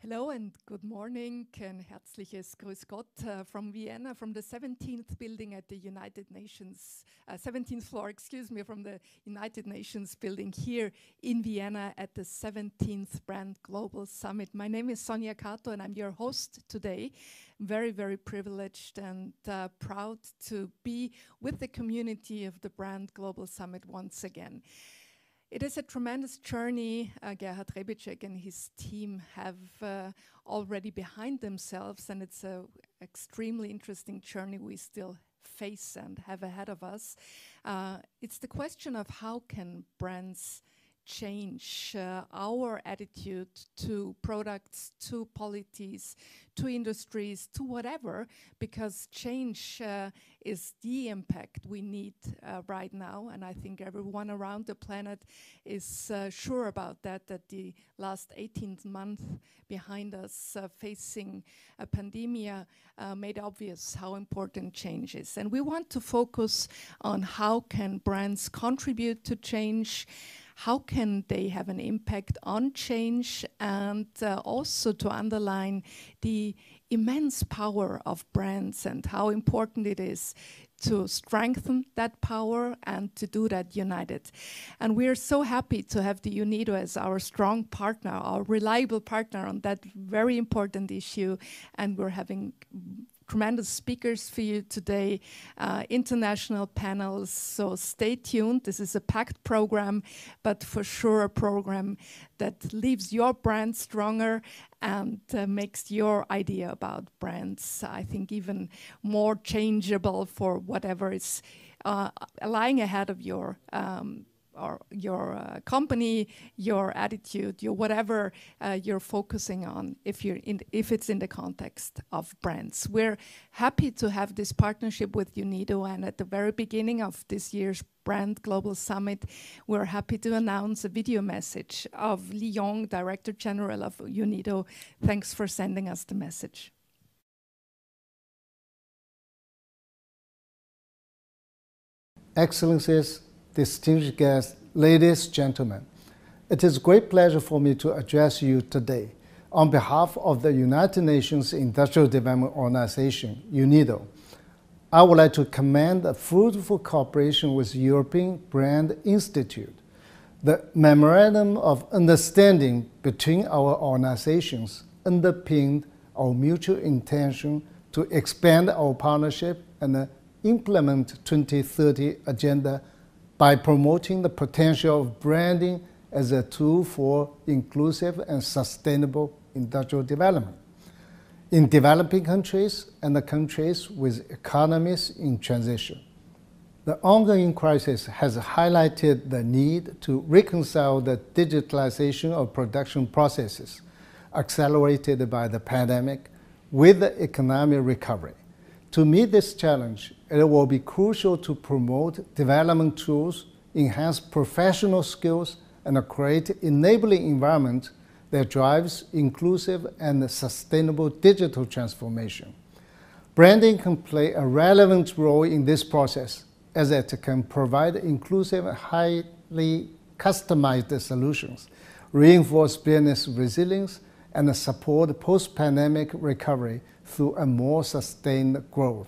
Hello and good morning and herzliches Grüß Gott from Vienna, from the 17th building at the United Nations, 17th floor, excuse me, from the United Nations building here in Vienna at the 17th Brand Global Summit. My name is Sonja Kato and I'm your host today. Very, very privileged and proud to be with the community of the Brand Global Summit once again. It is a tremendous journey Gerhard Rebicek and his team have already behind themselves, and it's an extremely interesting journey we still face and have ahead of us. It's the question of how can brands change our attitude to products, to policies, to industries, to whatever, because change is the impact we need right now. And I think everyone around the planet is sure about that the last 18 months behind us facing a pandemia made obvious how important change is. And we want to focus on how can brands contribute to change, how can they have an impact on change, and also to underline the immense power of brands and how important it is to strengthen that power and to do that united. And we are so happy to have the UNIDO as our strong partner, our reliable partner on that very important issue. And we're having tremendous speakers for you today, international panels, so stay tuned. This is a packed program, but for sure a program that leaves your brand stronger and makes your idea about brands, I think, even more changeable for whatever is lying ahead of your company, your attitude, your whatever you're focusing on, if it's in the context of brands. We're happy to have this partnership with UNIDO, and at the very beginning of this year's Brand Global Summit, we're happy to announce a video message of Li Yong, Director General of UNIDO. Thanks for sending us the message. Excellencies, distinguished guests, ladies, gentlemen, it is a great pleasure for me to address you today on behalf of the United Nations Industrial Development Organization, UNIDO. I would like to commend a fruitful cooperation with European Brand Institute. The Memorandum of Understanding between our organizations underpinned our mutual intention to expand our partnership and implement 2030 Agenda by promoting the potential of branding as a tool for inclusive and sustainable industrial development in developing countries and the countries with economies in transition. The ongoing crisis has highlighted the need to reconcile the digitalization of production processes accelerated by the pandemic with the economic recovery. To meet this challenge, it will be crucial to promote development tools, enhance professional skills, and create an enabling environment that drives inclusive and sustainable digital transformation. Branding can play a relevant role in this process, as it can provide inclusive, highly customized solutions, reinforce business resilience, and support post-pandemic recovery through a more sustained growth.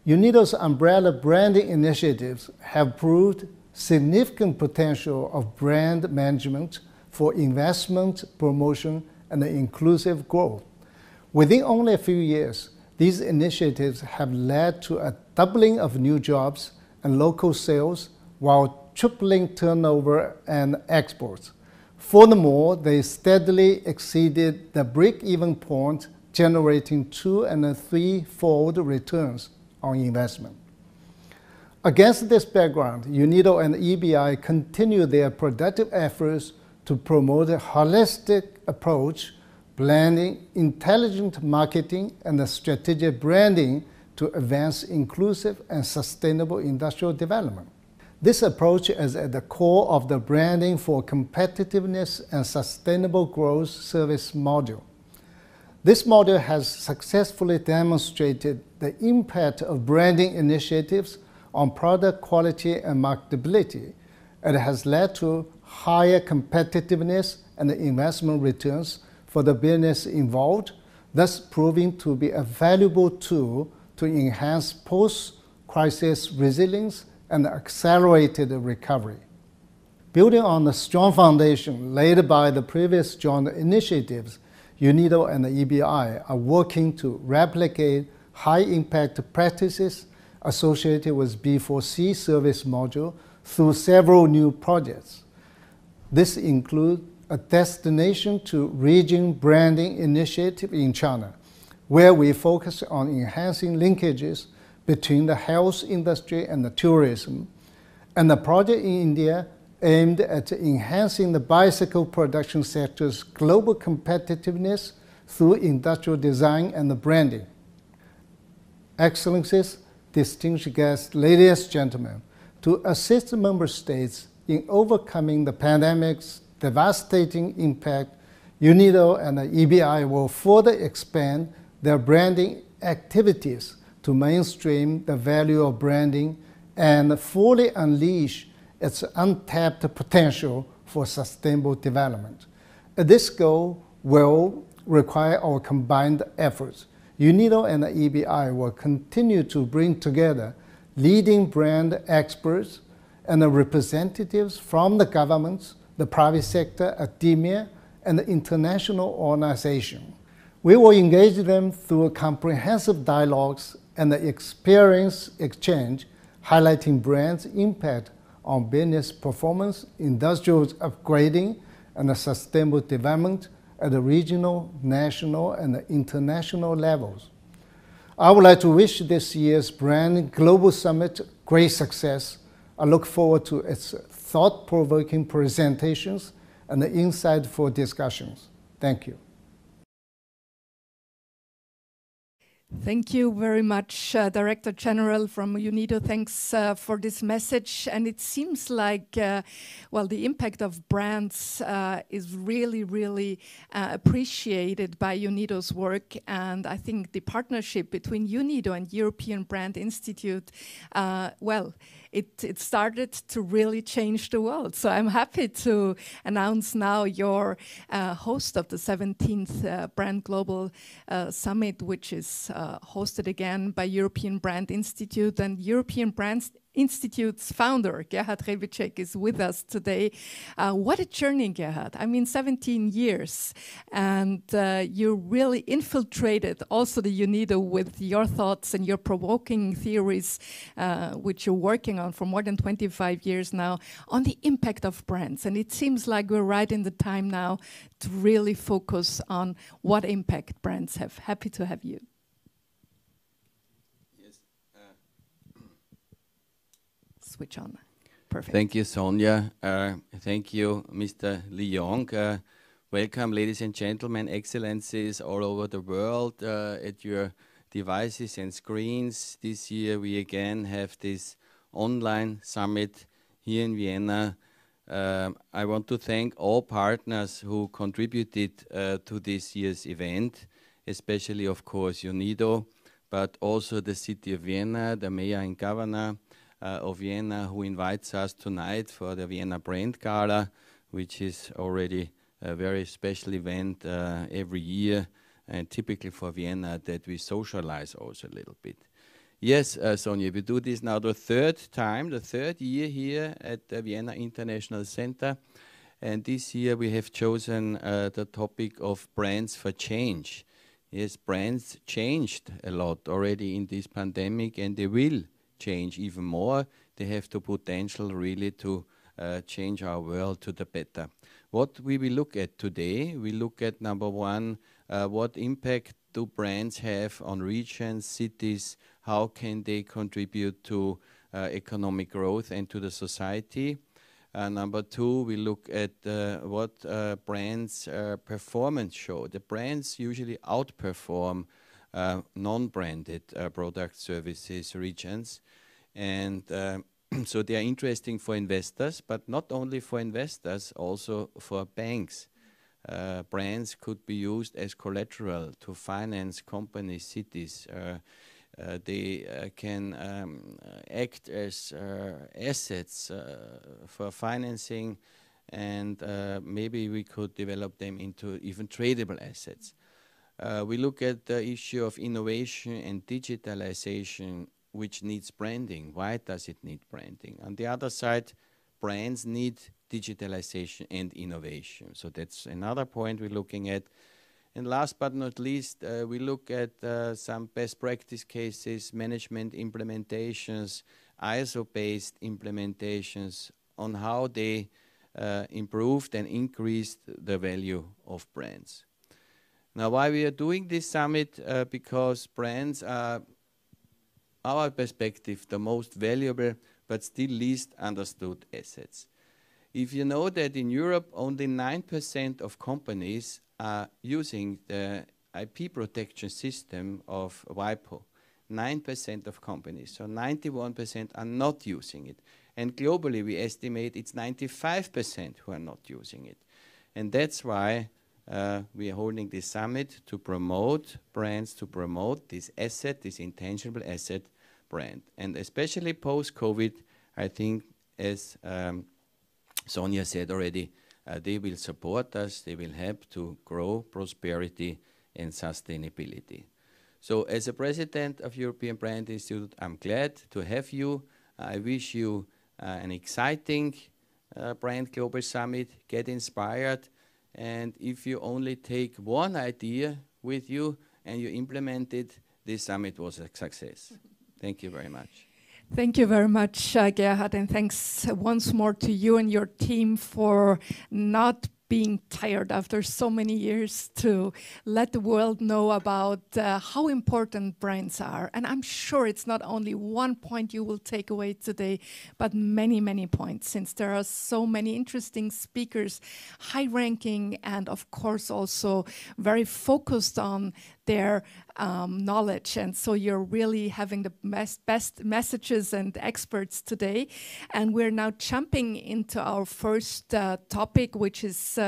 UNIDO's umbrella branding initiatives have proved significant potential of brand management for investment, promotion, and inclusive growth. Within only a few years, these initiatives have led to a doubling of new jobs and local sales while tripling turnover and exports. Furthermore, they steadily exceeded the break-even point, generating 2- and 3-fold returns on investment. Against this background, UNIDO and EBI continue their productive efforts to promote a holistic approach, blending intelligent marketing and strategic branding to advance inclusive and sustainable industrial development. This approach is at the core of the Branding for Competitiveness and Sustainable Growth service module. This module has successfully demonstrated the impact of branding initiatives on product quality and marketability. It has led to higher competitiveness and investment returns for the business involved, thus proving to be a valuable tool to enhance post-crisis resilience and accelerated recovery. Building on the strong foundation laid by the previous joint initiatives, UNIDO and the EBI are working to replicate high-impact practices associated with B4C service module through several new projects. This includes a destination to region branding initiative in China, where we focus on enhancing linkages between the health industry and the tourism, and a project in India aimed at enhancing the bicycle production sector's global competitiveness through industrial design and branding. Excellencies, distinguished guests, ladies and gentlemen, to assist member states in overcoming the pandemic's devastating impact, UNIDO and the EBI will further expand their branding activities to mainstream the value of branding and fully unleash its untapped potential for sustainable development. This goal will require our combined efforts. UNIDO and the EBI will continue to bring together leading brand experts and the representatives from the governments, the private sector, academia, and the international organization. We will engage them through comprehensive dialogues and the experience exchange, highlighting brands' impact on business performance, industrial upgrading, and the sustainable development at the regional, national, and the international levels. I would like to wish this year's Brand Global Summit great success. I look forward to its thought-provoking presentations and the insightful discussions. Thank you. Thank you very much, Director General from UNIDO. Thanks for this message. And it seems like, well, the impact of brands is really, really appreciated by UNIDO's work. And I think the partnership between UNIDO and European Brand Institute, well, it started to really change the world. So I'm happy to announce now your host of the 17th Brand Global Summit, which is hosted again by European Brand Institute. And European Brand Institute's founder, Gerhard Revicek, is with us today. What a journey, Gerhard. I mean, 17 years. And you really infiltrated also the UNIDO with your thoughts and your provoking theories, which you're working on for more than 25 years now, on the impact of brands. And it seems like we're right in the time now to really focus on what impact brands have. Happy to have you. Switch on. Perfect. Thank you, Sonia. Thank you, Mr. Leong. Welcome, ladies and gentlemen, excellencies all over the world at your devices and screens. This year we again have this online summit here in Vienna. I want to thank all partners who contributed to this year's event, especially, of course, UNIDO, but also the city of Vienna, the mayor and governor of Vienna, who invites us tonight for the Vienna Brand Gala, which is already a very special event every year, and typically for Vienna that we socialize also a little bit. Yes, Sonia, we do this now the third year here at the Vienna International Center, and this year we have chosen the topic of brands for change. Yes, brands changed a lot already in this pandemic, and they will change even more. They have the potential really to change our world to the better. What we will look at today, we look at number one, what impact do brands have on regions, cities, how can they contribute to economic growth and to the society. Number two, we look at what brands' performance show. The brands usually outperform non-branded product services regions, and so they are interesting for investors, but not only for investors, also for banks. Brands could be used as collateral to finance companies, cities. They can act as assets for financing and maybe we could develop them into even tradable assets. We look at the issue of innovation and digitalization, which needs branding. Why does it need branding? On the other side, brands need digitalization and innovation. So that's another point we're looking at. And last but not least, we look at some best practice cases, management implementations, ISO-based implementations on how they improved and increased the value of brands. Now, why we are doing this summit? Because brands are, our perspective, the most valuable but still least understood assets. If you know that in Europe only 9% of companies are using the IP protection system of WIPO, 9% of companies, so 91% are not using it. And globally we estimate it's 95% who are not using it. And that's why we are holding this summit to promote brands, to promote this asset, this intangible asset brand. And especially post-COVID, I think, as Sonia said already, they will support us, they will help to grow prosperity and sustainability. So as a president of European Brand Institute, I'm glad to have you. I wish you an exciting Brand Global Summit, get inspired, and if you only take one idea with you and you implement it, this summit was a success. Thank you very much. Thank you very much, Gerhard, and thanks once more to you and your team for not being tired after so many years to let the world know about how important brands are. And I'm sure it's not only one point you will take away today, but many, many points, since there are so many interesting speakers, high-ranking, and of course also very focused on their knowledge. And so you're really having the best messages and experts today. And we're now jumping into our first topic, which is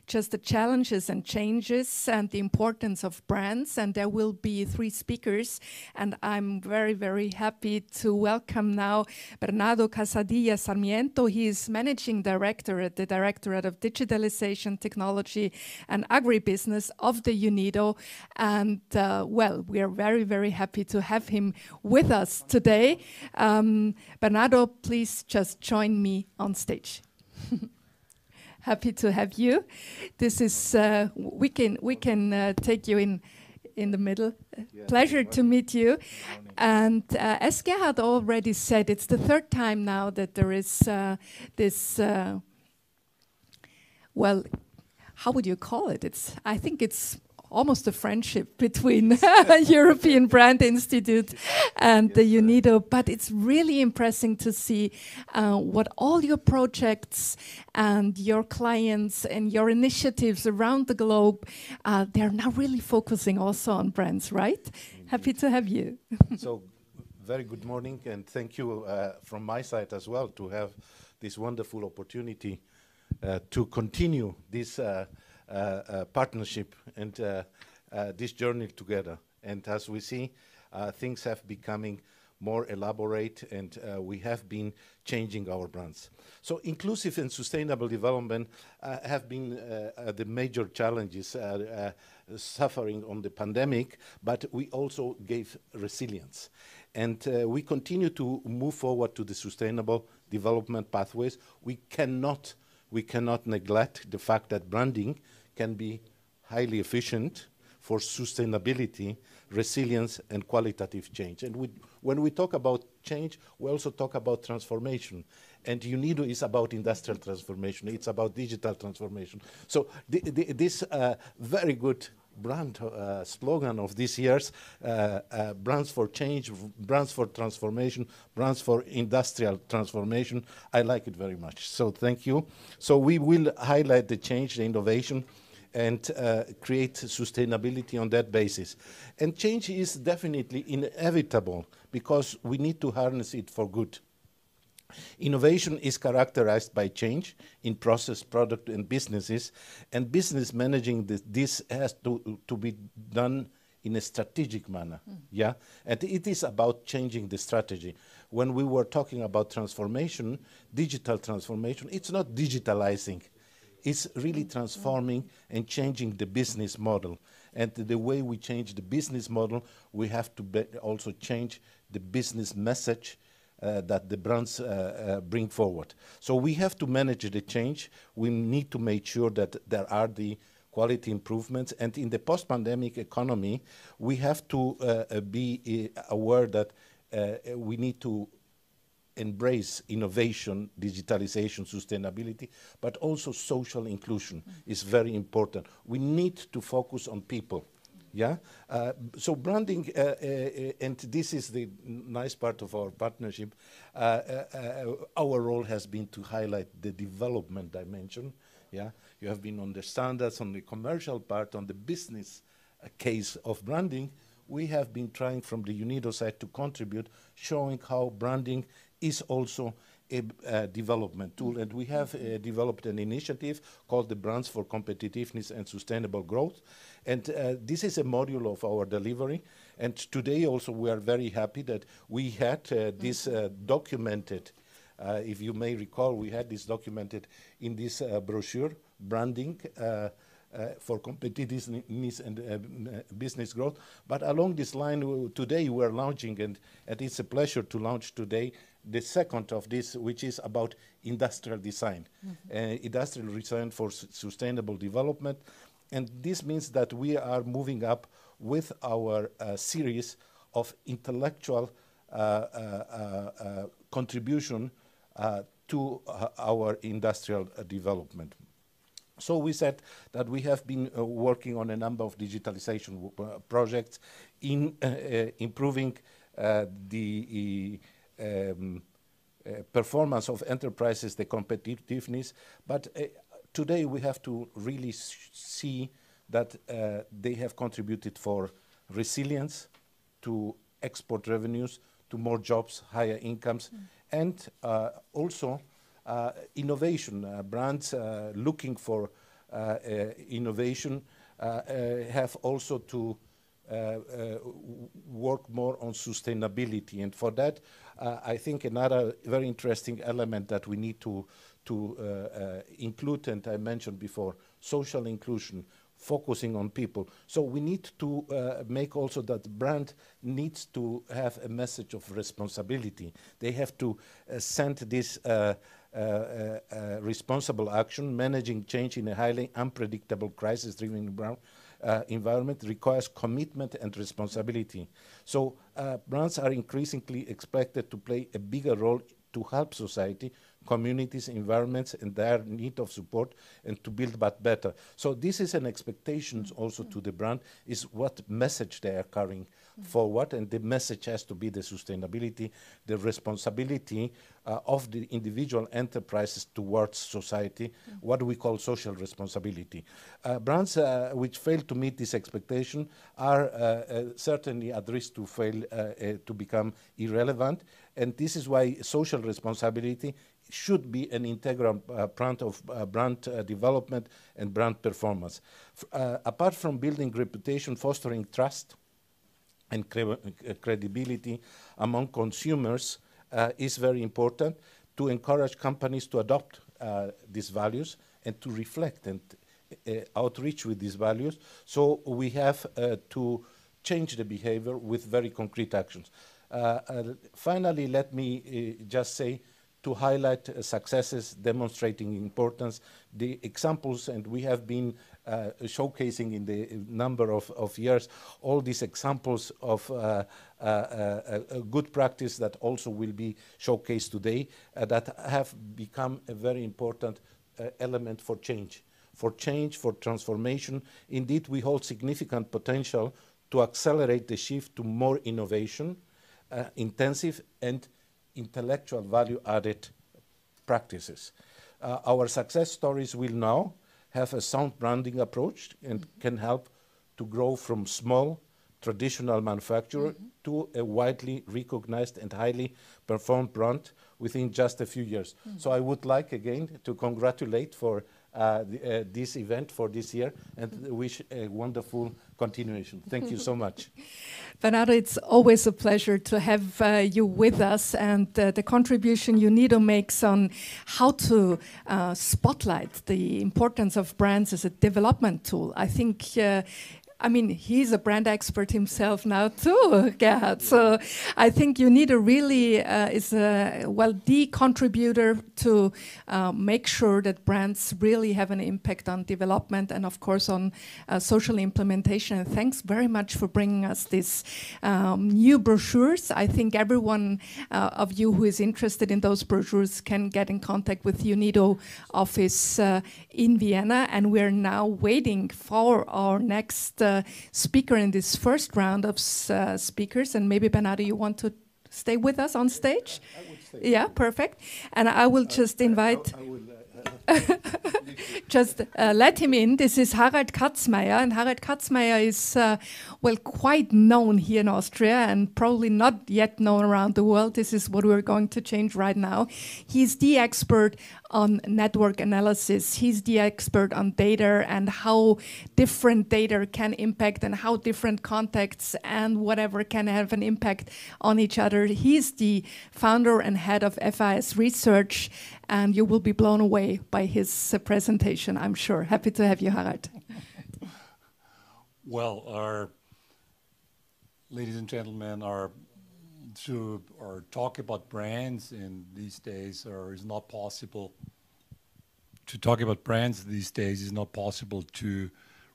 just the challenges and changes and the importance of brands. And there will be 3 speakers. And I'm very, very happy to welcome now Bernardo Casadilla Sarmiento. He is Managing Director at the Directorate of Digitalization, Technology and Agribusiness of the UNIDO. And well, we are very, very happy to have him with us today. Bernardo, please just join me on stage. Happy to have you. This is, we can take you in the middle. Yeah, pleasure to meet you. And as Gerhard already said, it's the 3rd time now that there is this, well, how would you call it? I think it's almost a friendship between European Brand Institute and the UNIDO, but it's really impressive to see what all your projects and your clients and your initiatives around the globe, they're now really focusing also on brands, right? Indeed. Happy to have you. So, very good morning, and thank you from my side as well to have this wonderful opportunity to continue this partnership and this journey together. And as we see, things have becoming more elaborate, and we have been changing our brands. So inclusive and sustainable development have been the major challenges suffering on the pandemic, but we also gave resilience. And we continue to move forward to the sustainable development pathways. We cannot neglect the fact that branding can be highly efficient for sustainability, resilience, and qualitative change. And when we talk about change, we also talk about transformation. And UNIDO is about industrial transformation. It's about digital transformation. So this very good brand slogan of this year's brands for change, brands for transformation, brands for industrial transformation. I like it very much. So thank you. So we will highlight the change, the innovation, and create sustainability on that basis. And change is definitely inevitable because we need to harness it for good. Innovation is characterized by change in process, product, and businesses, and business managing this has to be done in a strategic manner. Yeah, and it is about changing the strategy. When we were talking about transformation, digital transformation, it's not digitalizing is really transforming and changing the business model. And the way we change the business model, we have to also change the business message that the brands bring forward. So we have to manage the change. We need to make sure that there are the quality improvements. And in the post-pandemic economy, we have to be aware that we need to embrace innovation, digitalization, sustainability, but also social inclusion is very important. We need to focus on people. Yeah. So branding, and this is the nice part of our partnership. Our role has been to highlight the development dimension. Yeah. You have been on the standards, on the commercial part, on the business case of branding. We have been trying from the UNIDO side to contribute, showing how branding is also a development tool. And we have developed an initiative called the Brands for Competitiveness and Sustainable Growth. And this is a module of our delivery. And today also we are very happy that we had this documented. If you may recall, we had this documented in this brochure, Branding for Competitiveness and Business Growth. But along this line, today we are launching, and it's a pleasure to launch today, the second of this, which is about industrial design. Industrial design for sustainable development. And this means that we are moving up with our series of intellectual contribution to our industrial development. So we said that we have been working on a number of digitalization projects in improving the performance of enterprises, the competitiveness. But today we have to really see that they have contributed for resilience, to export revenues, to more jobs, higher incomes, and also innovation. Brands looking for innovation have also to work more on sustainability. And for that, I think another very interesting element that we need to include, and I mentioned before, social inclusion, focusing on people. So we need to make also that brand needs to have a message of responsibility. They have to send this responsible action. Managing change in a highly unpredictable, crisis-driven environment requires commitment and responsibility. So brands are increasingly expected to play a bigger role to help society, communities, environments, and their need of support, and to build but better. So this is an expectation also to the brand, is what message they are carrying forward, and the message has to be the sustainability, the responsibility of the individual enterprises towards society, what we call social responsibility. Brands which fail to meet this expectation are certainly at risk to fail to become irrelevant, and this is why social responsibility should be an integral part of brand development and brand performance. Apart from building reputation, fostering trust and credibility among consumers is very important to encourage companies to adopt these values and to reflect and outreach with these values. So we have to change the behavior with very concrete actions. Finally, let me just say, to highlight successes demonstrating importance, the examples, and we have been showcasing in the number of years all these examples of good practice that also will be showcased today that have become a very important element for change, for transformation. Indeed, we hold significant potential to accelerate the shift to more innovation, intensive and intellectual value-added practices. Our success stories will now have a sound branding approach and can help to grow from small traditional manufacturer to a widely recognized and highly performed brand within just a few years. So I would like again to congratulate for this event for this year, and wish a wonderful continuation. Thank you so much. Bernardo, it's always a pleasure to have you with us, and the contribution UNIDO makes on how to spotlight the importance of brands as a development tool. I think I mean, he's a brand expert himself now too, Gerhard. So I think UNIDO really is the contributor to make sure that brands really have an impact on development and of course on social implementation. And thanks very much for bringing us these new brochures. I think everyone of you who is interested in those brochures can get in contact with UNIDO office in Vienna, and we're now waiting for our next speaker in this first round of speakers. And maybe, Bernardo, you want to stay with us on stage? I would stay. Yeah, perfect. And I will just invite... Just let him in. This is Harald Katzmeier, and Harald Katzmeier is, well, quite known here in Austria and probably not yet known around the world. This is what we're going to change right now. He's the expert on network analysis. He's the expert on data and how different data can impact and how different contexts and whatever can have an impact on each other. He's the founder and head of FIS Research, and you will be blown away by his presentation, I'm sure. Happy to have you, Harald. Well, ladies and gentlemen, to talk about brands in these days is not possible. To talk about brands these days is not possible to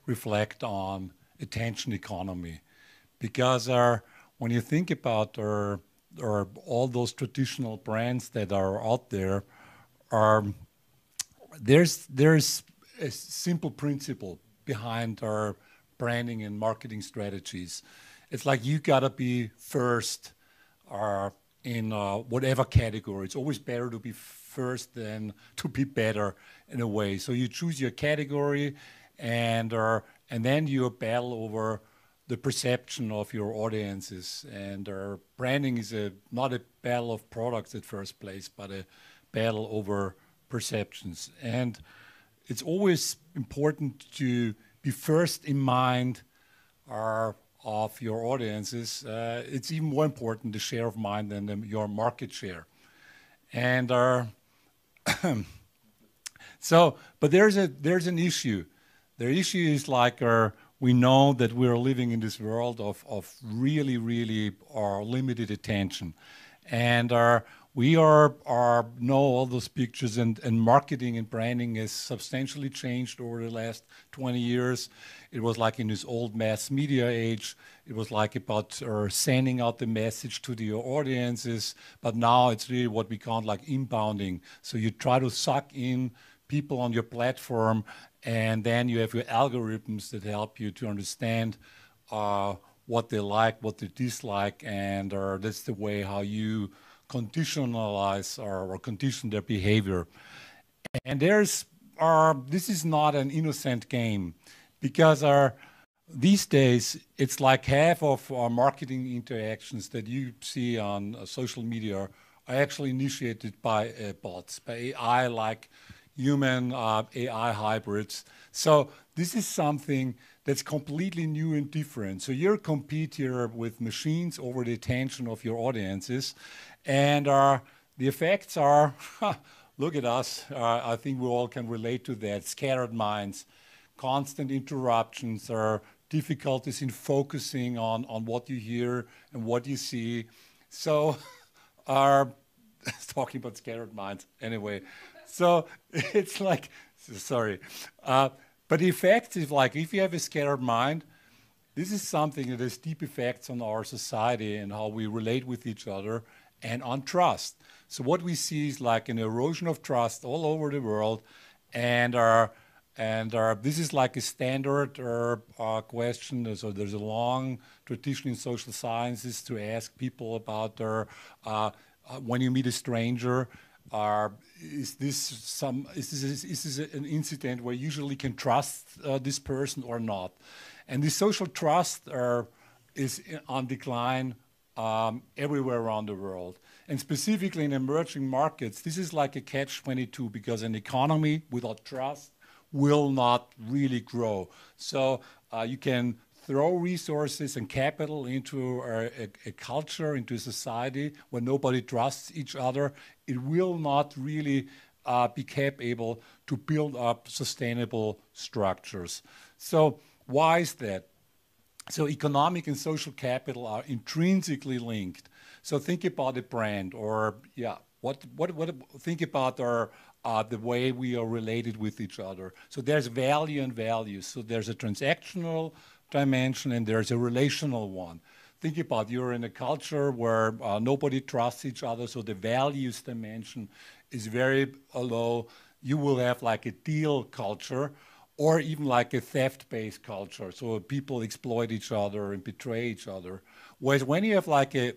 reflect on attention economy, because when you think about all those traditional brands that are out there, there's a simple principle behind our branding and marketing strategies. It's like you gotta be first in whatever category. It's always better to be first than to be better in a way. So you choose your category, and then you battle over the perception of your audiences. And branding is not a battle of products at first place, but a battle over perceptions. And it's always important to be first in mind of your audiences. It's even more important, the share of mind, than your market share. And but there's an issue. The issue is like we know that we're living in this world of really limited attention, and we know all those pictures, and marketing and branding has substantially changed over the last 20 years. It was like in this old mass media age, it was like about sending out the message to the audiences, but now it's really what we call like inbounding. So you try to suck in people on your platform, and then you have your algorithms that help you to understand what they like, what they dislike, and that's the way how you conditionalize or condition their behavior. And this is not an innocent game, because these days it's like half of our marketing interactions that you see on social media are actually initiated by bots, by AI, like human AI hybrids. So this is something that's completely new and different. So you compete here with machines over the attention of your audiences, and the effects are, look at us, I think we all can relate to that: scattered minds, constant interruptions, difficulties in focusing on what you hear and what you see. So talking about scattered minds anyway. So it's like, sorry. But the effect is like, if you have a scattered mind, this is something that has deep effects on our society and how we relate with each other and on trust. So what we see is like an erosion of trust all over the world, and this is like a standard question. So there's a long tradition in social sciences to ask people about when you meet a stranger, is this an incident where you usually can trust this person or not? And the social trust is on decline everywhere around the world. And specifically in emerging markets, this is like a catch-22, because an economy without trust will not really grow. So you can throw resources and capital into a culture, into a society where nobody trusts each other. It will not really be capable to build up sustainable structures. So why is that? So economic and social capital are intrinsically linked. So think about a brand, or think about our the way we are related with each other. So there's value and values. So there's a transactional dimension and there's a relational one. Think about, you're in a culture where nobody trusts each other, so the values dimension is very low. You will have like a deal culture, or even like a theft-based culture. So people exploit each other and betray each other. Whereas when you have like a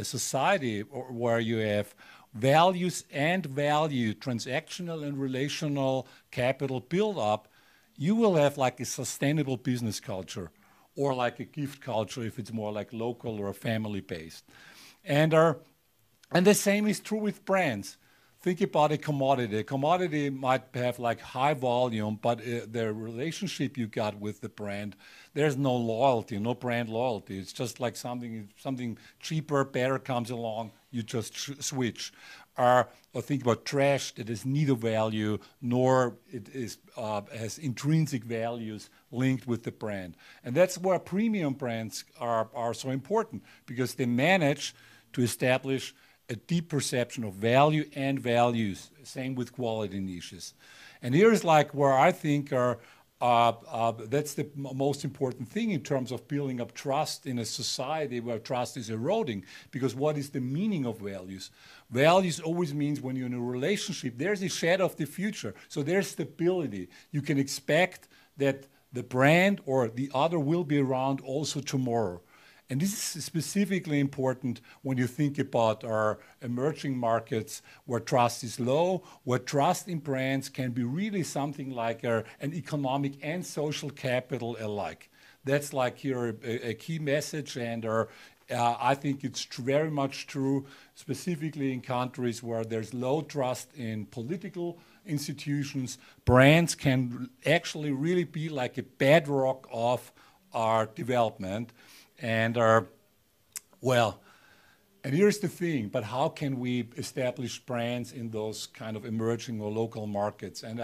society where you have values and value, transactional and relational capital build up, you will have like a sustainable business culture, or like a gift culture if it's more like local or family-based. And the same is true with brands. Think about a commodity. A commodity might have like high volume, but the relationship you got with the brand, there's no loyalty, no brand loyalty. It's just like something cheaper, better comes along, you just switch. Or think about trash that has neither value nor it is has intrinsic values linked with the brand. And that's where premium brands are so important, because they manage to establish a deep perception of value and values. Same with quality niches. And here's like where I think that's the most important thing in terms of building up trust in a society where trust is eroding. Because what is the meaning of values? Values always means when you're in a relationship, there's a shadow of the future. So there's stability. You can expect that the brand or the other will be around also tomorrow. And this is specifically important when you think about our emerging markets where trust is low, where trust in brands can be really something like an economic and social capital alike. That's like here a key message, and I think it's very much true, specifically in countries where there's low trust in political institutions. Brands can actually really be like a bedrock of our development. And and here's the thing, but how can we establish brands in those kind of emerging or local markets? And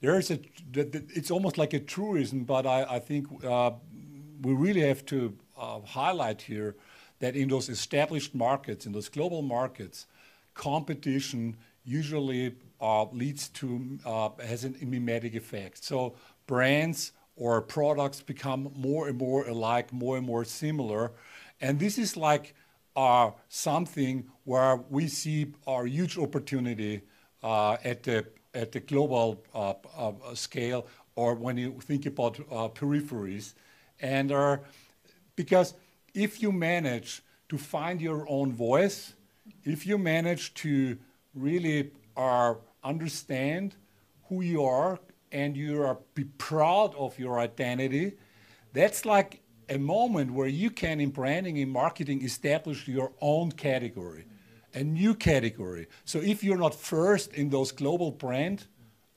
it's almost like a truism, but I think we really have to highlight here that in those established markets, in those global markets, competition usually leads to, has a mimetic effect. So brands or products become more and more alike, more and more similar. And this is like something where we see our huge opportunity at the global scale, or when you think about peripheries. And because if you manage to find your own voice, if you manage to really understand who you are, and you be proud of your identity, that's like a moment where you can, in branding and marketing, establish your own category, a new category. So if you're not first in those global brand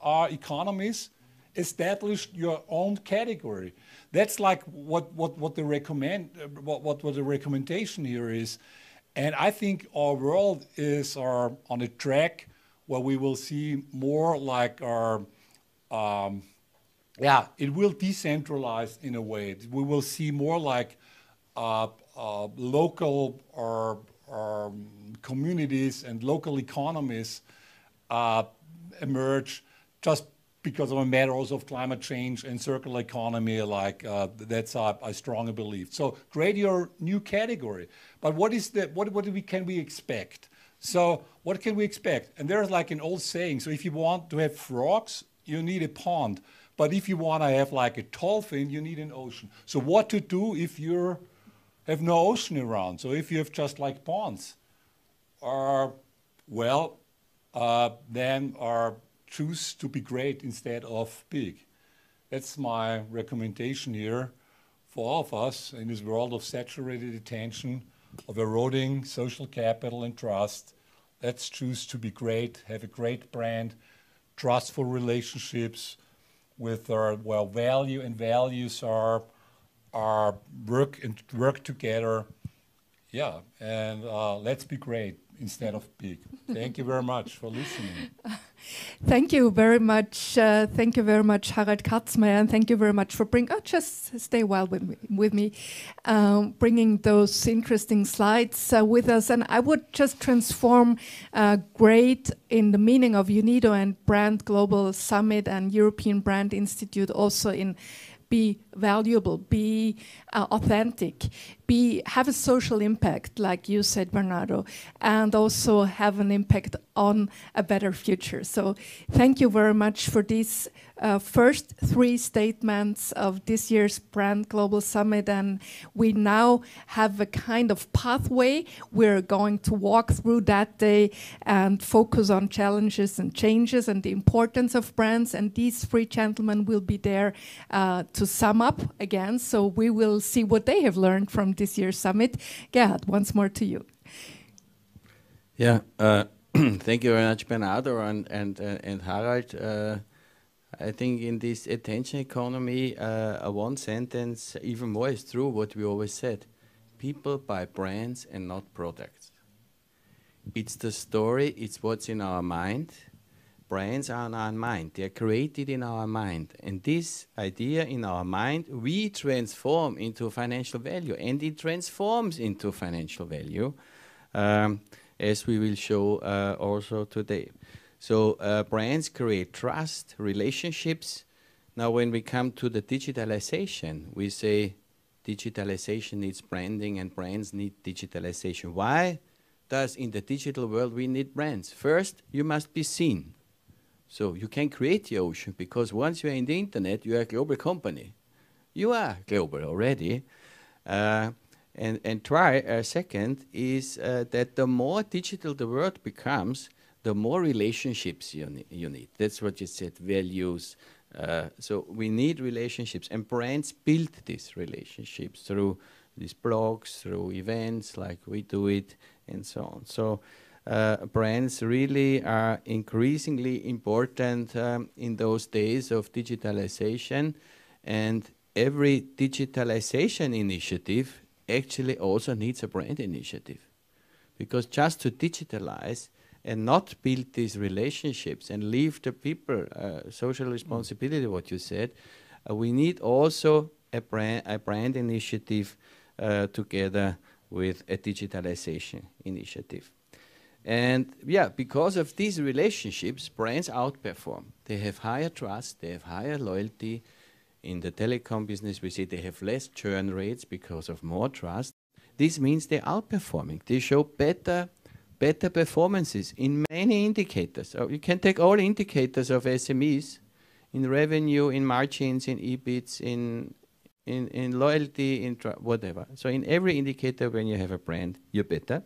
economies, establish your own category. That's like what the recommendation here is. And I think our world is on a track where we will see more like it will decentralize in a way. We will see more like local or communities and local economies emerge just because of a matter also of climate change and circular economy. Like that's I strongly believe. So create your new category. But what can we expect? So what can we expect? And there's like an old saying. So if you want to have frogs, you need a pond. But if you want to have like a dolphin, you need an ocean. So what to do if you have no ocean around? So if you have just like ponds, then choose to be great instead of big. That's my recommendation here for all of us in this world of saturated attention, of eroding social capital and trust. Let's choose to be great, have a great brand, trustful relationships, with our value, and values are work together. Yeah, and let's be great instead of big. Thank you very much for listening. Thank you very much. Thank you very much, Harald Katzmeier, and thank you very much for bringing. Oh, just stay a while with me, bringing those interesting slides with us. And I would just transform great in the meaning of UNIDO and Brand Global Summit and European Brand Institute also in be valuable, be authentic, have a social impact, like you said, Bernardo, and also have an impact on a better future. So thank you very much for these first 3 statements of this year's Brand Global Summit. And we now have a kind of pathway. We're going to walk through that day and focus on challenges and changes and the importance of brands. And these 3 gentlemen will be there to sum up again. So we will see what they have learned from this year's summit. Gerhard, once more to you. Yeah, thank you very much, Bernardo and Harald. I think in this attention economy, one sentence even more is true what we always said. People buy brands and not products. It's the story, it's what's in our mind. Brands are in our mind, they are created in our mind. And this idea in our mind, we transform into financial value. And it transforms into financial value, as we will show also today. So brands create trust, relationships. Now when we come to the digitalization, we say digitalization needs branding and brands need digitalization. Why does in the digital world we need brands? First, you must be seen. So you can create the ocean because once you're in the internet, you are a global company. You are global already. And try, second, is that the more digital the world becomes, the more relationships you need. That's what you said, values. So we need relationships, and brands build these relationships through these blogs, through events like we do it, and so on. So brands really are increasingly important in those days of digitalization, and every digitalization initiative actually also needs a brand initiative. Because just to digitalize and not build these relationships and leave the people social responsibility, what you said, we need also a brand initiative together with a digitalization initiative. And yeah, because of these relationships, brands outperform. They have higher trust, they have higher loyalty. In the telecom business, we see they have less churn rates because of more trust. This means they're outperforming. They show better performances in many indicators. So you can take all indicators of SMEs in revenue, in margins, in EBITs, in loyalty, in whatever. So in every indicator, when you have a brand, you're better.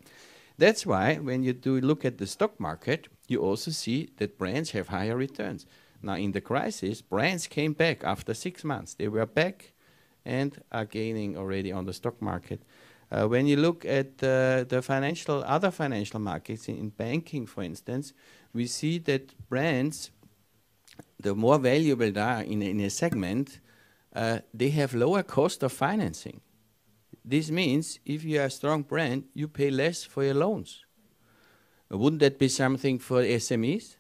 That's why when you do look at the stock market, you also see that brands have higher returns. Now in the crisis, brands came back after 6 months. They were back and are gaining already on the stock market. When you look at the other financial markets, in banking, for instance, we see that brands, the more valuable they are in a segment, they have lower cost of financing. This means if you are a strong brand, you pay less for your loans. Wouldn't that be something for SMEs?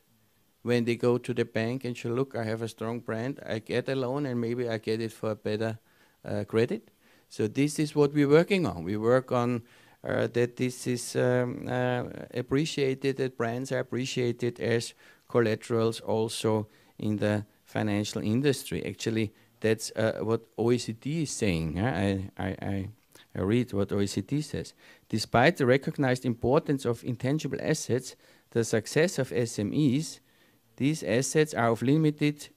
When they go to the bank and say, look, I have a strong brand, I get a loan and maybe I get it for a better credit. So this is what we're working on. We work on that this is appreciated, that brands are appreciated as collaterals also in the financial industry. Actually, that's what OECD is saying. I read what OECD says. Despite the recognized importance of intangible assets, the success of SMEs, these assets are of limited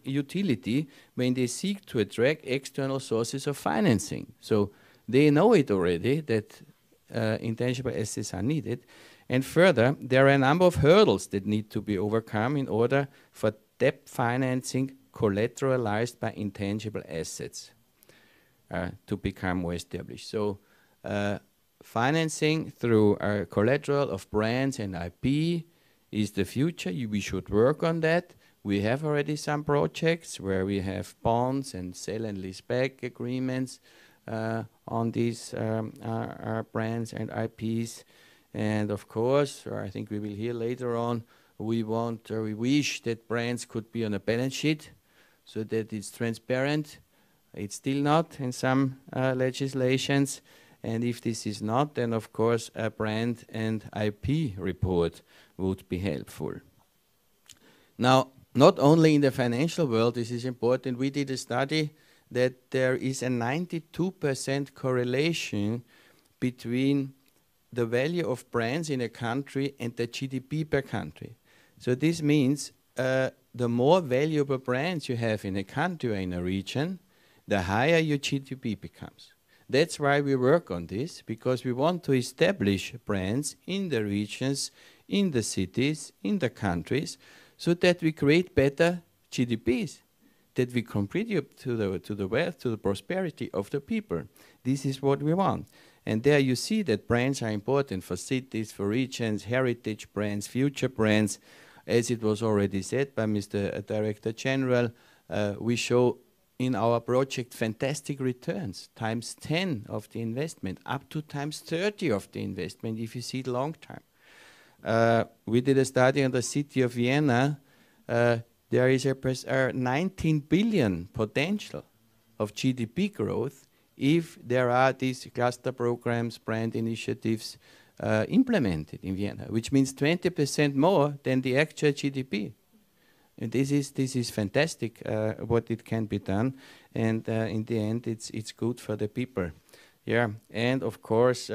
utility when they seek to attract external sources of financing. So they know it already that intangible assets are needed. And further, there are a number of hurdles that need to be overcome in order for debt financing collateralized by intangible assets to become more established. So financing through collateral of brands and IP is the future. We should work on that. We have already some projects where we have bonds and sell and lease back agreements on these brands and IPs. And of course, or I think we will hear later on, we wish that brands could be on a balance sheet so that it's transparent. It's still not in some legislations. And if this is not, then of course a brand and IP report would be helpful. Now, not only in the financial world, this is important. We did a study that there is a 92% correlation between the value of brands in a country and the GDP per country. So this means the more valuable brands you have in a country or in a region, the higher your GDP becomes. That's why we work on this, because we want to establish brands in the regions, in the cities, in the countries, so that we create better GDPs, that we contribute to the wealth, to the prosperity of the people. This is what we want. And there you see that brands are important for cities, for regions, heritage brands, future brands. As it was already said by Mr. Director General, we show in our project fantastic returns, times 10 of the investment, up to times 30 of the investment if you see it long term. We did a study on the city of Vienna. There is a 19 billion potential of GDP growth if there are these cluster programs, brand initiatives implemented in Vienna, which means 20% more than the actual GDP. And this is fantastic what it can be done, and in the end it's good for the people. Yeah, and of course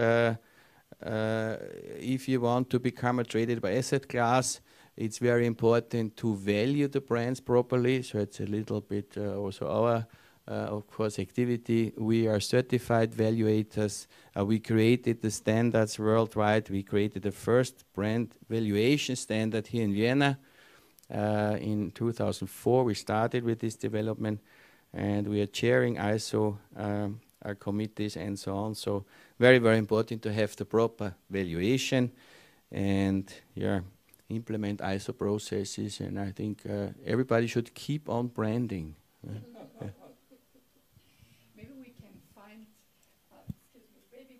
if you want to become a traded by asset class, it's very important to value the brands properly. So it's a little bit also our of course activity. We are certified valuators. We created the standards worldwide. We created the first brand valuation standard here in Vienna. In 2004 we started with this development, and we are chairing ISO our committees and so on. So very, very important to have the proper valuation and implement ISO processes. And I think everybody should keep on branding.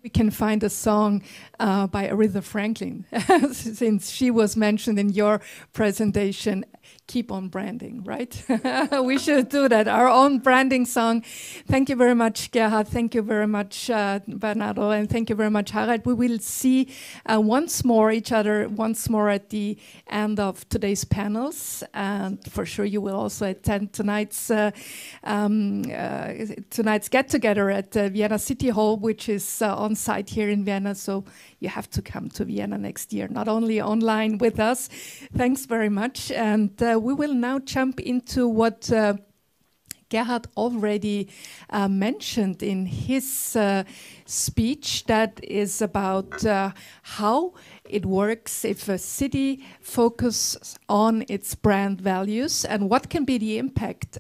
We can find a song by Aretha Franklin, since she was mentioned in your presentation. Keep on branding, right? We should do that, our own branding song. Thank you very much, Gerhard. Thank you very much, Bernardo, and thank you very much, Harald. We will see each other once more at the end of today's panels, and for sure you will also attend tonight's get-together at Vienna City Hall, which is on site here in Vienna. So you have to come to Vienna next year, not only online with us. Thanks very much. And we will now jump into what Gerhard already mentioned in his speech, that is about how it works if a city focuses on its brand values, and what can be the impact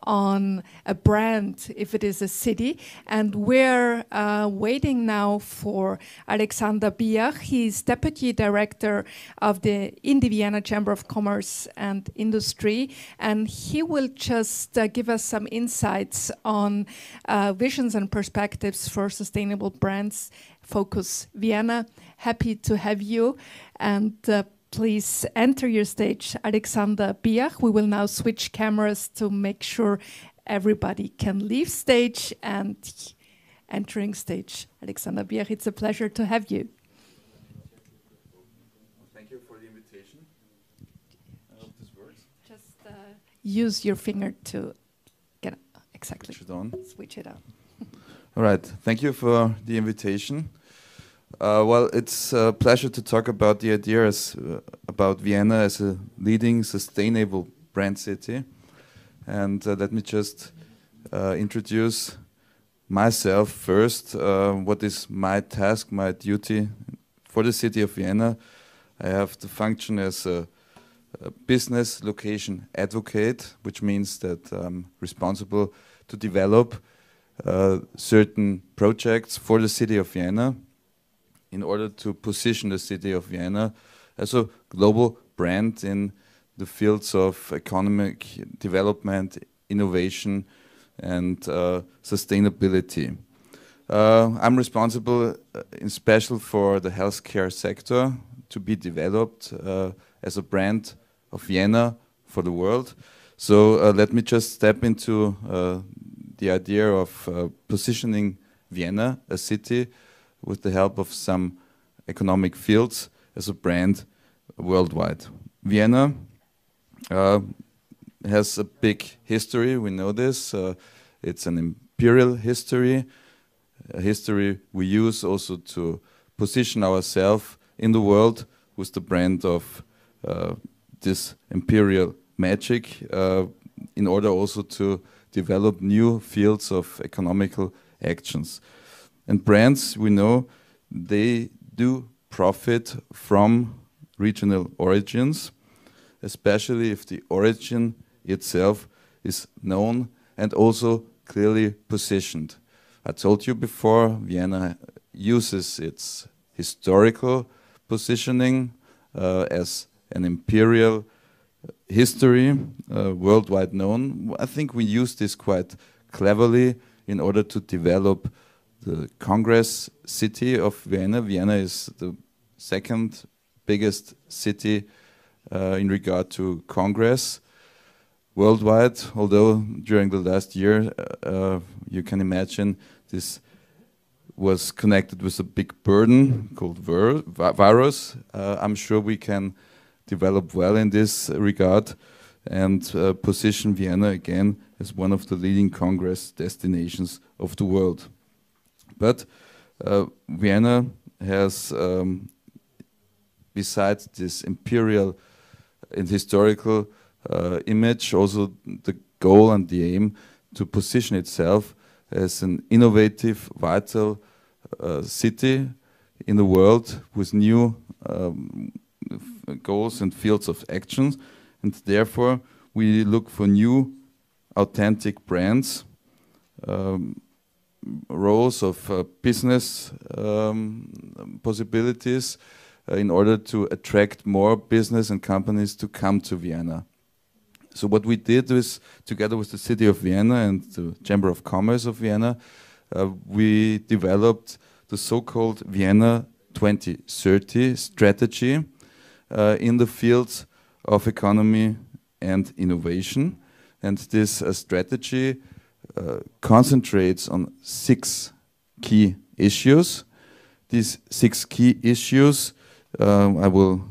on a brand if it is a city. And we're waiting now for Alexander Biach. He's Deputy Director in the Vienna Chamber of Commerce and Industry, and he will just give us some insights on visions and perspectives for sustainable brands. Focus Vienna. Happy to have you, and please enter your stage, Alexander Biach. We will now switch cameras to make sure everybody can leave stage and entering stage. Alexander Biach, it's a pleasure to have you. Thank you for the invitation. I hope this works. Just use your finger to get exactly switch it on. Switch it on. All right. Thank you for the invitation. Well, it's a pleasure to talk about the ideas about Vienna as a leading sustainable brand city. And let me just introduce myself first. What is my task, my duty for the city of Vienna? I have the function as a business location advocate, which means that I'm responsible to develop certain projects for the city of Vienna in order to position the city of Vienna as a global brand in the fields of economic development, innovation, and sustainability. I'm responsible in special for the healthcare sector to be developed as a brand of Vienna for the world. So let me just step into the idea of positioning Vienna, a city, with the help of some economic fields as a brand worldwide. Vienna has a big history, we know this. It's an imperial history, a history we use also to position ourselves in the world with the brand of this imperial magic, in order also to develop new fields of economical actions. And brands, we know, they do profit from regional origins, especially if the origin itself is known and also clearly positioned. I told you before, Vienna uses its historical positioning as an imperial history, worldwide known. I think we use this quite cleverly in order to develop the Congress city of Vienna. Vienna is the second biggest city in regard to Congress worldwide, although during the last year, you can imagine this was connected with a big burden called virus. I'm sure we can develop well in this regard and position Vienna again as one of the leading Congress destinations of the world. But Vienna has, besides this imperial and historical image, also the goal and the aim to position itself as an innovative, vital city in the world with new goals and fields of actions. And therefore, we look for new, authentic brands, roles of business possibilities in order to attract more business and companies to come to Vienna. So what we did was, together with the City of Vienna and the Chamber of Commerce of Vienna, we developed the so-called Vienna 2030 strategy in the fields of economy and innovation. And this strategy concentrates on 6 key issues. These 6 key issues, I will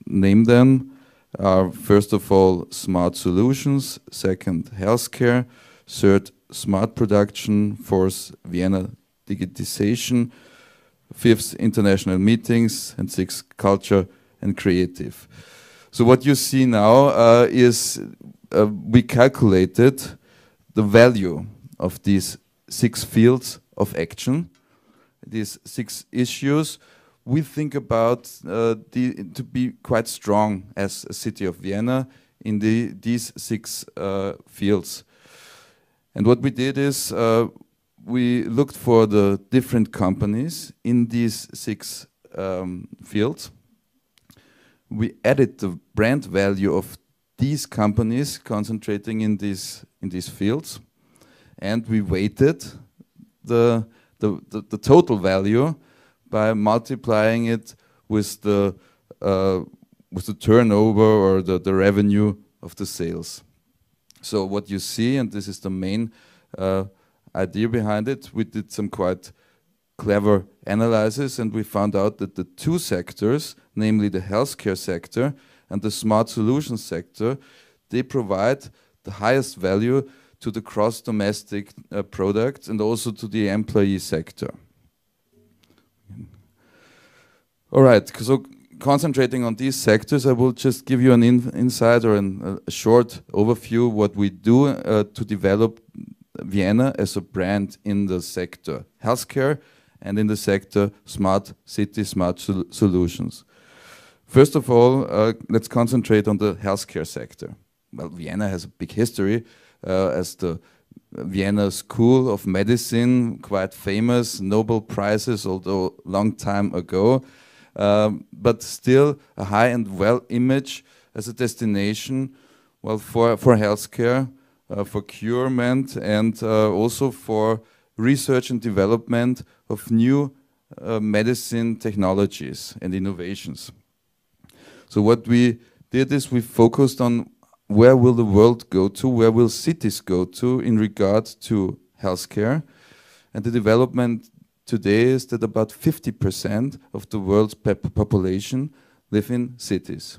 name them, are first of all smart solutions, second healthcare, third smart production, fourth Vienna digitization, fifth international meetings, and sixth culture and creative. So what you see now is we calculated the value of these 6 fields of action, these 6 issues. We think about to be quite strong as a city of Vienna in these 6 fields. And what we did is we looked for the different companies in these 6 fields. We added the brand value of these companies concentrating in these fields, and we weighted the total value by multiplying it with the turnover or the revenue of the sales. So what you see, and this is the main idea behind it, we did some quite clever analysis, and we found out that the 2 sectors, namely the healthcare sector and the smart solutions sector, they provide the highest value to the cross-domestic products and also to the employee sector. All right, so concentrating on these sectors, I will just give you an insight or a short overview what we do to develop Vienna as a brand in the sector healthcare and in the sector smart city, smart solutions. First of all, let's concentrate on the healthcare sector. Well, Vienna has a big history as the Vienna School of Medicine, quite famous, Nobel Prizes, although long time ago. But still a high and well image as a destination, well, for healthcare, for curement, and also for research and development of new medicine technologies and innovations. So what we did is we focused on where will the world go to, where will cities go to in regard to healthcare. And the development today is that about 50% of the world's population live in cities.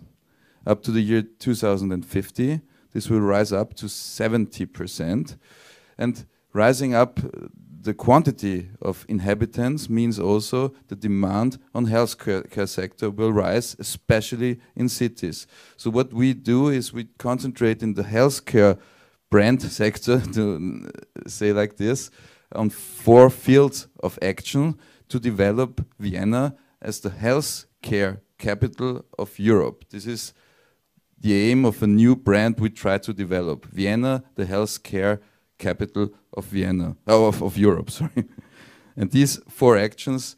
Up to the year 2050, this will rise up to 70%. And rising up the quantity of inhabitants means also the demand on healthcare sector will rise, especially in cities. So what we do is we concentrate in the healthcare brand sector, to say like this, on 4 fields of action to develop Vienna as the healthcare capital of Europe. This is the aim of a new brand we try to develop. Vienna, the healthcare capital of Vienna, of Europe, sorry. And these 4 actions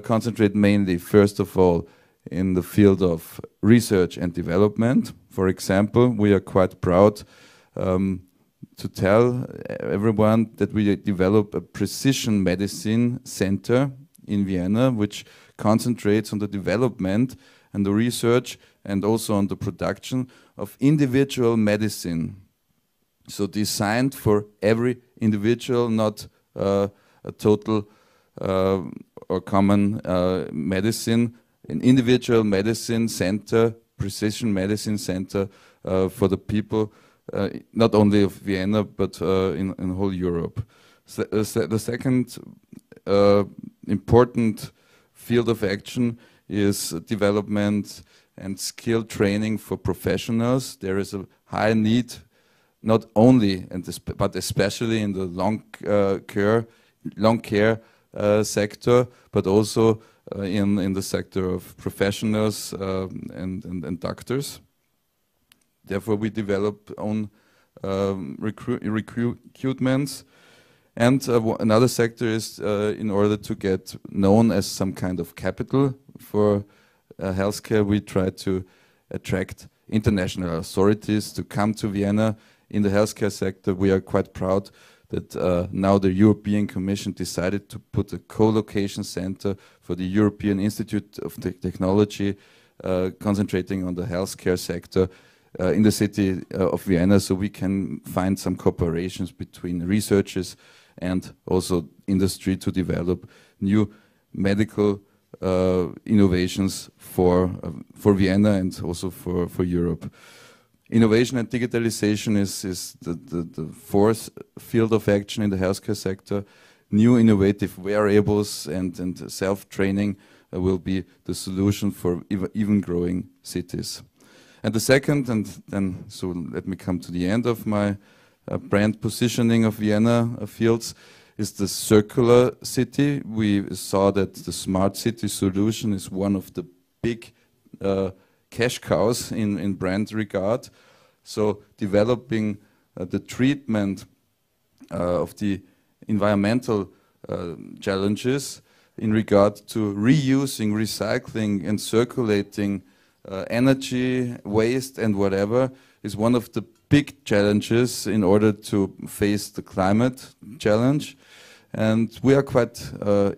concentrate mainly, first of all, in the field of research and development. For example, we are quite proud to tell everyone that we develop a precision medicine center in Vienna, which concentrates on the development and the research and also on the production of individual medicine. So designed for every individual, not a total or common medicine, an individual medicine center, precision medicine center for the people, not only of Vienna, but in whole Europe. So, the second important field of action is development and skill training for professionals. There is a high need, not only but especially in the long care sector, but also in the sector of professionals and doctors. Therefore, we develop own recruitments. And another sector is in order to get known as some kind of capital for healthcare, we try to attract international authorities to come to Vienna. In the healthcare sector, we are quite proud that now the European Commission decided to put a co-location center for the European Institute of Technology, concentrating on the healthcare sector in the city of Vienna, so we can find some cooperations between researchers and also industry to develop new medical innovations for Vienna and also for Europe. Innovation and digitalization is the 4th field of action in the healthcare sector. New innovative wearables and self-training will be the solution for even growing cities. And the second, and then so let me come to the end of my brand positioning of Vienna fields, is the circular city. We saw that the smart city solution is one of the big cash cows in brand regard. So developing the treatment of the environmental challenges in regard to reusing, recycling and circulating energy, waste and whatever is one of the big challenges in order to face the climate challenge. And we are quite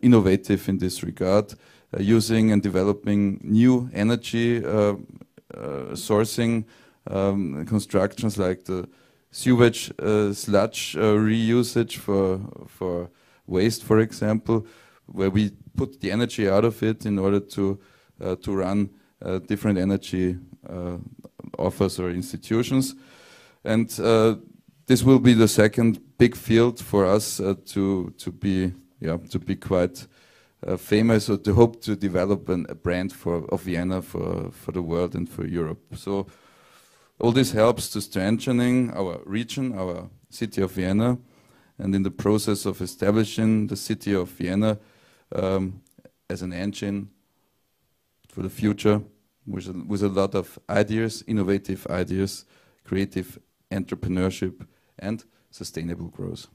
innovative in this regard, using and developing new energy sourcing constructions like the sewage sludge reusage for waste, for example, where we put the energy out of it in order to run different energy offers or institutions. And this will be the second big field for us to be quite famous, or to hope to develop a brand of Vienna for the world and for Europe. So all this helps to strengthening our region, our city of Vienna, and in the process of establishing the city of Vienna as an engine for the future, with a lot of ideas, innovative ideas, creative entrepreneurship and sustainable growth.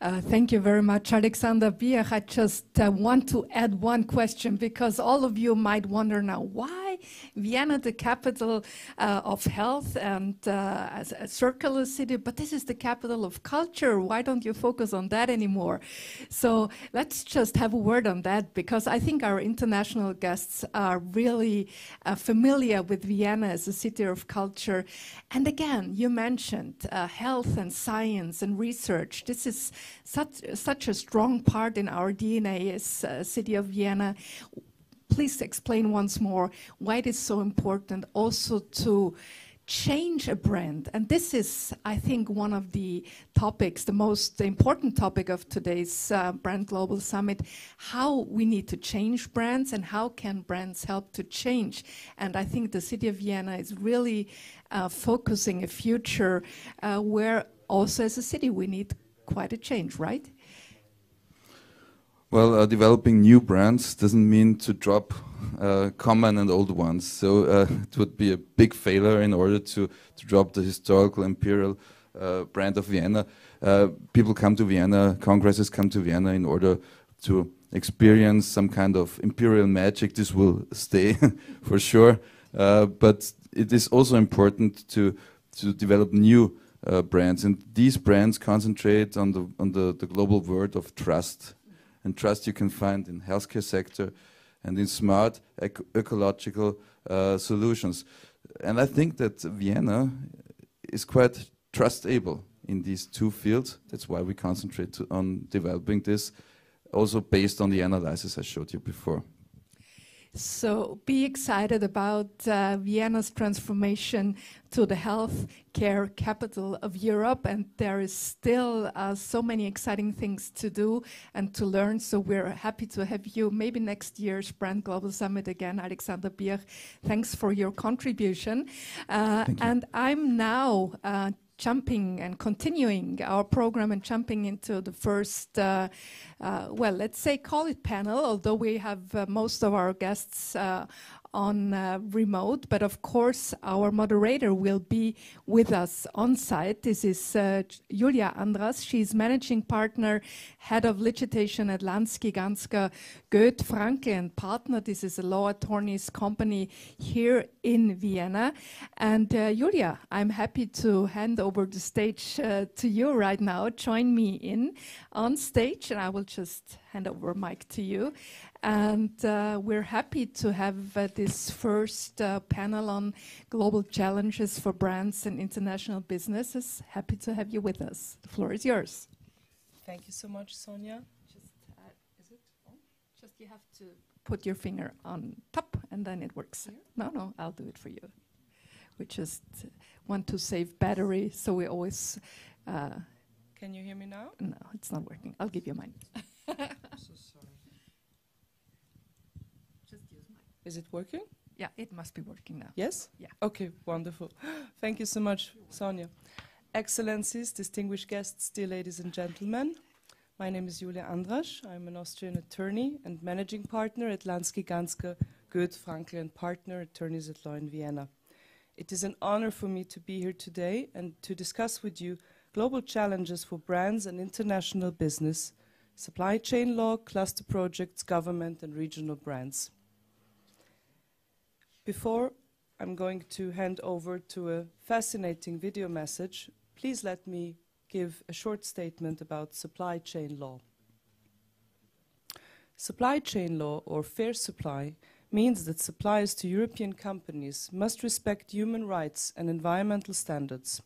Thank you very much, Alexander Bier. I just want to add one question, because all of you might wonder now, why Vienna, the capital of health and a circular city, but this is the capital of culture. Why don't you focus on that anymore? So let's just have a word on that, because I think our international guests are really familiar with Vienna as a city of culture. And again, you mentioned health and science and research. This is such a strong part in our DNA as city of Vienna. Please explain once more why it is so important also to change a brand. And this is, I think, one of the topics, the most important topic of today's Brand Global Summit, how we need to change brands and how can brands help to change. And I think the city of Vienna is really focusing a future where also as a city we need quite a change, right? Well, developing new brands doesn't mean to drop common and old ones. So it would be a big failure in order to drop the historical imperial brand of Vienna. People come to Vienna, congresses come to Vienna in order to experience some kind of imperial magic. This will stay for sure. But it is also important to develop new brands, and these brands concentrate on the global word of trust. And trust you can find in healthcare sector and in smart ecological solutions. And I think that Vienna is quite trustable in these two fields. That's why we concentrate on developing this, also based on the analysis I showed you before. So be excited about Vienna's transformation to the healthcare capital of Europe, and there is still so many exciting things to do and to learn. So we're happy to have you maybe next year's Brand Global Summit again, Alexander Bier. Thanks for your contribution. And I'm now jumping and continuing our program and jumping into the first, well, let's say call it panel, although we have most of our guests on remote, but of course our moderator will be with us on site. This is Julia Andras. She's managing partner, head of litigation at Lansky Ganska Goeth Franke and Partner. This is a law attorneys company here in Vienna. And Julia, I'm happy to hand over the stage to you right now. Join me in on stage, and I will just hand over a mic to you. And we're happy to have this first panel on global challenges for brands and international businesses. Happy to have you with us. The floor is yours. Thank you so much, Sonia. Just, is it on? Just you have to put your finger on top and then it works. Here? No, I'll do it for you. We just want to save battery, so we always... Can you hear me now? No, it's not working. I'll give you mine. So sorry. Is it working? Yeah, it must be working now. Yes? Yeah. Okay, wonderful. Thank you so much, Sonia. Excellencies, distinguished guests, dear ladies and gentlemen. My name is Julia Andras. I'm an Austrian attorney and managing partner at Lansky Ganska Goeth Franke and Partner, attorneys at law in Vienna. It is an honor for me to be here today and to discuss with you global challenges for brands and international business, supply chain law, cluster projects, government and regional brands. Before I'm going to hand over to a fascinating video message, please let me give a short statement about supply chain law. Supply chain law, or fair supply, means that suppliers to European companies must respect human rights and environmental standards.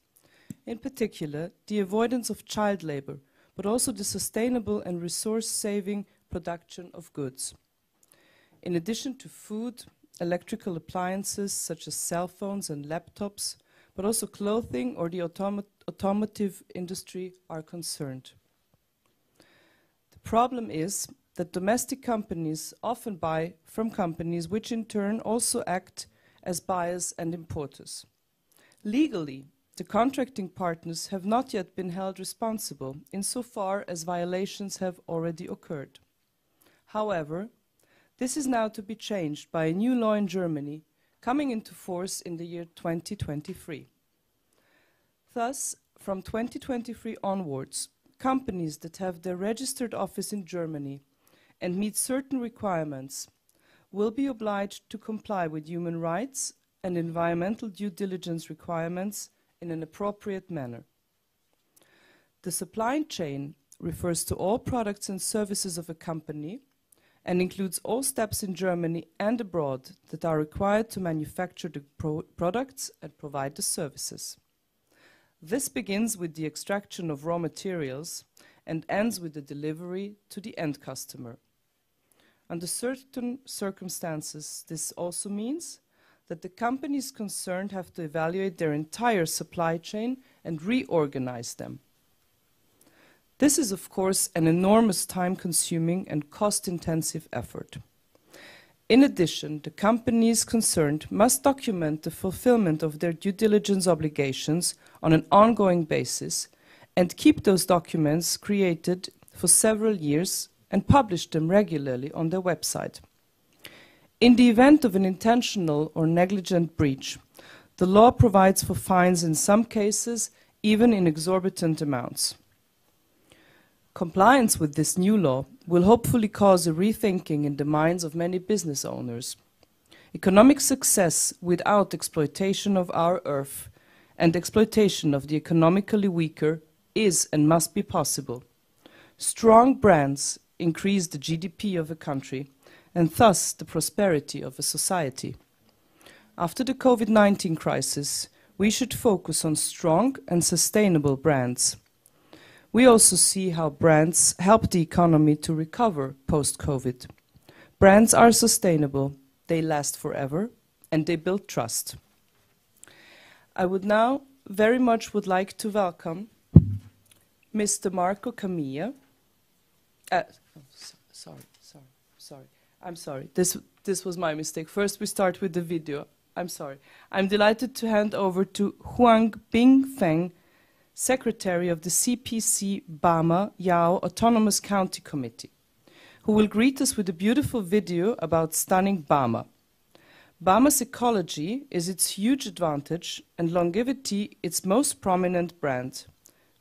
In particular, the avoidance of child labor, but also the sustainable and resource-saving production of goods. In addition to food, electrical appliances such as cell phones and laptops, but also clothing or the automotive industry are concerned. The problem is that domestic companies often buy from companies which in turn also act as buyers and importers. Legally, the contracting partners have not yet been held responsible insofar as violations have already occurred. However, this is now to be changed by a new law in Germany coming into force in the year 2023. Thus, from 2023 onwards, companies that have their registered office in Germany and meet certain requirements will be obliged to comply with human rights and environmental due diligence requirements in an appropriate manner. The supply chain refers to all products and services of a company and includes all steps in Germany and abroad that are required to manufacture the products and provide the services. This begins with the extraction of raw materials and ends with the delivery to the end customer. Under certain circumstances, this also means that the companies concerned have to evaluate their entire supply chain and reorganize them. This is, of course, an enormous time-consuming and cost-intensive effort. In addition, the companies concerned must document the fulfillment of their due diligence obligations on an ongoing basis and keep those documents created for several years and publish them regularly on their website. In the event of an intentional or negligent breach, the law provides for fines in some cases, even in exorbitant amounts. Compliance with this new law will hopefully cause a rethinking in the minds of many business owners. Economic success without exploitation of our earth and exploitation of the economically weaker is and must be possible. Strong brands increase the GDP of a country and thus the prosperity of a society. After the COVID-19 crisis, we should focus on strong and sustainable brands. We also see how brands help the economy to recover post-COVID. Brands are sustainable, they last forever, and they build trust. I would now very much would like to welcome Mr. Marco Camilla. I'm sorry. This was my mistake. First we start with the video. I'm sorry. I'm delighted to hand over to Huang Bingfeng, Secretary of the CPC Bama Yao Autonomous County Committee, who will greet us with a beautiful video about stunning Bama. Bama's ecology is its huge advantage and longevity its most prominent brand.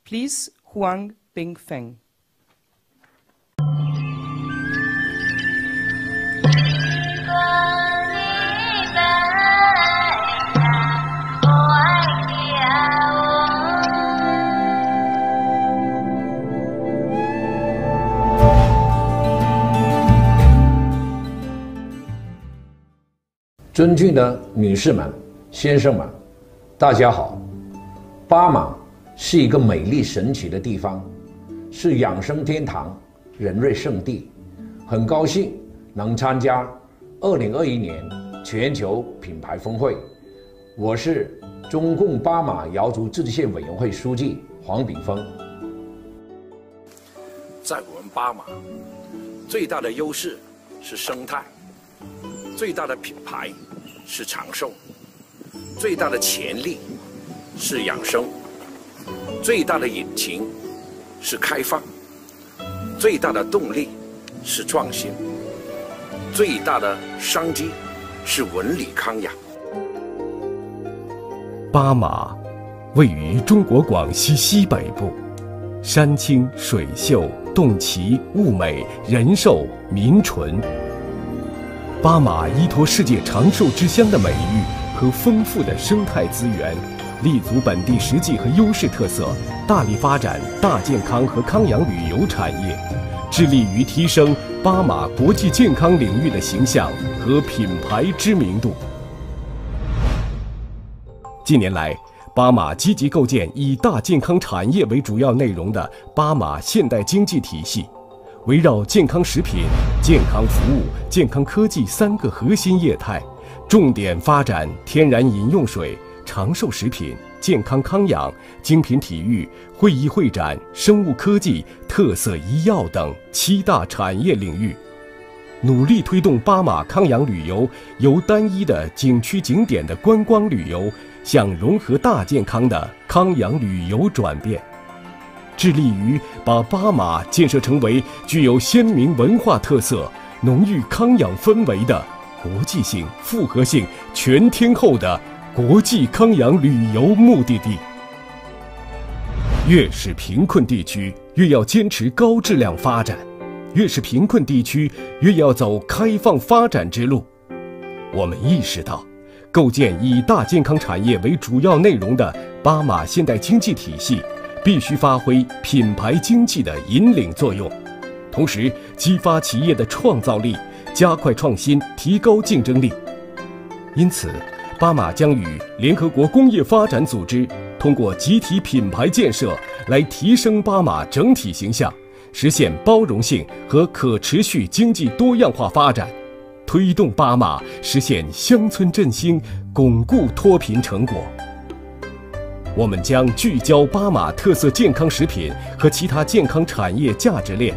Please, Huang Bingfeng.尊敬的女士们、先生们，大家好。巴马是一个美丽神奇的地方，是养生天堂、人瑞圣地。很高兴能参加2021年全球品牌峰会。我是中共巴马瑶族自治县委员会书记黄炳峰。在我们巴马，最大的优势是生态。最大的品牌是长寿，最大的潜力是养生，最大的引擎是开放，最大的动力是创新，最大的商机是文理康养。巴马位于中国广西西北部，山清水秀，洞奇物美，人寿民淳。巴马依托世界长寿之乡的美誉和丰富的生态资源，立足本地实际和优势特色，大力发展大健康和康养旅游产业，致力于提升巴马国际健康领域的形象和品牌知名度。近年来，巴马积极构建以大健康产业为主要内容的巴马现代经济体系。围绕健康食品、健康服务、健康科技3个核心业态，重点发展天然饮用水、长寿食品、健康康养、精品体育、会议会展、生物科技、特色医药等7大产业领域，努力推动巴马康养旅游由单一的景区景点的观光旅游向融合大健康的康养旅游转变。致力于把巴马建设成为具有鲜明文化特色、浓郁康养氛围的国际性、复合性、全天候的国际康养旅游目的地。越是贫困地区，越要坚持高质量发展，越是贫困地区，越要走开放发展之路。我们意识到，构建以大健康产业为主要内容的巴马现代经济体系，必须发挥品牌经济的引领作用，同时激发企业的创造力，加快创新，提高竞争力。因此，巴马将与联合国工业发展组织通过集体品牌建设来提升巴马整体形象，实现包容性和可持续经济多样化发展，推动巴马实现乡村振兴，巩固脱贫成果。我们将聚焦巴马特色健康食品和其他健康产业价值链，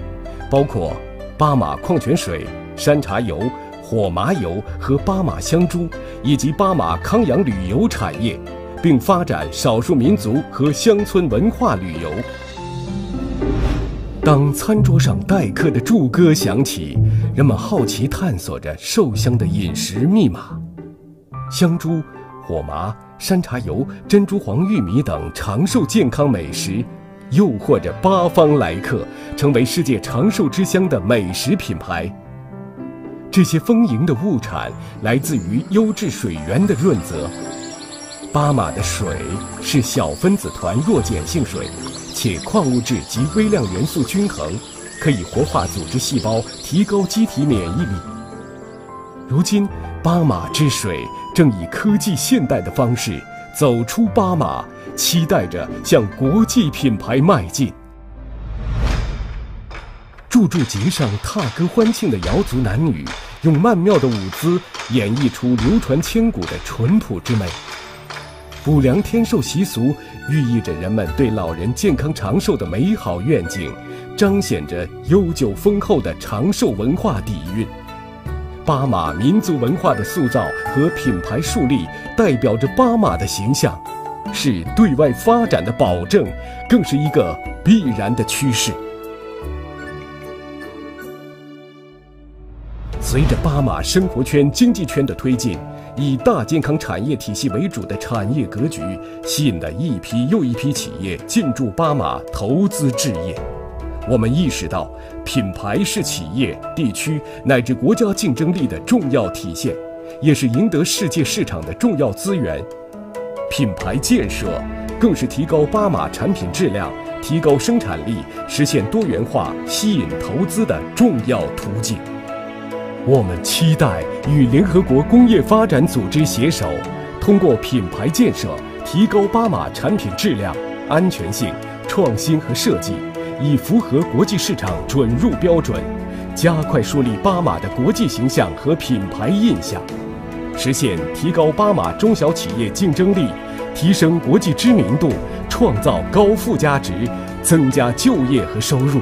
包括巴马矿泉水、山茶油、火麻油和巴马香珠，以及巴马康养旅游产业，并发展少数民族和乡村文化旅游。当餐桌上待客的祝歌响起，人们好奇探索着寿香的饮食密码。香珠、火麻、山茶油、珍珠黄玉米等长寿健康美食，诱惑着八方来客，成为世界长寿之乡的美食品牌。这些丰盈的物产来自于优质水源的润泽。巴马的水是小分子团弱碱性水，且矿物质及微量元素均衡，可以活化组织细胞，提高机体免疫力。如今，巴马之水正以科技现代的方式走出巴马，期待着向国际品牌迈进。驻节上踏歌欢庆的瑶族男女，用曼妙的舞姿演绎出流传千古的淳朴之美。补粮天寿习俗寓意着人们对老人健康长寿的美好愿景，彰显着悠久丰厚的长寿文化底蕴。巴马民族文化的塑造和品牌树立，代表着巴马的形象，是对外发展的保证，更是一个必然的趋势。随着巴马生活圈、经济圈的推进，以大健康产业体系为主的产业格局，吸引了一批又一批企业进驻巴马投资置业。我们意识到，品牌是企业、地区乃至国家竞争力的重要体现，也是赢得世界市场的重要资源。品牌建设更是提高巴马产品质量、提高生产力、实现多元化、吸引投资的重要途径。我们期待与联合国工业发展组织携手，通过品牌建设提高巴马产品质量、安全性、创新和设计，以符合国际市场准入标准，加快树立巴马的国际形象和品牌印象，实现提高巴马中小企业竞争力，提升国际知名度，创造高附加值，增加就业和收入，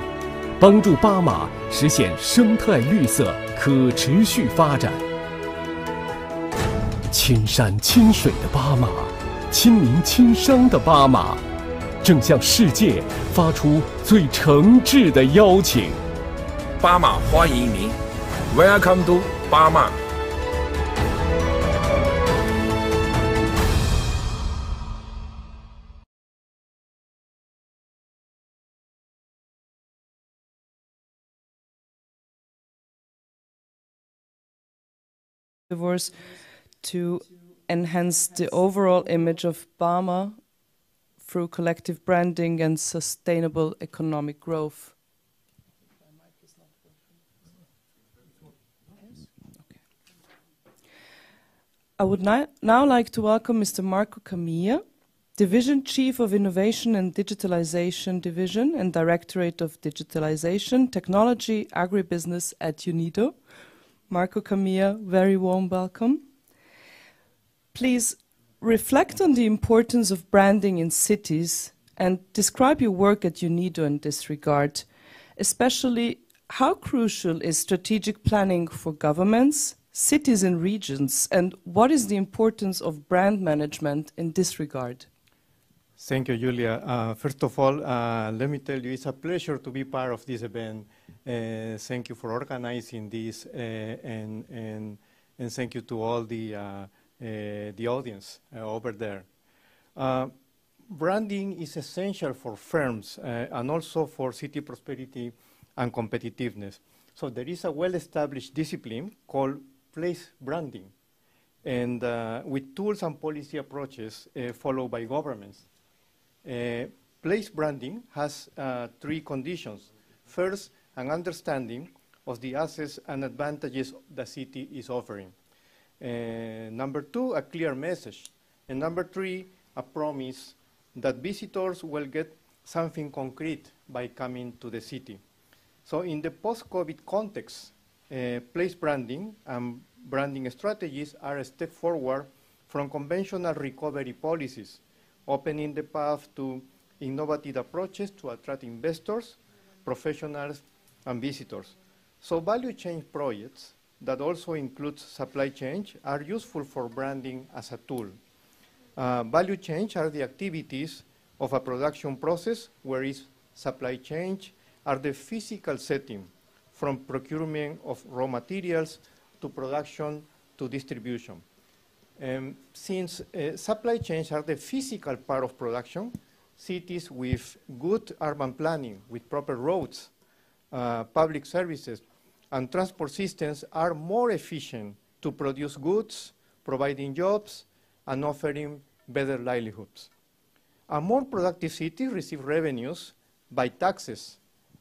帮助巴马实现生态绿色可持续发展。亲山亲水的巴马，亲民亲商的巴马，正向世界发出最诚挚的邀请。巴马欢迎您 ，Welcome to 巴马。To enhance the overall image of Bama through collective branding and sustainable economic growth. I would now like to welcome Mr. Marco Camilla, Division Chief of Innovation and Digitalization Division and Directorate of Digitalization, Technology, Agribusiness at UNIDO. Marco Camilla, very warm welcome. Please reflect on the importance of branding in cities and describe your work at UNIDO in this regard. Especially, how crucial is strategic planning for governments, cities and regions, and what is the importance of brand management in this regard? Thank you, Julia. First of all, let me tell you, it's a pleasure to be part of this event. Thank you for organizing this, and thank you to all the audience over there. branding is essential for firms and also for city prosperity and competitiveness. So there is a well-established discipline called place branding, and with tools and policy approaches followed by governments. Place branding has three conditions. First, an understanding of the assets and advantages the city is offering. Number two, a clear message. And number three, a promise that visitors will get something concrete by coming to the city. So in the post-COVID context, place branding and branding strategies are a step forward from conventional recovery policies, opening the path to innovative approaches to attract investors, professionals, and visitors. So value chain projects that also include supply chain are useful for branding as a tool. Value chain are the activities of a production process, whereas supply chain are the physical setting from procurement of raw materials to production to distribution. Since supply chains are the physical part of production, cities with good urban planning, with proper roads, public services, and transport systems are more efficient to produce goods, providing jobs, and offering better livelihoods. A more productive city receives revenues by taxes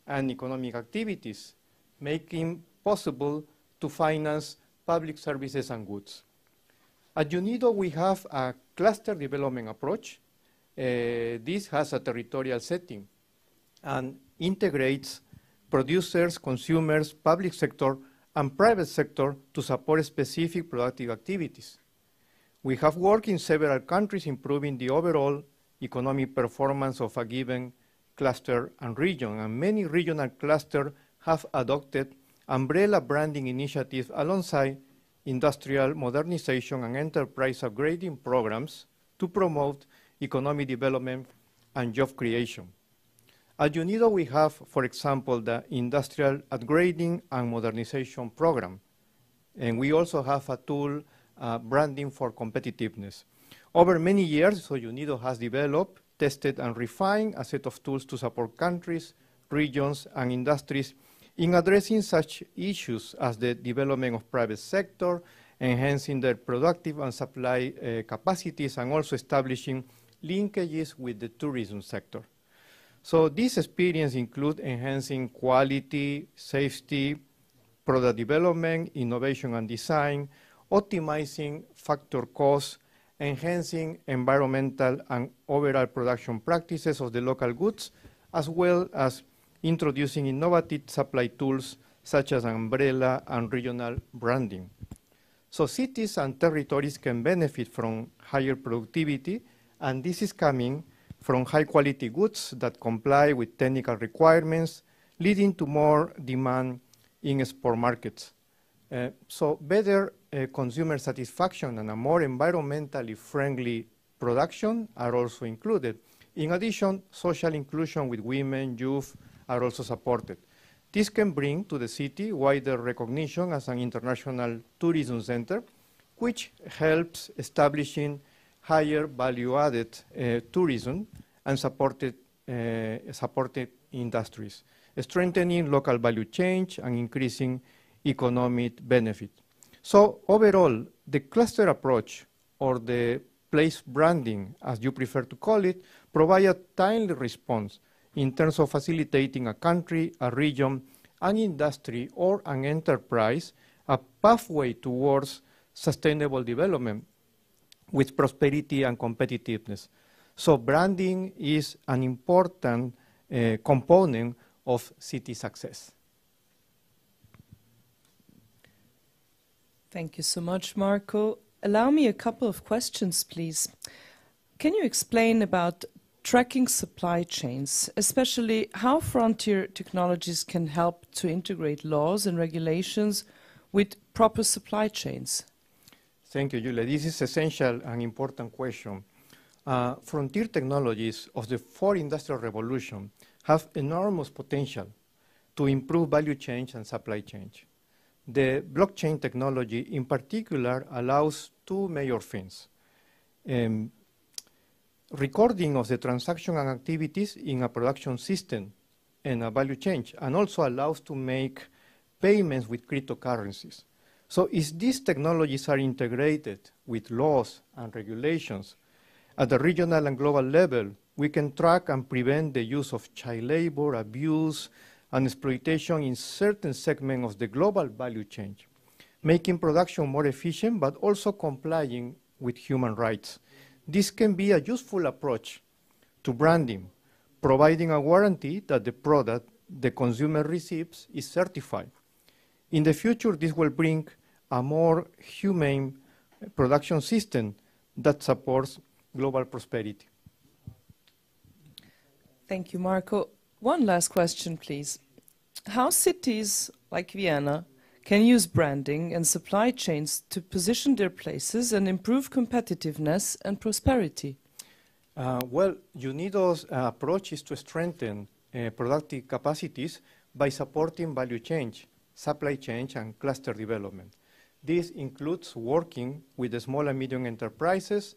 and economic activities, making possible to finance public services and goods. At UNIDO, we have a cluster development approach. This has a territorial setting and integrates producers, consumers, public sector, and private sector to support specific productive activities. We have worked in several countries improving the overall economic performance of a given cluster and region, and many regional clusters have adopted umbrella branding initiatives alongside industrial modernization and enterprise upgrading programs to promote economic development and job creation. At UNIDO, we have, for example, the Industrial Upgrading and Modernization Program, and we also have a tool, branding for competitiveness. Over many years, so UNIDO has developed, tested, and refined a set of tools to support countries, regions, and industries in addressing such issues as the development of private sector, enhancing their productive and supply capacities, and also establishing linkages with the tourism sector. So this experience includes enhancing quality, safety, product development, innovation and design, optimizing factor costs, enhancing environmental and overall production practices of the local goods, as well as introducing innovative supply tools such as umbrella and regional branding. So cities and territories can benefit from higher productivity, and this is coming from high-quality goods that comply with technical requirements, leading to more demand in export markets. So better consumer satisfaction and a more environmentally friendly production are also included. In addition, social inclusion with women, youth are also supported. This can bring to the city wider recognition as an international tourism center, which helps establishing higher value-added tourism and supported industries, strengthening local value chain and increasing economic benefit. So overall, the cluster approach, or the place branding, as you prefer to call it, provide a timely response in terms of facilitating a country, a region, an industry, or an enterprise a pathway towards sustainable development with prosperity and competitiveness. So branding is an important component of city success. Thank you so much, Marco. Allow me a couple of questions, please. Can you explain about tracking supply chains, especially how frontier technologies can help to integrate laws and regulations with proper supply chains? Thank you, Julia. This is essential and important question. Frontier technologies of the fourth industrial revolution have enormous potential to improve value chain and supply chain. The blockchain technology in particular allows two major things. recording of the transaction and activities in a production system and a value chain, and also allows to make payments with cryptocurrencies. So if these technologies are integrated with laws and regulations at the regional and global level, we can track and prevent the use of child labor, abuse, and exploitation in certain segments of the global value chain, making production more efficient, but also complying with human rights. This can be a useful approach to branding, providing a guarantee that the product the consumer receives is certified. In the future, this will bring a more humane production system that supports global prosperity. Thank you, Marco. One last question, please. How cities like Vienna can use branding and supply chains to position their places and improve competitiveness and prosperity? Well, UNIDO's approach is to strengthen productive capacities by supporting value chain, supply chain, and cluster development. This includes working with the small and medium enterprises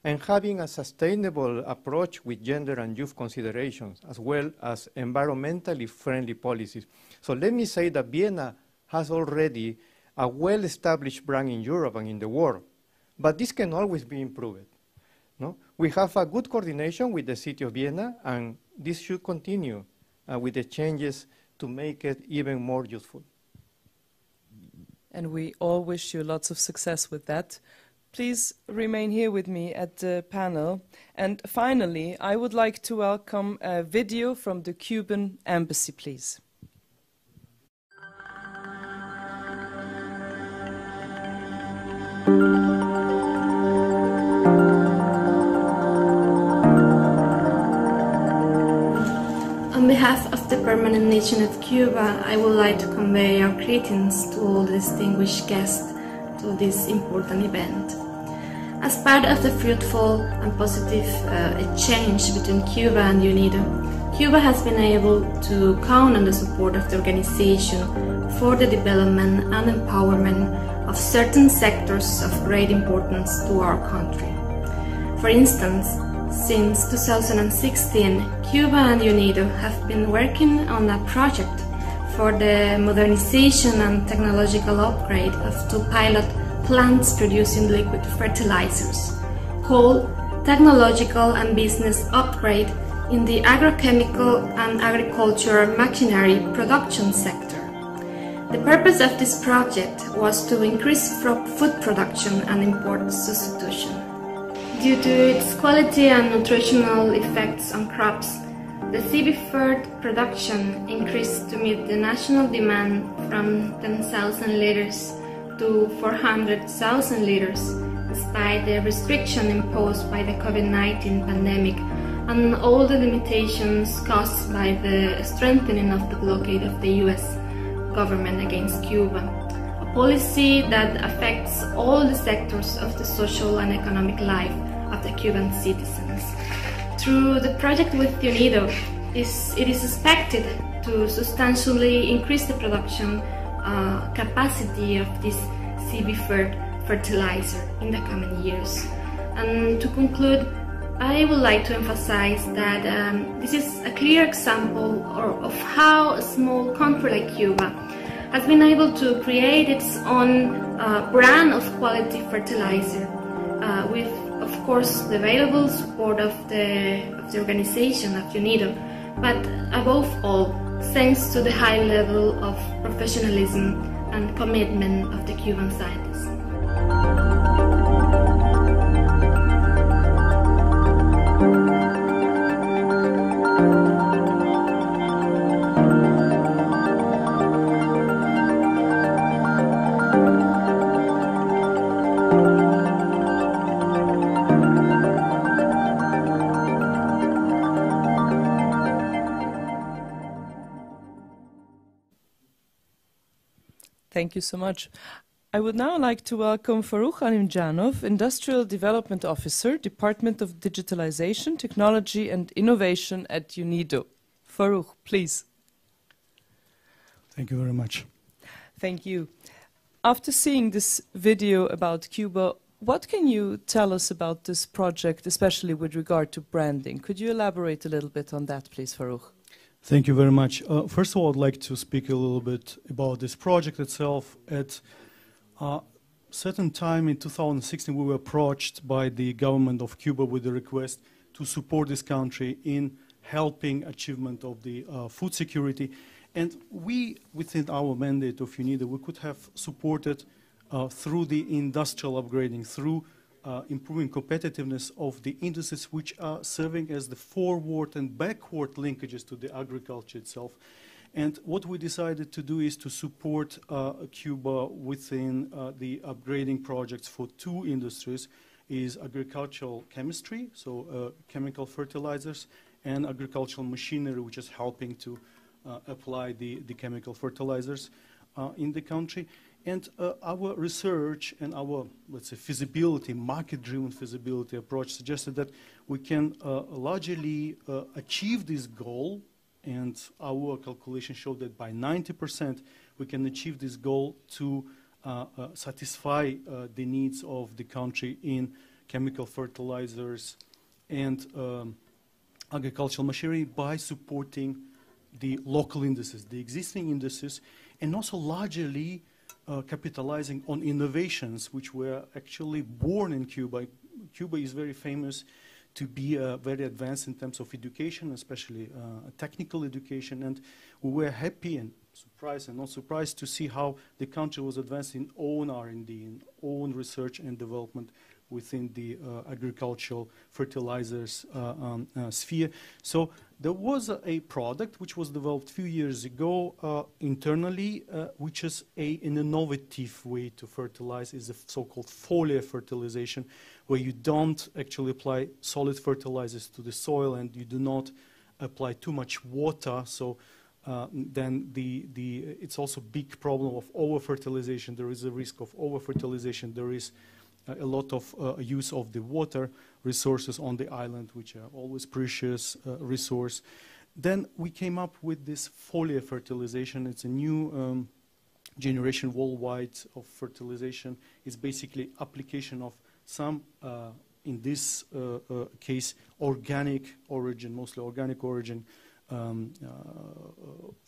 and having a sustainable approach with gender and youth considerations, as well as environmentally friendly policies. So let me say that Vienna has already a well-established brand in Europe and in the world, but this can always be improved. No? We have a good coordination with the city of Vienna, and this should continue with the changes to make it even more useful. And we all wish you lots of success with that. Please remain here with me at the panel. And finally, I would like to welcome a video from the Cuban embassy, please. On behalf of the permanent nation of Cuba, I would like to convey our greetings to all the distinguished guests to this important event. As part of the fruitful and positive exchange between Cuba and UNIDO, Cuba has been able to count on the support of the organization for the development and empowerment of certain sectors of great importance to our country. For instance, since 2016, Cuba and UNIDO have been working on a project for the modernization and technological upgrade of 2 pilot plants producing liquid fertilizers, called Technological and Business Upgrade in the Agrochemical and Agricultural Machinery Production sector. The purpose of this project was to increase food production and import substitution. Due to its quality and nutritional effects on crops, the seaweed production increased to meet the national demand from 10,000 liters to 400,000 liters, despite the restriction imposed by the COVID-19 pandemic and all the limitations caused by the strengthening of the blockade of the US government against Cuba, a policy that affects all the sectors of the social and economic life of the Cuban citizens. Through the project with UNIDO, it is expected to substantially increase the production capacity of this seaweed fertilizer in the coming years. And to conclude, I would like to emphasize that this is a clear example of how a small country like Cuba has been able to create its own brand of quality fertilizer with, of course, the available support of the organization of UNIDO, but above all, thanks to the high level of professionalism and commitment of the Cuban scientists. Thank you so much. I would now like to welcome Farukh Alimjanov, Industrial Development Officer, Department of Digitalization, Technology and Innovation at UNIDO. Farukh, please. Thank you very much. Thank you. After seeing this video about Cuba, What can you tell us about this project, especially with regard to branding? Could you elaborate a little bit on that, please, Farouk? Thank you very much. First of all, I'd like to speak a little bit about this project itself. At a certain time in 2016, we were approached by the government of Cuba with a request to support this country in helping achievement of the food security. And we, within our mandate of UNIDO, we could have supported through the industrial upgrading, through improving competitiveness of the industries which are serving as the forward and backward linkages to the agriculture itself. And what we decided to do is to support Cuba within the upgrading projects for two industries, is agricultural chemistry, so chemical fertilizers, and agricultural machinery, which is helping to apply the chemical fertilizers in the country. And our research and our, let's say, feasibility, market-driven feasibility approach suggested that we can largely achieve this goal, and our calculations show that by 90% we can achieve this goal to satisfy the needs of the country in chemical fertilizers and agricultural machinery by supporting the local industries, the existing industries, and also largely capitalizing on innovations which were actually born in Cuba. Cuba is very famous to be very advanced in terms of education, especially technical education, and we were happy and surprised and not surprised to see how the country was advanced in own R&D, in own research and development within the agricultural fertilizers sphere. So there was a product which was developed a few years ago internally, which is an innovative way to fertilize, is the so-called foliar fertilization, where you don't actually apply solid fertilizers to the soil and you do not apply too much water. So then it's also a big problem of over-fertilization. There is a risk of over-fertilization. There is a lot of use of the water resources on the island, which are always precious resource. Then we came up with this foliar fertilization. It's a new generation worldwide of fertilization. It's basically application of some, in this case, organic origin, mostly organic origin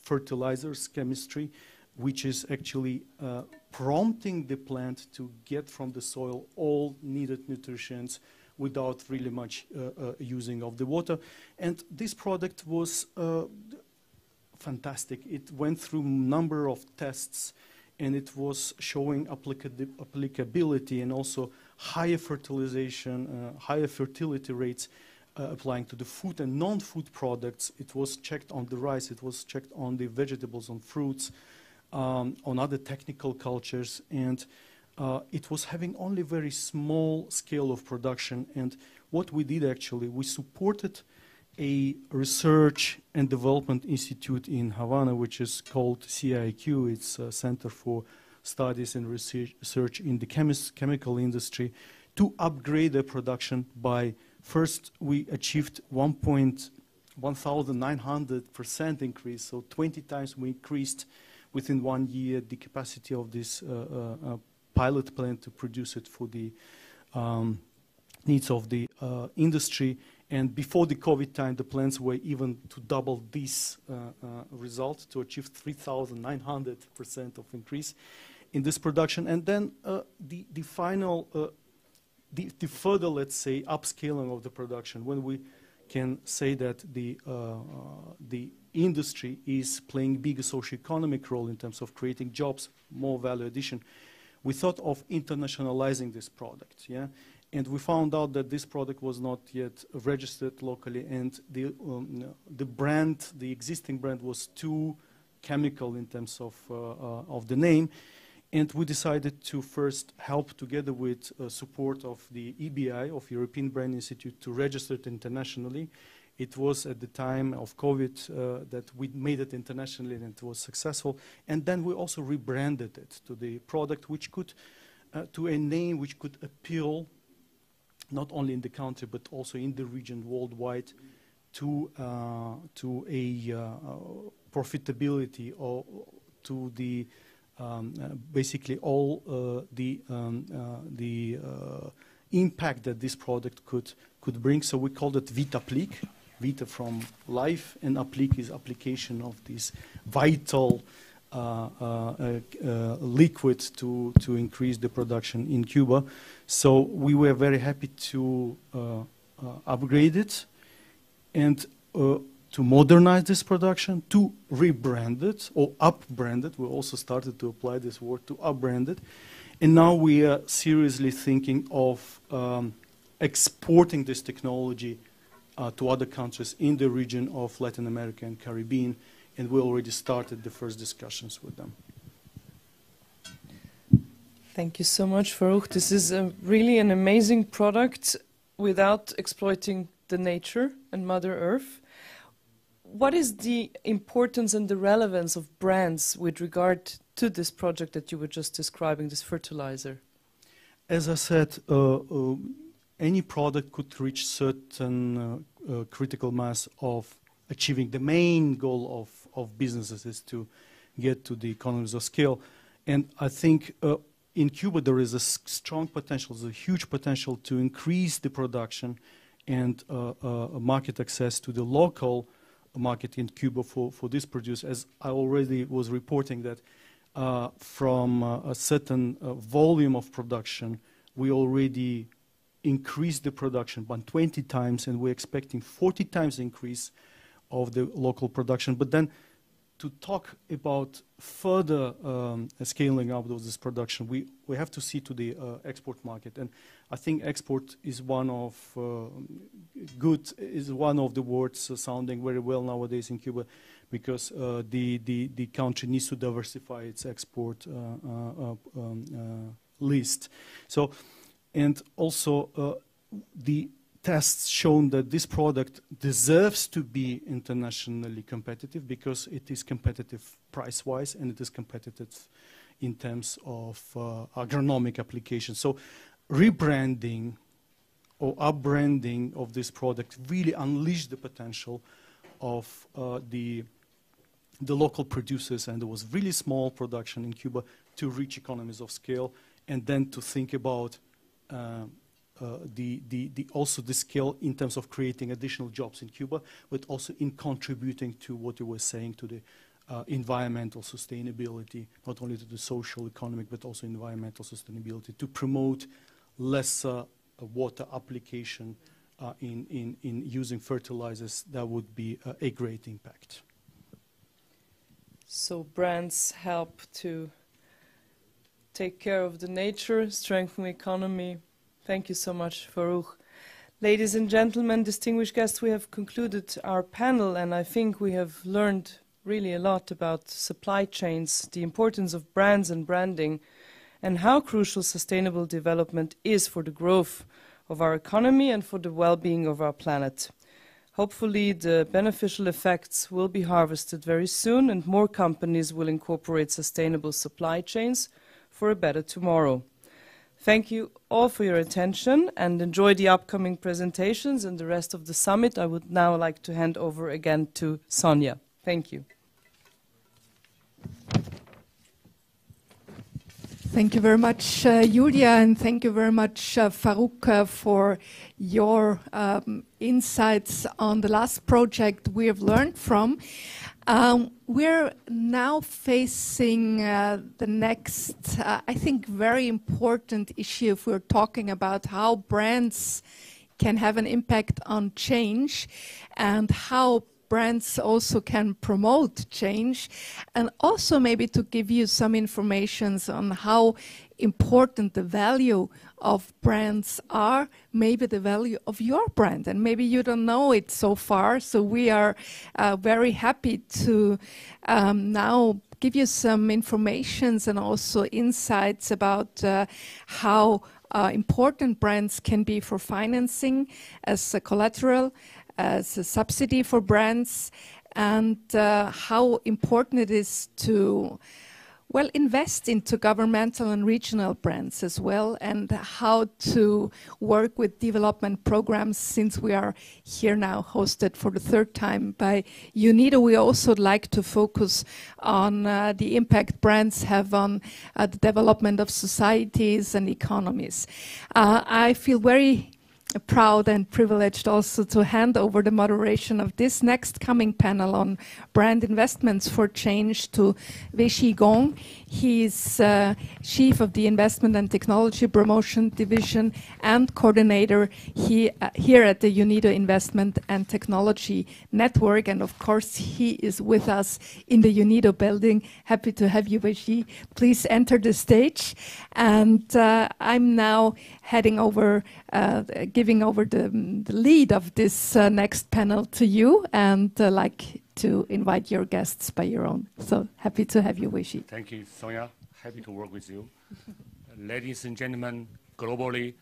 fertilizers chemistry, which is actually prompting the plant to get from the soil all needed nutrients without really much using of the water. And this product was fantastic. It went through a number of tests, and it was showing applicability and also higher fertilization, higher fertility rates applying to the food and non-food products. It was checked on the rice, it was checked on the vegetables, on fruits, on other technical cultures, and it was having only very small scale of production. And what we did actually, we supported a research and development institute in Havana, which is called CIQ. It's a Center for Studies and Research in the chemical industry, to upgrade their production by, first we achieved 1,900% increase, so 20 times we increased within 1 year the capacity of this pilot plant to produce it for the needs of the industry. And before the COVID time, the plans were even to double this result, to achieve 3,900% of increase in this production. And then the final, the further, let's say, upscaling of the production, when we can say that the industry is playing bigger socioeconomic role in terms of creating jobs, more value addition, we thought of internationalizing this product, yeah? And we found out that this product was not yet registered locally, and the brand, the existing brand, was too chemical in terms of the name. And we decided to first help, together with support of the EBI, of European Brand Institute, to register it internationally. It was at the time of COVID that we made it internationally, and it was successful. And then we also rebranded it to the product, which could, to a name which could appeal not only in the country but also in the region worldwide, to a profitability, or to the basically all the impact that this product could bring. So we called it Vita-Applique. Vita from life, and applique is application of this vital liquid to increase the production in Cuba. So we were very happy to upgrade it and to modernize this production, to rebrand it or up-brand it. We also started to apply this word, to up-brand it. And now we are seriously thinking of exporting this technology to other countries in the region of Latin America and Caribbean, and we already started the first discussions with them. Thank you so much, Farouk. This is really an amazing product without exploiting the nature and Mother Earth. What is the importance and the relevance of brands with regard to this project that you were just describing, this fertilizer? As I said, any product could reach certain critical mass of achieving the main goal of businesses is to get to the economies of scale. And I think in Cuba there is a strong potential, there's a huge potential to increase the production and market access to the local market in Cuba for this produce. As I already was reporting that from a certain volume of production, we already increased the production by 20 times, and we're expecting 40 times increase of the local production. But then to talk about further scaling up of this production, we have to see to the export market. And I think export is one of the words sounding very well nowadays in Cuba, because the country needs to diversify its export list. So, and also the tests shown that this product deserves to be internationally competitive because it is competitive price-wise and it is competitive in terms of agronomic application. So rebranding or up-branding of this product really unleashed the potential of the local producers, and there was really small production in Cuba, to reach economies of scale, and then to think about also the scale in terms of creating additional jobs in Cuba, but also in contributing to what you were saying, to the environmental sustainability, not only to the social, economic, but also environmental sustainability, to promote lesser water application in using fertilizers. That would be a great impact. So brands help to take care of the nature, strengthen the economy. Thank you so much, Farouk. Ladies and gentlemen, distinguished guests, we have concluded our panel, and I think we have learned really a lot about supply chains, the importance of brands and branding, and how crucial sustainable development is for the growth of our economy and for the well-being of our planet. Hopefully, the beneficial effects will be harvested very soon, and more companies will incorporate sustainable supply chains for a better tomorrow. Thank you all for your attention, and enjoy the upcoming presentations and the rest of the summit. I would now like to hand over again to Sonia. Thank you. Thank you very much, Julia, and thank you very much, Farouk, for your insights on the last project we have learned from. We're now facing the next, I think, very important issue if we're talking about how brands can have an impact on change and how brands also can promote change, and also maybe to give you some information on how important the value of brands are, maybe the value of your brand, and maybe you don't know it so far. So we are very happy to now give you some information and also insights about how important brands can be for financing as a collateral, as a subsidy for brands, and how important it is to Well, invest into governmental and regional brands as well, and how to work with development programs. Since we are here now hosted for the third time by UNIDO, we also like to focus on the impact brands have on the development of societies and economies. I feel very proud and privileged also to hand over the moderation of this next coming panel on brand investments for change to Wei Shigong. He is Chief of the Investment and Technology Promotion Division and Coordinator here at the UNIDO Investment and Technology Network. And of course, he is with us in the UNIDO building. Happy to have you, Wei Shi. Please enter the stage. And I'm now heading over, giving over the lead of this next panel to you, and like to invite your guests by your own. So happy to have you, Wei Shi. Thank you, Sonia. Happy to work with you. Ladies and gentlemen, globally,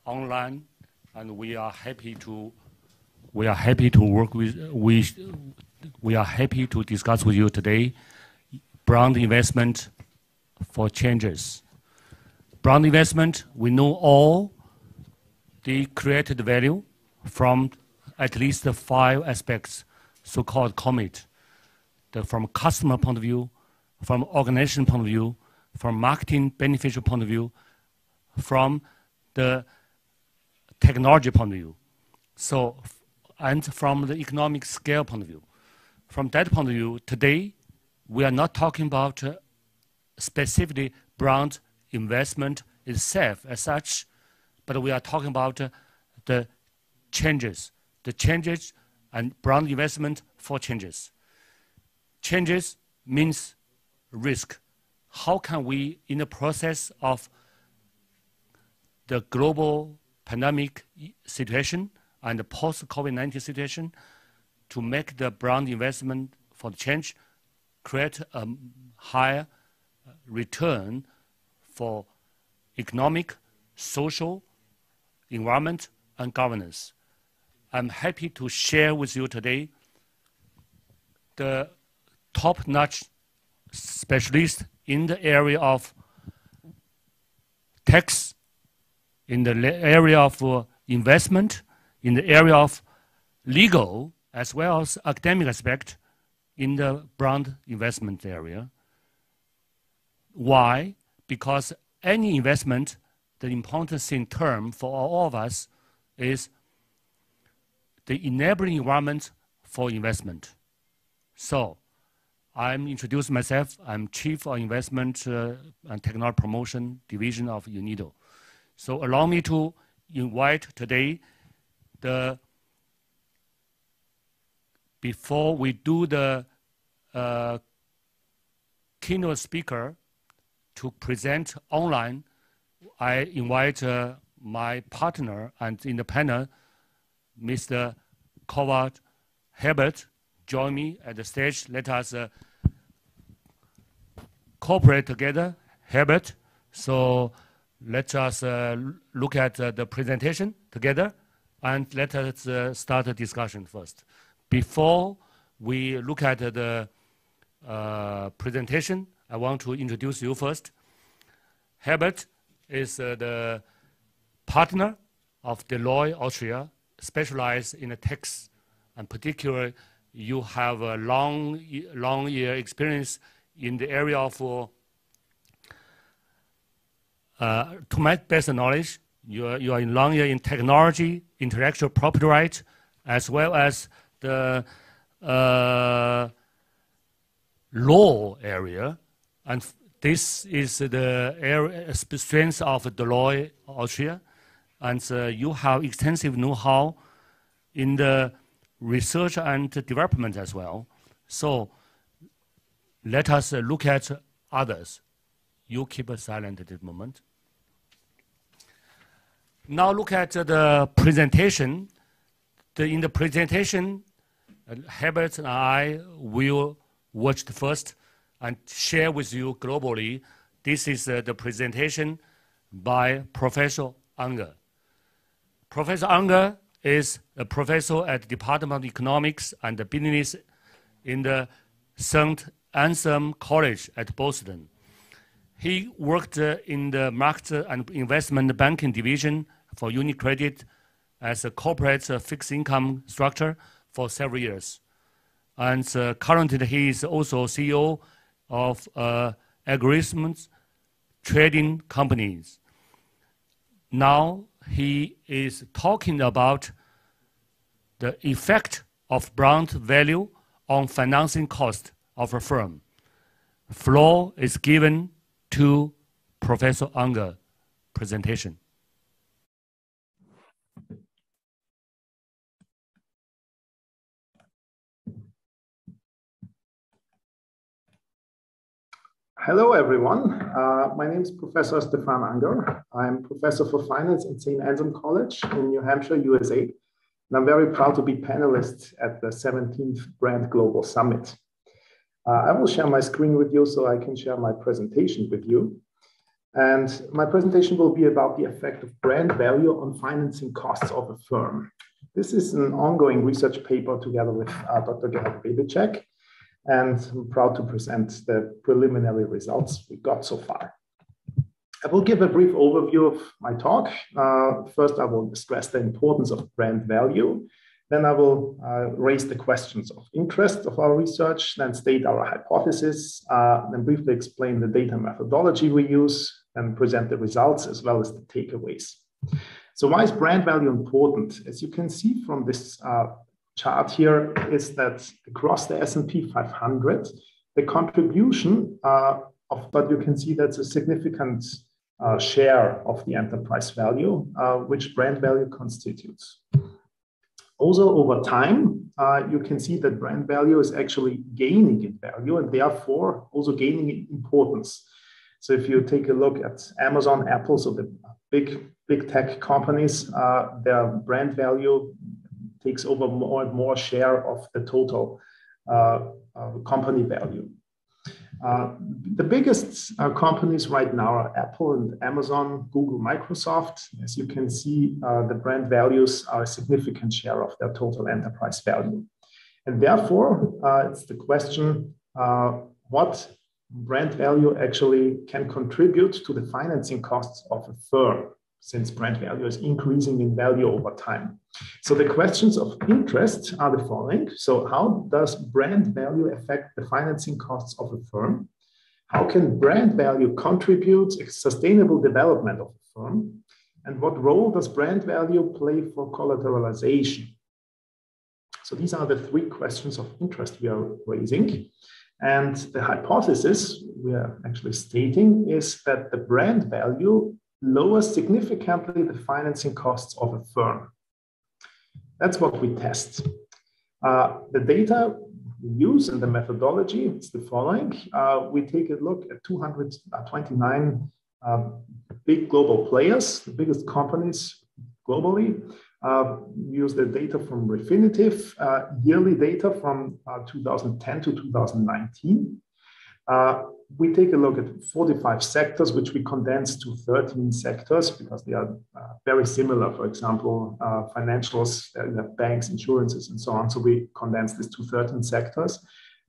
online, and we are happy to work with, we are happy to discuss with you today brand investment for changes. Brand investment, we know all the created value from at least 5 aspects, so-called COMIT. From customer point of view, from organization point of view, from marketing beneficial point of view, from the technology point of view, so, and from the economic scale point of view. From that point of view, today, we are not talking about specifically brand investment itself as such, but we are talking about the changes and brand investment for changes. Changes means risk. How can we, in the process of the global pandemic situation and the post-COVID-19 situation, to make the brand investment for the change, create a higher return for economic, social, environment, and governance. I'm happy to share with you today the top-notch specialist in the area of tax, in the area of investment, in the area of legal, as well as academic aspect in the brand investment area. Why? Because any investment, the important thing term for all of us is the enabling environment for investment. So, I'm introducing myself. I'm Chief of Investment and Technology Promotion Division of UNIDO. So allow me to invite today before we do the keynote speaker to present online, I invite my partner and in the panel, Mr. Kowal Herbert, join me at the stage. Let us cooperate together. Herbert, so let us look at the presentation together, and let us start a discussion first. Before we look at the presentation, I want to introduce you first. Herbert is the partner of Deloitte Austria, specialized in the tax, and particularly you have a long year experience in the area of, to my best knowledge, you are in long year in technology, intellectual property rights, as well as the law area, and this is the area strength of Deloitte Austria, and you have extensive know-how in the research and development as well. So let us look at others. You keep silent at this moment. Now look at the presentation. In the presentation, Herbert and I will watch the first and share with you globally. This is the presentation by Professor Unger. Professor Unger is a professor at the Department of Economics and Business in the St. Anthem College at Boston. He worked in the market and investment banking division for UniCredit as a corporate fixed income structure for several years. And currently he is also CEO of algorithms trading companies. Now he is talking about the effect of brand value on financing cost of a firm. Floor is given to Professor Unger presentation. Hello, everyone. My name is Professor Stefan Unger. I'm Professor for Finance at St. Anthem College in New Hampshire, USA. And I'm very proud to be panelist at the 17th Brand Global Summit. I will share my screen with you so I can share my presentation with you. And my presentation will be about the effect of brand value on financing costs of a firm. This is an ongoing research paper together with Dr. Gerhard Babicek. And I'm proud to present the preliminary results we got so far. I will give a brief overview of my talk. First, I will stress the importance of brand value. Then I will raise the questions of interest of our research, then state our hypothesis, then briefly explain the data methodology we use, and present the results as well as the takeaways. So why is brand value important? As you can see from this chart here is that across the S&P 500, the contribution but you can see that's a significant share of the enterprise value, which brand value constitutes. Also, over time, you can see that brand value is actually gaining in value and therefore also gaining in importance. So if you take a look at Amazon, Apple, so the big tech companies, their brand value takes over more and more share of the total company value. The biggest companies right now are Apple and Amazon, Google, Microsoft. As you can see, the brand values are a significant share of their total enterprise value. And therefore, it's the question, what brand value actually can contribute to the financing costs of a firm, since brand value is increasing in value over time. So the questions of interest are the following. So how does brand value affect the financing costs of a firm? How can brand value contribute to sustainable development of a firm? And what role does brand value play for collateralization? So these are the three questions of interest we are raising. And the hypothesis we are actually stating is that the brand value lowers significantly the financing costs of a firm. That's what we test. The data we use and the methodology is the following. We take a look at 229 big global players, the biggest companies globally. We use the data from Refinitiv, yearly data from 2010 to 2019. We take a look at 45 sectors, which we condense to 13 sectors because they are very similar. For example, financials, banks, insurances, and so on. So we condense this to 13 sectors.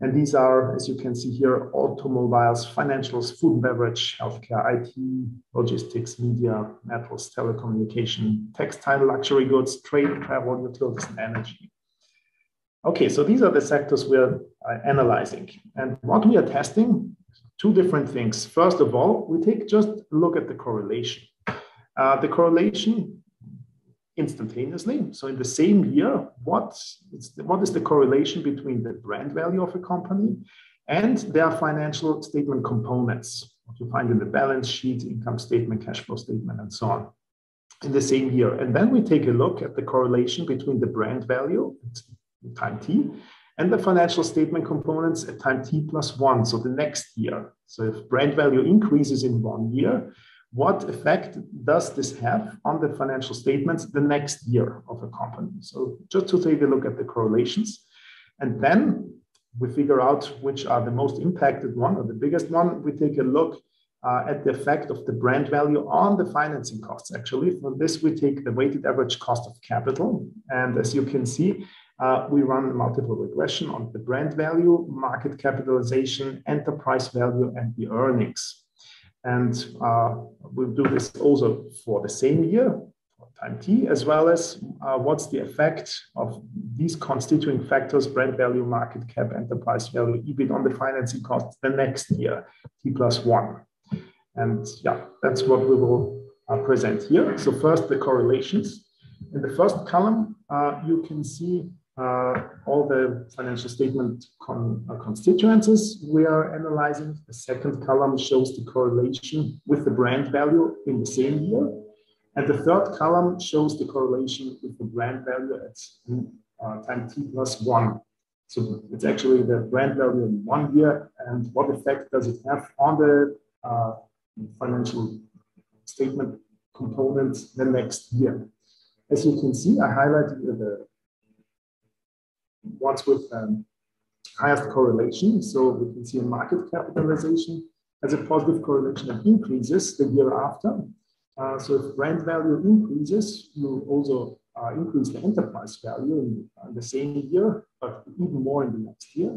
And these are, as you can see here, automobiles, financials, food and beverage, healthcare, IT, logistics, media, metals, telecommunication, textile, luxury goods, trade, travel, utilities, and energy. Okay, so these are the sectors we're analyzing. And what we are testing, two different things. First of all, we take just a look at the correlation. The correlation instantaneously. So in the same year, what is the correlation between the brand value of a company and their financial statement components, what you find in the balance sheet, income statement, cash flow statement, and so on, in the same year. And then we take a look at the correlation between the brand value at time t and the financial statement components at time t plus 1, so the next year. So if brand value increases in 1 year, what effect does this have on the financial statements the next year of a company? So just to take a look at the correlations. And then we figure out which are the most impacted one or the biggest one. We take a look at the effect of the brand value on the financing costs. Actually, for this, we take the weighted average cost of capital. And as you can see, we run a multiple regression on the brand value, market capitalization, enterprise value, and the earnings. And we'll do this also for the same year, time t, as well as what's the effect of these constituting factors, brand value, market cap, enterprise value, EBIT on the financing costs the next year, t+1. And yeah, that's what we will present here. So first, the correlations. In the first column, you can see all the financial statement constituencies we are analyzing. The second column shows the correlation with the brand value in the same year. And the third column shows the correlation with the brand value at time t+1. So it's actually the brand value in 1 year and what effect does it have on the financial statement components the next year. As you can see, I highlighted the ones with highest correlation. So we can see a market capitalization has a positive correlation that increases the year after. So if brand value increases, you also increase the enterprise value in the same year, but even more in the next year.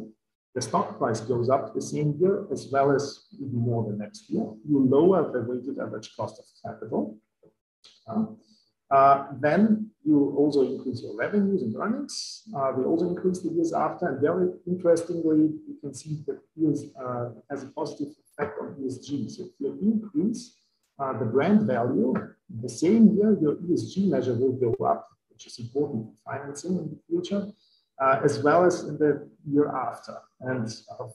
The stock price goes up the same year, as well as even more the next year. You lower the weighted average cost of capital. Then you also increase your revenues and earnings. They also increase the years after. And very interestingly, you can see that it has a positive effect on ESG. So if you increase the brand value, the same year your ESG measure will go up, which is important for financing in the future, as well as in the year after. And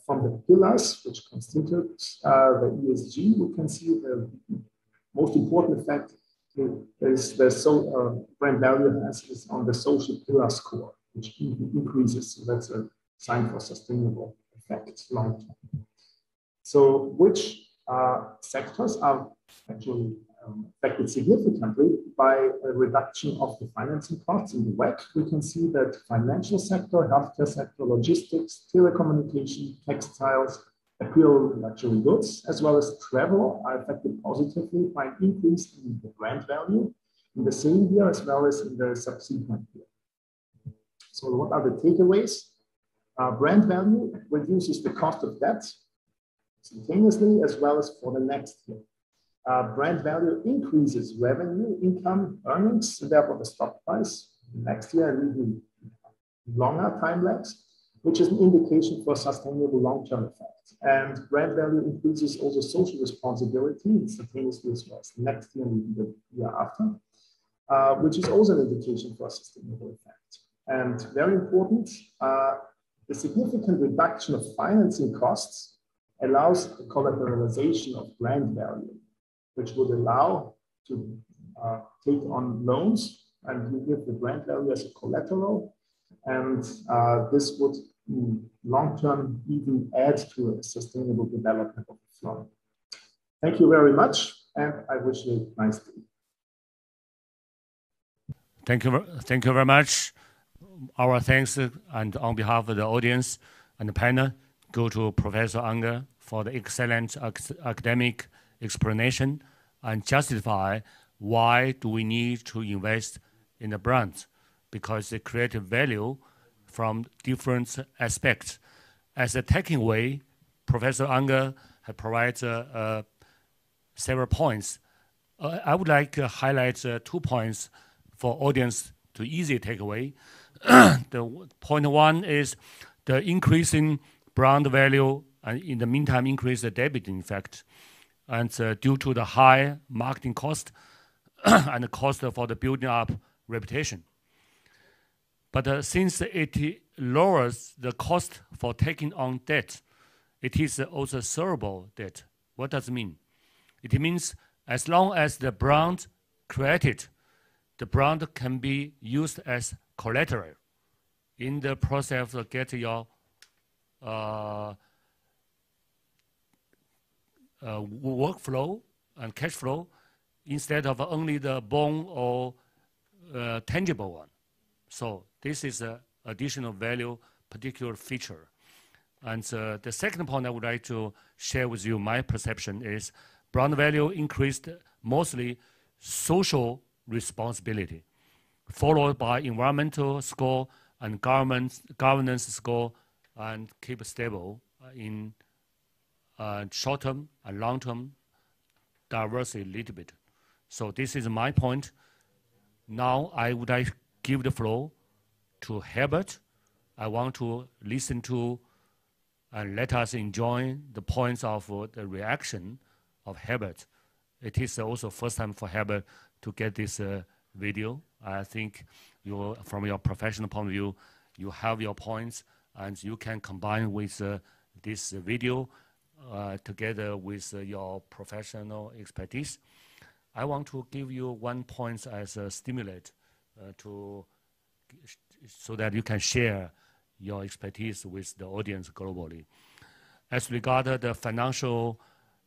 from the pillars, which constitute the ESG, we can see the most important effect is the brand value is on the social pillar score, which increases. So that's a sign for sustainable effect long term. So which sectors are actually affected significantly by a reduction of the financing costs in the WACC? We can see that financial sector, healthcare sector, logistics, telecommunication, textiles, apparel, luxury goods, as well as travel are affected positively by an increase in the brand value in the same year as well as in the subsequent year. So what are the takeaways? Brand value reduces the cost of debt simultaneously as well as for the next year. Brand value increases revenue, income, earnings, and therefore the stock price next year and even longer time lags, which is an indication for sustainable long-term effect. And brand value increases also social responsibility instantaneously as well as next year and the year after, which is also an indication for a sustainable effect. And very important, the significant reduction of financing costs allows the collateralization of brand value, which would allow to take on loans and you give the brand value as a collateral. And this would long-term even add to a sustainable development of the firm. Thank you very much, and I wish you a nice day. Thank you very much. Our thanks, and on behalf of the audience and the panel, go to Professor Unger for the excellent academic explanation and justify why do we need to invest in the brands, because they create value from different aspects. As a takeaway, Professor Unger has provided several points. I would like to highlight 2 points for audience to easy takeaway. The point 1 is the increasing brand value and in the meantime increase the debiting effect, and due to the high marketing cost and the cost for the building up reputation. But since it lowers the cost for taking on debt, it is also servable debt. What does it mean? It means as long as the brand created, the brand can be used as collateral in the process of getting your workflow and cash flow instead of only the bond or tangible one. So this is an additional value, particular feature. And the second point I would like to share with you, my perception is brand value increased mostly social responsibility, followed by environmental score and governance score and keep stable in short-term and long-term diversity a little bit. So this is my point. Now I would like to give the floor to Herbert. I want to listen to and let us enjoy the points of the reaction of Herbert. It is also first time for Herbert to get this video. I think you, from your professional point of view, you have your points and you can combine with this video together with your professional expertise. I want to give you 1 point as a stimulate so that you can share your expertise with the audience globally. As regarded the financial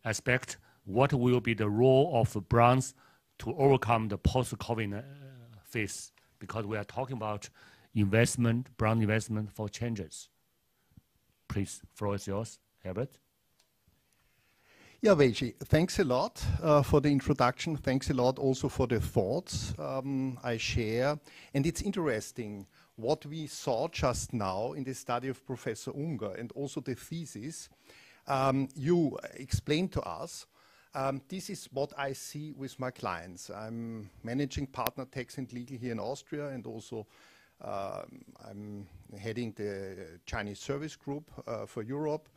aspect, what will be the role of brands to overcome the post-COVID phase? Because we are talking about investment, brand investment for changes. Please, floor is yours, Herbert. Yeah, Weiji, thanks a lot for the introduction. Thanks a lot also for the thoughts I share. And it's interesting what we saw just now in the study of Professor Unger and also the thesis you explained to us. This is what I see with my clients. I'm managing partner tax and legal here in Austria, and also I'm heading the Chinese service group for Europe.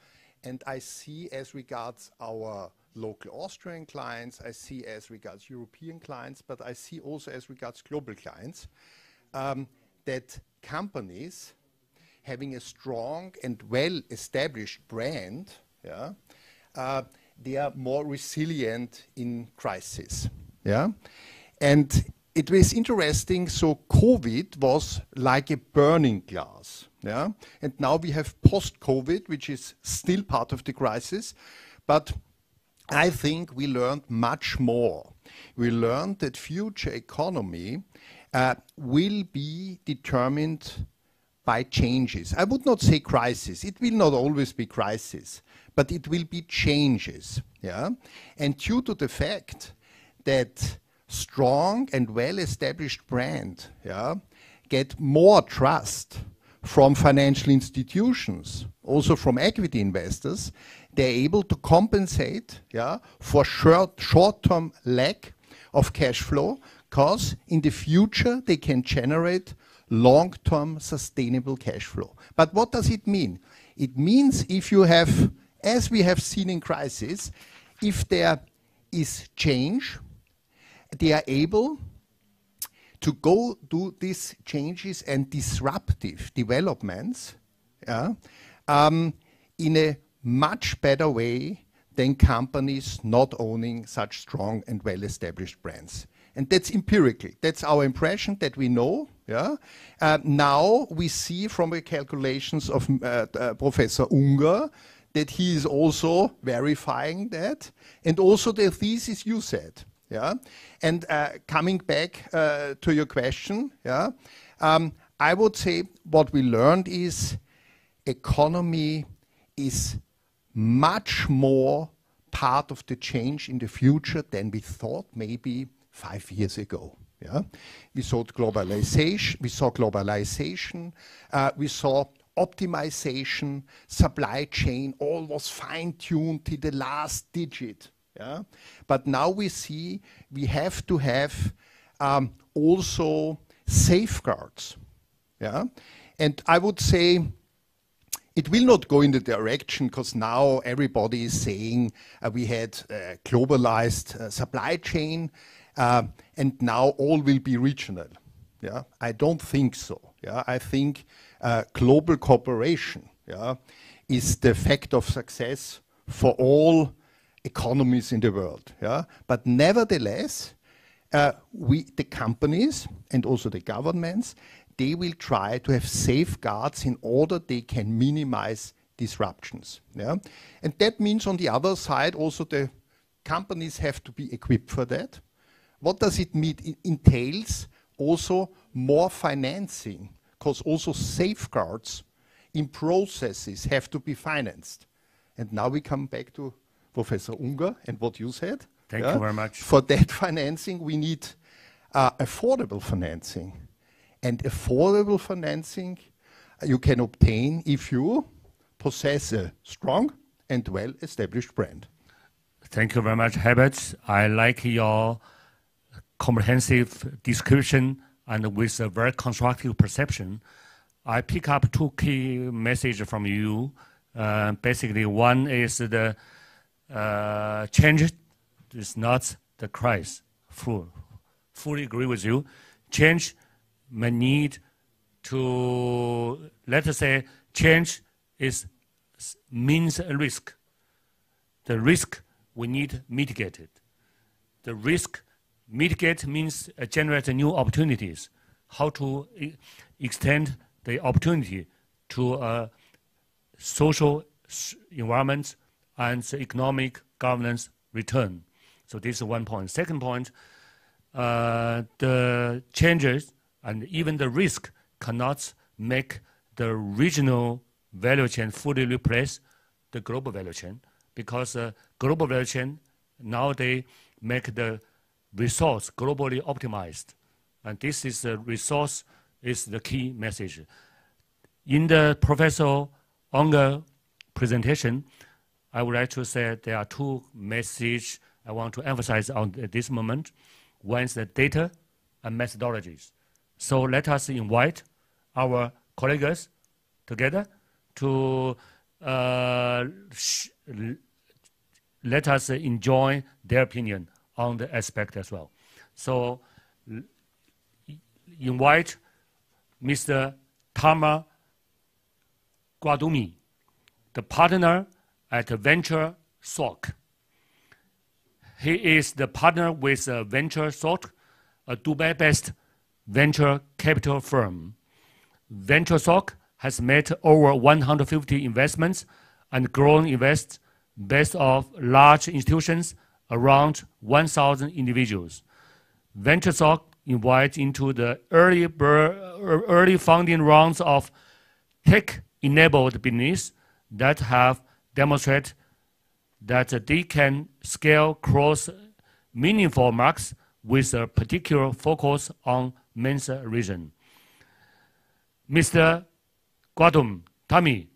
And I see as regards our local Austrian clients, I see as regards European clients, but I see also as regards global clients, that companies having a strong and well-established brand, yeah, they are more resilient in crisis. Yeah? And it was interesting, so COVID was like a burning glass. Yeah? And now we have post-COVID, which is still part of the crisis, but I think we learned much more. We learned that future economy will be determined by changes. I would not say crisis. It will not always be crisis, but it will be changes. Yeah? And due to the fact that strong and well-established brand, yeah, get more trust from financial institutions, also from equity investors, they're able to compensate, yeah, for short-term lack of cash flow, because in the future they can generate long-term sustainable cash flow. But what does it mean? It means if you have, as we have seen in crisis, if there is change, they are able to go do these changes and disruptive developments, yeah, in a much better way than companies not owning such strong and well-established brands. And that's empirical. That's our impression that we know. Yeah? Now we see from the calculations of Professor Unger that he is also verifying that, and also the thesis you said. Yeah? And coming back to your question, yeah, I would say what we learned is economy is much more part of the change in the future than we thought maybe 5 years ago. Yeah? We saw globalization, we saw optimization, supply chain, all was fine-tuned to the last digit. Yeah? But now we see we have to have also safeguards. Yeah? And I would say it will not go in the direction, because now everybody is saying we had globalized supply chain, and now all will be regional. Yeah? I don't think so. Yeah? I think global cooperation, yeah, is the fact of success for all economies in the world. Yeah? But nevertheless, the companies and also the governments, they will try to have safeguards in order they can minimize disruptions. Yeah? And that means on the other side also the companies have to be equipped for that. What does it mean? It entails also more financing, because also safeguards in processes have to be financed. And now we come back to Professor Unger and what you said. Thank you very much. For that financing, we need affordable financing. and affordable financing you can obtain if you possess a strong and well-established brand. Thank you very much, Herbert. I like your comprehensive description and with a very constructive perception. I pick up two key messages from you. Basically, one is the change is not the crisis. Fully agree with you. Change may need to, let us say, change means a risk. The risk we need mitigated. The risk mitigate means generate new opportunities. How to extend the opportunity to social environment and economic governance return. So this is one point. Second point, the changes and even the risk cannot make the regional value chain fully replace the global value chain, because global value chain nowadays make the resource globally optimized. And this is the resource is the key message. In the Professor Unger presentation, I would like to say there are two messages I want to emphasize on this moment. One is the data and methodologies. So let us invite our colleagues together to let us enjoy their opinion on the aspect as well. So invite Mr. Tama Guadumi, the partner at Venture Soc. He is the partner with Venture Soc, a Dubai-based venture capital firm. Venture Soc has made over 150 investments and grown invest based off large institutions around 1,000 individuals. Venture Soc invites into the early funding rounds of tech-enabled business that have demonstrated that they can scale across meaningful markets with a particular focus on MENSA region. Mr. Guadum, Tami,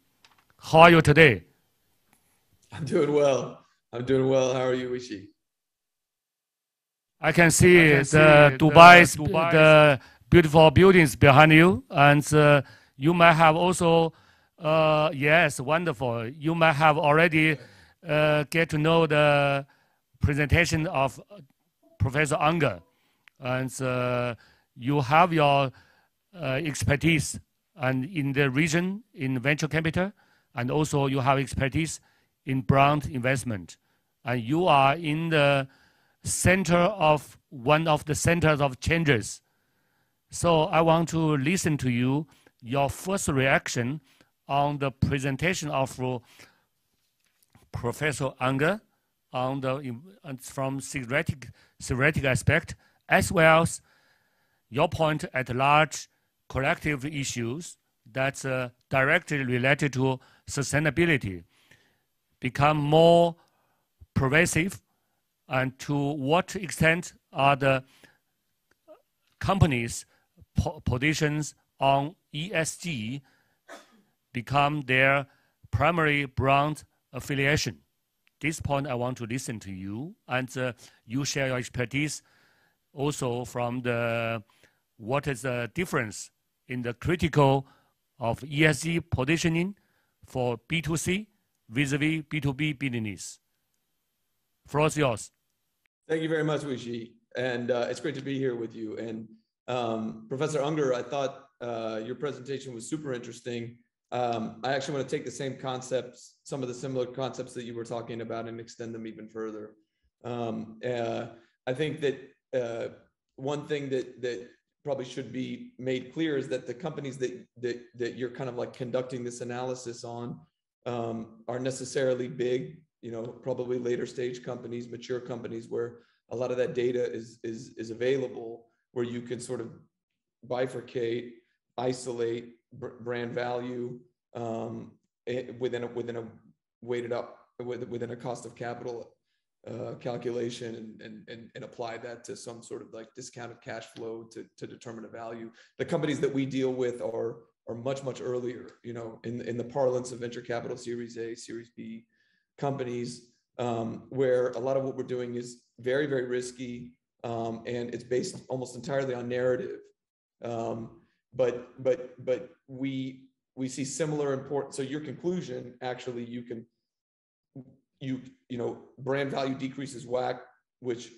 how are you today? I'm doing well. I'm doing well. How are you, Ishi? I can see the Dubai's the beautiful buildings behind you, and you might have also, yes, wonderful. You might have already get to know the presentation of Professor Unger, and you have your expertise and in the region in venture capital, and also you have expertise in brand investment, and you are in the center of one of the centers of changes. So I want to listen to you, your first reaction on the presentation of Professor Unger on the from theoretic aspect, as well as your point at large collective issues that's directly related to sustainability become more pervasive, and to what extent are the companies' positions on ESG become their primary brand affiliation. This point I want to listen to you, and you share your expertise also from the what is the difference in the critical of ESG positioning for B2C vis-a-vis B2B business. Floor is yours. Thank you very much, Wishi, and it's great to be here with you. And Professor Unger, I thought your presentation was super interesting. I actually want to take the same concepts, some of the similar concepts that you were talking about, and extend them even further. I think that one thing that probably should be made clear is that the companies that you're kind of like conducting this analysis on are necessarily big, you know, probably later stage companies, mature companies, where a lot of that data is available, where you can sort of bifurcate, isolate brand value within a weighted up within a cost of capital calculation and apply that to some sort of like discounted cash flow to determine a value. The companies that we deal with are much earlier, you know, in the parlance of venture capital, Series A, Series B companies, where a lot of what we're doing is very risky, and it's based almost entirely on narrative. But we see similar importance. So your conclusion, actually, you know, brand value decreases WACC, which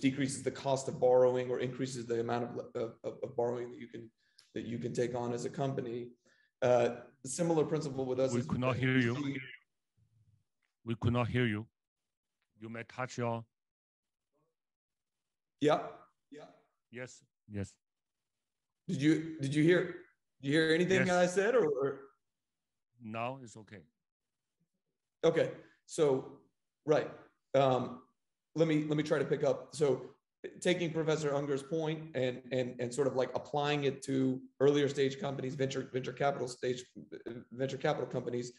decreases the cost of borrowing or increases the amount of borrowing that you can take on as a company. Similar principle with us. We could not hear you. We could not hear you. You may touch your. Yeah. Yes. Did you hear anything that I said or? Now it's okay. Okay, so right. Let me try to pick up. So taking Professor Unger's point and sort of like applying it to earlier stage companies, venture capital companies,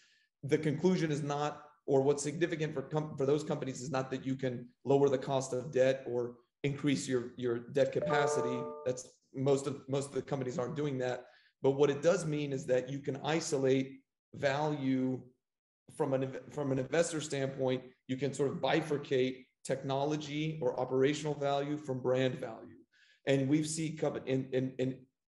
the conclusion is not, or what's significant for those companies is not that you can lower the cost of debt or increase your debt capacity. That's most of the companies aren't doing that. But what it does mean is that you can isolate value from an investor standpoint. You can sort of bifurcate technology or operational value from brand value. And we've seen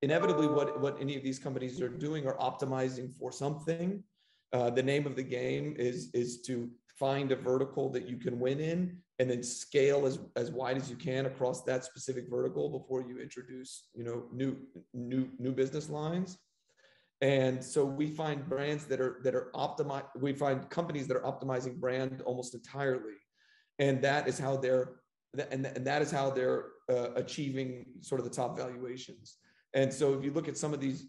inevitably what any of these companies are doing are optimizing for something. The name of the game is to find a vertical that you can win in and then scale as wide as you can across that specific vertical before you introduce, you know, new business lines. And so we find brands that are optimized. We find companies that are optimizing brand almost entirely, and that is how they're achieving sort of the top valuations. And so if you look at some of these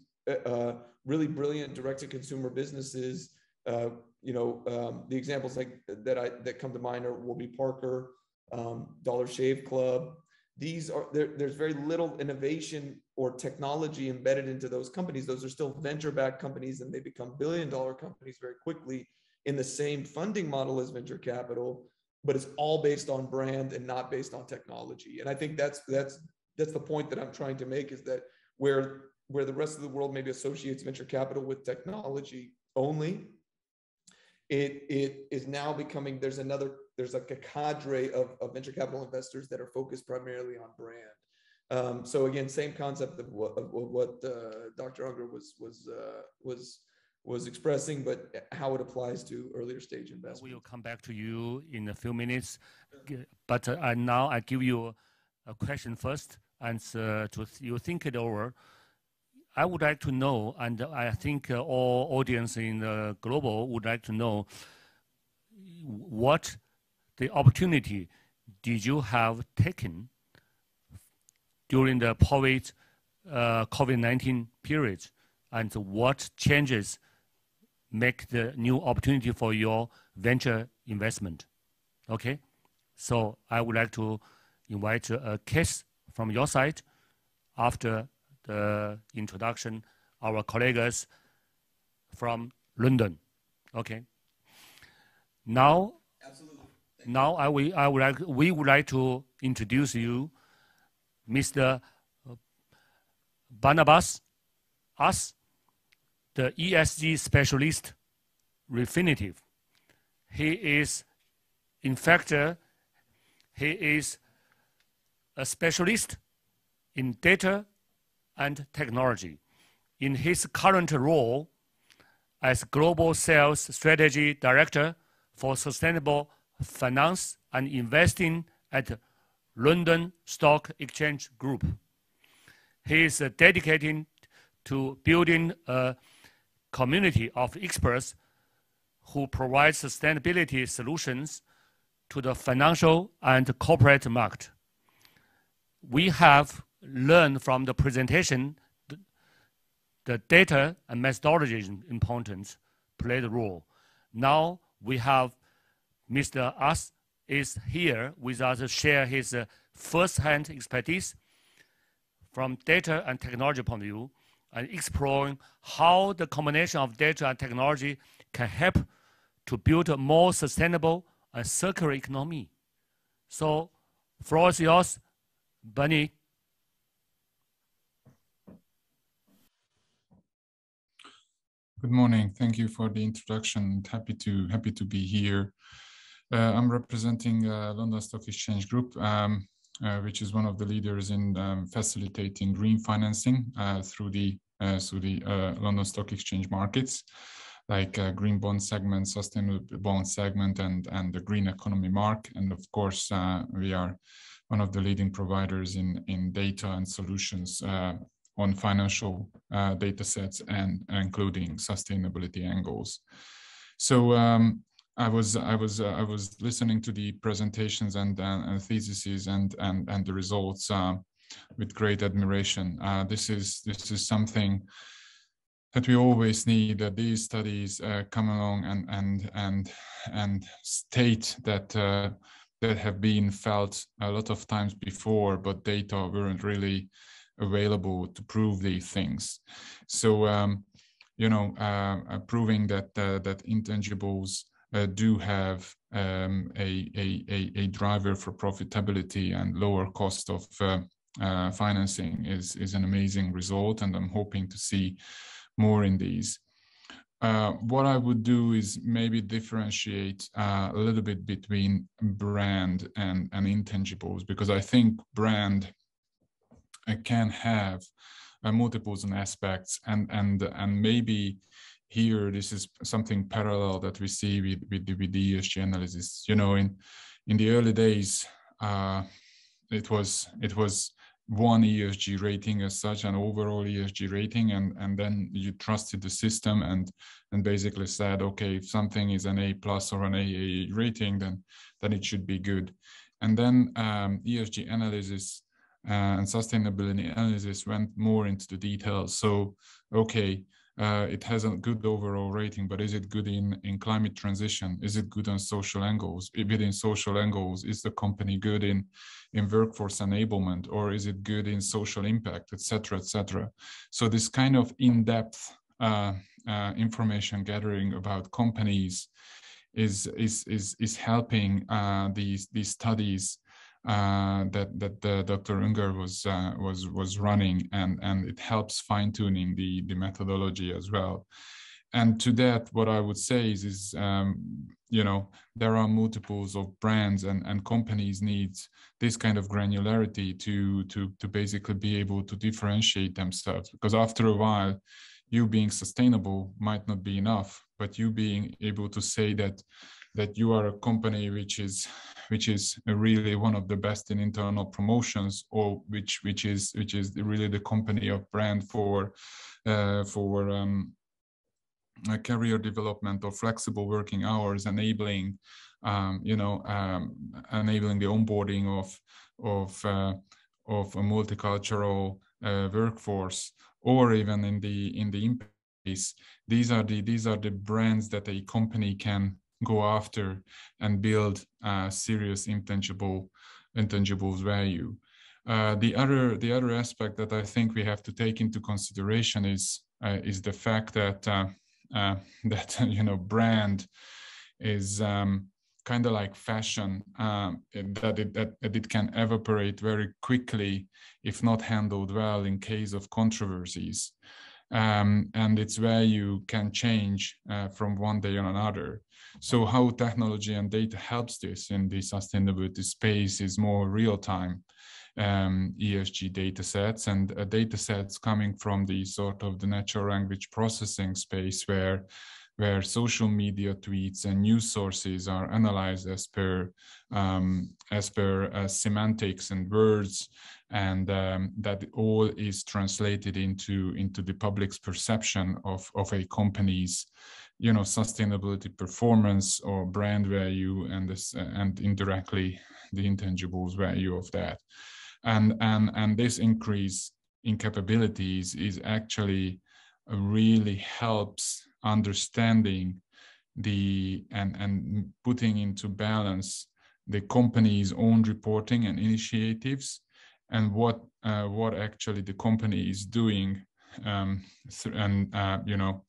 really brilliant direct-to-consumer businesses, you know, the examples like that come to mind are Warby Parker, Dollar Shave Club. There's very little innovation or technology embedded into those companies. Those are still venture-backed companies, and they become billion-dollar companies very quickly in the same funding model as venture capital, but it's all based on brand and not based on technology. And I think that's the point that I'm trying to make, is that where the rest of the world maybe associates venture capital with technology only, it is now becoming, there's like a cadre of venture capital investors that are focused primarily on brand. So again, same concept of what Dr. Unger was expressing, but how it applies to earlier stage investment. We'll come back to you in a few minutes, but now I give you a question first, and you think it over. I would like to know, and I think all audience in the global would like to know, what the opportunity did you have taken during the COVID-19 period, and what changes make the new opportunity for your venture investment? Okay, so I would like to invite a case from your side after the introduction, our colleagues from London. Okay. Now, absolutely. Now we would like to introduce you, Mr. Barnabas As, the ESG specialist, Refinitiv. He is, in fact, he is a specialist in data and technology. In his current role as Global Sales Strategy Director for Sustainable Finance and Investing at London Stock Exchange Group, he is dedicated to building a community of experts who provide sustainability solutions to the financial and corporate market. We have learned from the presentation the data and methodology importance played a role. Now we have Mr. As is here with us to share his first-hand expertise from data and technology point of view, and exploring how the combination of data and technology can help to build a more sustainable a circular economy. So, floor is yours, Bunny. Good morning. Thank you for the introduction. Happy to be here. I'm representing London Stock Exchange Group, which is one of the leaders in facilitating green financing through the London Stock Exchange markets, like green bond segment, sustainable bond segment, and the green economy mark. And of course, we are one of the leading providers in data and solutions on financial data sets and including sustainability angles. So I was listening to the presentations and theses and the results with great admiration. This is something that we always need, that these studies come along and state that that have been felt a lot of times before, but data weren't really available to prove these things. So proving that that intangibles do have a driver for profitability and lower cost of financing is an amazing result, and I'm hoping to see more in these. What I would do is maybe differentiate a little bit between brand and intangibles, because I think brand can have multiples and aspects, and maybe here this is something parallel that we see with the ESG analysis. You know, in the early days, it was one ESG rating as such, an overall ESG rating, and then you trusted the system and basically said, okay, if something is an A+ or an AA rating, then it should be good. And then ESG analysis and sustainability analysis went more into the details. So, okay, it has a good overall rating, but is it good in climate transition? Is it good on social angles? Within social angles, is the company good in workforce enablement, or is it good in social impact, etc., etc.? So this kind of in-depth information gathering about companies is helping these studies that Dr. Unger was running, and it helps fine-tuning the methodology as well. And to that, what I would say is there are multiples of brands, and companies need this kind of granularity to basically be able to differentiate themselves, because after a while, you being sustainable might not be enough, but you being able to say that you are a company which is really one of the best in internal promotions, or which is really the company of brand for career development or flexible working hours, enabling enabling the onboarding of a multicultural workforce, or even in the impact space. These are the brands that a company can go after and build serious intangibles value. The other aspect that I think we have to take into consideration is the fact that brand is kind of like fashion, that it can evaporate very quickly if not handled well in case of controversies. And its value can change from one day on another. So how technology and data helps this in the sustainability space is more real-time ESG data sets, and data sets coming from the sort of the natural language processing space, where social media tweets and news sources are analyzed as per semantics and words, and that all is translated into the public's perception of a company's sustainability performance or brand value, and indirectly the intangibles value of that. And this increase in capabilities is actually really helps understanding and putting into balance the company's own reporting and initiatives, and what actually the company is doing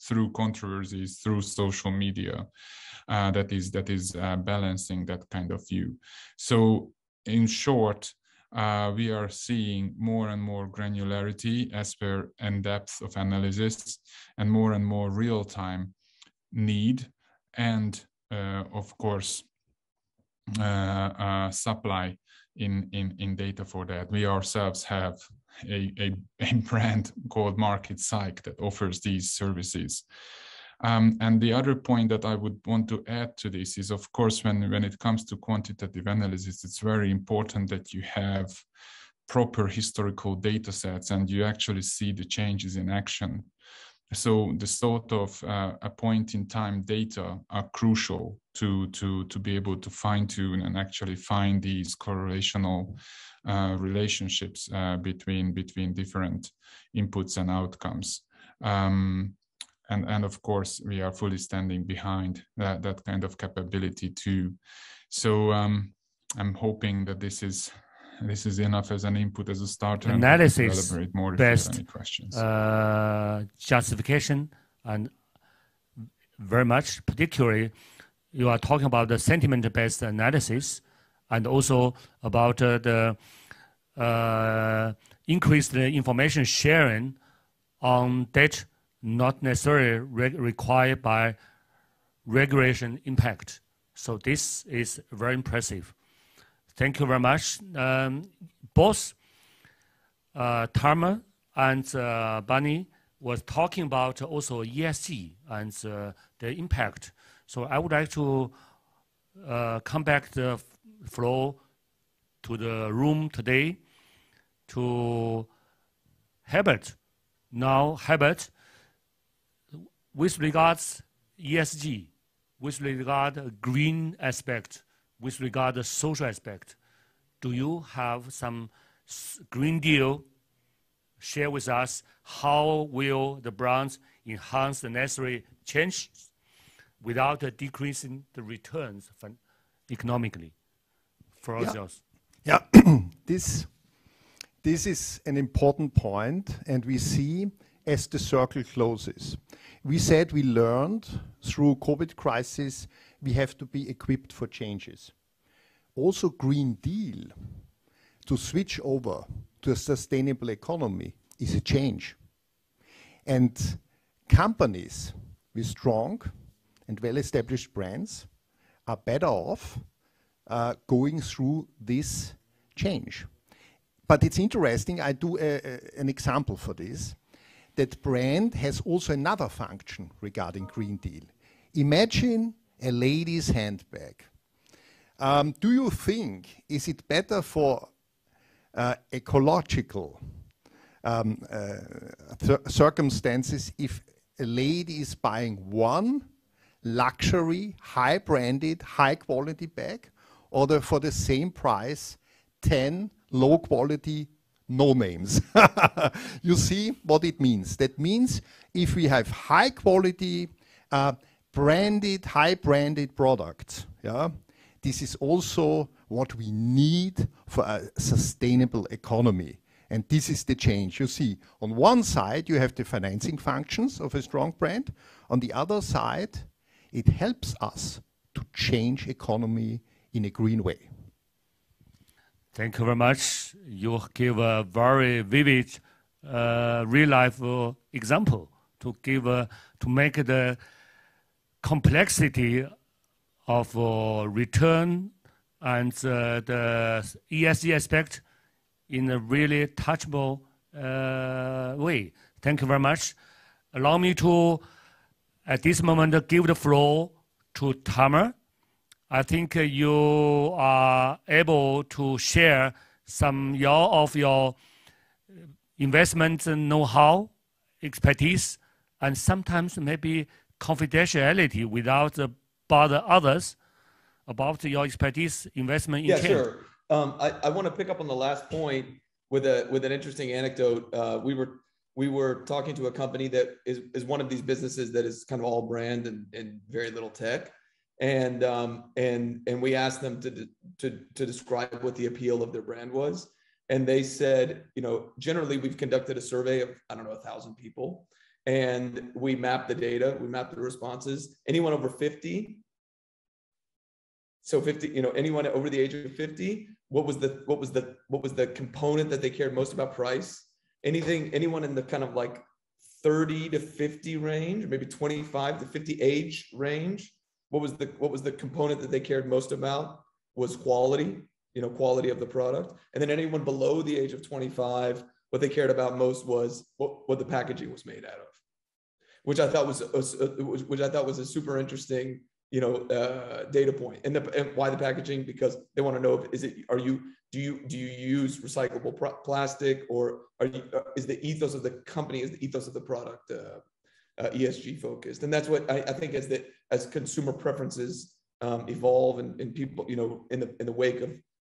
through controversies, through social media, that is balancing that kind of view. So in short, we are seeing more and more granularity as per and depth of analysis, and more real-time need, and of course supply in data for that. We ourselves have a brand called Market Psych that offers these services. And the other point that I would want to add to this is, of course, when it comes to quantitative analysis, it's very important that you have proper historical data sets and you actually see the changes in action. So the sort of a point in time data are crucial to be able to fine tune and actually find these correlational relationships between different inputs and outcomes. And of course, we are fully standing behind that kind of capability too. So I'm hoping that this is enough as an input, as a starter. Analysis and elaborate more based if you have any questions. Justification, and very much particularly, you are talking about the sentiment-based analysis, and also about the increased information sharing on data not necessarily required by regulation impact. So this is very impressive. Thank you very much. Both Tarma and Bunny was talking about also ESG and the impact. So I would like to come back the floor to the room today to Herbert. Now, Herbert, with regards ESG, with regard green aspect, with regard to social aspect, do you have some Green Deal share with us? How will the brands enhance the necessary change without decreasing the returns economically for ourselves? Yeah, this is an important point, and we see as the circle closes. We said we learned through COVID crisis we have to be equipped for changes. Also Green Deal, to switch over to a sustainable economy, is a change. And companies with strong and well-established brands are better off going through this change. But it's interesting, I do an example for this, that brand has also another function regarding Green Deal. Imagine a lady's handbag. Do you think, is it better for ecological circumstances if a lady is buying one luxury, high-branded, high-quality bag, or for the same price, 10 low-quality no names? You see what it means. That means if we have high-quality, branded, high-branded products, yeah, this is also what we need for a sustainable economy. And this is the change. You see, on one side, you have the financing functions of a strong brand. On the other side, it helps us to change economy in a green way. Thank you very much. You give a very vivid, real-life example to give to make the complexity of return and the ESG aspect in a really touchable way. Thank you very much. Allow me to, at this moment, give the floor to Tamer. I think you are able to share some of your investment know-how, expertise, and sometimes maybe confidentiality without bother others about your expertise, investment in Yeah, change. sure. I want to pick up on the last point with an interesting anecdote. We were talking to a company that is one of these businesses that is kind of all brand and very little tech. And we asked them to describe what the appeal of their brand was. And they said, generally we've conducted a survey of, 1,000 people, and we mapped the data, we mapped the responses. Anyone over 50, so 50, anyone over the age of 50, what was the component that they cared most about? Price. Anyone in the kind of like 30 to 50 range, maybe 25 to 50 age range, what was the component that they cared most about? Was quality, quality of the product. And then anyone below the age of 25, what they cared about most was what the packaging was made out of, which I thought was a super interesting, data point. And why the packaging? Because they want to know, do you use recyclable plastic, or is the ethos of the company, is the ethos of the product ESG focused? And that's what I think as consumer preferences evolve and people, in the wake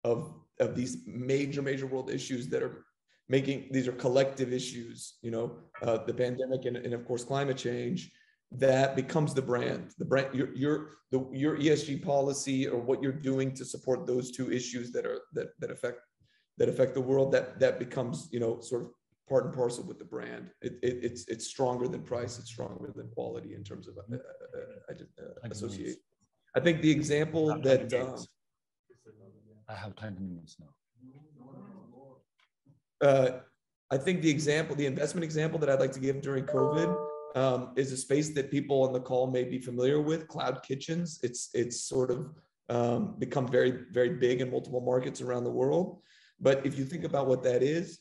of these major world issues that are these are collective issues, the pandemic and of course climate change, that becomes the brand. The brand, your ESG policy, or what you're doing to support those two issues that affect the world, that becomes, sort of part and parcel with the brand. It's stronger than price. It's stronger than quality in terms of associate. I think the example that I have 20 minutes now. I think the investment example that I'd like to give during COVID is a space that people on the call may be familiar with: cloud kitchens. It's sort of become very, very big in multiple markets around the world. But if you think about what that is,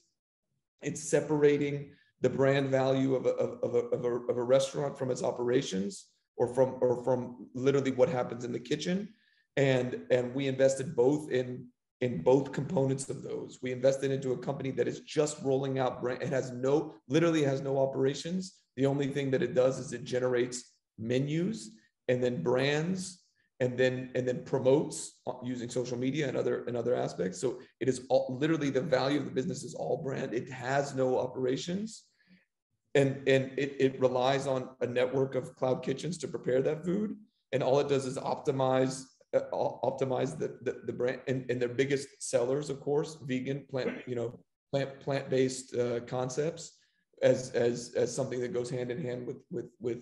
it's separating the brand value of a restaurant from its operations, or from literally what happens in the kitchen. And we invested both in both components of those. We invested into a company that is just rolling out brand. It literally has no operations. The only thing that it does is it generates menus and then brands and then promotes using social media and other aspects. So it is literally the value of the business is all brand. It has no operations. And it relies on a network of cloud kitchens to prepare that food. And all it does is optimize the brand, and their biggest sellers, of course, vegan, plant-based concepts as something that goes hand in hand with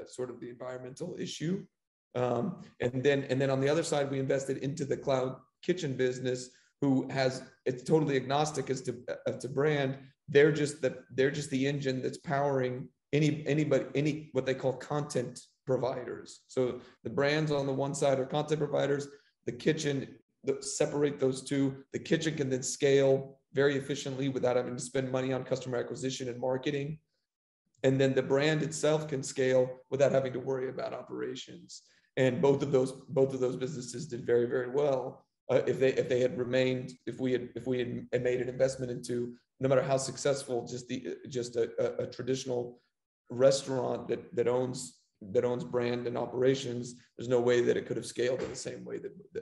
sort of the environmental issue. And then on the other side, we invested into the cloud kitchen business, it's totally agnostic as to brand. They're just the engine that's powering any what they call content providers. So the brands on the one side are content providers. The kitchen, separate those two. The kitchen can then scale very efficiently without having to spend money on customer acquisition and marketing. And then the brand itself can scale without having to worry about operations. And both of those businesses did very, very well. If we had made an investment into, no matter how successful, just a traditional restaurant that owns brand and operations, there's no way that it could have scaled in the same way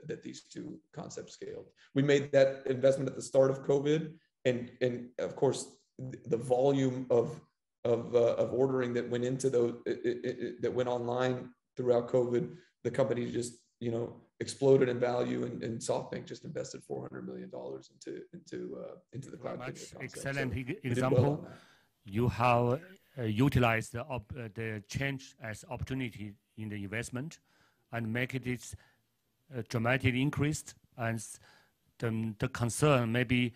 that these two concepts scaled. We made that investment at the start of COVID, and of course the volume of ordering that went into those that went online throughout COVID, the company just exploded in value, and SoftBank just invested $400 million into the cloud kitchen concept. Excellent example. You have utilized the change as opportunity in the investment and make it dramatically increased. And the concern maybe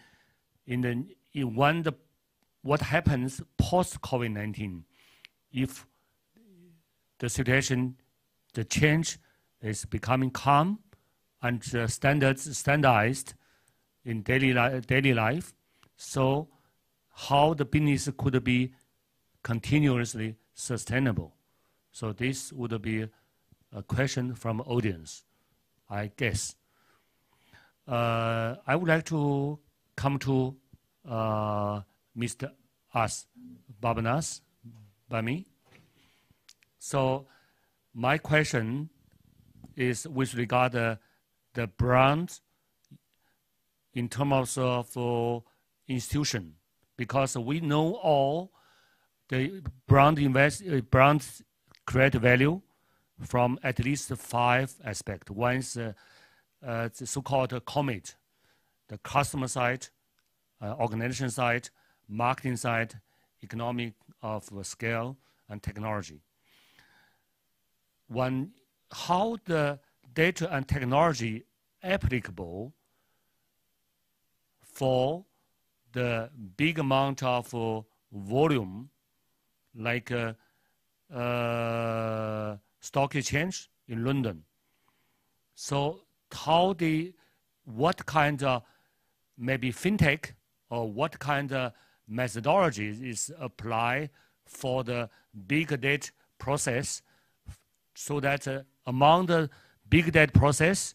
what happens post COVID-19, if the situation, the change is becoming calm and standardized in daily life. So how the business could be continuously sustainable? So this would be a question from audience, I guess. I would like to come to Mr. Barbanas, Bami. So my question is with regard the brand in terms of institution, because we know all the brands create value from at least 5 aspects. One is the so-called COMET, the customer side, organization side, marketing side, economic of scale, and technology. How the data and technology applicable for the big amount of volume, like stock exchange in London. So what kind of maybe fintech or what kind of methodology is applied for the big data process, so that among the big data process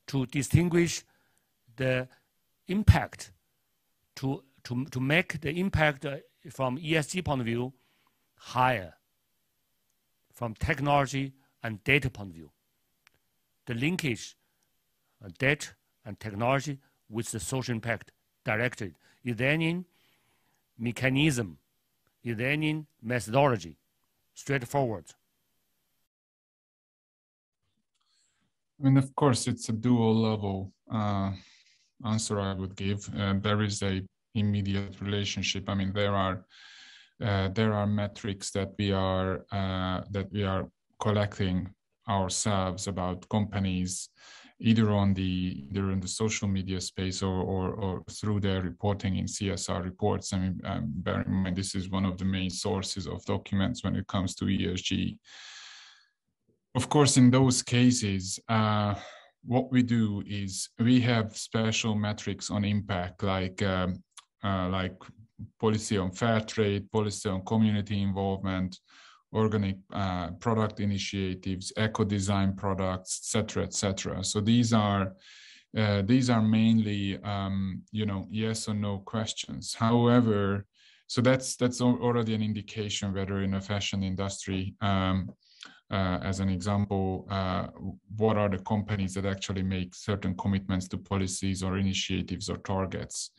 to distinguish the impact, to make the impact from ESG point of view higher, from technology and data point of view. The linkage, data and technology with the social impact directed. Is there any mechanism? Is there any methodology? Straightforward. I mean, of course, it's a dual level answer I would give. There is a immediate relationship. I mean, there are metrics that we are collecting ourselves about companies, either in the social media space or through their reporting in CSR reports. I mean, bear in mind, this is one of the main sources of documents when it comes to ESG. Of course, in those cases, what we do is we have special metrics on impact, like policy on fair trade, policy on community involvement, organic product initiatives, eco-design products, etc., etc. So these are mainly yes or no questions. However, so that's already an indication whether in a fashion industry, as an example, what are the companies that actually make certain commitments to policies or initiatives or targets,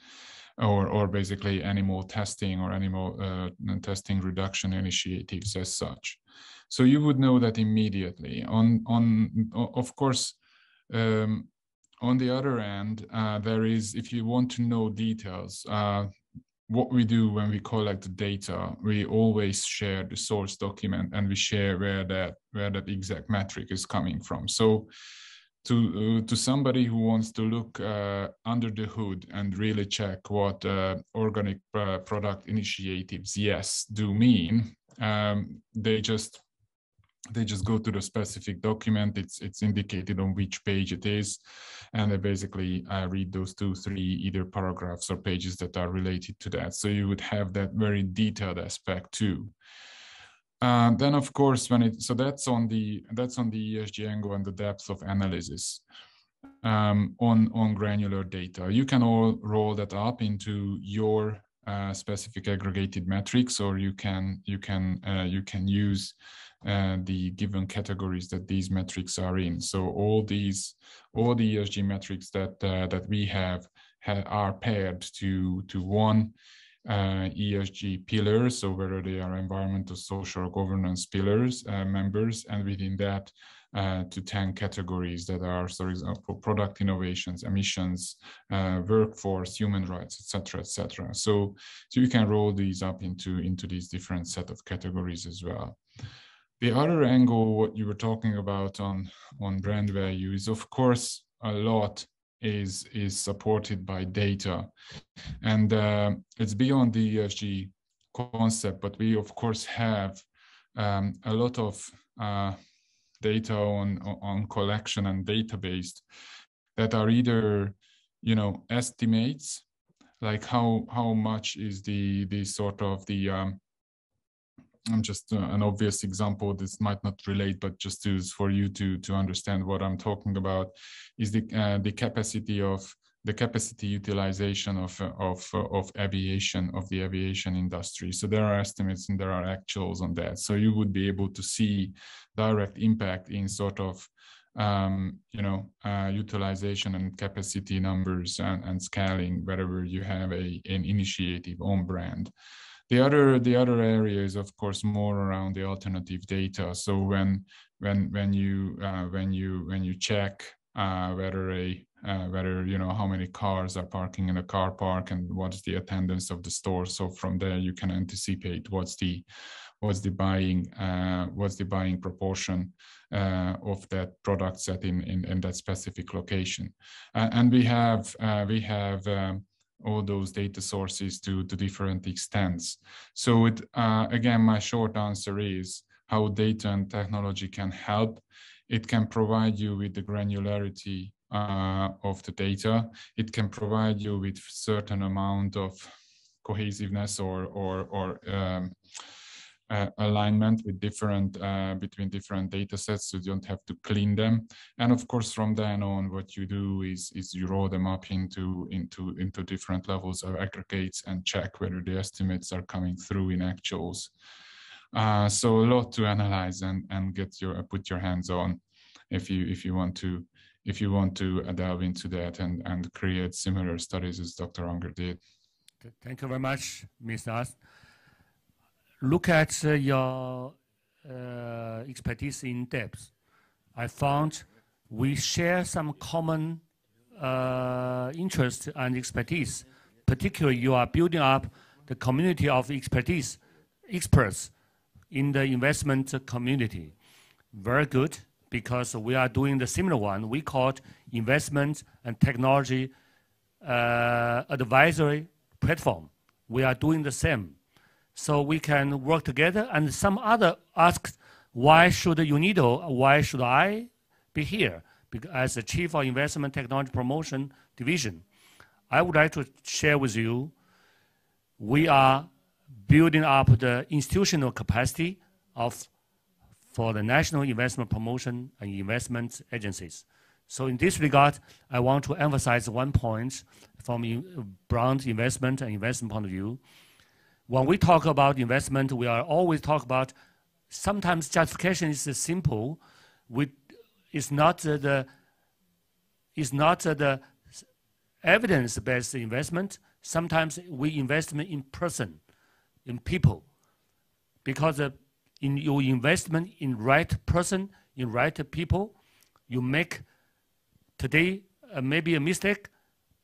or basically animal testing or animal testing reduction initiatives as such. So you would know that immediately. Of course, on the other end, there is, if you want to know details, what we do when we collect the data, we always share the source document and we share where that exact metric is coming from. So to somebody who wants to look under the hood and really check what organic product initiatives, yes, do mean, they just go to the specific document. It's indicated on which page it is, and they basically read those 2-3 either paragraphs or pages that are related to that. So you would have that very detailed aspect too. Then of course, so that's on the ESG angle and the depth of analysis on granular data. You can all roll that up into your specific aggregated metrics, or you can use the given categories that these metrics are in. So all the ESG metrics that we have are paired to one ESG pillars, so whether they are environmental, social, or governance pillars members, and within that to 10 categories that are, for example, product innovations, emissions, workforce, human rights, etc., etc. So you can roll these up into these different set of categories as well. The other angle, what you were talking about on brand value, is of course a lot is supported by data, and it's beyond the ESG concept, but we of course have a lot of data on collection and database that are either estimates, like how much is the sort of the just an obvious example. This might not relate, but just for you to understand what I'm talking about, is the capacity utilization of aviation, of the aviation industry. So there are estimates and there are actuals on that. So you would be able to see direct impact in sort of utilization and capacity numbers and scaling wherever you have an initiative on brand. The other area is of course more around the alternative data. So when you check whether whether, you know, how many cars are parking in a car park and what's the attendance of the store. So from there you can anticipate what's the buying proportion of that product set in that specific location. And we have all those data sources to different extents. So again, my short answer is how data and technology can help. It can provide you with the granularity of the data. It can provide you with certain amount of cohesiveness or alignment with between different data sets, so you don't have to clean them. And of course, from then on, what you do is you roll them up into different levels of aggregates and check whether the estimates are coming through in actuals. So a lot to analyze and put your hands on if you want to delve into that and create similar studies as Dr. Unger did. Thank you very much, Ms. Nas. Look at your expertise in depth. I found we share some common interest and expertise. Particularly, you are building up the community of experts in the investment community. Very good, because we are doing the similar one. We call it investment and technology advisory platform. We are doing the same. So we can work together, and some other asked, why should UNIDO, why should I be here? Because as the Chief of Investment Technology Promotion Division, I would like to share with you, we are building up the institutional capacity for the national investment promotion and investment agencies. So in this regard, I want to emphasize one point from Brown's investment and investment point of view. When we talk about investment, we are always talk about, sometimes justification is simple. It's not the evidence-based investment. Sometimes we invest in person, in people, because in your investment in right person, in right people, you make today maybe a mistake,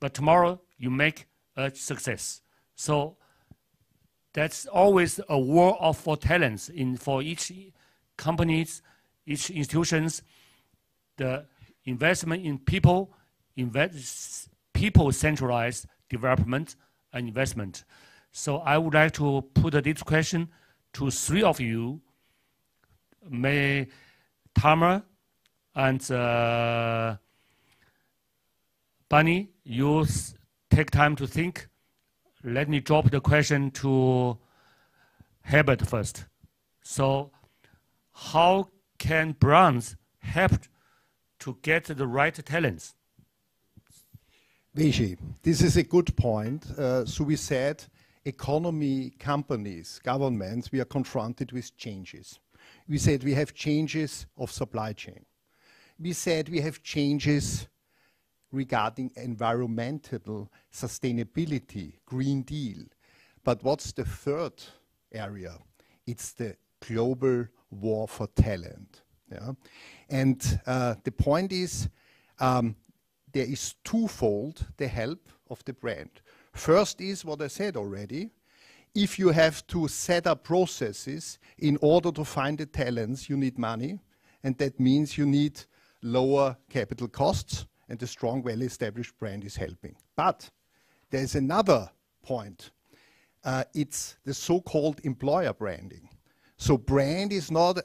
but tomorrow you make a success. So that's always a war for talents for each companies, each institutions. The investment in people, people-centralized development and investment. So I would like to put this question to three of you. May Tamara and Bunny, you take time to think. Let me drop the question to Herbert first. So how can brands help to get the right talents? Vijay, this is a good point. So we said economy, companies, governments, we are confronted with changes. We said we have changes of supply chain. We said we have changes regarding environmental sustainability, Green Deal. But what's the third area? It's the global war for talent. Yeah? And the point is, there is twofold the help of the brand. First is what I said already. If you have to set up processes in order to find the talents, you need money. And that means you need lower capital costs, and a strong, well-established brand is helping. But there's another point. It's the so-called employer branding. So brand is not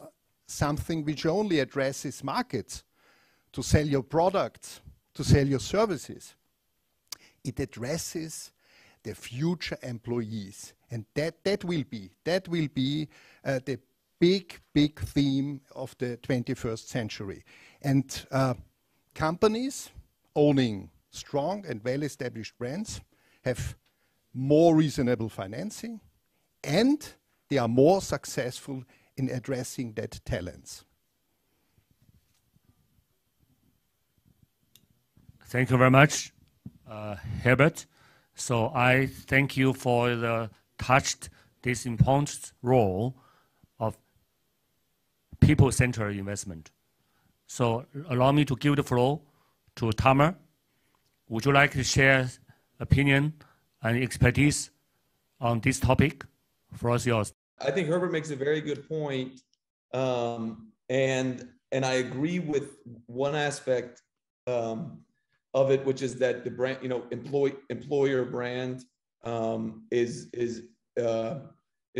something which only addresses markets to sell your products, to sell your services. It addresses the future employees. And that will be the big theme of the 21st century. And companies owning strong and well-established brands have more reasonable financing, and they are more successful in addressing that talents. Thank you very much, Herbert. So I thank you for the touched this important role of people-centered investment. So allow me to give the floor to Tamar would you like to share opinion and expertise on this topic? Floor is yours. I think Herbert makes a very good point, and I agree with one aspect of it, which is that the brand, employer brand is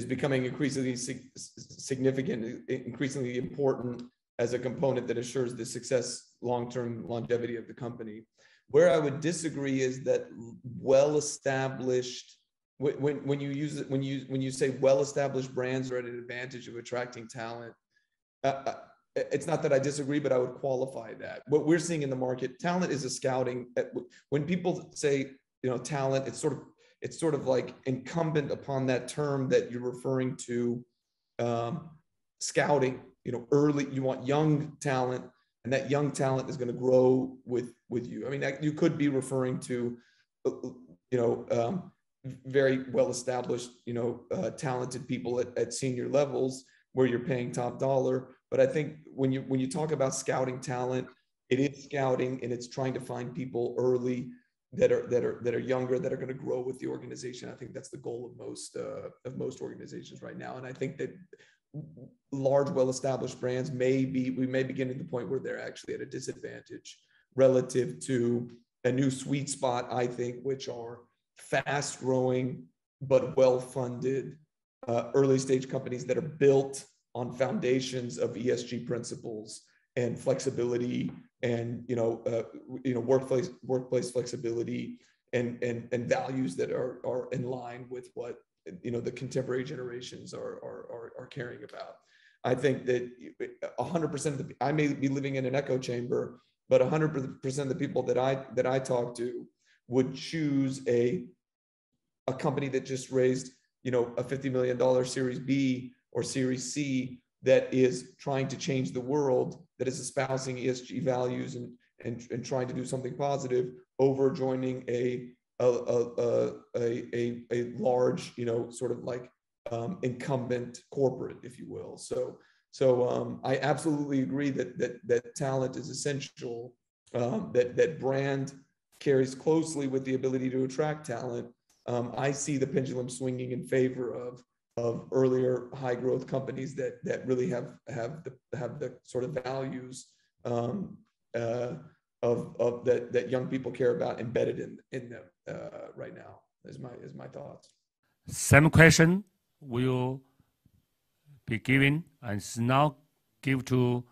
becoming increasingly significant, increasingly important as a component that assures the success, long-term longevity of the company. Where I would disagree is that well-established, when you say well-established brands are at an advantage of attracting talent, it's not that I disagree, but I would qualify that. What we're seeing in the market, talent is a scouting. When people say, talent, it's sort of like incumbent upon that term that you're referring to, scouting. Early, you want young talent, and that young talent is going to grow with you. I mean, you could be referring to, very well-established, talented people at senior levels where you're paying top dollar. But I think when you talk about scouting talent, it is scouting, and it's trying to find people early that are younger, that are going to grow with the organization. I think that's the goal of most organizations right now. And I think that large, well-established brands we may be getting to the point where they're actually at a disadvantage relative to a new sweet spot, I think, which are fast-growing but well-funded early-stage companies that are built on foundations of ESG principles and flexibility, and workplace flexibility, and values that are in line with what the contemporary generations are caring about. I think that 100% of I may be living in an echo chamber, but 100% of the people that I talk to would choose a company that just raised a $50 million Series B or Series C that is trying to change the world, that is espousing ESG values and trying to do something positive, over joining a large, sort of like incumbent corporate, if you will. So I absolutely agree that talent is essential, that brand carries closely with the ability to attract talent. I see the pendulum swinging in favor of earlier high growth companies that really have the sort of values that young people care about embedded in them right now. Is my thoughts. Same question will be given, and now give to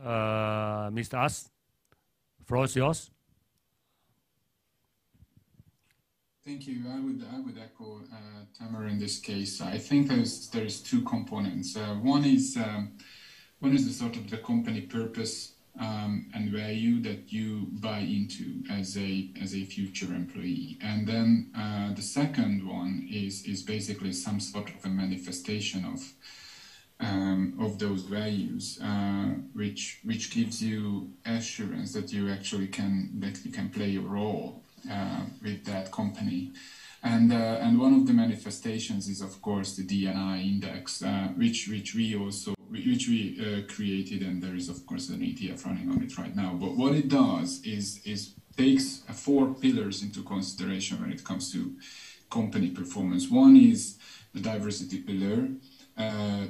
Mr. As. Floor is yours. Thank you. I would echo Tamer in this case. I think there's two components. One is the sort of the company purpose and value that you buy into as a future employee, and then the second one is basically some sort of a manifestation of those values, which gives you assurance that you actually can play a role with that company. And one of the manifestations is, of course, the D&I index, which we created, and there is, of course, an ETF running on it right now. But what it does is takes 4 pillars into consideration when it comes to company performance. One is the diversity pillar,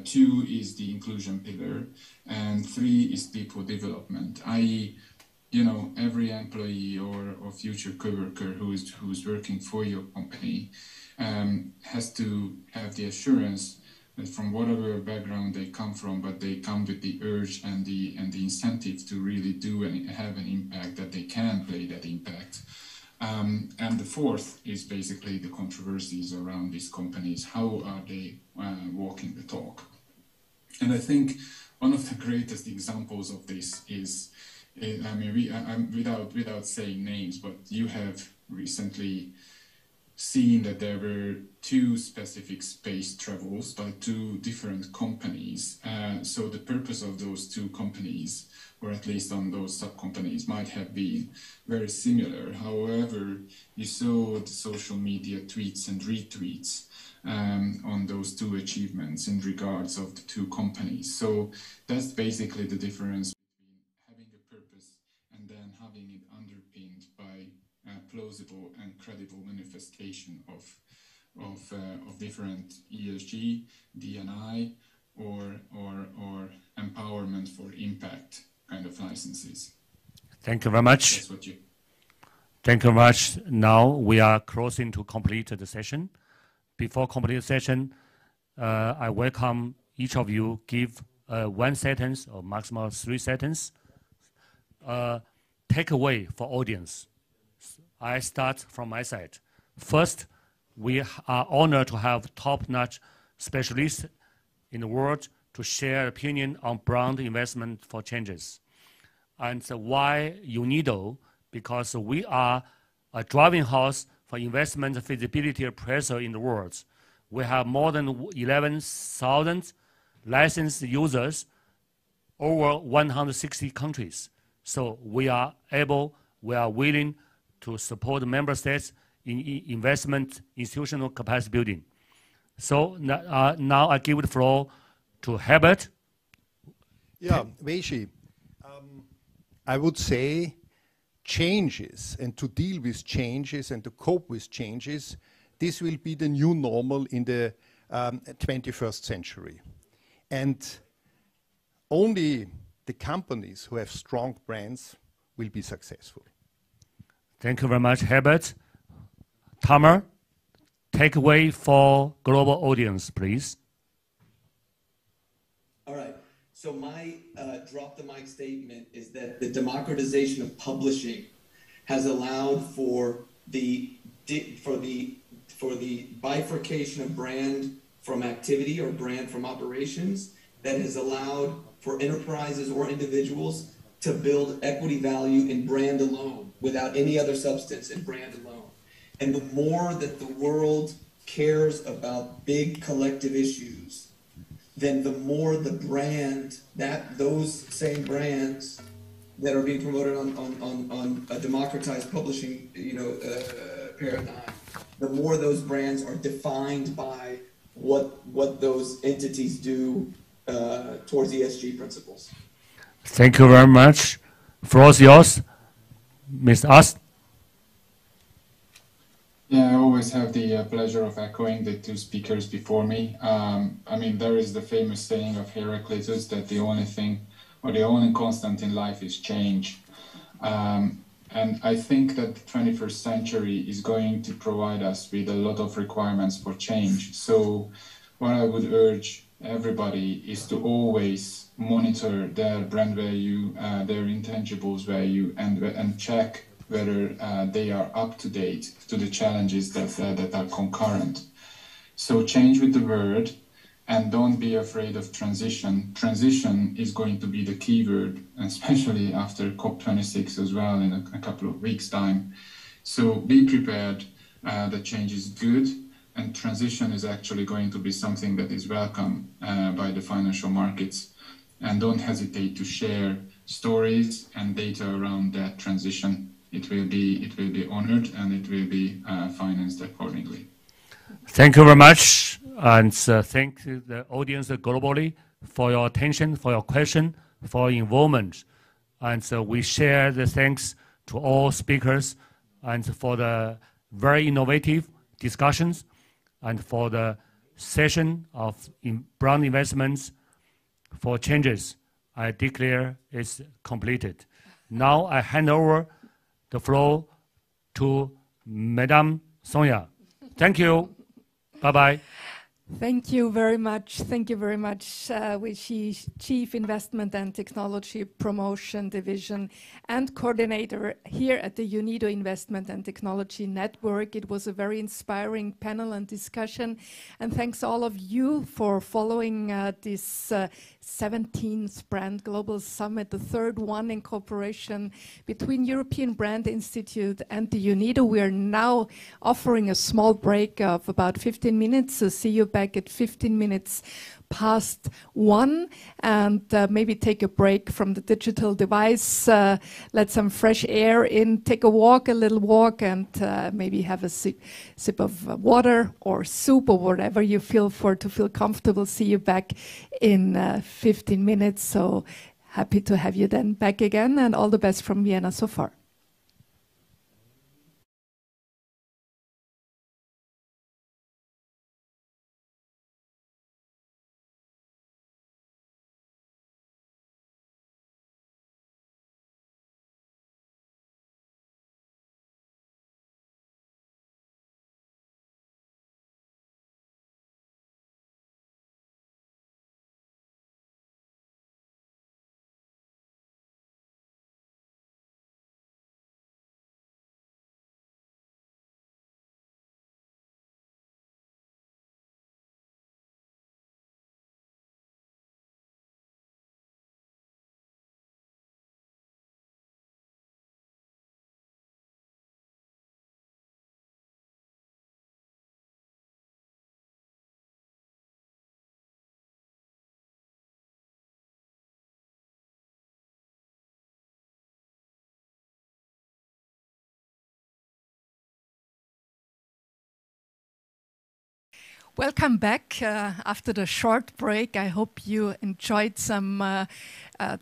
2 is the inclusion pillar, and 3 is people development, i.e., every employee or future coworker who's working for your company has to have the assurance that from whatever background they come from, but they come with the urge and the incentive to really do and have an impact, that they can play that impact. And the fourth is basically the controversies around these companies. How are they walking the talk? And I think one of the greatest examples of this is, without saying names, but you have recently seen that there were 2 specific space travels by 2 different companies. So the purpose of those 2 companies, or at least on those sub-companies, might have been very similar. However, you saw the social media tweets and retweets on those 2 achievements in regards of the 2 companies. So that's basically the difference between having a purpose and then having it underpinned by plausible and credible manifestation of different ESG, D&I, or empowerment for impact kind of licenses. Thank you very much. That's what you. Thank you very much. Now we are closing to complete the session. Before complete the session, I welcome each of you give 1 sentence or maximum 3 sentences takeaway for audience. I start from my side. First, we are honored to have top-notch specialists in the world to share opinion on broad investment for changes. And why UNIDO? Because we are a driving force for investment feasibility appraisal in the world. We have more than 11,000 licensed users over 160 countries. So we are willing to support member states in investment institutional capacity building. So now I give the floor to Herbert. Yeah, Weishi, I would say changes, and to deal with changes and to cope with changes, this will be the new normal in the 21st century. And only the companies who have strong brands will be successful. Thank you very much, Herbert. Tamer, takeaway for global audience, please. All right. So my drop the mic statement is that the democratization of publishing has allowed for the bifurcation of brand from activity or brand from operations, that has allowed for enterprises or individuals to build equity value in brand alone without any other substance in brand alone. And the more that the world cares about big collective issues, then the more the brand, those same brands that are being promoted on a democratized publishing paradigm, the more those brands are defined by what those entities do towards ESG principles. Thank you very much. Floor is yours, Ms. Ast. Yeah, I always have the pleasure of echoing the 2 speakers before me. I mean, there is the famous saying of Heraclitus that the only thing or the only constant in life is change. And I think that the 21st century is going to provide us with a lot of requirements for change. So what I would urge everybody is to always monitor their brand value, their intangibles value, and check whether they are up to date to the challenges that are concurrent. So change with the word, and don't be afraid of transition. Transition is going to be the key word, especially after COP26 as well in a couple of weeks' time. So be prepared, that change is good, and transition is actually going to be something that is welcome by the financial markets. And don't hesitate to share stories and data around that transition. It will be honored, and it will be financed accordingly. Thank you very much, and thank the audience globally for your attention, for your question, for your involvement. And we share the thanks to all speakers and for the very innovative discussions and for the session of broad investments for changes. I declare it's completed. Now I hand over the floor to Madame Sonia. Thank you. Bye-bye. Thank you very much. Thank you very much, Weishi, Chief Investment and Technology Promotion Division and Coordinator here at the UNIDO Investment and Technology Network. It was a very inspiring panel and discussion. And thanks all of you for following this 17th Brand Global Summit, the 3rd one in cooperation between European Brand Institute and the UNIDO. We are now offering a small break of about 15 minutes. So see you back at 15 minutes past 1, and maybe take a break from the digital device, let some fresh air in, take a little walk, and maybe have a sip of water or soup or whatever you feel to feel comfortable. See you back in 15 minutes. So happy to have you then back again, and all the best from Vienna so far. Welcome back after the short break. I hope you enjoyed some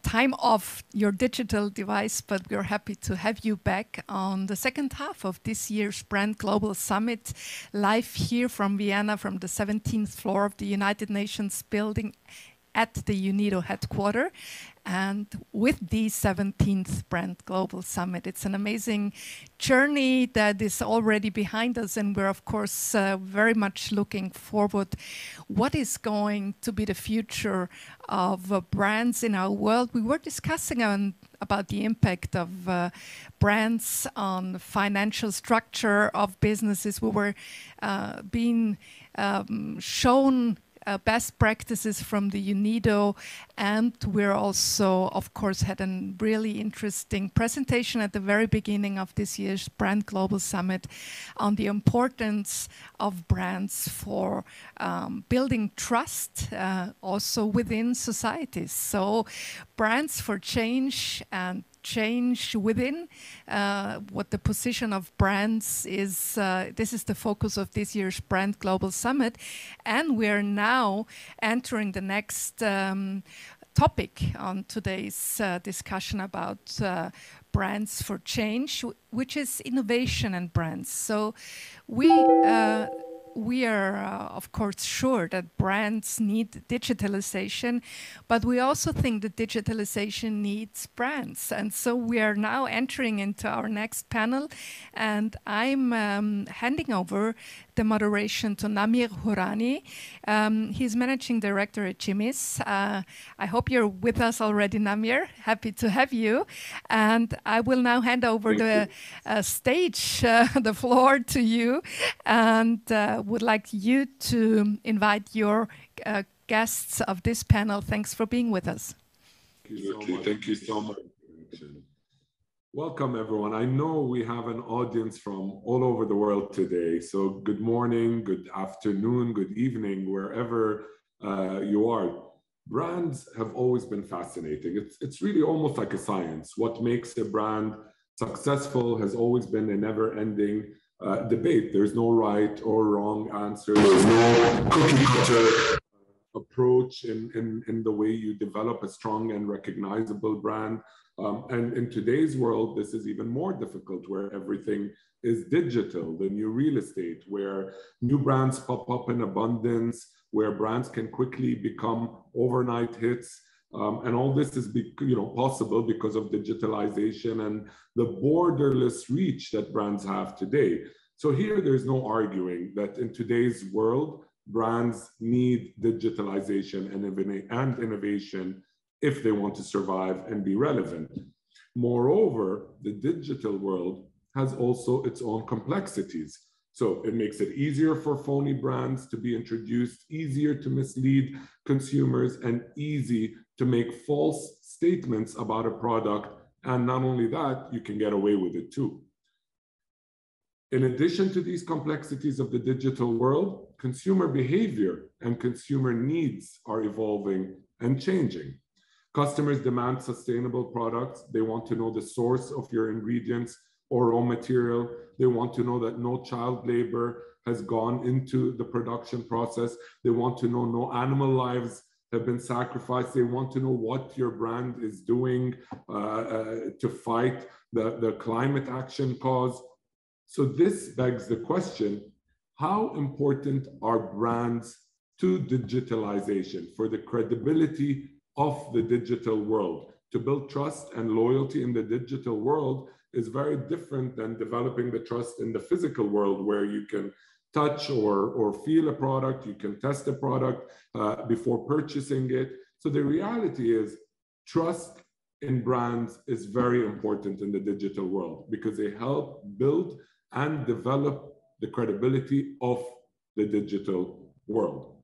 time off your digital device, but we're happy to have you back on the second half of this year's Brand Global Summit, live here from Vienna, from the 17th floor of the United Nations building at the UNIDO headquarters. And with the 17th Brand Global Summit, it's an amazing journey that is already behind us, and we're of course very much looking forward. What is going to be the future of brands in our world? We were discussing about the impact of brands on the financial structure of businesses. We were being shown best practices from the UNIDO, and we're also, of course, had a really interesting presentation at the very beginning of this year's Brand Global Summit on the importance of brands for building trust also within societies. So brands for change and change within, what the position of brands is. This is the focus of this year's Brand Global Summit, and we're now entering the next topic on today's discussion about brands for change, which is innovation and brands. So we are, of course, sure that brands need digitalization, but we also think that digitalization needs brands. And so we are now entering into our next panel, and I'm handing over the moderation to Namir Hourani. He's Managing Director at Jimmy's. I hope you're with us already, Namir. Happy to have you. And I will now hand over the stage, the floor to you, and would like you to invite your guests of this panel. Thanks for being with us. Thank you so much. Welcome, everyone. I know we have an audience from all over the world today. So good morning, good afternoon, good evening, wherever you are. Brands have always been fascinating. It's really almost like a science. What makes a brand successful has always been a never-ending debate. There's no right or wrong answer. There's no cookie-cutter approach in the way you develop a strong and recognizable brand. And in today's world, this is even more difficult, where everything is digital, the new real estate, where new brands pop up in abundance, where brands can quickly become overnight hits. And all this is possible because of digitalization and the borderless reach that brands have today. So here, there's no arguing that in today's world, brands need digitalization and innovation if they want to survive and be relevant. Moreover, the digital world has also its own complexities. So it makes it easier for phony brands to be introduced, easier to mislead consumers, and easy to make false statements about a product. And not only that, you can get away with it too. In addition to these complexities of the digital world, consumer behavior and consumer needs are evolving and changing. Customers demand sustainable products. They want to know the source of your ingredients or raw material. They want to know that no child labor has gone into the production process. They want to know no animal lives have been sacrificed. They want to know what your brand is doing to fight the climate action cause. So this begs the question, how important are brands to digitalization for the credibility of the digital world? To build trust and loyalty in the digital world is very different than developing the trust in the physical world, where you can touch or feel a product, you can test a product before purchasing it. So the reality is, trust in brands is very important in the digital world, because they help build and develop the credibility of the digital world.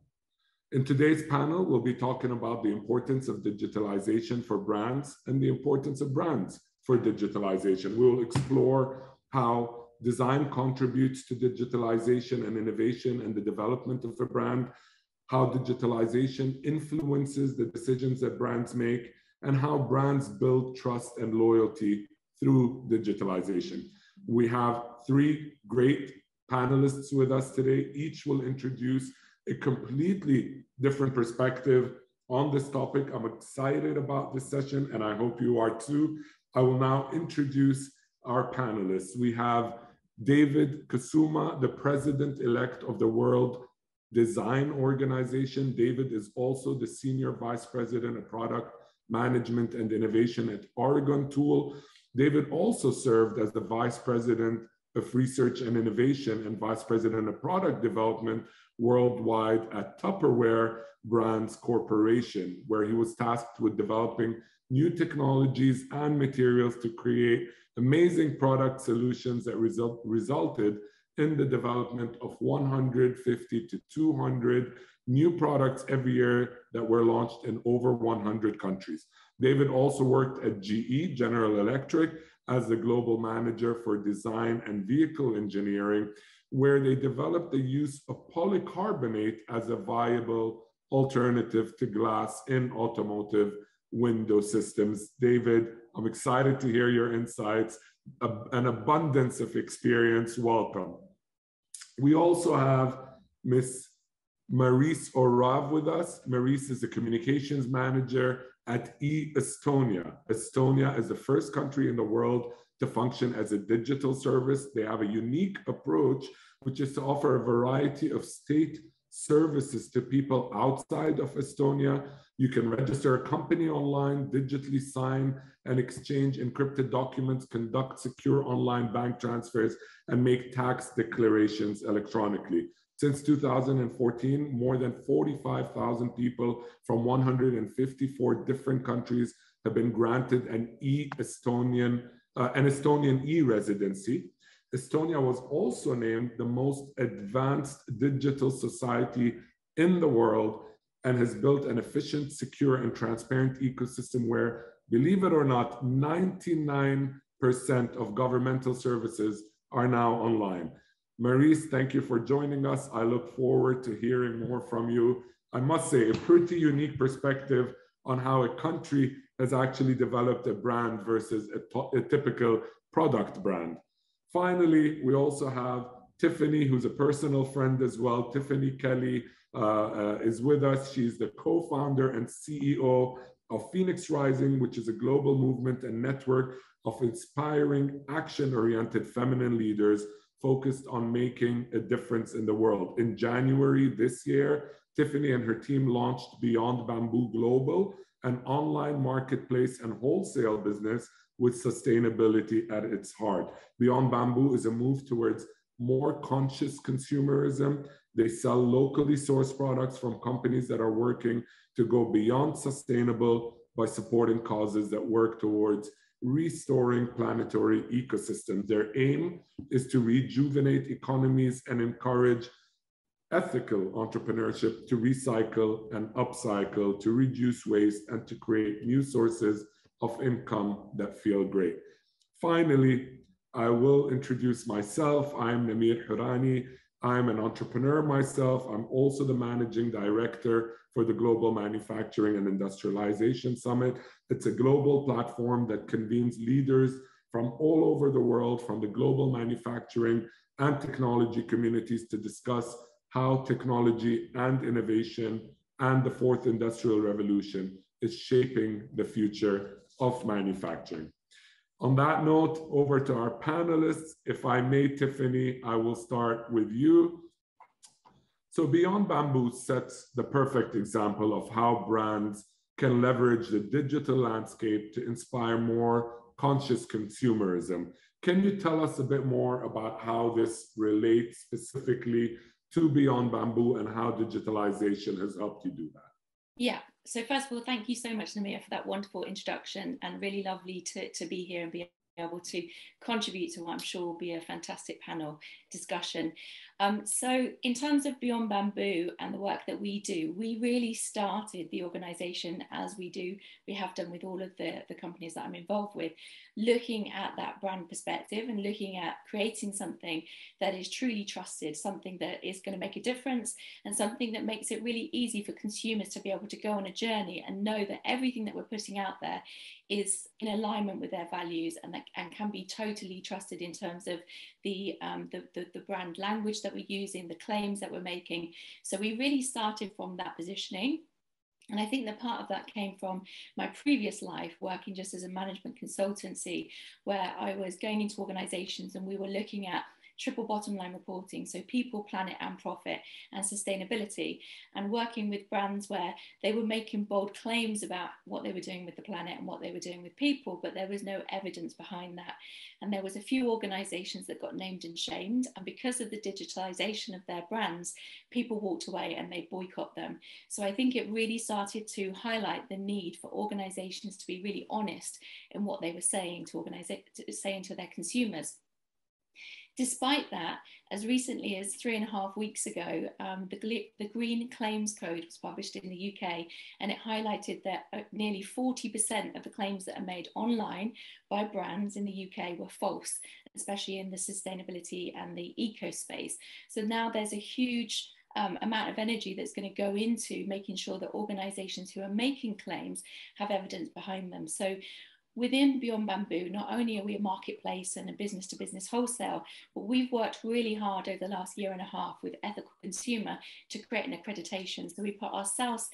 In today's panel, we'll be talking about the importance of digitalization for brands and the importance of brands for digitalization. We will explore how design contributes to digitalization and innovation and the development of a brand, how digitalization influences the decisions that brands make, and how brands build trust and loyalty through digitalization. We have three great panelists with us today. Each will introduce a completely different perspective on this topic. I'm excited about this session, and I hope you are too. I will now introduce our panelists. We have David Kasuma, the president-elect of the World Design Organization. David is also the Senior Vice President of Product Management and Innovation at Oregon Tool. David also served as the Vice President of Research and Innovation and Vice President of Product Development worldwide at Tupperware Brands Corporation, where he was tasked with developing new technologies and materials to create amazing product solutions that resulted in the development of 150 to 200 new products every year that were launched in over 100 countries. David also worked at GE, General Electric, as the global manager for design and vehicle engineering, where they developed the use of polycarbonate as a viable alternative to glass in automotive window systems. David, I'm excited to hear your insights, an abundance of experience. Welcome. We also have Miss Maurice Orav with us. Maurice is a communications manager at Estonia. Estonia is the first country in the world to function as a digital service. They have a unique approach, which is to offer a variety of state services to people outside of Estonia. You can register a company online, digitally sign and exchange encrypted documents, conduct secure online bank transfers, and make tax declarations electronically. Since 2014, more than 45,000 people from 154 different countries have been granted an Estonian e-residency. Estonia was also named the most advanced digital society in the world and has built an efficient, secure, and transparent ecosystem where, believe it or not, 99% of governmental services are now online. Maurice, thank you for joining us. I look forward to hearing more from you. I must say, a pretty unique perspective on how a country has actually developed a brand versus a typical product brand. Finally, we also have Tiffany, who's a personal friend as well. Tiffany Kelly is with us. She's the co-founder and CEO of Phoenix Rising, which is a global movement and network of inspiring, action-oriented feminine leaders focused on making a difference in the world. In January this year, Tiffany and her team launched Beyond Bamboo Global, an online marketplace and wholesale business with sustainability at its heart. Beyond Bamboo is a move towards more conscious consumerism. They sell locally sourced products from companies that are working to go beyond sustainable by supporting causes that work towards restoring planetary ecosystems. Their aim is to rejuvenate economies and encourage ethical entrepreneurship to recycle and upcycle, to reduce waste, and to create new sources of income that feel great. Finally, I will introduce myself. I'm Namir Hirani. I'm an entrepreneur myself. I'm also the managing director for the Global Manufacturing and Industrialization Summit. It's a global platform that convenes leaders from all over the world, from the global manufacturing and technology communities, to discuss how technology and innovation and the fourth industrial revolution is shaping the future of manufacturing. On that note, over to our panelists. If I may, Tiffany, I will start with you. So Beyond Bamboo sets the perfect example of how brands can leverage the digital landscape to inspire more conscious consumerism. Can you tell us a bit more about how this relates specifically to Beyond Bamboo and how digitalization has helped you do that? Yeah, so first of all, thank you so much, Namir, for that wonderful introduction, and really lovely to be here and be able to contribute to what I'm sure will be a fantastic panel discussion. So in terms of Beyond Bamboo and the work that we do, we really started the organization, as we have done with all of the companies that I'm involved with, looking at that brand perspective and looking at creating something that is truly trusted, something that is going to make a difference, and something that makes it really easy for consumers to be able to go on a journey and know that everything that we're putting out there is in alignment with their values and that and can be totally trusted in terms of the brand language that we're using, the claims that we're making. So we really started from that positioning. And I think that part of that came from my previous life, working just as a management consultancy, where I was going into organizations and we were looking at triple bottom line reporting, so people, planet and profit, and sustainability, and working with brands where they were making bold claims about what they were doing with the planet and what they were doing with people, but there was no evidence behind that. And there was a few organizations that got named and shamed, and because of the digitalization of their brands, people walked away and they boycott them. So I think it really started to highlight the need for organizations to be really honest in what they were saying to their consumers. Despite that, as recently as 3.5 weeks ago, the Green Claims Code was published in the UK, and it highlighted that nearly 40% of the claims that are made online by brands in the UK were false, especially in the sustainability and the eco space. So now there's a huge amount of energy that's going to go into making sure that organizations who are making claims have evidence behind them. So within Beyond Bamboo, not only are we a marketplace and a business-to-business wholesale, but we've worked really hard over the last 1.5 years with Ethical Consumer to create an accreditation. So we put ourselves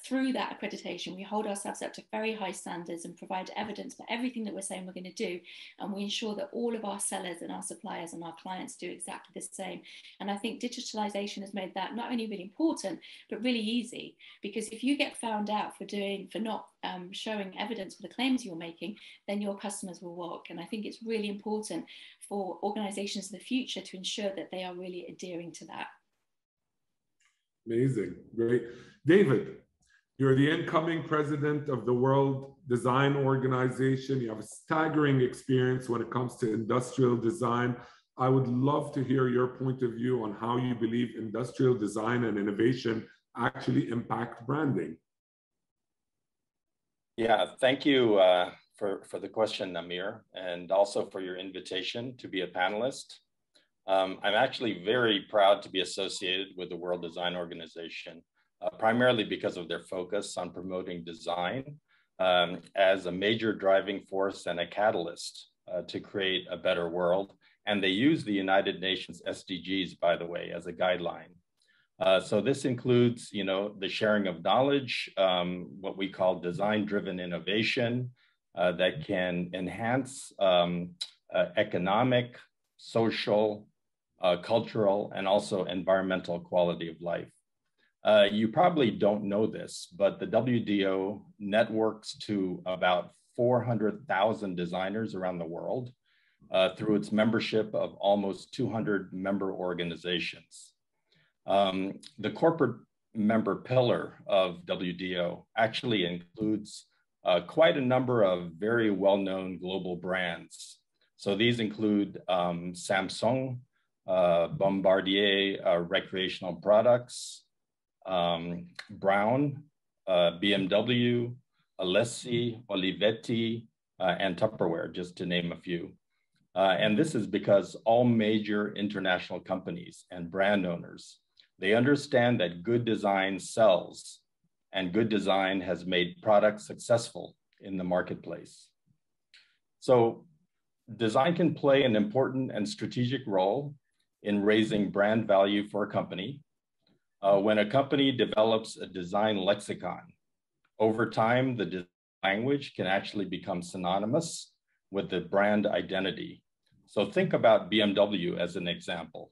through that accreditation. We hold ourselves up to very high standards and provide evidence for everything that we're saying we're going to do. And we ensure that all of our sellers and our suppliers and our clients do exactly the same. And I think digitalization has made that not only really important, but really easy. Because if you get found out for not showing evidence for the claims you're making, then your customers will walk. And I think it's really important for organizations in the future to ensure that they are really adhering to that. Amazing, great. David, you're the incoming president of the World Design Organization. You have a staggering experience when it comes to industrial design. I would love to hear your point of view on how you believe industrial design and innovation actually impact branding. Yeah, thank you for the question, Amir, and also for your invitation to be a panelist. I'm actually very proud to be associated with the World Design Organization. Primarily because of their focus on promoting design as a major driving force and a catalyst to create a better world. And they use the United Nations SDGs, by the way, as a guideline. So this includes, the sharing of knowledge, what we call design-driven innovation that can enhance economic, social, cultural, and also environmental quality of life. You probably don't know this, but the WDO networks to about 400,000 designers around the world through its membership of almost 200 member organizations. The corporate member pillar of WDO actually includes quite a number of very well-known global brands. So these include Samsung, Bombardier Recreational Products, Brown, BMW, Alessi, Olivetti, and Tupperware, just to name a few. And this is because all major international companies and brand owners, they understand that good design sells, and good design has made products successful in the marketplace. So design can play an important and strategic role in raising brand value for a company. When a company develops a design lexicon, over time, the design language can actually become synonymous with the brand identity. So think about BMW as an example.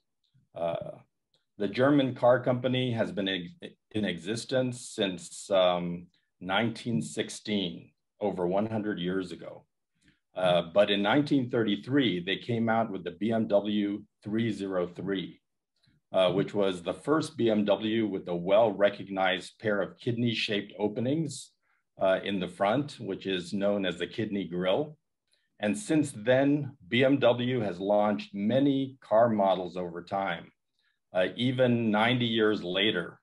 The German car company has been in existence since 1916, over 100 years ago. But in 1933, they came out with the BMW 303. Which was the first BMW with a well-recognized pair of kidney-shaped openings in the front, which is known as the kidney grille. And since then, BMW has launched many car models over time. Even 90 years later,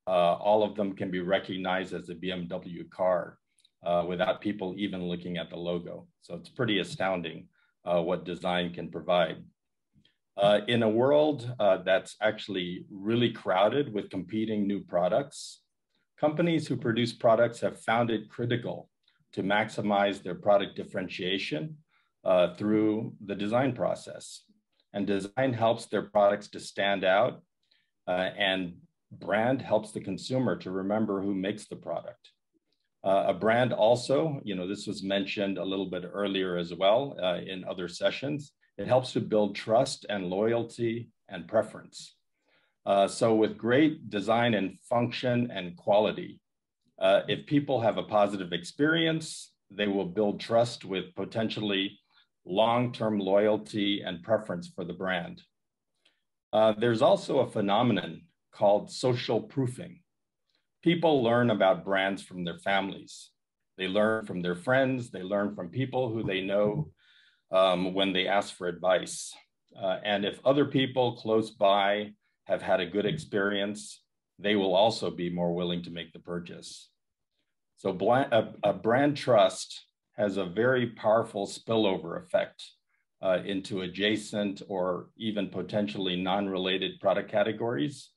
all of them can be recognized as a BMW car without people even looking at the logo. So it's pretty astounding what design can provide. In a world that's actually really crowded with competing new products, companies who produce products have found it critical to maximize their product differentiation through the design process. And design helps their products to stand out, and brand helps the consumer to remember who makes the product. A brand also, this was mentioned a little bit earlier as well in other sessions, it helps to build trust and loyalty and preference. So with great design and function and quality, if people have a positive experience, they will build trust with potentially long-term loyalty and preference for the brand. There's also a phenomenon called social proofing. People learn about brands from their families. They learn from their friends. They learn from people who they know when they ask for advice. And if other people close by have had a good experience, they will also be more willing to make the purchase. So a brand trust has a very powerful spillover effect into adjacent or even potentially non-related product categories.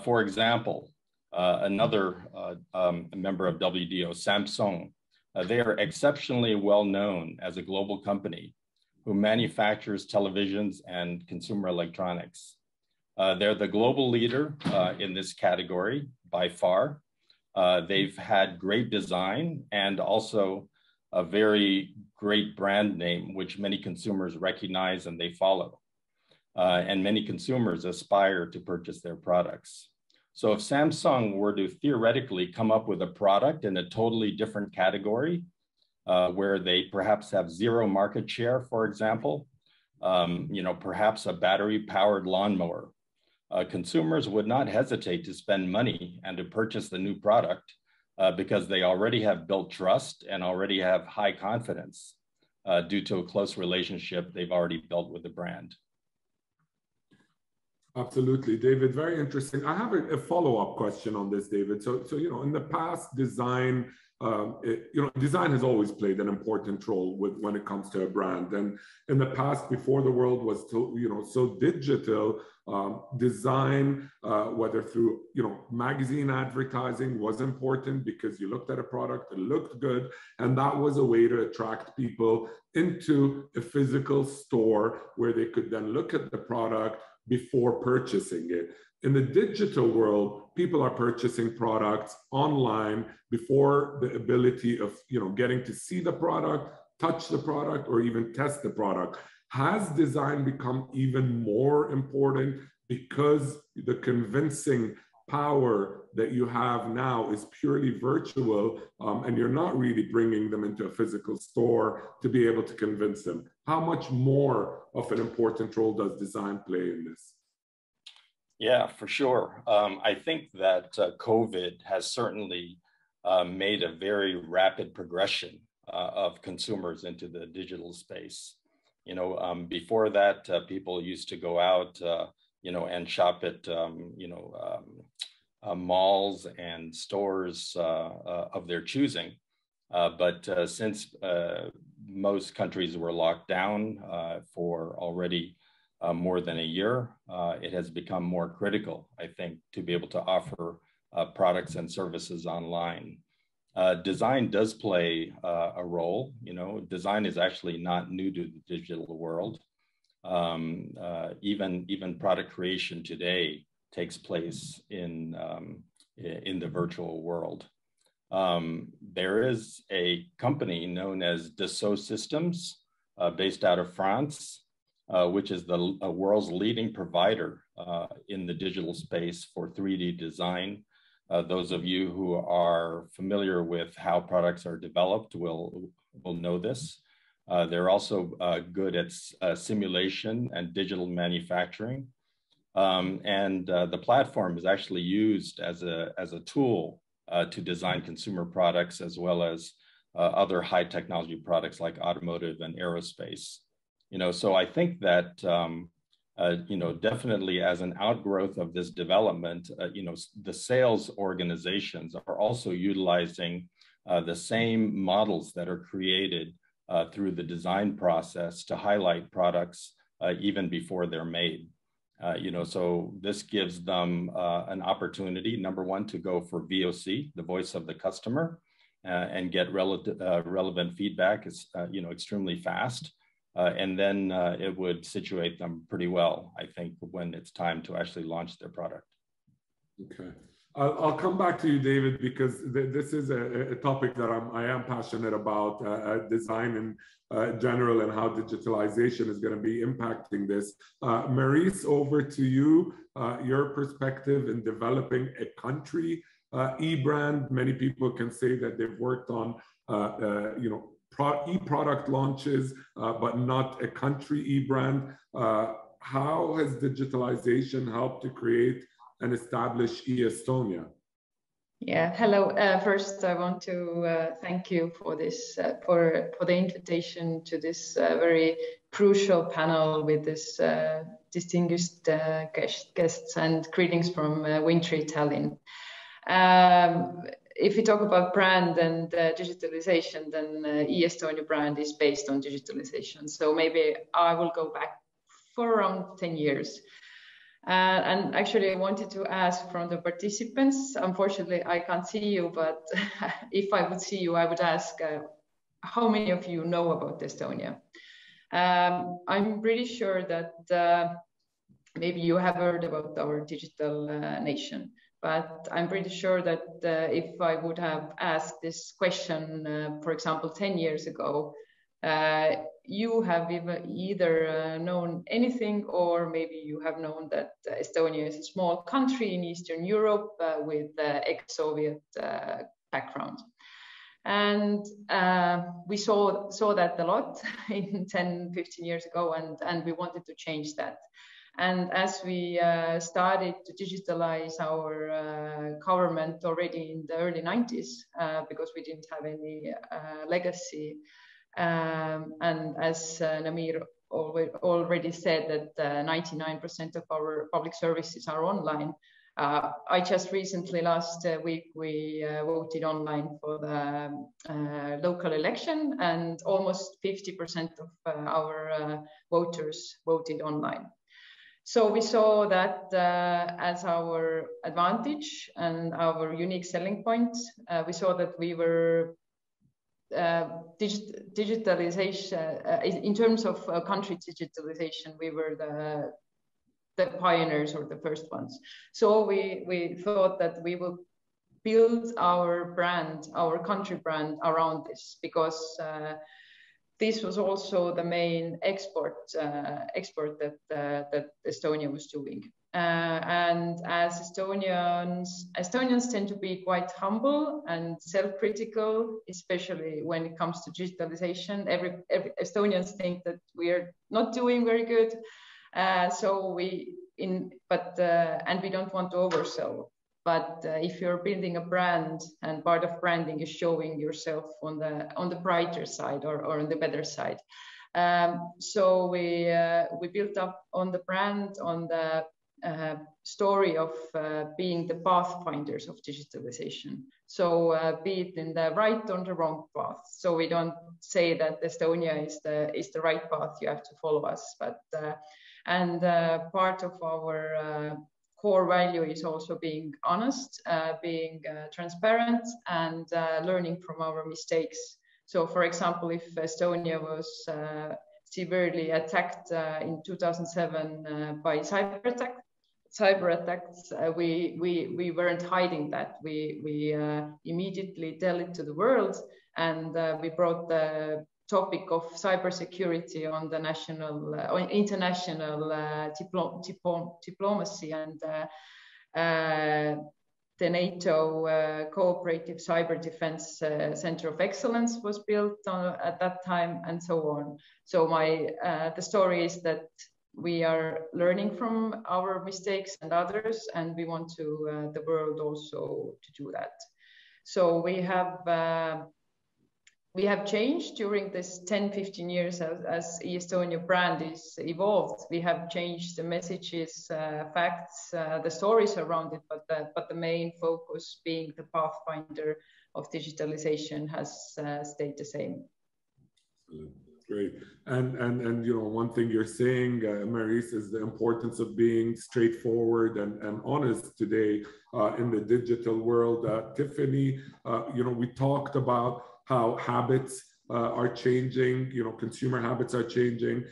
For example, another member of WDO, Samsung, they are exceptionally well known as a global company who manufactures televisions and consumer electronics. They're the global leader in this category by far. They've had great design and also a very great brand name, which many consumers recognize and they follow. And many consumers aspire to purchase their products. So if Samsung were to theoretically come up with a product in a totally different category, where they perhaps have zero market share, for example, perhaps a battery-powered lawnmower, consumers would not hesitate to spend money and to purchase the new product because they already have built trust and already have high confidence due to a close relationship they've already built with the brand. Absolutely, David, very interesting. I have a follow-up question on this, David. So in the past, design, design has always played an important role when it comes to a brand. And in the past, before the world was so digital, design, whether through magazine advertising, was important because you looked at a product, it looked good, and that was a way to attract people into a physical store where they could then look at the product before purchasing it. In the digital world, people are purchasing products online before the ability of getting to see the product, touch the product, or even test the product. Has design become even more important because the convincing power that you have now is purely virtual, and you're not really bringing them into a physical store to be able to convince them? How much more of an important role does design play in this? Yeah, for sure. I think that COVID has certainly made a very rapid progression of consumers into the digital space. Before that, people used to go out, and shop at, malls and stores of their choosing. But since most countries were locked down for already more than a year, it has become more critical, I think, to be able to offer products and services online. Design does play a role. Design is actually not new to the digital world. Even product creation today takes place in the virtual world. There is a company known as Dassault Systems, based out of France, which is the world's leading provider in the digital space for 3D design. Those of you who are familiar with how products are developed will know this. They're also good at simulation and digital manufacturing. And the platform is actually used as a tool to design consumer products as well as other high technology products like automotive and aerospace. So I think that, definitely as an outgrowth of this development, the sales organizations are also utilizing the same models that are created through the design process to highlight products even before they're made. So this gives them an opportunity, number one, to go for VOC, the voice of the customer, and get relevant feedback is extremely fast. And then it would situate them pretty well, I think, when it's time to actually launch their product. Okay. I'll come back to you, David, because this is a topic that I am passionate about, design in general and how digitalization is going to be impacting this. Maurice, over to you, your perspective in developing a country e-brand. Many people can say that they've worked on e-product launches, but not a country e-brand. How has digitalization helped to create and establish e-Estonia? Yeah, hello. First, I want to thank you for this, for the invitation to this very crucial panel with this distinguished guests, and greetings from wintry Tallinn. If we talk about brand and digitalization, then e-Estonia brand is based on digitalization. So maybe I will go back for around 10 years. And actually, I wanted to ask from the participants, unfortunately, I can't see you, but if I would see you, I would ask how many of you know about Estonia? I'm pretty sure that maybe you have heard about our digital nation, but I'm pretty sure that if I would have asked this question, for example, 10 years ago, you have either known anything, or maybe you have known that Estonia is a small country in Eastern Europe with ex-Soviet background. And we saw that a lot in 10, 15 years ago, and we wanted to change that. And as we started to digitalize our government already in the early 90s, because we didn't have any legacy, and as Namir already said, that 99% of our public services are online. I just recently, last week, we voted online for the local election, and almost 50% of our voters voted online. So we saw that as our advantage and our unique selling point. We saw that we were digitalization, in terms of country digitalization, we were the pioneers or the first ones. So we thought that we will build our brand, our country brand around this, because this was also the main export that Estonia was doing. And as Estonians tend to be quite humble and self-critical, especially when it comes to digitalization. Every Estonians think that we are not doing very good. And we don't want to oversell. But if you're building a brand, and part of branding is showing yourself on the brighter side or on the better side. So we built up on the brand, on the story of being the pathfinders of digitalization. So be it in the right or the wrong path. So we don't say that Estonia is the right path, you have to follow us. But part of our core value is also being honest, being transparent, and learning from our mistakes. So for example, if Estonia was severely attacked in 2007 by cyber attacks, we weren't hiding that. We immediately tell it to the world, and we brought the topic of cybersecurity on the national, international diplomacy, and the NATO Cooperative Cyber Defense Center of Excellence was built at that time, and so on. So the story is that we are learning from our mistakes and others, and we want to the world also to do that. So we have changed during this 10-15 years as e-Estonia brand is evolved. We have changed the messages, facts, the stories around it, but the main focus, being the pathfinder of digitalization, has stayed the same. Great. And you know, one thing you're saying, Maurice, is the importance of being straightforward and honest today in the digital world. Tiffany, you know, we talked about how habits are changing, you know, consumer habits are changing.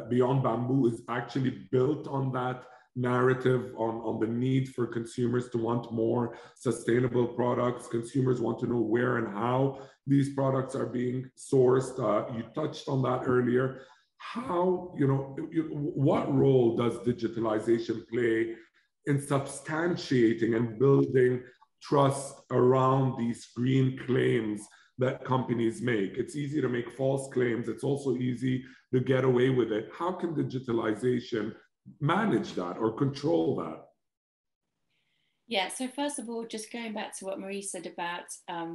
Beyond Bamboo is actually built on that narrative, on the need for consumers to want more sustainable products. Consumers want to know where and how these products are being sourced. You touched on that earlier. How, you know, what role does digitalization play in substantiating and building trust around these green claims that companies make? It's easy to make false claims. It's also easy to get away with it. How can digitalization manage that or control that? Yeah, so first of all, just going back to what Marie said about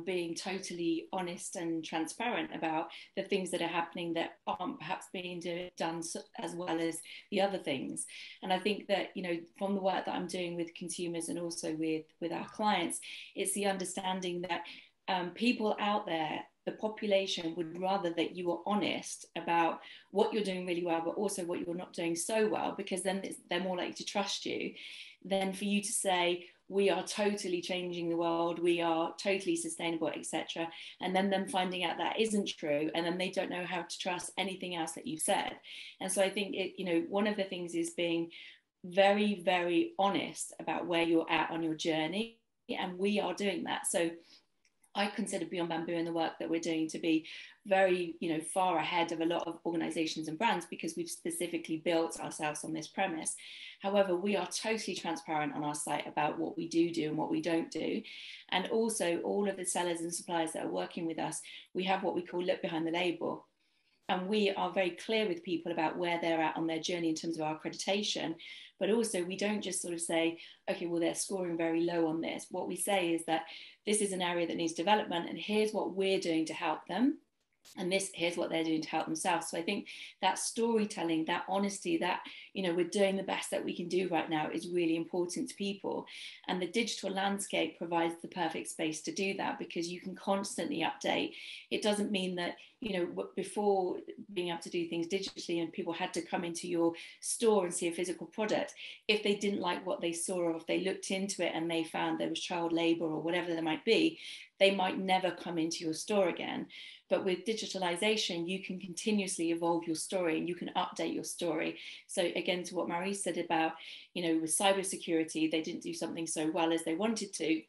being totally honest and transparent about the things that are happening that aren't perhaps being done as well as the other things. And I think that, you know, from the work that I'm doing with consumers and also with our clients, it's the understanding that people out there, the population, would rather that you are honest about what you're doing really well, but also what you're not doing so well, because then they're more likely to trust you than for you to say, we are totally changing the world, we are totally sustainable, etc. And then them finding out that isn't true, and then they don't know how to trust anything else that you've said. And so I think, you know, one of the things is being very, very honest about where you're at on your journey. And we are doing that. So I consider Beyond Bamboo and the work that we're doing to be very, you know, far ahead of a lot of organizations and brands, because we've specifically built ourselves on this premise. However, we are totally transparent on our site about what we do and what we don't do. And also all of the sellers and suppliers that are working with us, we have what we call look behind the label. And we are very clear with people about where they're at on their journey in terms of our accreditation. But also we don't just sort of say, okay, well, they're scoring very low on this. What we say is that this is an area that needs development, and here's what we're doing to help them. And here's what they're doing to help themselves. So I think that storytelling, that honesty, that, you know, we're doing the best that we can do right now is really important to people. And the digital landscape provides the perfect space to do that, because you can constantly update. It doesn't mean that, you know, before being able to do things digitally and people had to come into your store and see a physical product, if they didn't like what they saw, or if they looked into it and they found there was child labor or whatever there might be, they might never come into your store again. But with digitalization, you can continuously evolve your story and you can update your story. So again, to what Marie said about, you know, with cybersecurity, they didn't do something so well as they wanted to.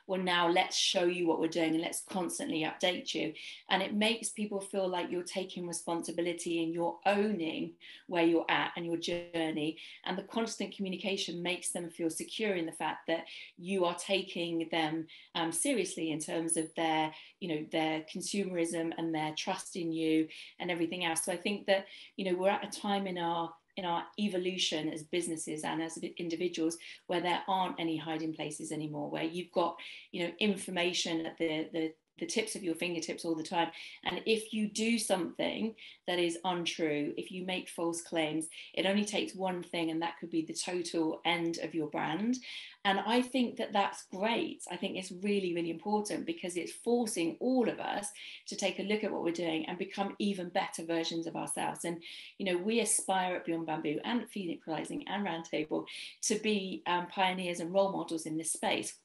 Well, now let's show you what we're doing and let's constantly update you. And it makes people feel like you're taking responsibility and you're owning where you're at and your journey. And the constant communication makes them feel secure in the fact that you are taking them seriously in terms of their, you know, their consumerism and their trust in you and everything else. So I think that, you know, we're at a time in our evolution as businesses and as individuals where there aren't any hiding places anymore, where you've got, you know, information at the tips of your fingertips all the time. And if you do something that is untrue, if you make false claims, it only takes one thing and that could be the total end of your brand. And I think that that's great. I think it's really, really important, because it's forcing all of us to take a look at what we're doing and become even better versions of ourselves. And, you know, we aspire at Beyond Bamboo and at Phoenix Rising and Roundtable to be pioneers and role models in this space.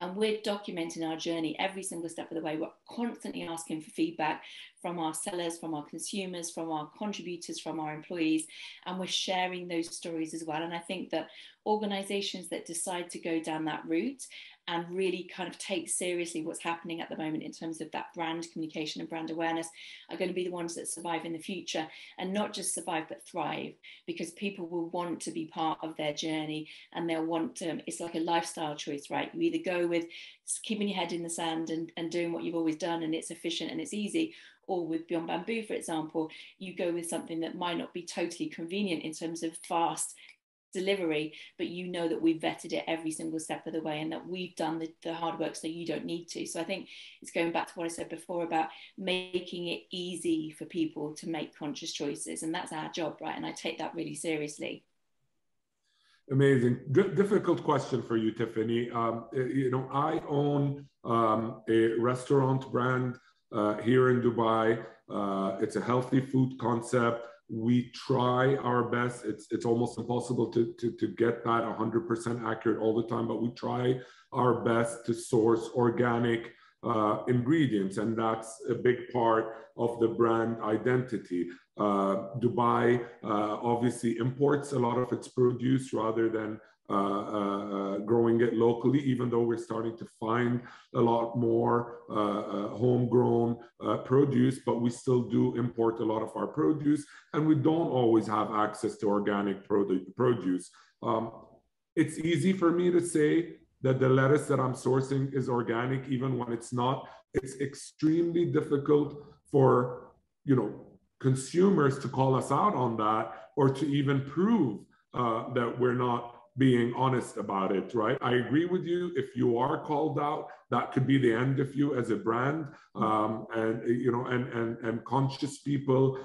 And we're documenting our journey every single step of the way. We're constantly asking for feedback from our sellers, from our consumers, from our contributors, from our employees, and we're sharing those stories as well. And I think that organizations that decide to go down that route and really kind of take seriously what's happening at the moment in terms of that brand communication and brand awareness are going to be the ones that survive in the future, and not just survive but thrive, because people will want to be part of their journey and they'll want to, it's like a lifestyle choice, right? You either go with keeping your head in the sand and doing what you've always done and it's efficient and it's easy, or with Beyond Bamboo, for example, you go with something that might not be totally convenient in terms of fast delivery, but you know that we've vetted it every single step of the way and that we've done the hard work so you don't need to. So I think it's going back to what I said before about making it easy for people to make conscious choices, and that's our job, right? And I take that really seriously. Amazing. Difficult question for you, Tiffany. You know, I own a restaurant brand here in Dubai. It's a healthy food concept. We try our best. It's almost impossible to get that 100% accurate all the time, but we try our best to source organic ingredients, and that's a big part of the brand identity. Dubai obviously imports a lot of its produce rather than growing it locally, even though we're starting to find a lot more homegrown produce, but we still do import a lot of our produce, and we don't always have access to organic produce. It's easy for me to say that the lettuce that I'm sourcing is organic, even when it's not. It's extremely difficult for, you know, consumers to call us out on that, or to even prove that we're not being honest about it, right? I agree with you. If you are called out, that could be the end of you as a brand. And you know, and conscious people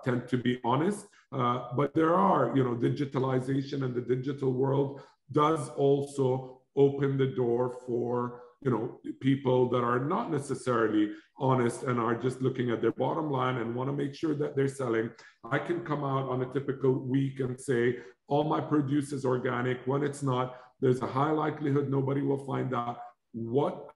tend to be honest. But there are, you know, digitalization, and the digital world does also open the door for, you know, people that are not necessarily honest and are just looking at their bottom line and want to make sure that they're selling. I can come out on a typical week and say, all my produce is organic. When it's not, there's a high likelihood nobody will find out.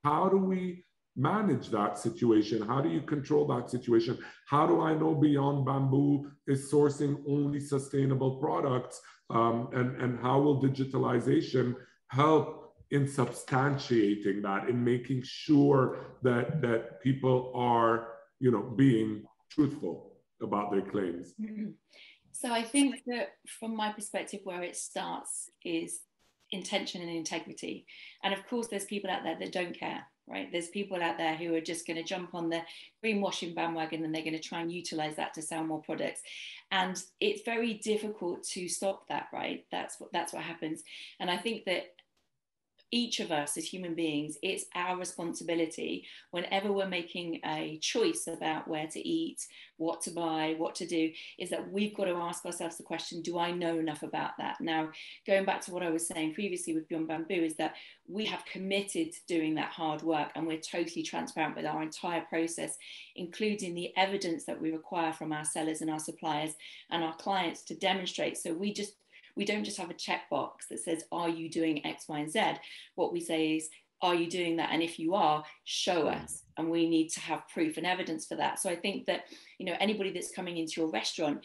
How do we manage that situation? How do you control that situation? How do I know Beyond Bamboo is sourcing only sustainable products? And how will digitalization help in substantiating that, in making sure that people are, you know, being truthful about their claims? So I think that from my perspective, where it starts is intention and integrity. And of course, there's people out there that don't care, right? There's people out there who are just going to jump on the greenwashing bandwagon, and they're going to try and utilize that to sell more products. And it's very difficult to stop that, right? That's what happens. And I think that each of us as human beings, it's our responsibility whenever we're making a choice about where to eat, what to buy, what to do, is that we've got to ask ourselves the question, do I know enough about that? Now, going back to what I was saying previously with Beyond Bamboo, is that we have committed to doing that hard work, and we're totally transparent with our entire process, including the evidence that we require from our sellers and our suppliers and our clients to demonstrate. So we don't just have a checkbox that says, are you doing X, Y, and Z? What we say is, are you doing that? And if you are, show us. And we need to have proof and evidence for that. So I think that, you know, anybody that's coming into your restaurant,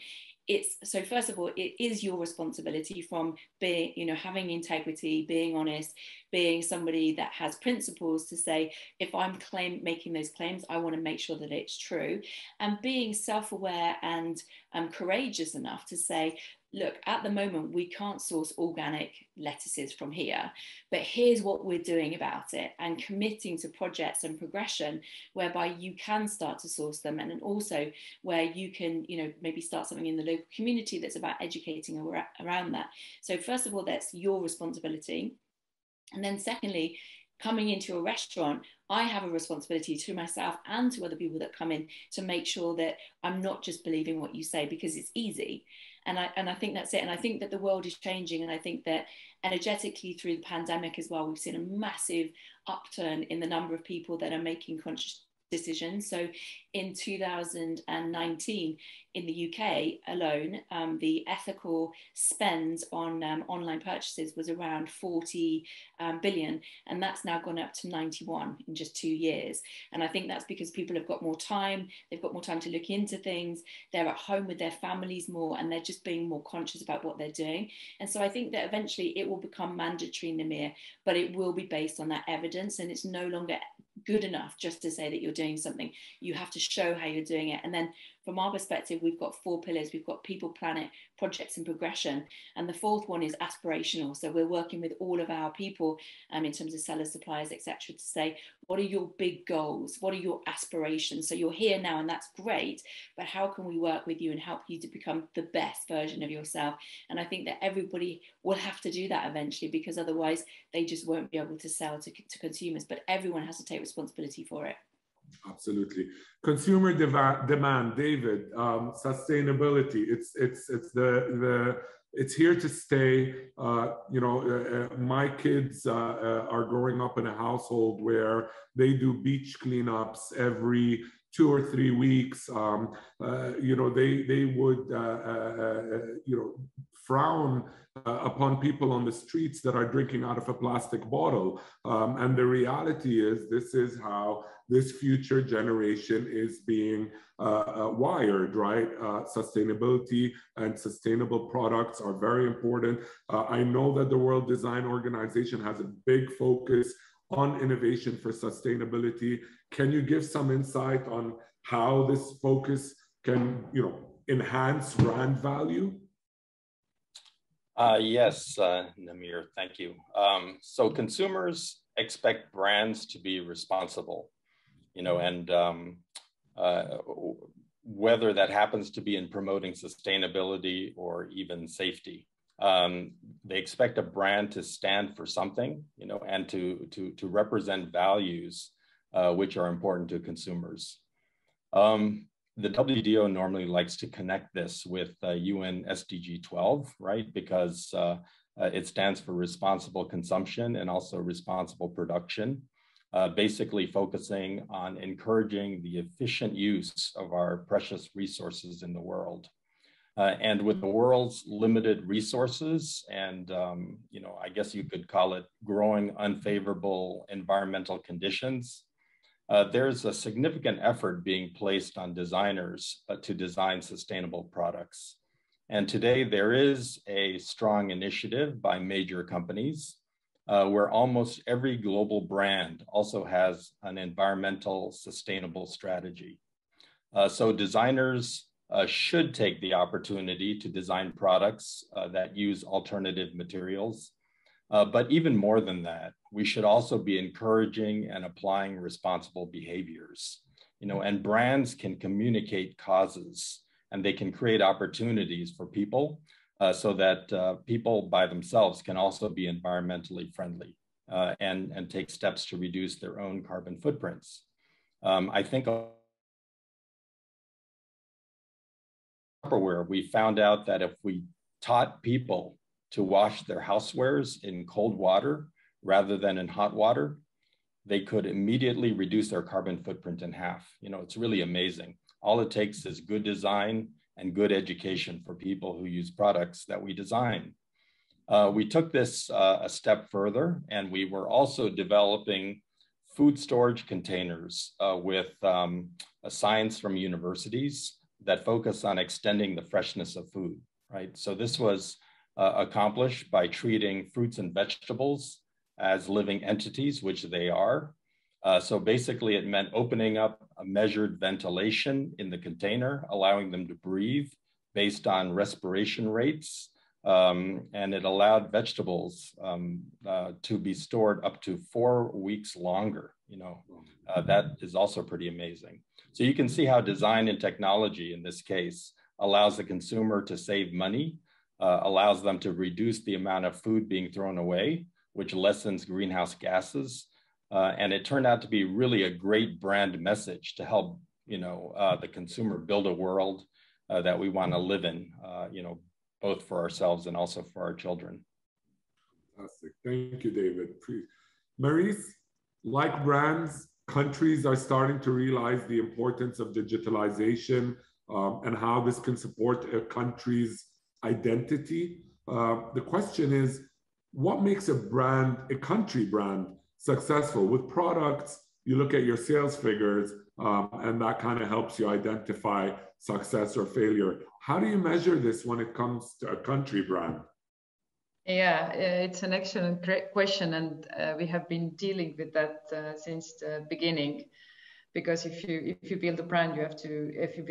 so first of all, it is your responsibility from being, you know, having integrity, being honest, being somebody that has principles to say, if I'm making those claims, I want to make sure that it's true, and being self-aware and courageous enough to say, look, at the moment, we can't source organic lettuces from here, but here's what we're doing about it, and committing to projects and progression whereby you can start to source them, and then also where you can, you know, maybe start something in the local community that's about educating around that. So first of all, that's your responsibility. And then secondly, coming into a restaurant, I have a responsibility to myself and to other people that come in to make sure that I'm not just believing what you say because it's easy. And I think that's it. And I think that the world is changing. And I think that energetically through the pandemic as well, we've seen a massive upturn in the number of people that are making conscious decisions. So in 2019, in the UK alone, the ethical spend on online purchases was around 40 billion, and that's now gone up to 91 in just 2 years. And I think that's because people have got more time, they've got more time to look into things, they're at home with their families more, and they're just being more conscious about what they're doing. And so I think that eventually it will become mandatory, Namir, but it will be based on that evidence, and it's no longer good enough just to say that you're doing something. You have to show how you're doing it. And then from our perspective, we've got 4 pillars. We've got people, planet, projects, and progression. And the 4th one is aspirational. So we're working with all of our people in terms of sellers, suppliers, etc., to say, what are your big goals? What are your aspirations? So you're here now, and that's great, but how can we work with you and help you to become the best version of yourself? And I think that everybody will have to do that eventually, because otherwise they just won't be able to sell to consumers. But everyone has to take responsibility for it. Absolutely. Consumer demand, David, sustainability, it's here to stay. My kids are growing up in a household where they do beach cleanups every 2 or 3 weeks. You know, they would you know, frown upon people on the streets that are drinking out of a plastic bottle. And the reality is, this is how this future generation is being wired, right? Sustainability and sustainable products are very important. I know that the World Design Organization has a big focus on innovation for sustainability. Can you give some insight on how this focus can, you know, enhance brand value? Yes, Namir, thank you. So consumers expect brands to be responsible, you know, and whether that happens to be in promoting sustainability or even safety. They expect a brand to stand for something, you know, and to represent values which are important to consumers. The WDO normally likes to connect this with UN SDG 12, right? Because it stands for responsible consumption and also responsible production, basically focusing on encouraging the efficient use of our precious resources in the world. And with the world's limited resources and, you know, I guess you could call it growing unfavorable environmental conditions, there's a significant effort being placed on designers to design sustainable products. And today there is a strong initiative by major companies where almost every global brand also has an environmental sustainable strategy. So designers should take the opportunity to design products that use alternative materials. But even more than that, we should also be encouraging and applying responsible behaviors. You know, and brands can communicate causes and they can create opportunities for people so that people by themselves can also be environmentally friendly and take steps to reduce their own carbon footprints. I think Tupperware, we found out that if we taught people to wash their housewares in cold water rather than in hot water, they could immediately reduce their carbon footprint in half. You know, it's really amazing. All it takes is good design and good education for people who use products that we design. We took this a step further, and we were also developing food storage containers with science from universities that focus on extending the freshness of food, right? So this was accomplished by treating fruits and vegetables as living entities, which they are. So basically it meant opening up a measured ventilation in the container, allowing them to breathe based on respiration rates. And it allowed vegetables to be stored up to 4 weeks longer. You know, that is also pretty amazing. So you can see how design and technology in this case allows the consumer to save money, allows them to reduce the amount of food being thrown away, which lessens greenhouse gases. And it turned out to be really a great brand message to help, you know, the consumer build a world that we want to live in, you know, both for ourselves and also for our children. Fantastic. Thank you, David. Maurice, like brands, countries are starting to realize the importance of digitalization and how this can support a country's identity. The question is, what makes a brand, a country brand, successful? With products, you look at your sales figures and that kind of helps you identify success or failure. How do you measure this when it comes to a country brand? Yeah, it's an excellent question, and we have been dealing with that since the beginning. Because if you build a brand, you have to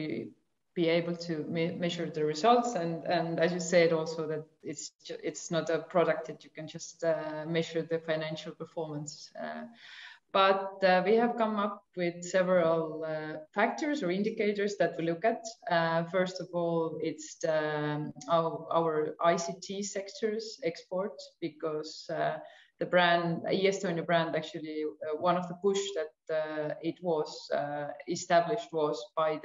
be able to measure the results, and as you said also that it's not a product that you can just measure the financial performance. But we have come up with several factors or indicators that we look at. First of all, it's our ICT sector's export, because the brand, eStonia brand, actually one of the push that it was established was by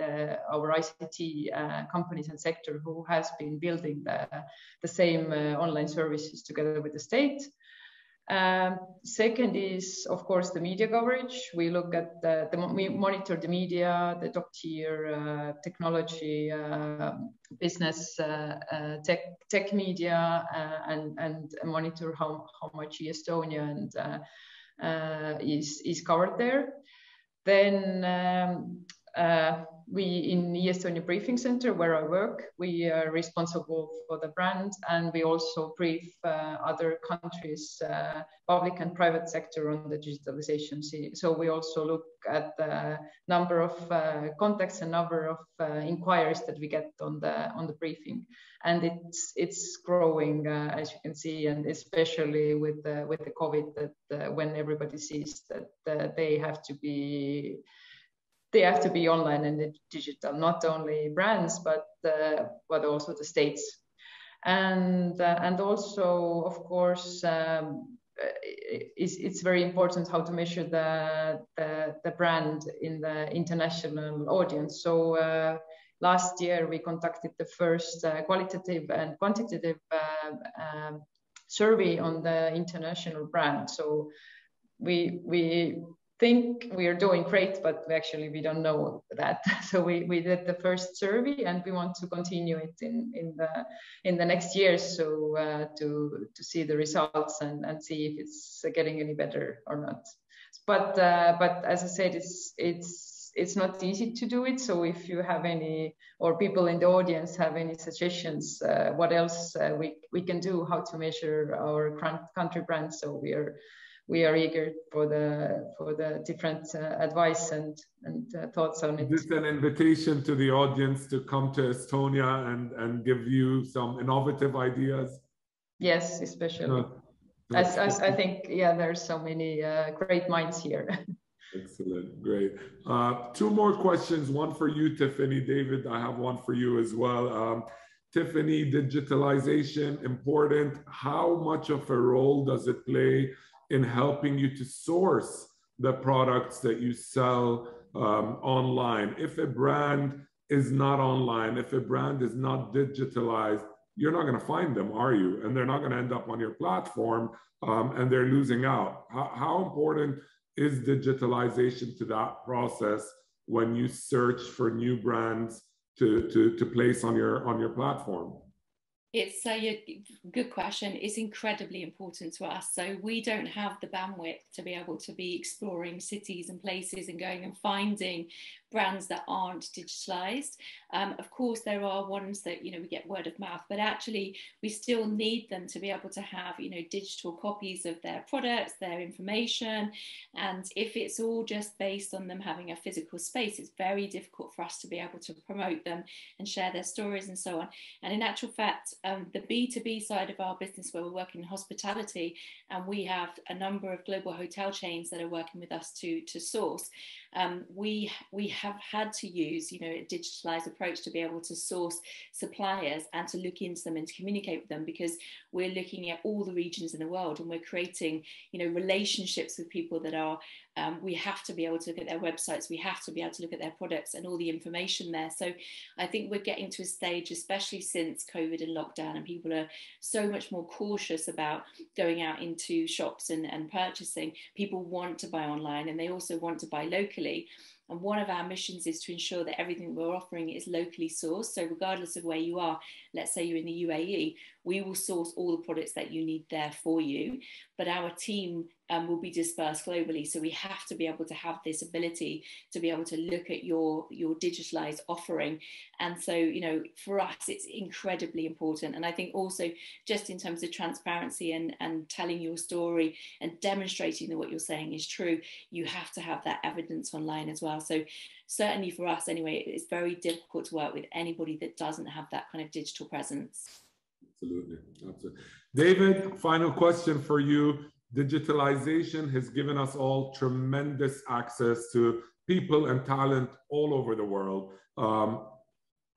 our ICT companies and sector who has been building the same online services together with the state. Second is, of course, the media coverage. We look at we monitor the media, the top tier technology, business, tech media, and monitor how much Estonia is covered there. Then we in Estonia Briefing Center, where I work, we are responsible for the brand, and we also brief other countries, public and private sector, on the digitalization. So we also look at the number of contacts and number of inquiries that we get on the briefing, and it's growing, as you can see, and especially with the COVID, that when everybody sees that they have to be online and digital, not only brands, but also the states. And also, of course, it's very important how to measure the brand in the international audience. So last year we conducted the first qualitative and quantitative survey on the international brand. So we think we are doing great, but we don't know that. So we did the first survey, and we want to continue it in the next years, so to see the results and see if it's getting any better or not. But as I said, it's not easy to do it. So if you have any, or people in the audience have any suggestions, what else we can do, how to measure our country brand, so we are eager for the different advice and thoughts on it. Is this an invitation to the audience to come to Estonia and give you some innovative ideas? Yes, especially. As I think, there's so many great minds here. Excellent, great. Two more questions, one for you, Tiffany. David, I have one for you as well. Tiffany, digitalization, important. How much of a role does it play in helping you to source the products that you sell online? If a brand is not online, if a brand is not digitalized, you're not going to find them, are you? And they're not going to end up on your platform, and they're losing out. How important is digitalization to that process when you search for new brands to place on your platform? It's a good question. It's incredibly important to us. So we don't have the bandwidth to be able to be exploring cities and places and going and finding brands that aren't digitalized. Of course, there are ones that, we get word of mouth, but actually we still need them to be able to have, digital copies of their products, their information. And if it's all just based on them having a physical space, it's very difficult for us to be able to promote them and share their stories and so on. And in actual fact, the B2B side of our business, where we're working in hospitality, and we have a number of global hotel chains that are working with us to source, we have had to use, a digitalized approach to be able to source suppliers and to look into them and to communicate with them, because we're looking at all the regions in the world, and we're creating, relationships with people that are, we have to be able to look at their websites, we have to be able to look at their products and all the information there. So I think we're getting to a stage, especially since COVID and lockdown, and people are so much more cautious about going out into shops and purchasing. People want to buy online, and they also want to buy locally. And one of our missions is to ensure that everything we're offering is locally sourced. So regardless of where you are, let's say you're in the UAE, we will source all the products that you need there for you. But our team will be dispersed globally. So we have to be able to have this ability to be able to look at your digitalized offering. And so, for us, it's incredibly important. And I think also just in terms of transparency and telling your story and demonstrating that what you're saying is true, you have to have that evidence online as well. So certainly for us anyway, it's very difficult to work with anybody that doesn't have that kind of digital presence. Absolutely. David, final question for you. Digitalization has given us all tremendous access to people and talent all over the world.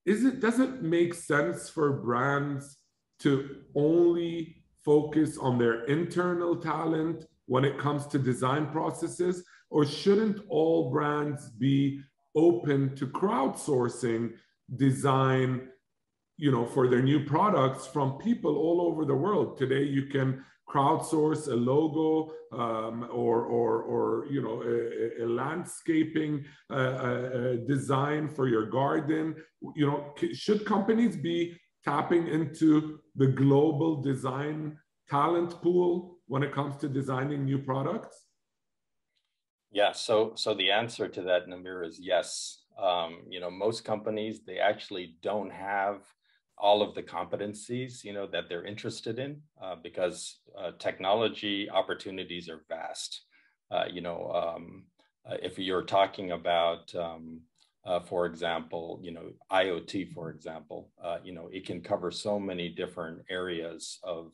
Does it make sense for brands to only focus on their internal talent when it comes to design processes? Or shouldn't all brands be open to crowdsourcing design, for their new products from people all over the world? Today, you can crowdsource a logo or you know, a landscaping design for your garden? You know, should companies be tapping into the global design talent pool when it comes to designing new products? Yeah, so the answer to that, Namir, is yes. You know, most companies, they actually don't have all of the competencies, you know, that they're interested in because technology opportunities are vast. You know, if you're talking about, for example, you know, IoT, for example, you know, it can cover so many different areas of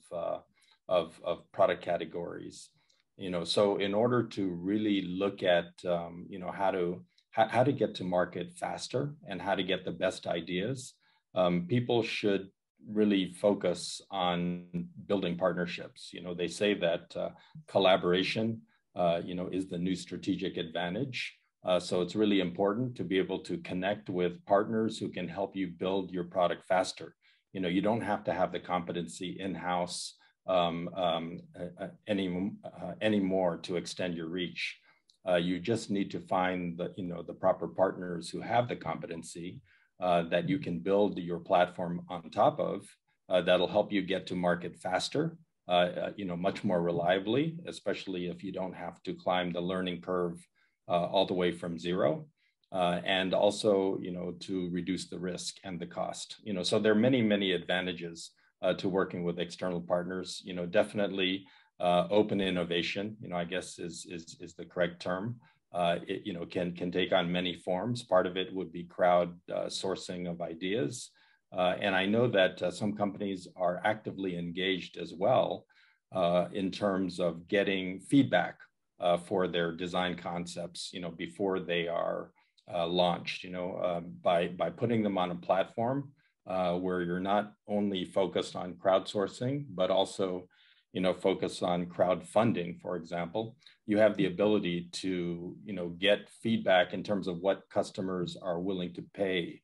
product categories. You know, so in order to really look at, you know, how to get to market faster and how to get the best ideas, people should really focus on building partnerships. You know, they say that collaboration, you know, is the new strategic advantage. So it's really important to be able to connect with partners who can help you build your product faster. You know, you don't have to have the competency in-house anymore to extend your reach. You just need to find the, you know, the proper partners who have the competency that you can build your platform on top of that'll help you get to market faster, you know, much more reliably, especially if you don't have to climb the learning curve all the way from zero. And also, you know, to reduce the risk and the cost. You know, so there are many, many advantages to working with external partners. You know, definitely open innovation, you know, I guess is the correct term. It, you know, can take on many forms. Part of it would be crowd sourcing of ideas. And I know that some companies are actively engaged as well in terms of getting feedback for their design concepts, you know, before they are launched, you know, by putting them on a platform where you're not only focused on crowdsourcing, but also, you know, focus on crowdfunding, for example. You have the ability to, you know, get feedback in terms of what customers are willing to pay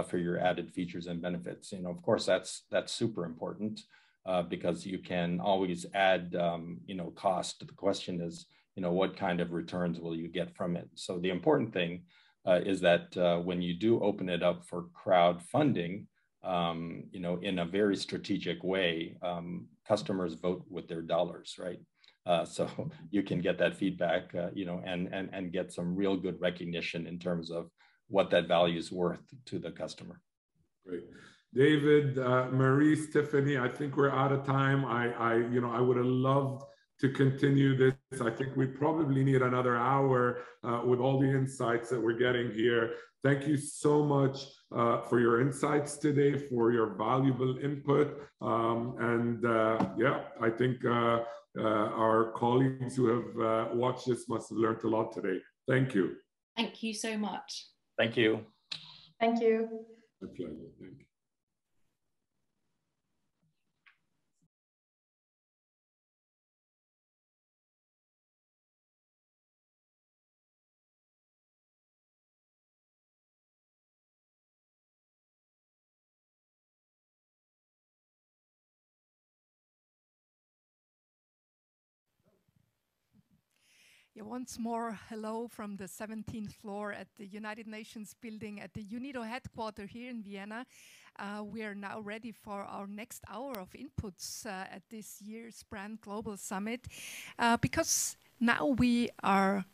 for your added features and benefits. You know, of course, that's super important because you can always add, you know, cost. The question is, you know, what kind of returns will you get from it? So the important thing is that when you do open it up for crowdfunding, you know, in a very strategic way, customers vote with their dollars, right? So you can get that feedback, you know, and get some real good recognition in terms of what that value is worth to the customer. Great. David, Marie, Tiffany, I think we're out of time. You know, I would have loved to continue this. I think we probably need another hour with all the insights that we're getting here. Thank you so much for your insights today, for your valuable input. Yeah, I think our colleagues who have watched this must have learned a lot today. Thank you. Thank you so much. Thank you. Thank you. My pleasure. Thank you. Yeah, once more, hello from the 17th floor at the United Nations building at the UNIDO headquarters here in Vienna. We are now ready for our next hour of inputs at this year's Brand Global Summit because now we are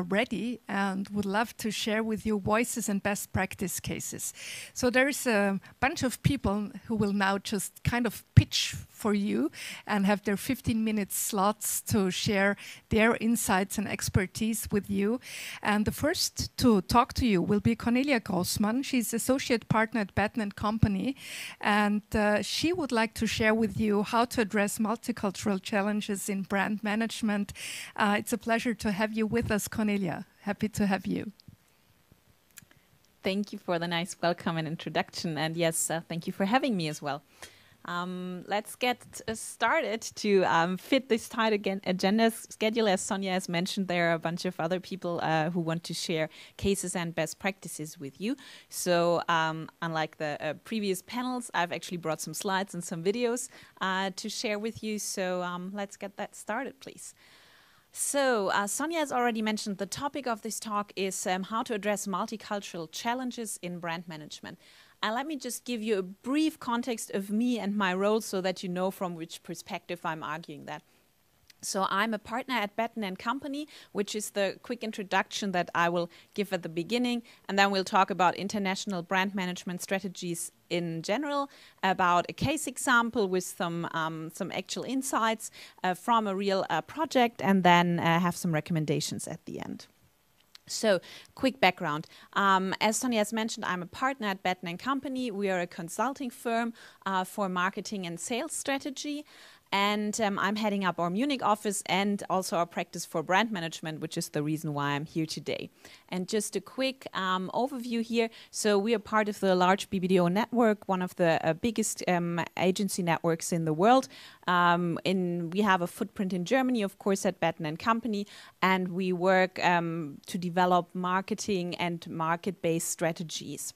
ready and would love to share with you voices and best practice cases. So there's a bunch of people who will now just kind of pitch for you and have their 15-minute slots to share their insights and expertise with you. And the first to talk to you will be Cornelia Grossmann. She's associate partner at Batten & Company, and she would like to share with you how to address multicultural challenges in brand management. It's a pleasure to have you with us, Cornelia. Happy to have you. Thank you for the nice welcome and introduction. And yes, thank you for having me as well. Let's get started to fit this tight agenda schedule. As Sonia has mentioned, there are a bunch of other people who want to share cases and best practices with you. So unlike the previous panels, I've actually brought some slides and some videos to share with you. So let's get that started, please. So, Sonia has already mentioned the topic of this talk is how to address multicultural challenges in brand management. And let me just give you a brief context of me and my role so that you know from which perspective I'm arguing that. So I'm a partner at Batten & Company, which is the quick introduction that I will give at the beginning. And then we'll talk about international brand management strategies in general, about a case example with some actual insights from a real project, and then have some recommendations at the end. So, quick background. As Sonia has mentioned, I'm a partner at Batten & Company. We are a consulting firm for marketing and sales strategy. And I'm heading up our Munich office and also our practice for brand management, which is the reason why I'm here today. And just a quick overview here. So we are part of the large BBDO network, one of the biggest agency networks in the world. We have a footprint in Germany, of course, at Batten & Company, and we work to develop marketing and market-based strategies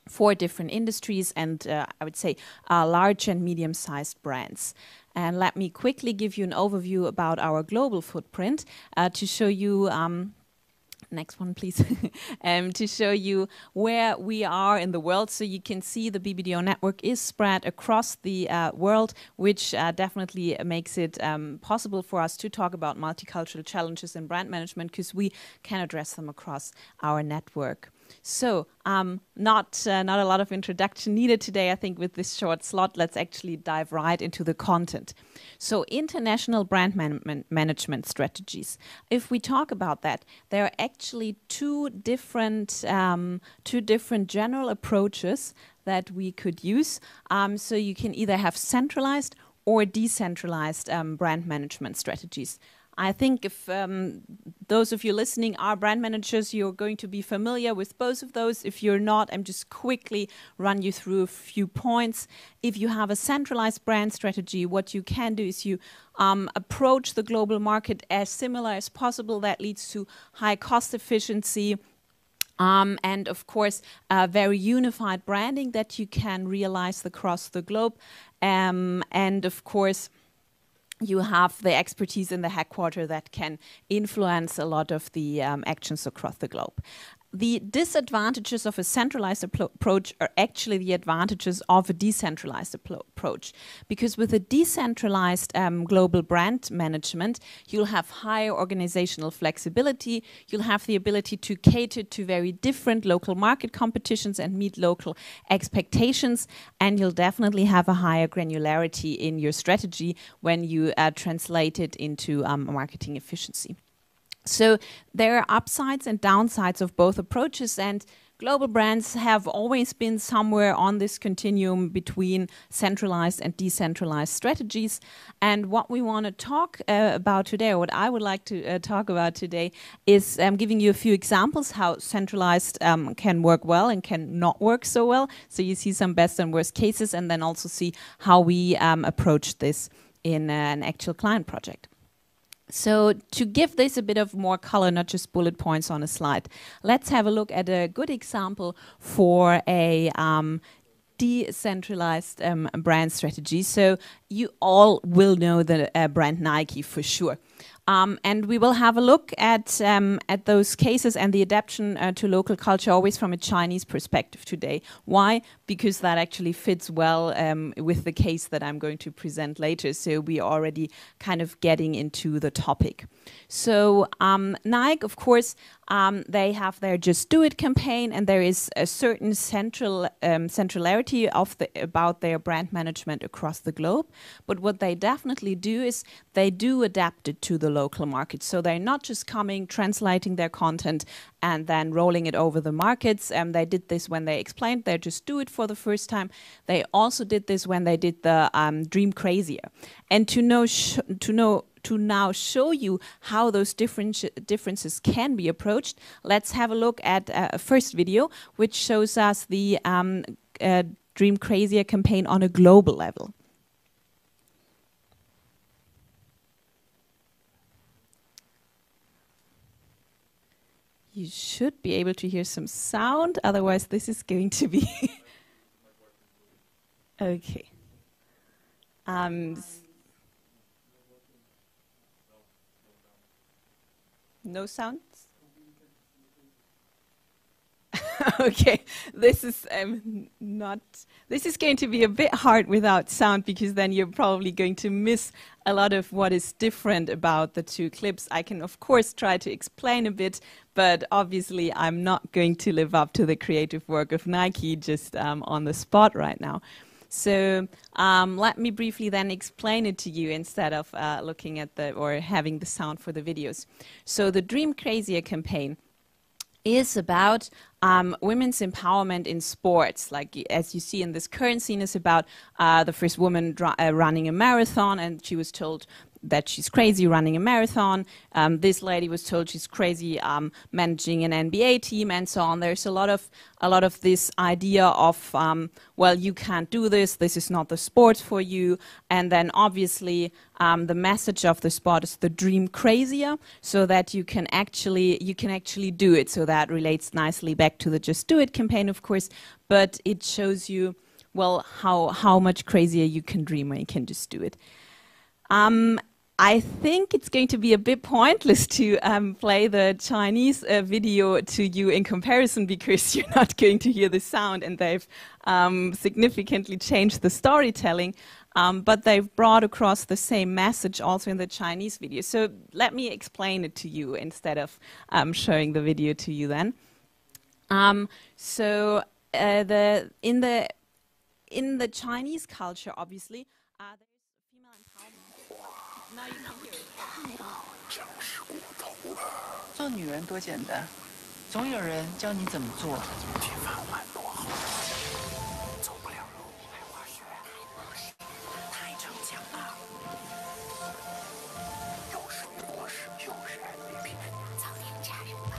for different industries and I would say large and medium-sized brands. And let me quickly give you an overview about our global footprint to show you, next one please, to show you where we are in the world. So you can see the BBDO network is spread across the world, which definitely makes it possible for us to talk about multicultural challenges in brand management because we can address them across our network. So, not a lot of introduction needed today, I think, with this short slot. Let's actually dive right into the content. So, international brand management strategies. If we talk about that, there are actually two different general approaches that we could use. So, you can either have centralized or decentralized brand management strategies. I think if those of you listening are brand managers, you're going to be familiar with both of those. If you're not, I'm just quickly run you through a few points. If you have a centralized brand strategy, what you can do is you approach the global market as similar as possible. That leads to high cost efficiency. And of course, very unified branding that you can realize across the globe. And of course, you have the expertise in the headquarters that can influence a lot of the actions across the globe. The disadvantages of a centralized approach are actually the advantages of a decentralized approach. Because with a decentralized global brand management, you'll have higher organizational flexibility, you'll have the ability to cater to very different local market competitions and meet local expectations, and you'll definitely have a higher granularity in your strategy when you translate it into marketing efficiency. So there are upsides and downsides of both approaches, and global brands have always been somewhere on this continuum between centralized and decentralized strategies. And what we want to talk about today, or what I would like to talk about today, is giving you a few examples how centralized can work well and can not work so well. So you see some best and worst cases, and then also see how we approach this in an actual client project. So to give this a bit of more color, not just bullet points on a slide, let's have a look at a good example for a decentralized brand strategy. So you all will know the brand Nike for sure. And we will have a look at those cases and the adaptation to local culture always from a Chinese perspective today. Why? Because that actually fits well with the case that I'm going to present later. So we are already kind of getting into the topic. So Nike, of course, they have their Just Do It campaign, and there is a certain centrality about their brand management across the globe. But what they definitely do is they do adapt it to the local market. So they're not just coming, translating their content, and then rolling it over the markets. They did this when they explained their Just Do It for the first time. They also did this when they did the Dream Crazier. And to now show you how those differences can be approached, let's have a look at a first video, which shows us the Dream Crazier campaign on a global level. You should be able to hear some sound, otherwise this is going to be okay. No sounds? Okay, this is this is going to be a bit hard without sound, because then you're probably going to miss a lot of what is different about the two clips. I can of course try to explain a bit, but obviously I'm not going to live up to the creative work of Nike just on the spot right now. So let me briefly then explain it to you instead of looking at or having the sound for the videos. So the Dream Crazier campaign is about women's empowerment in sports. Like, as you see in this current scene, is about the first woman running a marathon, and she was told that she's crazy running a marathon. This lady was told she's crazy managing an NBA team, and so on. There's a lot of this idea of well, you can't do this. This is not the sport for you. And then obviously the message of the sport is the dream crazier, so that you can actually do it. So that relates nicely back to the Just Do It campaign, of course. But it shows you, well, how much crazier you can dream when you can just do it. I think it's going to be a bit pointless to play the Chinese video to you in comparison, because you're not going to hear the sound, and they've significantly changed the storytelling, but they've brought across the same message also in the Chinese video. So let me explain it to you instead of showing the video to you then. So in the Chinese culture, obviously, there's female empowerment. Now you can hear it. 做女人多简单，总有人教你怎么做。铁饭碗落后，走不了路，还滑雪，太逞强了。又是博士，又是 MVP， 早点嫁人吧。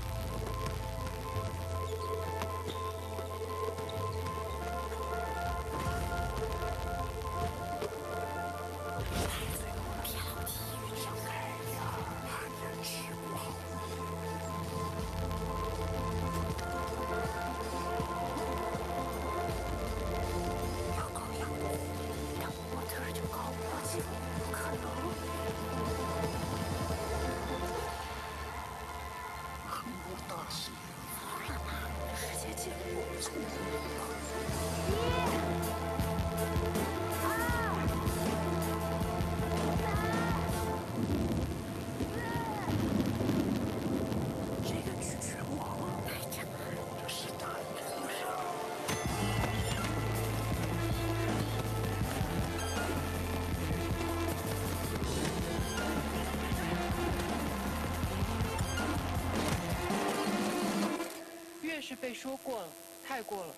越是被说过了，太过了，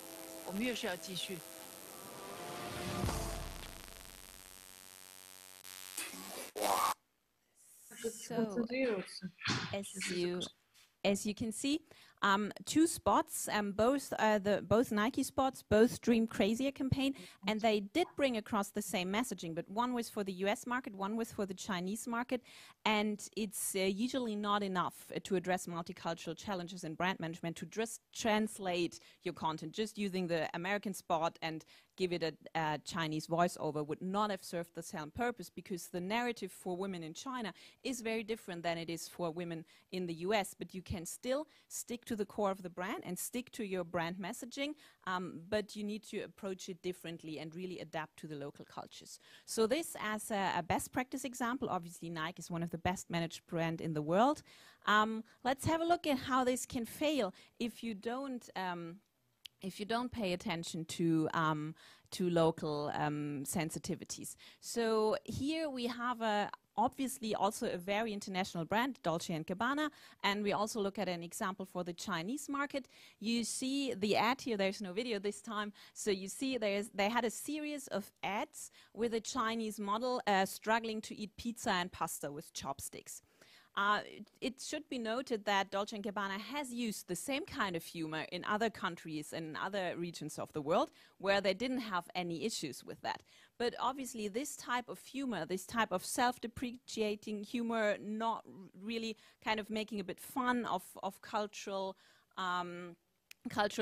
我们越是要继续。So, as you can see, two spots, both Nike spots, both Dream Crazier campaign, and they did bring across the same messaging, but one was for the US market, one was for the Chinese market, and it's usually not enough to address multicultural challenges in brand management to just translate your content. Just using the American spot and give it a Chinese voiceover would not have served the same purpose, because the narrative for women in China is very different than it is for women in the US, but you can still stick to the core of the brand and stick to your brand messaging, but you need to approach it differently and really adapt to the local cultures. So this as a best practice example, obviously Nike is one of the best managed brand in the world. Let's have a look at how this can fail if you don't pay attention to local sensitivities. So here we have obviously also a very international brand, Dolce & Gabbana, and we also look at an example for the Chinese market. You see the ad here, there's no video this time, so you see they had a series of ads with a Chinese model struggling to eat pizza and pasta with chopsticks. It should be noted that Dolce & Gabbana has used the same kind of humor in other countries and other regions of the world where they didn't have any issues with that. But obviously this type of humor, this type of self-depreciating humor, not really kind of making a bit fun of cultural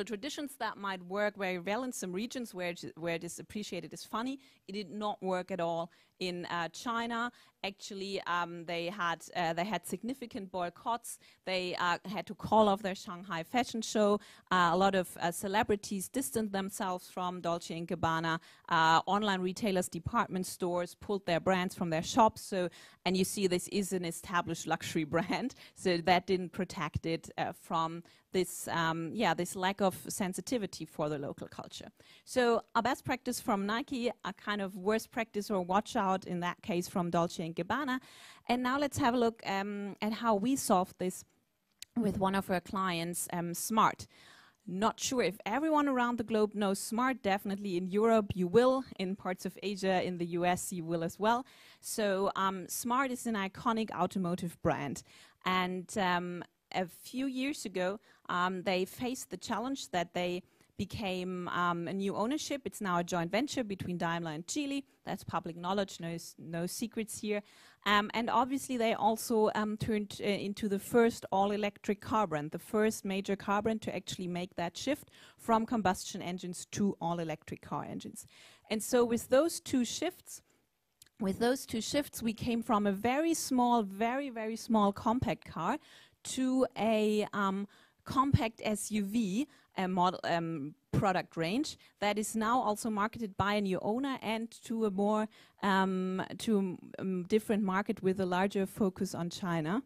traditions that might work very well in some regions where it is appreciated as funny. It did not work at all in China. Actually, they had significant boycotts. They had to call off their Shanghai fashion show. A lot of celebrities distanced themselves from Dolce & Gabbana. Online retailers, department stores pulled their brands from their shops. So, and you see this is an established luxury brand. So that didn't protect it from this, this lack of sensitivity for the local culture. So a best practice from Nike, a kind of worst practice or watch out in that case from Dolce & Gabbana. And now let's have a look at how we solved this with one of our clients, Smart. Not sure if everyone around the globe knows Smart. Definitely in Europe you will, in parts of Asia, in the US you will as well. So Smart is an iconic automotive brand. And a few years ago, they faced the challenge that they became a new ownership. It's now a joint venture between Daimler and Geely. That's public knowledge, no secrets here. And obviously they also turned into the first all-electric car brand, the first major car brand to actually make that shift from combustion engines to all-electric car engines. And so with those two shifts, we came from a very small, very, very small compact car to a compact SUV model product range that is now also marketed by a new owner and to a more different market with a larger focus on China.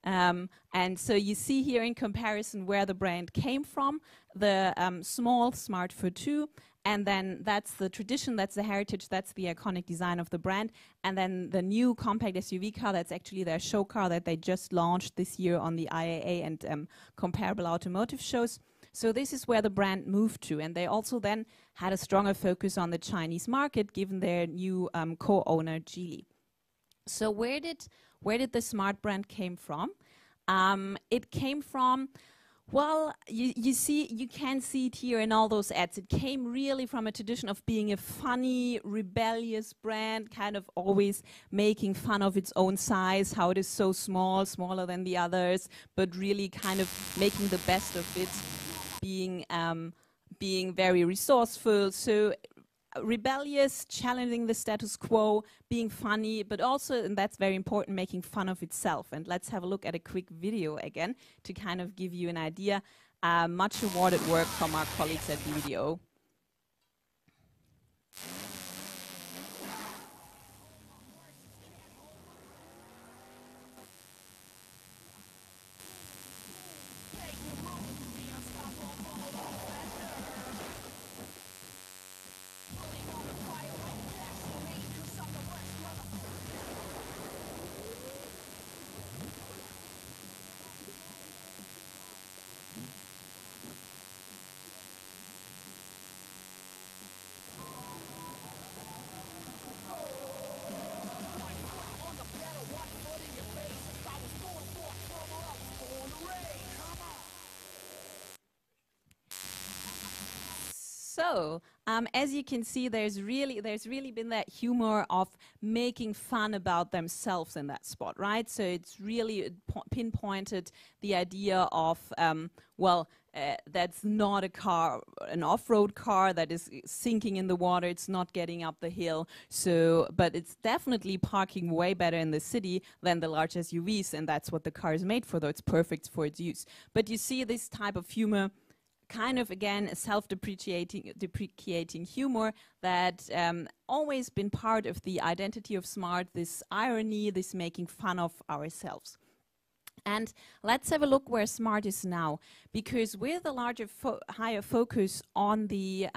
And so you see here in comparison where the brand came from, the small Smart for 2, and then that's the tradition, that's the heritage, that's the iconic design of the brand. And then the new compact SUV car, that's actually their show car that they just launched this year on the IAA and comparable automotive shows. So this is where the brand moved to. And they also then had a stronger focus on the Chinese market, given their new co-owner, Geely. So where did the Smart brand came from? It came from, well, you can see it here in all those ads. It came really from a tradition of being a funny, rebellious brand, kind of always making fun of its own size, how it is so small, smaller than the others, but really kind of making the best of it, being very resourceful. So rebellious, challenging the status quo, being funny, but also, and that's very important, making fun of itself. And let's have a look at a quick video again to kind of give you an idea. Much awarded work from our colleagues at UNIDO. So, as you can see, there's really been that humor of making fun about themselves in that spot, right? So it's really pinpointed the idea of, that's not a car, an off-road car that is sinking in the water. It's not getting up the hill. So, but it's definitely parking way better in the city than the large SUVs, and that's what the car is made for, though it's perfect for its use. But you see this type of humor, kind of, again, a self-deprecating humor that always been part of the identity of Smart, this irony, this making fun of ourselves. And let's have a look where Smart is now, because with a larger, higher focus on the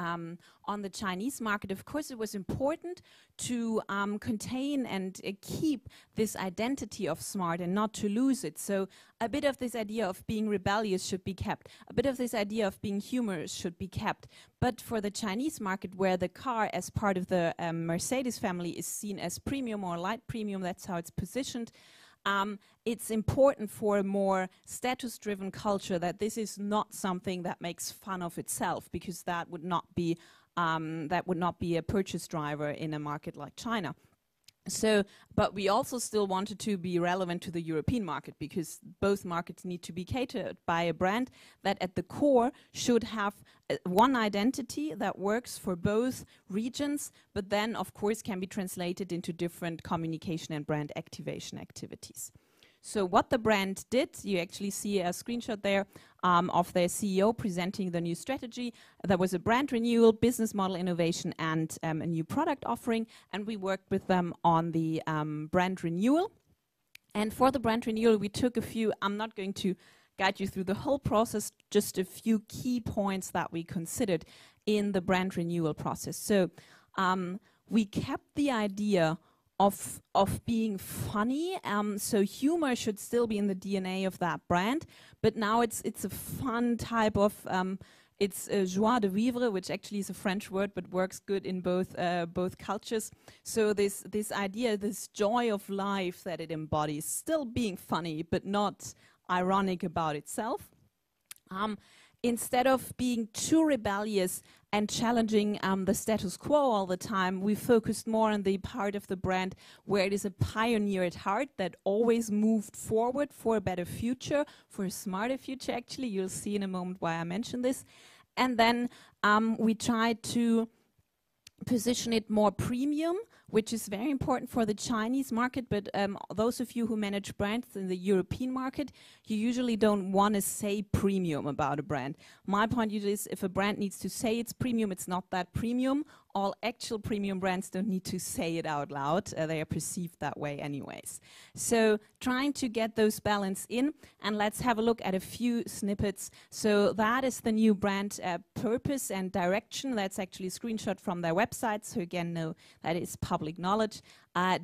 Chinese market, of course, it was important to contain and keep this identity of Smart and not to lose it. So a bit of this idea of being rebellious should be kept. A bit of this idea of being humorous should be kept. But for the Chinese market, where the car as part of the Mercedes family is seen as premium or light premium, that's how it's positioned, it's important for a more status-driven culture that this is not something that makes fun of itself, because that would not be a purchase driver in a market like China. So, but we also still wanted to be relevant to the European market, because both markets need to be catered by a brand that at the core should have one identity that works for both regions, but then of course can be translated into different communication and brand activation activities. So what the brand did, you actually see a screenshot there of their CEO presenting the new strategy. There was a brand renewal, business model innovation, and a new product offering, and we worked with them on the brand renewal. And for the brand renewal, we took a few, I'm not going to guide you through the whole process, just a few key points that we considered in the brand renewal process. So we kept the idea of being funny, so humor should still be in the DNA of that brand, but now it's a fun type of it's joie de vivre, which actually is a French word but works good in both cultures. So this idea, this joy of life that it embodies, still being funny but not ironic about itself. Instead of being too rebellious and challenging the status quo all the time, we focused more on the part of the brand where it is a pioneer at heart that always moved forward for a better future, for a smarter future actually. You'll see in a moment why I mentioned this. And then we tried to position it more premium, which is very important for the Chinese market, but those of you who manage brands in the European market, you usually don't want to say premium about a brand. My point usually is if a brand needs to say it's premium, it's not that premium. All actual premium brands don't need to say it out loud. They are perceived that way anyways. So trying to get those balance in, and let's have a look at a few snippets. So that is the new brand purpose and direction. That's actually a screenshot from their website. So again, no, that is public knowledge.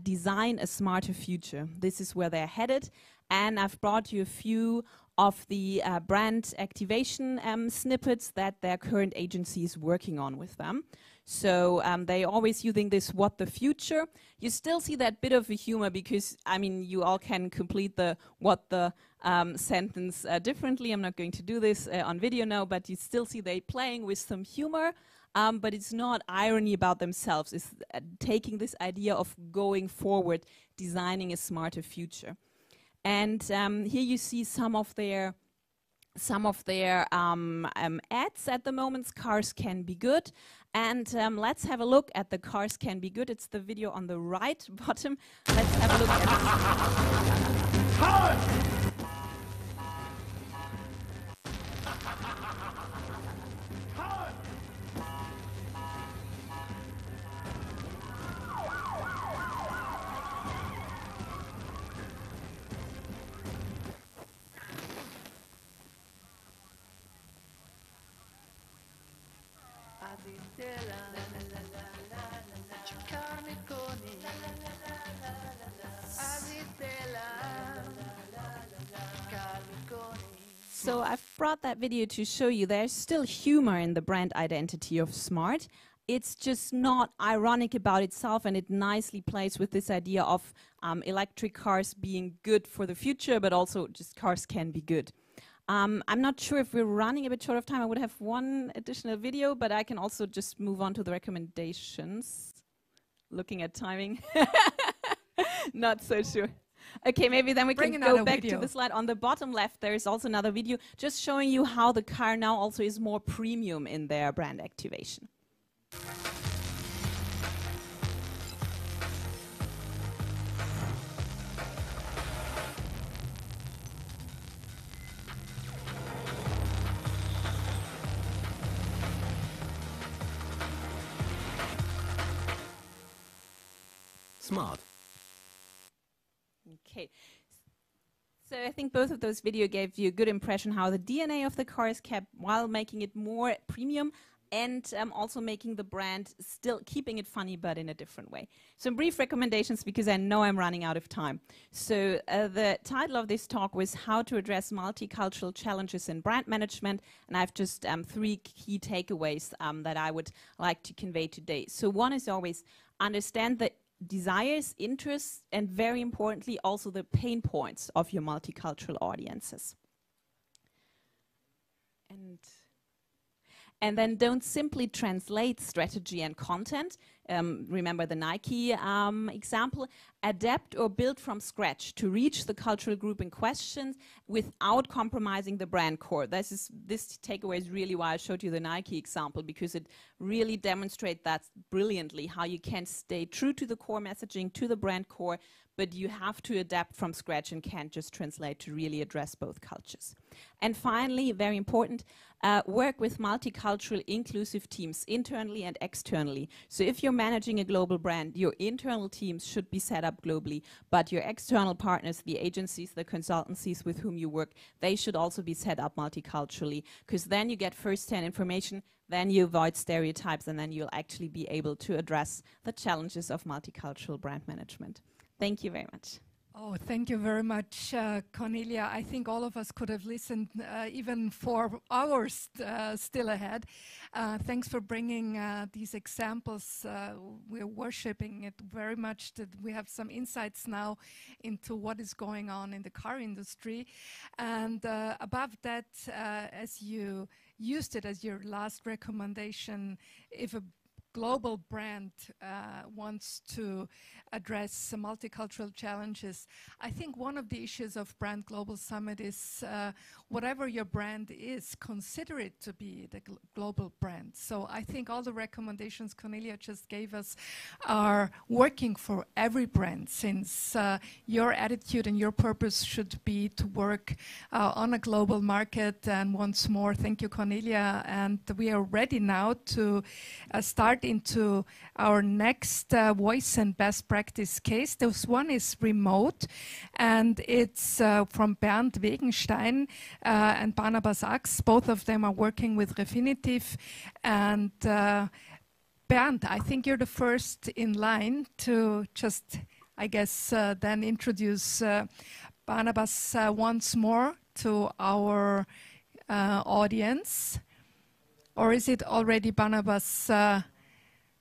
Design a smarter future. This is where they're headed. And I've brought you a few of the brand activation snippets that their current agency is working on with them. So they always using this what the future. You still see that bit of a humor because, I mean, you all can complete the what the sentence differently. I'm not going to do this on video now, but you still see they playing with some humor. But it's not irony about themselves. It's taking this idea of going forward, designing a smarter future. And here you see some of their ads at the moment. Cars can be good. And let's have a look at the cars can be good. It's the video on the right bottom. Let's have a look at cars. So I've brought that video to show you there's still humor in the brand identity of Smart. It's just not ironic about itself, and it nicely plays with this idea of electric cars being good for the future, but also just cars can be good. I'm not sure if we're running a bit short of time. I would have one additional video, but I can also just move on to the recommendations. Looking at timing. Not so sure. Okay, maybe then we can go back to the slide. On the bottom left, there is also another video just showing you how the car now also is more premium in their brand activation. Smart. Okay. So I think both of those videos gave you a good impression how the DNA of the car is kept while making it more premium and also making the brand still keeping it funny but in a different way. Some brief recommendations because I know I'm running out of time. So the title of this talk was How to Address Multicultural Challenges in Brand Management, and I have just 3 key takeaways that I would like to convey today. So one is always understand the desires, interests, and very importantly, also the pain points of your multicultural audiences. And then don't simply translate strategy and content. Remember the Nike example. Adapt or build from scratch to reach the cultural group in question without compromising the brand core. This takeaway is really why I showed you the Nike example, because it really demonstrates that brilliantly, how you can stay true to the core messaging, to the brand core, but you have to adapt from scratch and can't just translate to really address both cultures. And finally, very important, work with multicultural inclusive teams internally and externally. So if you're managing a global brand, your internal teams should be set up globally, but your external partners, the agencies, the consultancies with whom you work, they should also be set up multiculturally, because then you get first-hand information, then you avoid stereotypes, and then you'll actually be able to address the challenges of multicultural brand management. Thank you very much. Oh, thank you very much, Cornelia. I think all of us could have listened even for hours still ahead. Thanks for bringing these examples. We're worshipping it very much that we have some insights now into what is going on in the car industry. And above that, as you used it as your last recommendation, if a global brand wants to address multicultural challenges, I think one of the issues of Brand Global Summit is whatever your brand is, consider it to be the global brand. So I think all the recommendations Cornelia just gave us are working for every brand, since your attitude and your purpose should be to work on a global market. And once more, thank you, Cornelia. And we are ready now to start into our next voice and best practice case. This one is remote, and it's from Bernd Wegenstein and Barnabas Sachs. Both of them are working with Refinitiv. And Bernd, I think you're the first in line to just, I guess, then introduce Barnabas once more to our audience. Or is it already Barnabas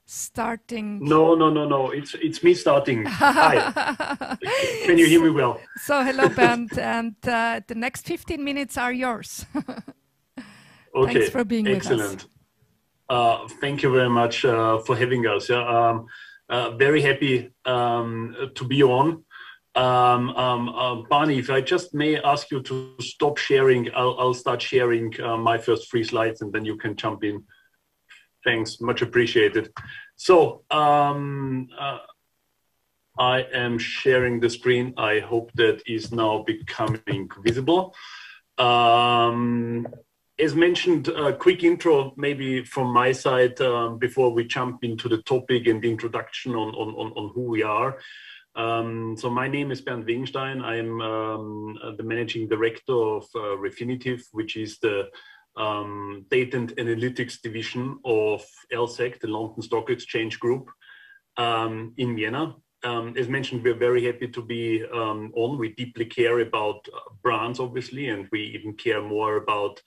starting? No. It's me starting. Hi. Can you hear me well? So hello, Bernd, and the next 15 minutes are yours. Okay. Thanks for being excellent. with us. Thank you very much for having us. Very happy to be on. Barney, if I just may ask you to stop sharing, I'll start sharing my first 3 slides, and then you can jump in. Thanks, much appreciated. So I am sharing the screen. I hope that is now becoming visible. As mentioned, a quick intro maybe from my side before we jump into the topic and the introduction on who we are. So my name is Bernd Wegenstein. I'm the managing director of Refinitiv, which is the data and analytics division of LSEG, the London Stock Exchange Group in Vienna. As mentioned, we're very happy to be on. We deeply care about brands, obviously, and we even care more about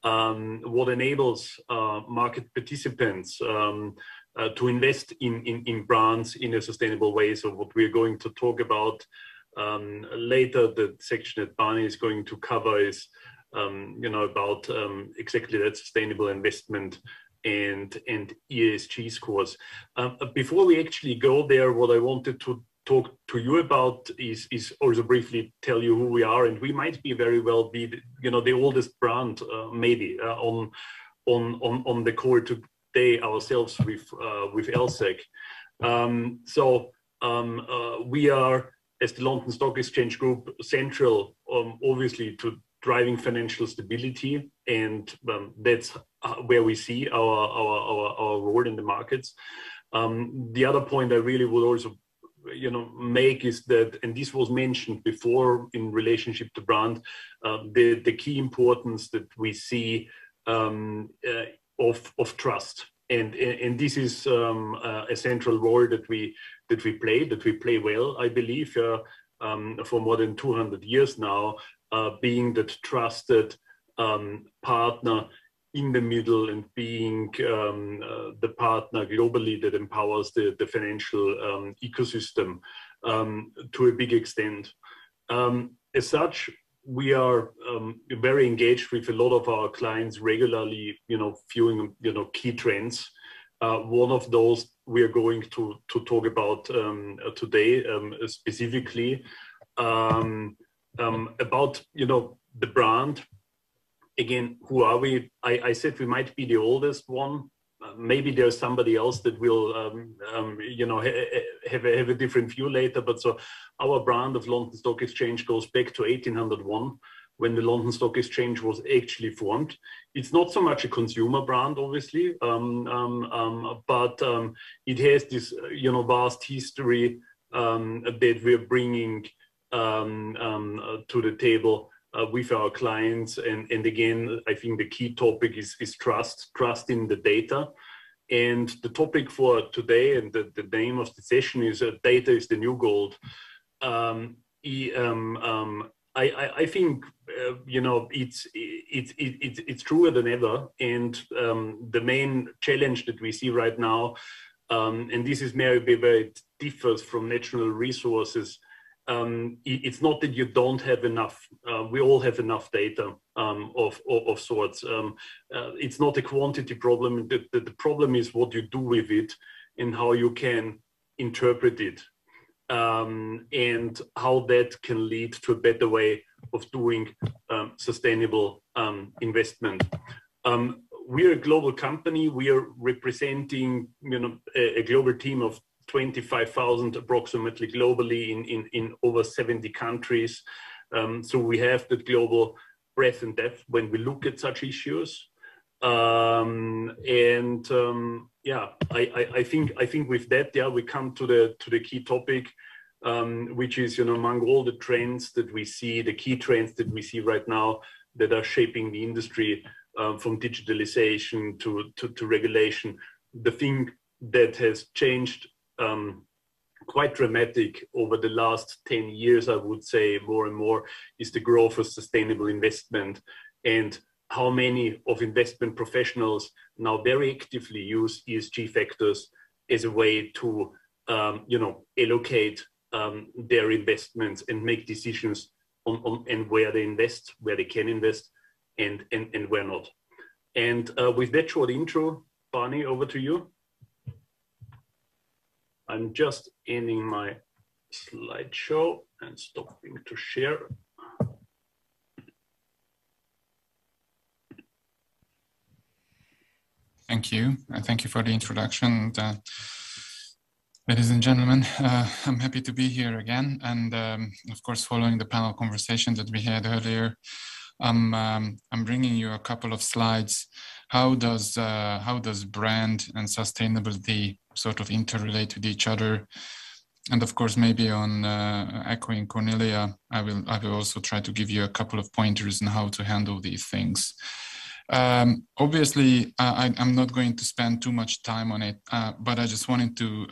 what enables market participants to invest in brands in a sustainable way. So what we're going to talk about later, the section that Barney is going to cover is about exactly that sustainable investment and ESG scores. Before we actually go there, what I wanted to talk to you about is also briefly tell you who we are, and we might be very well be the oldest brand maybe on the call today ourselves with LSEG. We are, as the London Stock Exchange Group, central obviously to driving financial stability, and that's where we see our role in the markets. The other point I really would also make is that, and this was mentioned before in relationship to brand, the key importance that we see of trust, and this is a central role that we play well, I believe, for more than 200 years now, being that trusted partner in the middle and being the partner globally that empowers the financial ecosystem to a big extent. As such, we are very engaged with a lot of our clients regularly, viewing, key trends. One of those we are going to talk about today specifically about, the brand. Again, who are we? I said we might be the oldest one. Maybe there's somebody else that will, have a different view later. But so our brand of London Stock Exchange goes back to 1801, when the London Stock Exchange was actually formed. It's not so much a consumer brand, obviously, but it has this, vast history that we're bringing to the table with our clients. And again, I think the key topic is trust in the data. And the topic for today, and the name of the session is Data is the New Gold. I think it's truer than ever. And the main challenge that we see right now, and this is maybe where it differs from natural resources, it's not that you don't have enough. We all have enough data of sorts. It's not a quantity problem. The problem is what you do with it and how you can interpret it, and how that can lead to a better way of doing sustainable investment. We're a global company. We are representing, a global team of 25,000 approximately globally in over 70 countries. So we have the global breadth and depth when we look at such issues. I think with that, we come to the key topic, which is, among all the trends that we see, the key trends that we see right now that are shaping the industry, from digitalization to regulation, the thing that has changed quite dramatic over the last 10 years, I would say more and more, is the growth of sustainable investment, and how many of investment professionals now very actively use ESG factors as a way to, allocate their investments and make decisions on and where they invest, where they can invest, and where not. And with that short intro, Barney, over to you. I'm just ending my slideshow and stopping to share. Thank you. Thank you for the introduction. Ladies and gentlemen, I'm happy to be here again. And of course, following the panel conversation that we had earlier, I'm bringing you a couple of slides. How does brand and sustainability sort of interrelate with each other? And of course, maybe on echoing Cornelia, I will also try to give you a couple of pointers on how to handle these things. Obviously, I'm not going to spend too much time on it, but I just wanted to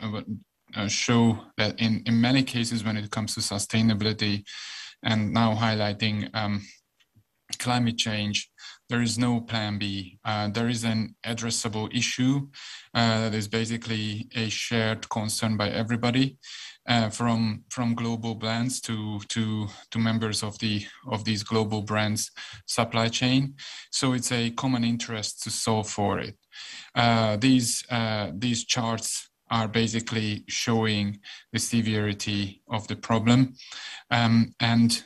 show that in many cases when it comes to sustainability, and now highlighting climate change, there is no plan B. There is an addressable issue that is basically a shared concern by everybody, from global brands to members of these global brands supply chain. So it's a common interest to solve for it. These charts are basically showing the severity of the problem, and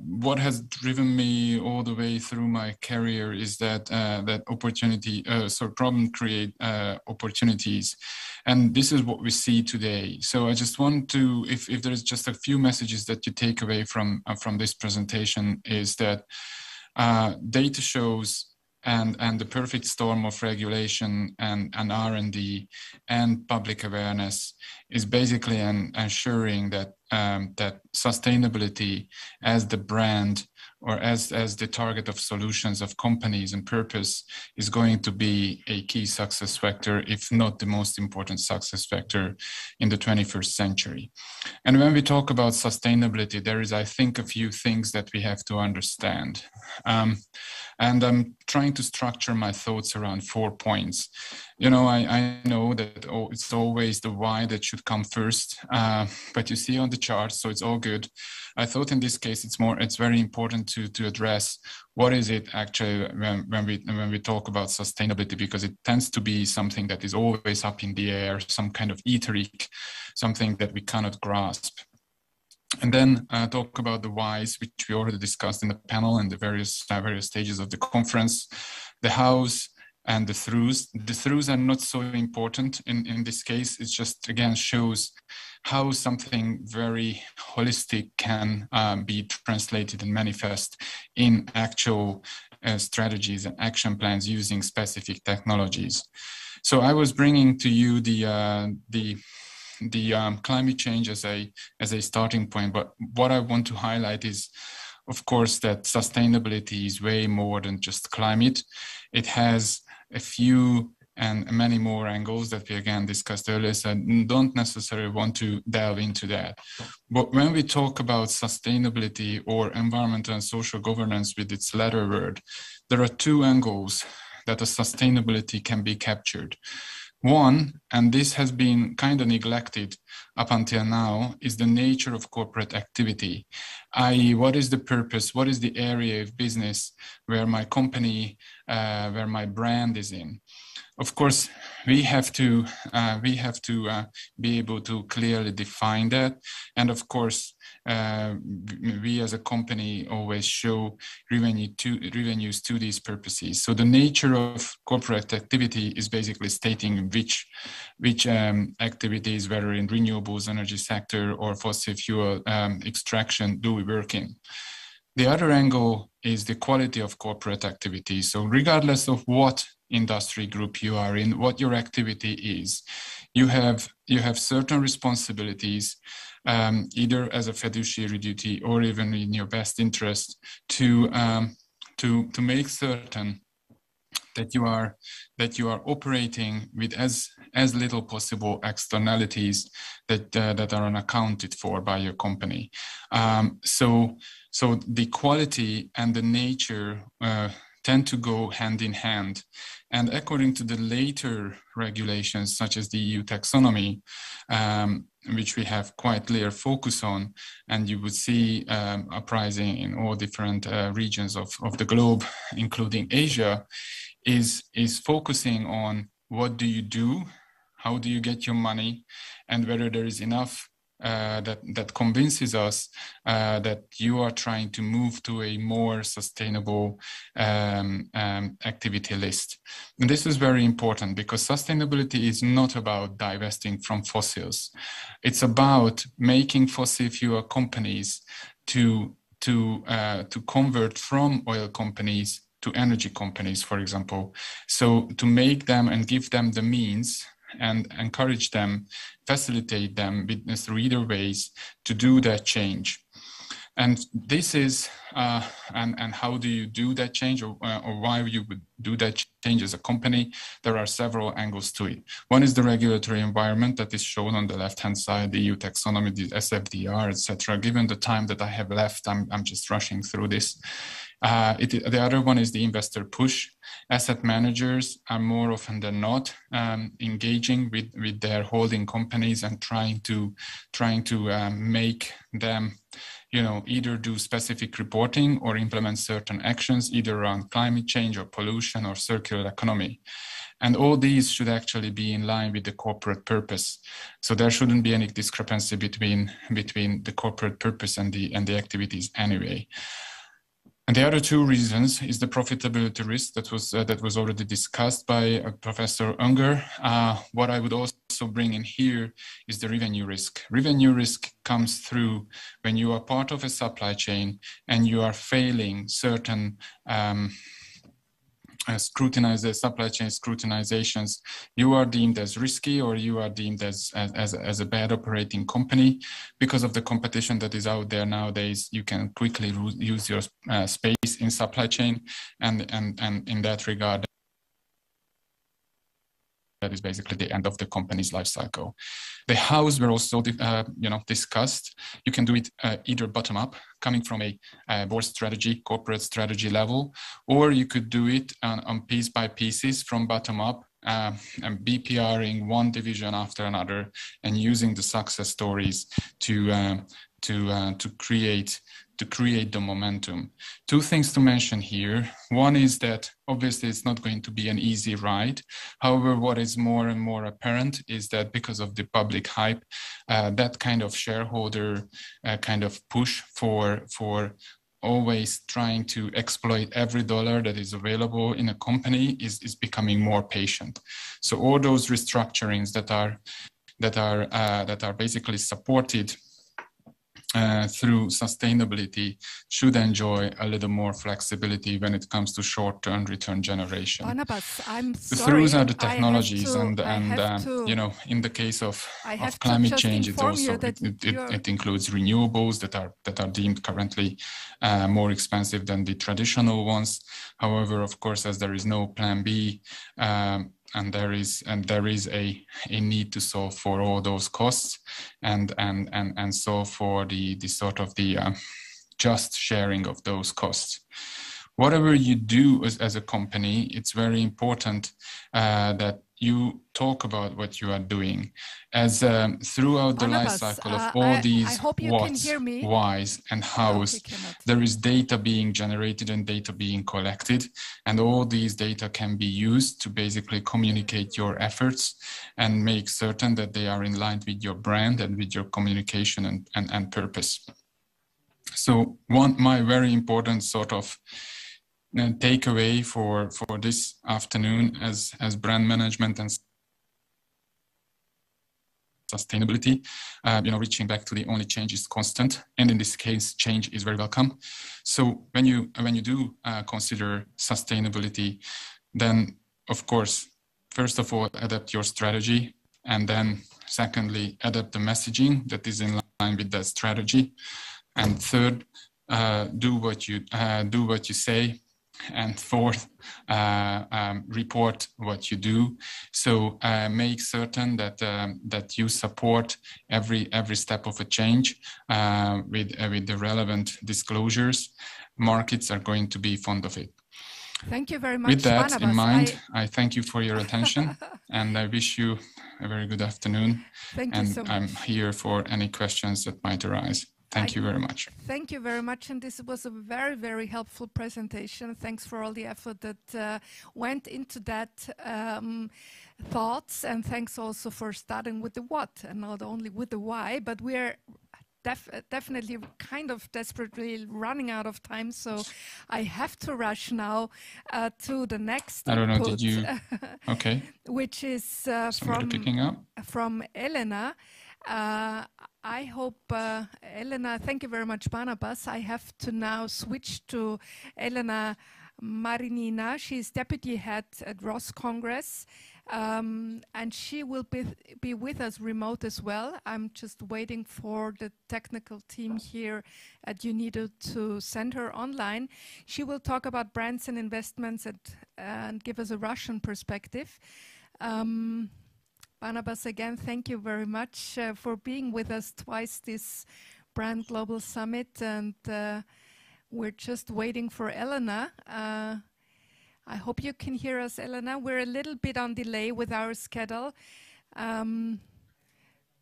what has driven me all the way through my career is that problem create opportunities, and this is what we see today. So I just want to, if there's just a few messages that you take away from this presentation, is that data shows and the perfect storm of regulation and R&D and public awareness is basically ensuring that that sustainability as the brand or as the target of solutions of companies and purpose is going to be a key success factor, if not the most important success factor in the 21st century. And when we talk about sustainability, there is, I think, a few things that we have to understand. And I'm trying to structure my thoughts around 4 points. You know, I know that it's always the why that should come first, but you see on the chart, so it's all good. I thought in this case, it's very important to address what is it actually when we talk about sustainability, because it tends to be something that is always up in the air, some kind of etheric, something that we cannot grasp. And then talk about the whys, which we already discussed in the panel and the various stages of the conference, the hows and the throughs. The throughs are not so important in this case. It just, again, shows how something very holistic can be translated and manifest in actual strategies and action plans using specific technologies. So I was bringing to you the climate change as a starting point, but what I want to highlight is, of course, that sustainability is way more than just climate. It has a few and many more angles that we again discussed earlier, so I don't necessarily want to delve into that. But when we talk about sustainability or environmental and social governance with its latter word, there are two angles that a sustainability can be captured. One, and this has been kind of neglected up until now, is the nature of corporate activity, i.e. what is the purpose, what is the area of business where my company, where my brand is in. Of course, we have to be able to clearly define that. And of course, we as a company always show revenues to these purposes. So the nature of corporate activity is basically stating which activities, whether in renewables, energy sector or fossil fuel extraction, do we work in. The other angle is the quality of corporate activity. So regardless of what industry group you are in, what your activity is, you have certain responsibilities, either as a fiduciary duty or even in your best interest to make certain that you are operating with as little possible externalities that are unaccounted for by your company. So the quality and the nature tend to go hand in hand. And according to the later regulations, such as the EU taxonomy, which we have quite clear focus on, and you would see uprising in all different regions of the globe, including Asia, is focusing on what do you do, how do you get your money, and whether there is enough that convinces us that you are trying to move to a more sustainable activity list. And this is very important because sustainability is not about divesting from fossils. It's about making fossil fuel companies to convert from oil companies to energy companies, for example. So to make them and give them the means and encourage them, facilitate them through either ways to do that change. And this is, and how do you do that change, or why you would do that change as a company? There are several angles to it. One is the regulatory environment that is shown on the left-hand side, the EU taxonomy, the SFDR, etc. Given the time that I have left, I'm just rushing through this. The other one is the investor push. Asset managers are more often than not engaging with their holding companies and trying to make them, either do specific reporting or implement certain actions, either around climate change or pollution or circular economy. And all these should actually be in line with the corporate purpose. So there shouldn't be any discrepancy between the corporate purpose and the activities anyway. And the other two reasons is the profitability risk that was already discussed by Professor Unger. What I would also bring in here is the revenue risk. Revenue risk comes through when you are part of a supply chain and you are failing certain scrutinize the supply chain scrutinizations, you are deemed as risky or you are deemed as a bad operating company. Because of the competition that is out there nowadays, you can quickly use your space in supply chain, and in that regard, that is basically the end of the company's life cycle. The hows were also discussed. You can do it either bottom up, coming from a board strategy, corporate strategy level, or you could do it on piece by pieces from bottom up, and BPRing one division after another, and using the success stories to create the momentum. Two things to mention here. One is that obviously it's not going to be an easy ride. However, what is more and more apparent is that because of the public hype, that kind of shareholder kind of push for always trying to exploit every dollar that is available in a company is becoming more patient. So all those restructurings that are basically supported through sustainability should enjoy a little more flexibility when it comes to short-term return generation. Barnabas, I'm sorry. The throughs are the technologies, and you know, in the case of climate change, it's also it includes renewables that are deemed currently more expensive than the traditional ones. However, of course, as there is no plan B, and there is a need to solve for all those costs and solve for the sort of the just sharing of those costs. Whatever you do as a company, it's very important that you talk about what you are doing, as throughout the life cycle of all these what's, whys, and hows, there is data being generated and data being collected, and all these data can be used to basically communicate your efforts and make certain that they are in line with your brand and with your communication and purpose. So my very important sort of takeaway for this afternoon as brand management and sustainability, reaching back to the only change is constant, and in this case, change is very welcome. So when you do consider sustainability, then of course, first of all, adapt your strategy, and then secondly, adapt the messaging that is in line with that strategy, and third, do what you say. And fourth, report what you do. So make certain that you support every step of a change with the relevant disclosures. Markets are going to be fond of it. Thank you very much. With that Barnabas, in mind, I thank you for your attention, and I wish you a very good afternoon. Thank you so much. I'm here for any questions that might arise. Thank you very much. Thank you very much. And this was a very, very helpful presentation. Thanks for all the effort that went into that thoughts. And thanks also for starting with the what and not only with the why, but we're definitely kind of desperately running out of time. So I have to rush now to the next I don't know, input, did you? Okay. which is picking up? From Elena. I hope, Elena, thank you very much, Barnabas. I have to now switch to Elena Marinina. She's deputy head at Ross Congress, and she will be with us remote as well. I'm just waiting for the technical team here at UNIDO to send her online. She will talk about brands and investments and give us a Russian perspective. Barnabas, again, thank you very much for being with us twice this Brand Global Summit, and we're just waiting for Elena. I hope you can hear us, Elena. We're a little bit on delay with our schedule.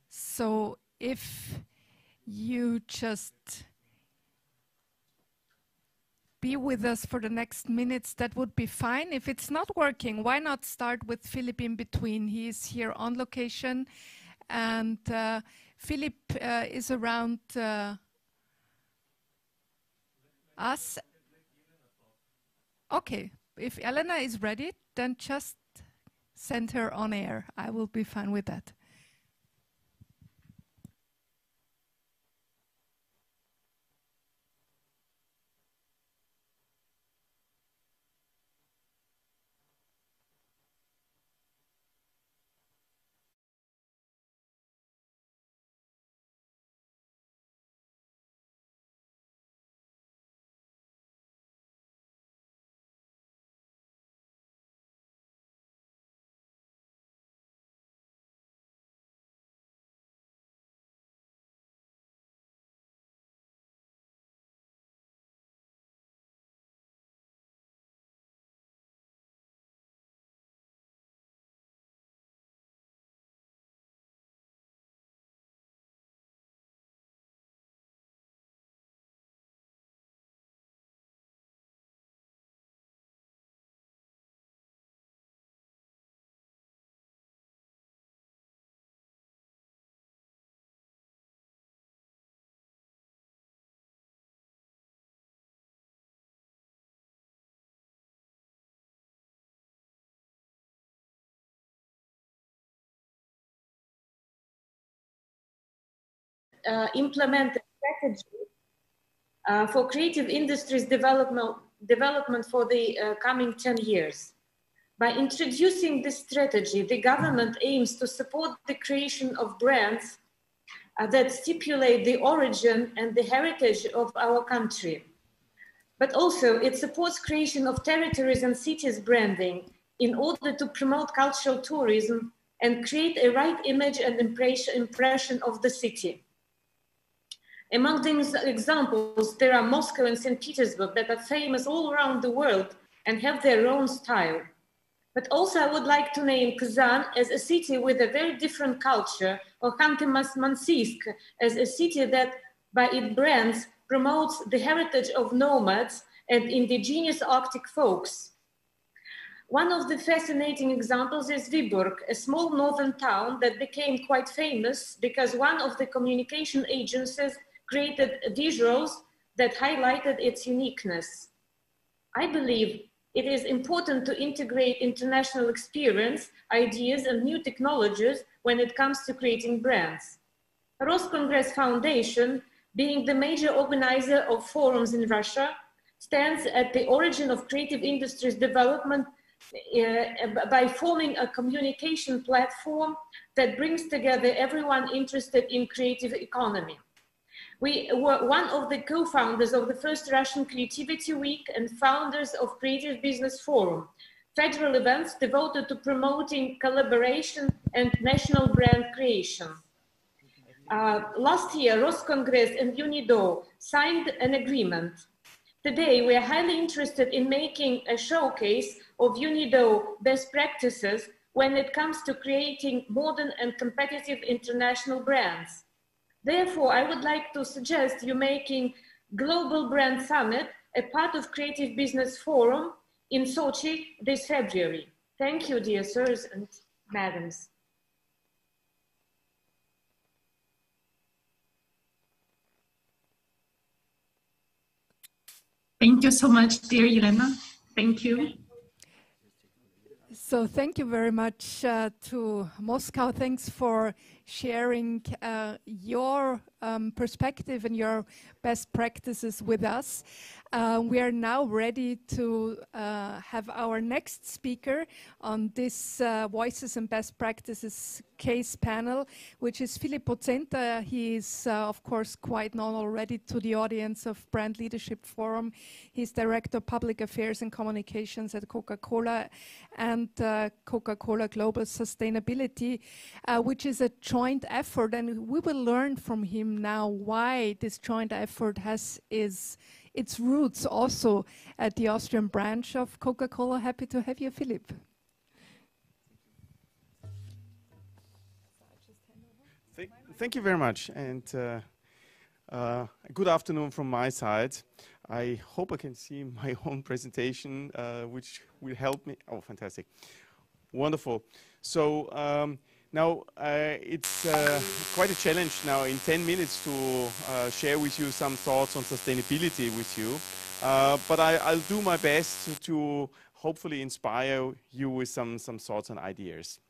So if you just be with us for the next minutes, that would be fine. If it's not working, why not start with Philip in between? He is here on location, and Philip is around us. Okay, if Elena is ready, then just send her on air. I will be fine with that. implement a strategy for creative industries development for the coming 10 years. By introducing this strategy, the government aims to support the creation of brands that stipulate the origin and the heritage of our country. But also it supports creation of territories and cities branding in order to promote cultural tourism and create a right image and impression of the city. Among these examples, there are Moscow and St. Petersburg that are famous all around the world and have their own style. But also I would like to name Kazan as a city with a very different culture, or Khanty-Mansiysk as a city that by its brands promotes the heritage of nomads and indigenous Arctic folks. One of the fascinating examples is Vyborg, a small northern town that became quite famous because one of the communication agencies created visuals that highlighted its uniqueness. I believe it is important to integrate international experience, ideas, and new technologies when it comes to creating brands. Roscongress Foundation, being the major organizer of forums in Russia, stands at the origin of creative industries development by forming a communication platform that brings together everyone interested in creative economy. We were one of the co-founders of the first Russian Creativity Week and founders of Creative Business Forum, federal events devoted to promoting collaboration and national brand creation. Last year, Roscongress and UNIDO signed an agreement. Today, we are highly interested in making a showcase of UNIDO best practices when it comes to creating modern and competitive international brands. Therefore, I would like to suggest you making Global Brand Summit a part of Creative Business Forum in Sochi this February. Thank you, dear sirs and madams. Thank you so much, dear Elena. Thank you. So thank you very much to Moscow. Thanks for sharing your perspective and your best practices with us. We are now ready to have our next speaker on this Voices and Best Practices case panel, which is Filippo Zenta. He is, of course, quite known already to the audience of Brand Leadership Forum. He's Director of Public Affairs and Communications at Coca-Cola and Coca-Cola Global Sustainability, which is a joint effort. And we will learn from him now why this joint effort has its roots also at the Austrian branch of Coca-Cola. Happy to have you, Philip. Thank you very much, and good afternoon from my side. I hope I can see my own presentation, which will help me. Oh, fantastic. Wonderful. So now it's quite a challenge now in 10 minutes to share with you some thoughts on sustainability with you. But I'll do my best to hopefully inspire you with some thoughts and ideas.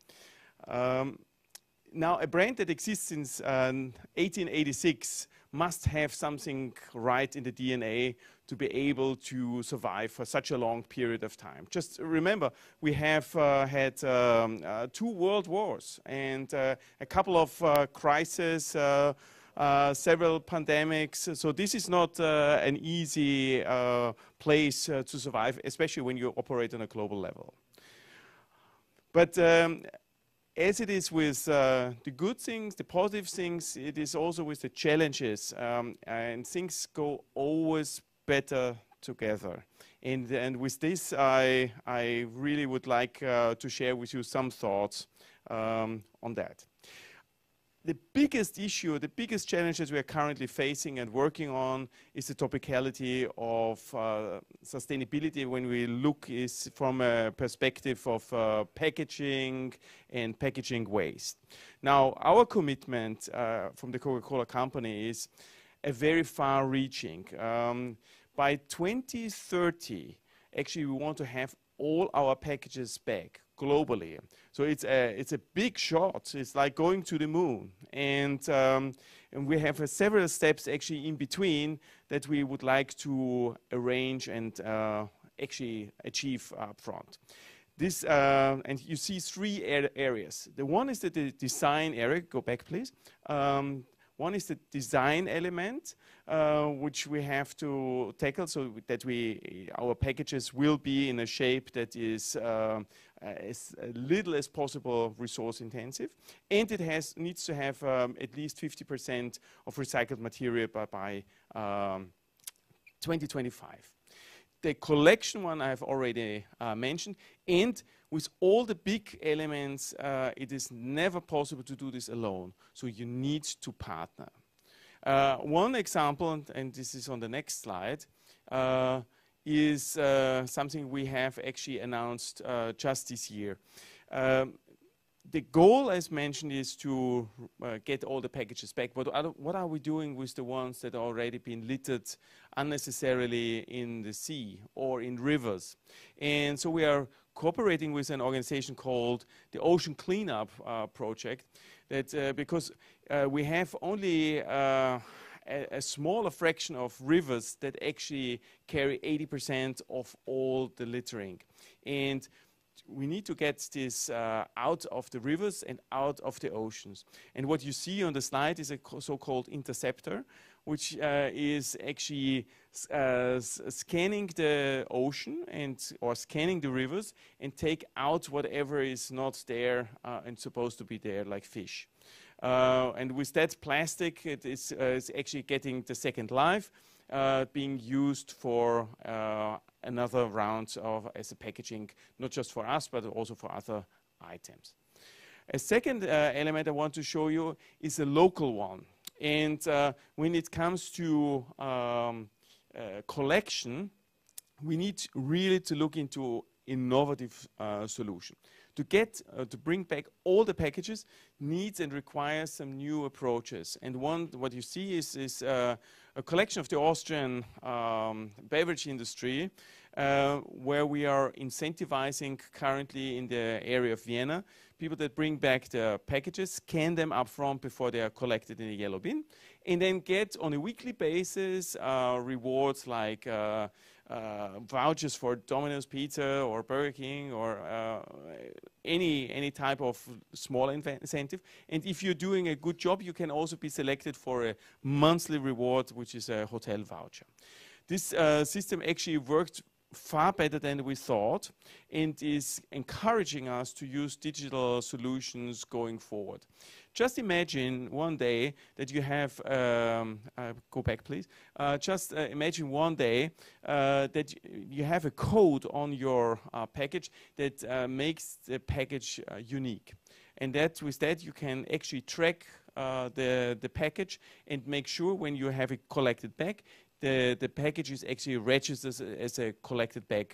Now, a brand that exists since 1886 must have something right in the DNA to be able to survive for such a long period of time. Just remember, we have had 2 world wars and a couple of crises, several pandemics. So this is not an easy place to survive, especially when you operate on a global level. But as it is with the good things, the positive things, it is also with the challenges, and things go always better together. And with this, I really would like to share with you some thoughts on that. The biggest issue, the biggest challenges we are currently facing and working on is the topicality of sustainability when we look is from a perspective of packaging and packaging waste. Now, our commitment from the Coca-Cola Company is a very far-reaching. By 2030, actually, we want to have all our packages back globally. So it's a big shot. It's like going to the moon. And and we have several steps actually in between that we would like to arrange and actually achieve up front. This, and you see three areas. The one is the design area. Go back, please. One is the design element, which we have to tackle so that our packages will be in a shape that is as little as possible resource intensive. And it needs to have at least 50% of recycled material by 2025. The collection one I've already mentioned, and with all the big elements, it is never possible to do this alone. So you need to partner. One example, and this is on the next slide, is something we have actually announced just this year. The goal, as mentioned, is to get all the packages back. But what are we doing with the ones that are already been littered unnecessarily in the sea or in rivers? And so we are cooperating with an organization called the Ocean Cleanup Project. That because we have only a smaller fraction of rivers that actually carry 80% of all the littering. And we need to get this out of the rivers and out of the oceans. And what you see on the slide is a so-called interceptor, which is actually scanning the ocean or scanning the rivers and take out whatever is not there and supposed to be there, like fish. And with that plastic, it is actually getting the second life, being used for another round as a packaging, not just for us, but also for other items. A second element I want to show you is a local one. And when it comes to collection, we need really to look into innovative solution. To bring back all the packages needs and requires some new approaches. And what you see is a collection of the Austrian beverage industry, where we are incentivizing currently in the area of Vienna, people that bring back the packages, scan them up front before they are collected in a yellow bin, and then get on a weekly basis rewards like vouchers for Domino's Pizza or Burger King or any type of small incentive. And if you're doing a good job, you can also be selected for a monthly reward, which is a hotel voucher. This system actually worked far better than we thought and is encouraging us to use digital solutions going forward. Just imagine one day that you have, go back please, just imagine one day that you have a code on your package that makes the package unique. And with that you can actually track the package and make sure when you have it collected back, the package is actually registered as a collected back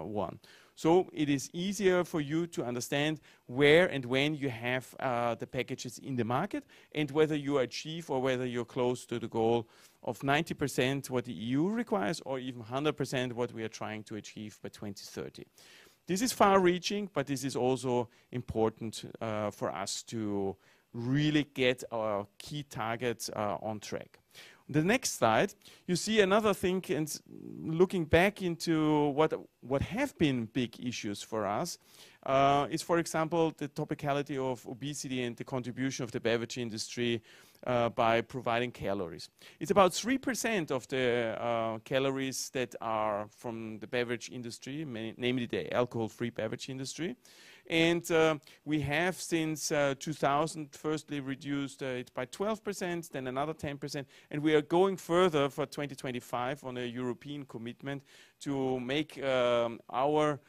one. So it is easier for you to understand where and when you have the packages in the market and whether you achieve or whether you're close to the goal of 90% what the EU requires or even 100% what we are trying to achieve by 2030. This is far-reaching, but this is also important for us to really get our key targets on track. The next slide, you see another thing, and looking back into what have been big issues for us is, for example, the topicality of obesity and the contribution of the beverage industry by providing calories. It's about 3% of the calories that are from the beverage industry, namely the alcohol-free beverage industry. And we have since 2000 firstly reduced it by 12%, then another 10%, and we are going further for 2025 on a European commitment to make our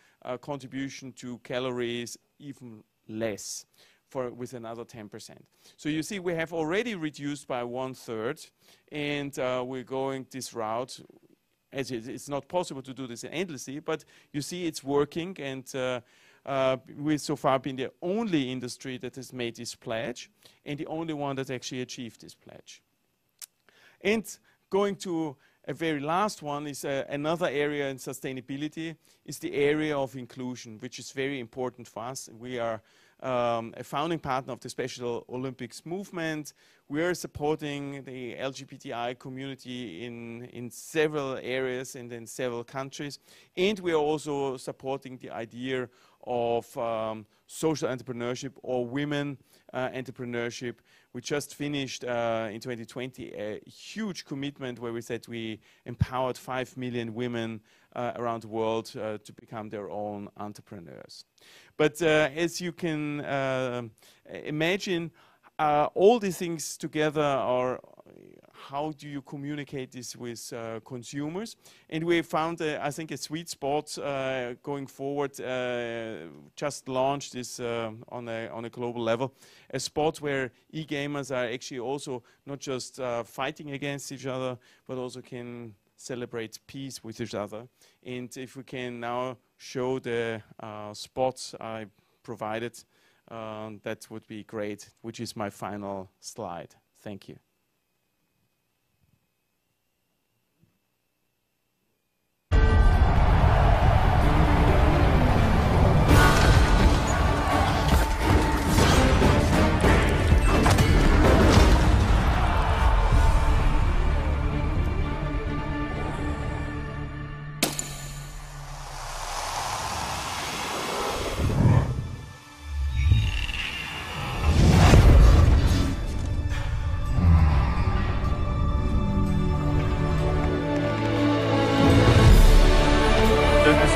contribution to calories even less with another 10%. So you see we have already reduced by 1/3, and we're going this route. As it's not possible to do this endlessly, but you see it's working, and we've so far been the only industry that has made this pledge and the only one that actually achieved this pledge. And going to a very last one is another area in sustainability is the area of inclusion, which is very important for us. We are a founding partner of the Special Olympics movement. We are supporting the LGBTI community in several areas and in several countries. And we are also supporting the idea of social entrepreneurship or women entrepreneurship. We just finished in 2020 a huge commitment where we said we empowered 5 million women around the world to become their own entrepreneurs. But as you can imagine, all these things together are how do you communicate this with consumers? And we found, I think, a sweet spot going forward. Just launched this on a global level, a spot where e-gamers are actually also not just fighting against each other, but also can celebrate peace with each other. And if we can now show the spots I provided, that would be great, which is my final slide. Thank you.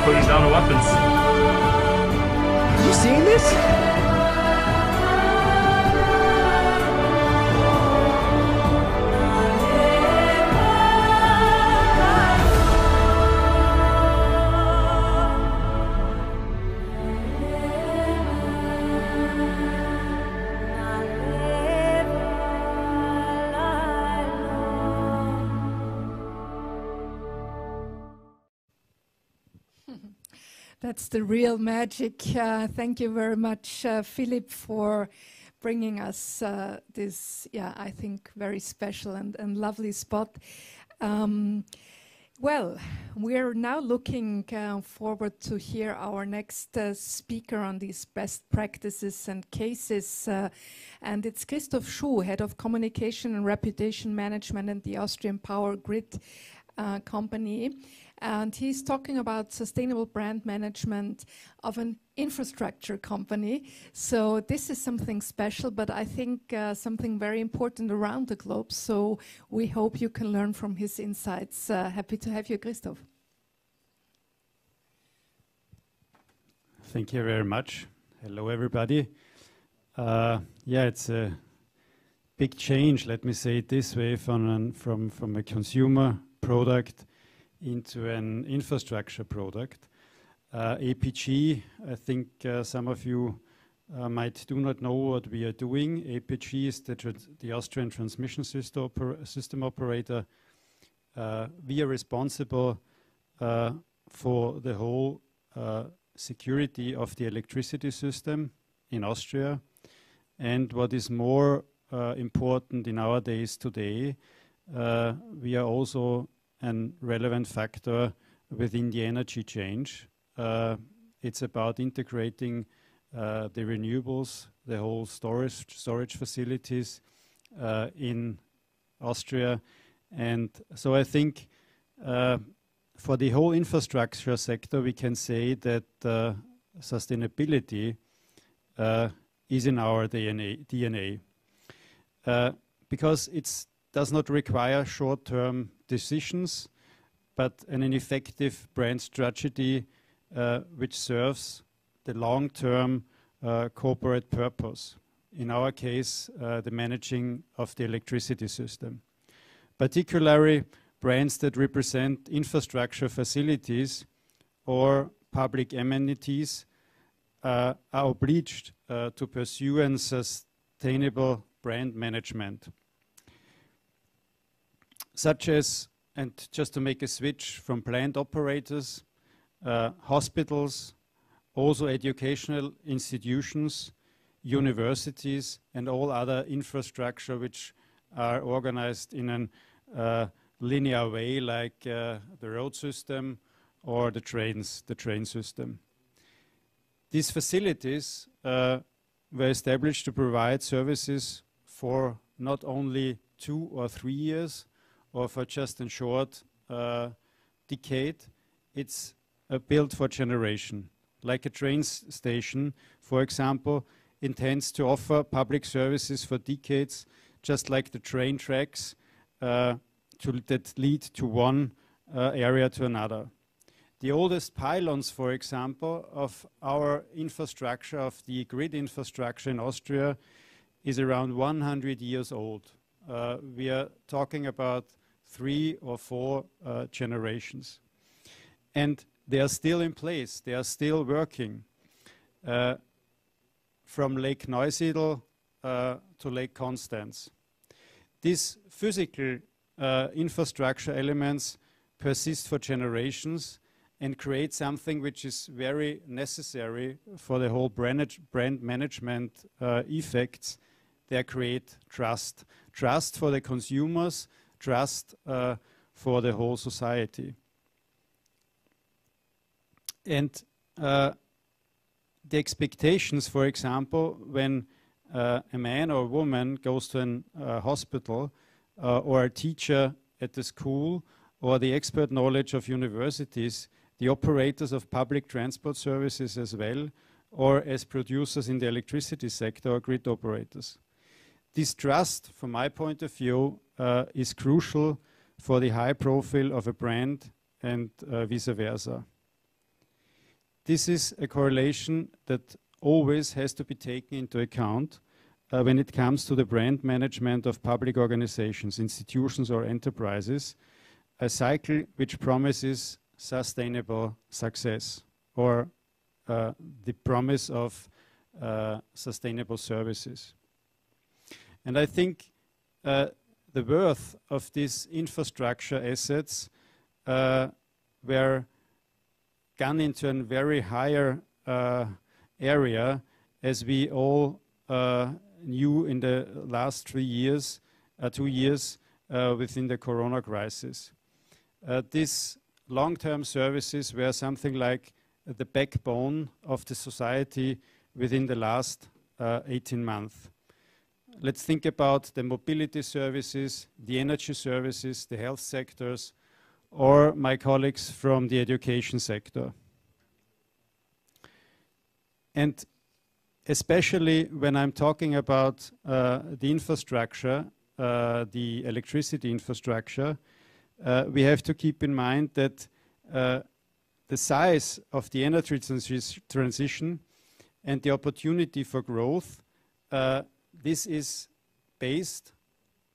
Putting down the weapons. You seeing this? That's the real magic. Thank you very much, Philip, for bringing us this, I think, very special and lovely spot. Well, we're now looking forward to hear our next speaker on these best practices and cases. And it's Christoph Schuh, Head of Communication and Reputation Management at the Austrian Power Grid company. And he's talking about sustainable brand management of an infrastructure company. So this is something special, but I think something very important around the globe. So we hope you can learn from his insights. Happy to have you, Christoph. Thank you very much. Hello, everybody. It's a big change, let me say it this way, from a consumer product into an infrastructure product. APG, I think some of you might do not know what we are doing. APG is the Austrian transmission system operator. We are responsible for the whole security of the electricity system in Austria. And what is more important in our days today, we are also a relevant factor within the energy change. It's about integrating the renewables, the whole storage facilities in Austria. And so I think for the whole infrastructure sector, we can say that sustainability is in our DNA. Because it does not require short-term decisions, but an effective brand strategy which serves the long-term corporate purpose. In our case, the managing of the electricity system. Particularly, brands that represent infrastructure facilities or public amenities are obliged to pursue a sustainable brand management. Such as, and just to make a switch from plant operators, hospitals, also educational institutions, universities, and all other infrastructure which are organized in a linear way, like the road system or the train system. These facilities were established to provide services for not only 2 or 3 years or for just a short decade. It's built for generation. Like a train station, for example, intends to offer public services for decades, just like the train tracks that lead to one area to another. The oldest pylons, for example, of our infrastructure, of the grid infrastructure in Austria, is around 100 years old. We are talking about 3 or 4 generations. And they are still in place, they are still working. From Lake Neusiedl to Lake Constance. These physical infrastructure elements persist for generations and create something which is very necessary for the whole brand management effects. They create trust. Trust for the consumers, trust for the whole society. And the expectations, for example, when a man or a woman goes to a hospital or a teacher at the school or the expert knowledge of universities, the operators of public transport services as well, or as producers in the electricity sector or grid operators. This trust, from my point of view, is crucial for the high profile of a brand and vice versa. This is a correlation that always has to be taken into account when it comes to the brand management of public organizations, institutions or enterprises, a cycle which promises sustainable success or the promise of sustainable services. And I think the worth of these infrastructure assets were gone into a very higher area, as we all knew in the last 2 years within the Corona crisis. These long-term services were something like the backbone of the society within the last 18 months. Let's think about the mobility services, the energy services, the health sectors, or my colleagues from the education sector. And especially when I'm talking about the infrastructure, the electricity infrastructure, we have to keep in mind that the size of the energy transition and the opportunity for growth, this is based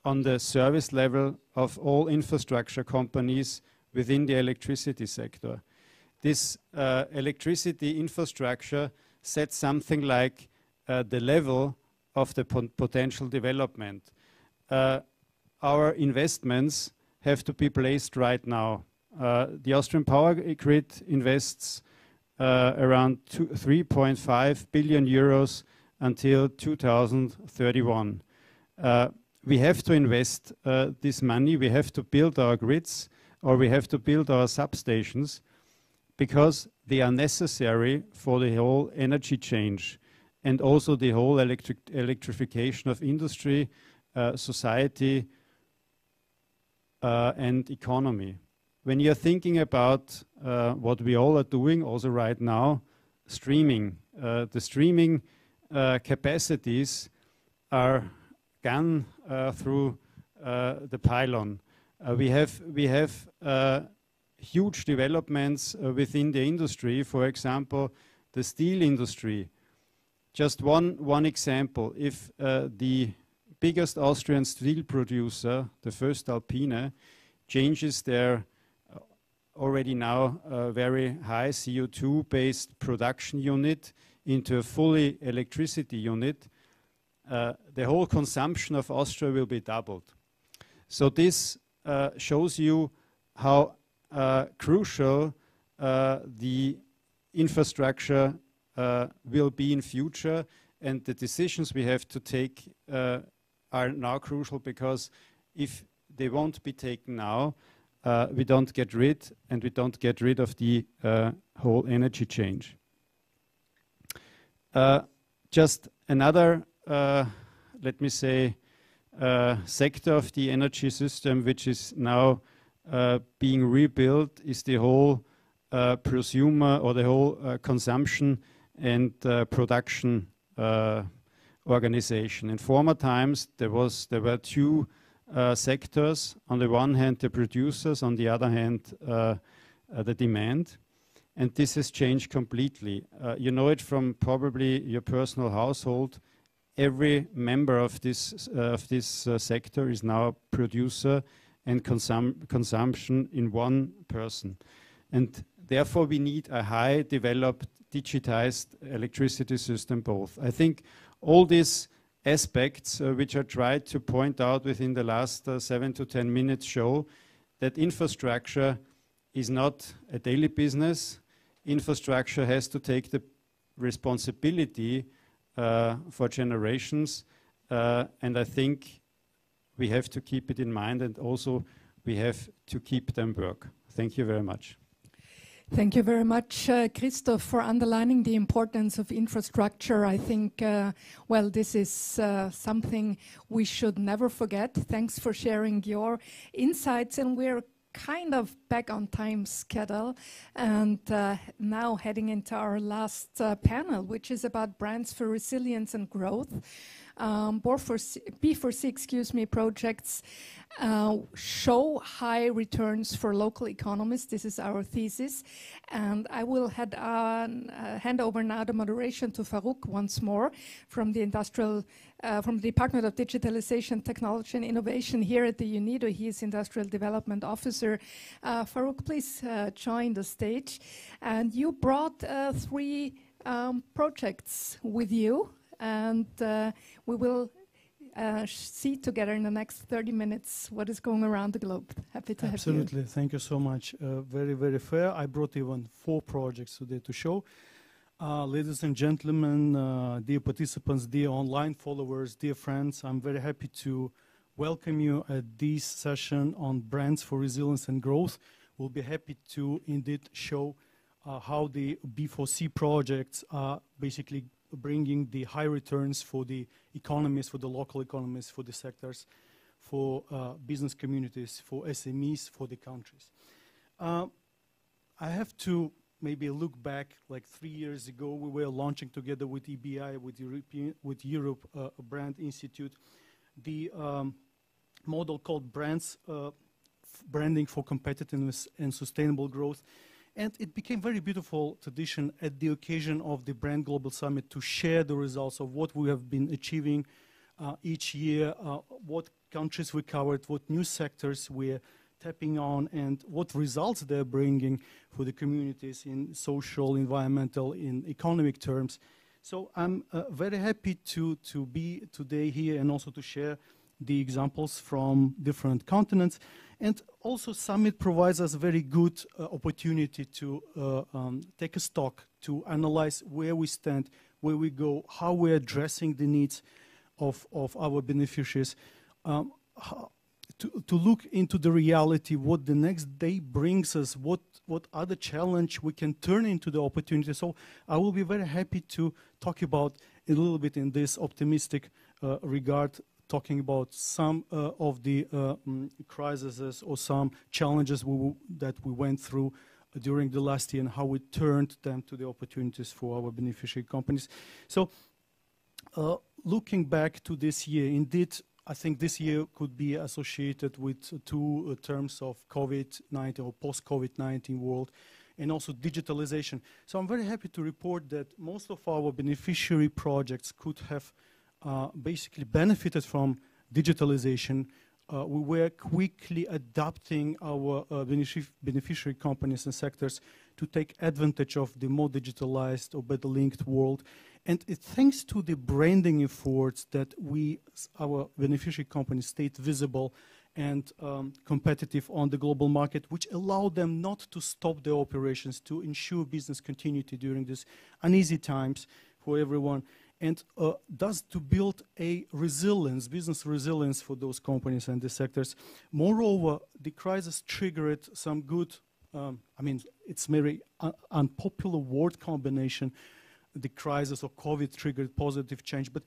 on the service level of all infrastructure companies within the electricity sector. This electricity infrastructure sets something like the level of the potential development. Our investments have to be placed right now. The Austrian Power Grid invests around 3.5 billion euros until 2031. We have to invest this money, we have to build our grids, or we have to build our substations, because they are necessary for the whole energy change and also the whole electrification of industry, society, and economy. When you're thinking about what we all are doing also right now, streaming, the streaming capacities are gone through the pylon. We have huge developments within the industry. For example, the steel industry. Just one example: if the biggest Austrian steel producer, the voestalpine, changes their already now very high CO2-based production unit into a fully electricity unit, the whole consumption of Austria will be doubled. So this shows you how crucial the infrastructure will be in future, and the decisions we have to take are now crucial, because if they won't be taken now, we don't get rid of the whole energy change. Just another, let me say, sector of the energy system which is now being rebuilt is the whole prosumer or the whole consumption and production organization. In former times, there were two sectors. On the one hand, the producers, on the other hand, the demand. And this has changed completely. You know it from probably your personal household. Every member of this sector is now a producer and consumption in one person. And therefore, we need a high developed, digitized electricity system both. I think all these aspects, which I tried to point out within the last 7 to 10 minutes, show that infrastructure is not a daily business. Infrastructure has to take the responsibility for generations, and I think we have to keep it in mind, and also we have to keep them work. Thank you very much. Thank you very much, Christoph, for underlining the importance of infrastructure. I think, well, this is something we should never forget. Thanks for sharing your insights, and we're kind of back on time schedule, and now heading into our last panel, which is about brands for resilience and growth. B4C, projects show high returns for local economies. This is our thesis, and I will hand over now the moderation to Farouk once more from the Department of Digitalization, Technology and Innovation here at the UNIDO. He is Industrial Development Officer. Farouk, please join the stage. And you brought 3 projects with you, and we will see together in the next 30 minutes what is going around the globe. Happy to have you. Absolutely. Thank you so much. Very, very fair. I brought even 4 projects today to show. Ladies and gentlemen, dear participants, dear online followers, dear friends, I'm very happy to welcome you at this session on brands for resilience and growth. We'll be happy to indeed show how the B4C projects are basically bringing the high returns for the economies, for the local economies, for the sectors, for business communities, for SMEs, for the countries. I have to maybe look back like 3 years ago. We were launching together with EBI, with Europe Brand Institute, the model called Branding for Competitiveness and Sustainable Growth. And it became very beautiful tradition at the occasion of the Brand Global Summit to share the results of what we have been achieving each year, what countries we covered, what new sectors we're tapping on, and what results they're bringing for the communities in social, environmental, in economic terms. So I'm very happy to be today here and also to share the examples from different continents. And also Summit provides us a very good opportunity to take a stock, to analyze where we stand, where we go, how we're addressing the needs of our beneficiaries, to look into the reality, what the next day brings us, what other challenge we can turn into the opportunity. So I will be very happy to talk about a little bit in this optimistic regard, talking about some of the crises or some challenges that we went through during the last year and how we turned them to the opportunities for our beneficiary companies. So looking back to this year, indeed, I think this year could be associated with 2 terms of COVID-19 or post-COVID-19 world, and also digitalization. So I'm very happy to report that most of our beneficiary projects could have basically benefited from digitalization. We were quickly adapting our beneficiary companies and sectors to take advantage of the more digitalized or better linked world. And thanks to the branding efforts that our beneficiary companies stayed visible and competitive on the global market, which allowed them not to stop their operations, to ensure business continuity during these uneasy times for everyone, and thus to build a resilience, business resilience for those companies and the sectors. Moreover, the crisis triggered some good, I mean, it's very unpopular word combination, the crisis or COVID triggered positive change. But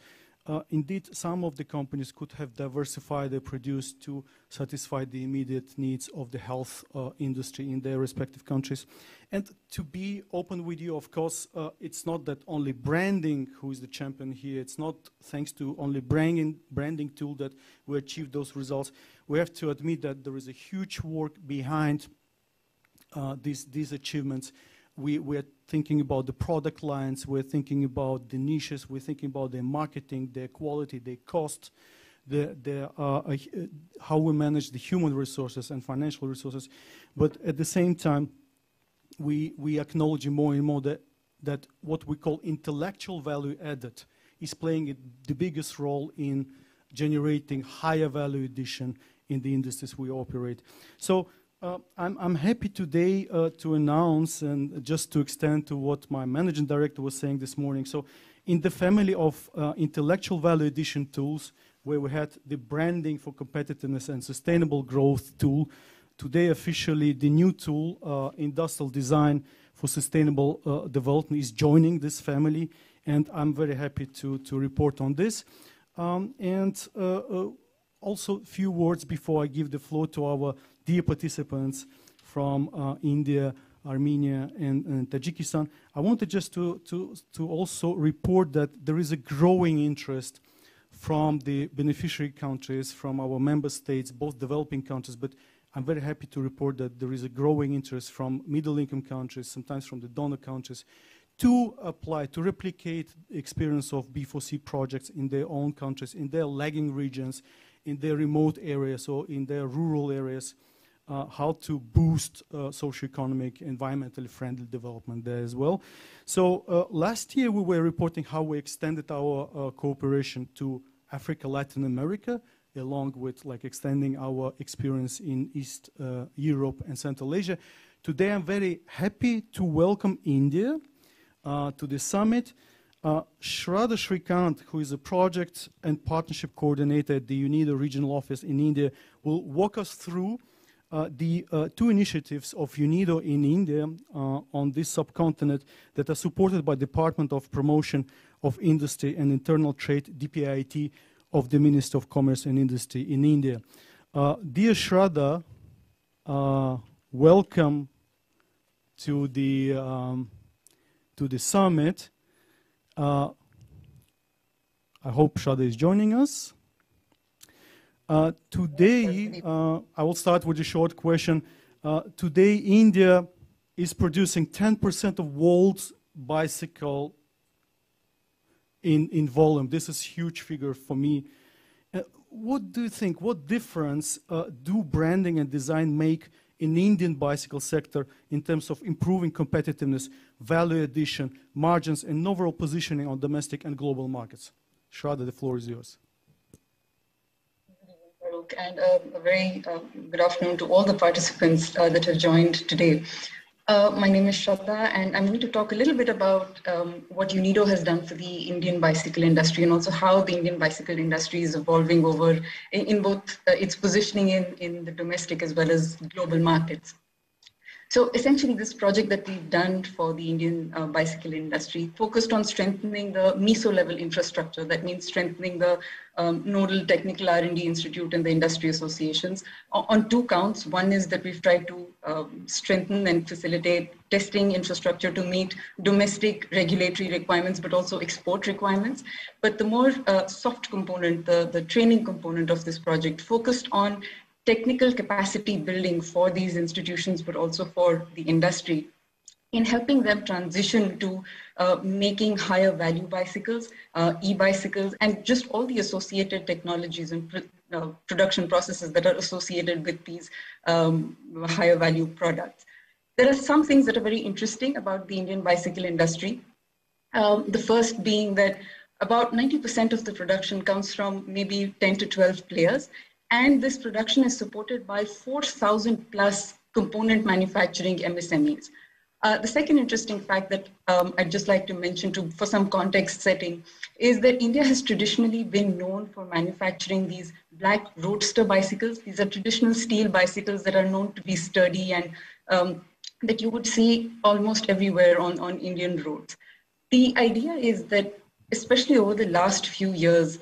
indeed, some of the companies could have diversified their produce to satisfy the immediate needs of the health industry in their respective countries. And to be open with you, of course, it's not that only branding who is the champion here. It's not thanks to only branding tool that we achieve those results. We have to admit that there is a huge work behind these achievements. We're thinking about the product lines, we're thinking about the niches, we're thinking about their marketing, their quality, their cost, how we manage the human resources and financial resources. But at the same time, we acknowledge more and more that what we call intellectual value added is playing the biggest role in generating higher value addition in the industries we operate. So I'm happy today to announce, and just to extend to what my managing director was saying this morning. So in the family of intellectual value addition tools, where we had the branding for competitiveness and sustainable growth tool, today officially the new tool, industrial design for sustainable development, is joining this family, and I'm very happy to report on this. Also a few words before I give the floor to our dear participants from India, Armenia, and Tajikistan. I wanted just to also report that there is a growing interest from the beneficiary countries, from our member states, both developing countries, but I'm very happy to report that there is a growing interest from middle-income countries, sometimes from the donor countries, to apply, to replicate the experience of B4C projects in their own countries, in their lagging regions, in their remote areas or in their rural areas, how to boost socioeconomic, environmentally friendly development there as well. So last year we were reporting how we extended our cooperation to Africa, Latin America, along with extending our experience in East Europe and Central Asia. Today I'm very happy to welcome India to the summit. Shraddha Shrikant, who is a project and partnership coordinator at the UNIDO regional office in India, will walk us through the two initiatives of UNIDO in India on this subcontinent that are supported by Department of Promotion of Industry and Internal Trade, DPIIT, of the Ministry of Commerce and Industry in India. Dear Shraddha, welcome to the summit. I hope Shraddha is joining us. Today, I will start with a short question. Today, India is producing 10% of world's bicycle in volume. This is a huge figure for me. What do you think, what difference do branding and design make in the Indian bicycle sector in terms of improving competitiveness, value addition, margins, and overall positioning on domestic and global markets? Shraddha, the floor is yours. And a very good afternoon to all the participants that have joined today. My name is Shraddha, and I'm going to talk a little bit about what UNIDO has done for the Indian bicycle industry, and also how the Indian bicycle industry is evolving over in both its positioning in the domestic as well as global markets. So essentially, this project that we've done for the Indian bicycle industry focused on strengthening the meso level infrastructure. That means strengthening the nodal technical R&D institute and the industry associations on two counts. One is that we've tried to strengthen and facilitate testing infrastructure to meet domestic regulatory requirements, but also export requirements. But the more soft component, the training component of this project focused on technical capacity building for these institutions, but also for the industry, in helping them transition to making higher value bicycles, e-bicycles, and just all the associated technologies and production processes that are associated with these higher value products. There are some things that are very interesting about the Indian bicycle industry. The first being that about 90% of the production comes from maybe 10 to 12 players. And this production is supported by 4,000 plus component manufacturing MSMEs. The second interesting fact that I'd just like to mention for some context setting is that India has traditionally been known for manufacturing these black roadster bicycles. These are traditional steel bicycles that are known to be sturdy and that you would see almost everywhere on Indian roads. the idea is that, especially over the last few years,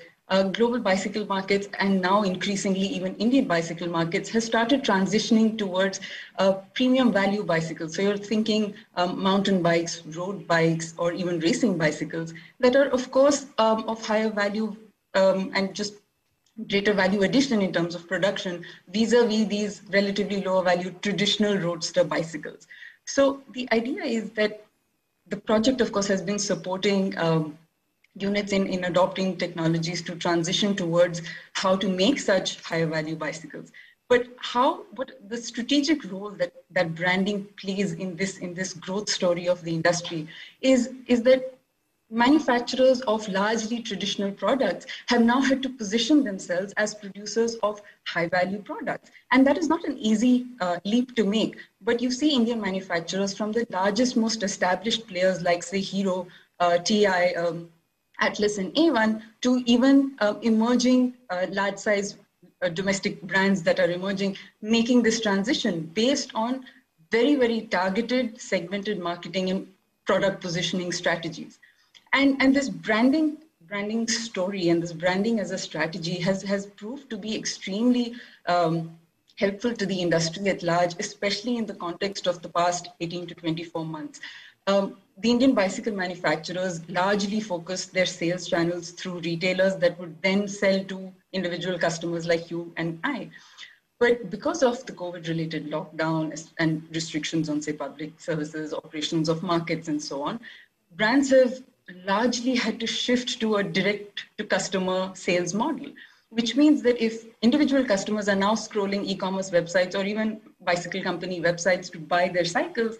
global bicycle markets and now increasingly even Indian bicycle markets has started transitioning towards premium value bicycles. So you're thinking mountain bikes, road bikes, or even racing bicycles that are, of course, of higher value and just greater value addition in terms of production vis-a-vis these relatively lower value traditional roadster bicycles. So the idea is that the project, of course, has been supporting units in adopting technologies to transition towards how to make such higher value bicycles. But what the strategic role that branding plays in this growth story of the industry is that manufacturers of largely traditional products have now had to position themselves as producers of high value products. And that is not an easy leap to make. But you see Indian manufacturers from the largest, most established players like, say, Hero, TI, Atlas, and A1, to even emerging large size domestic brands that are emerging, making this transition based on very, very targeted, segmented marketing and product positioning strategies. And this branding story and this branding as a strategy has proved to be extremely helpful to the industry at large, especially in the context of the past 18 to 24 months. The Indian bicycle manufacturers largely focused their sales channels through retailers that would then sell to individual customers like you and I. But because of the COVID-related lockdown and restrictions on, say, public services, operations of markets, and so on, brands have largely had to shift to a direct-to-customer sales model, which means that if individual customers are now scrolling e-commerce websites or even bicycle company websites to buy their cycles,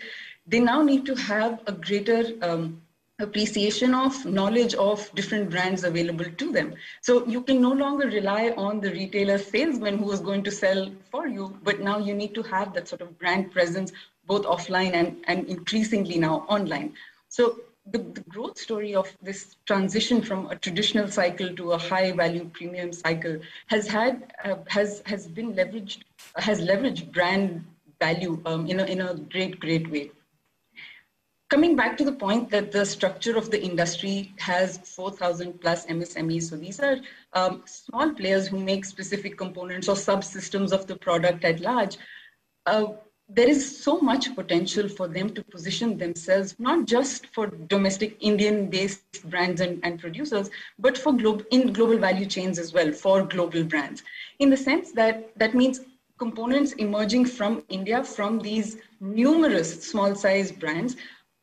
they now need to have a greater appreciation of knowledge of different brands available to them. So you can no longer rely on the retailer salesman who is going to sell for you, but now you need to have that sort of brand presence, both offline and increasingly now online. So the growth story of this transition from a traditional cycle to a high value premium cycle has leveraged brand value in a great way. Coming back to the point that the structure of the industry has 4,000 plus MSMEs. So these are small players who make specific components or subsystems of the product at large. There is so much potential for them to position themselves, not just for domestic Indian-based brands and producers, but for global value chains as well, for global brands. In the sense that means components emerging from India, from these numerous small-sized brands,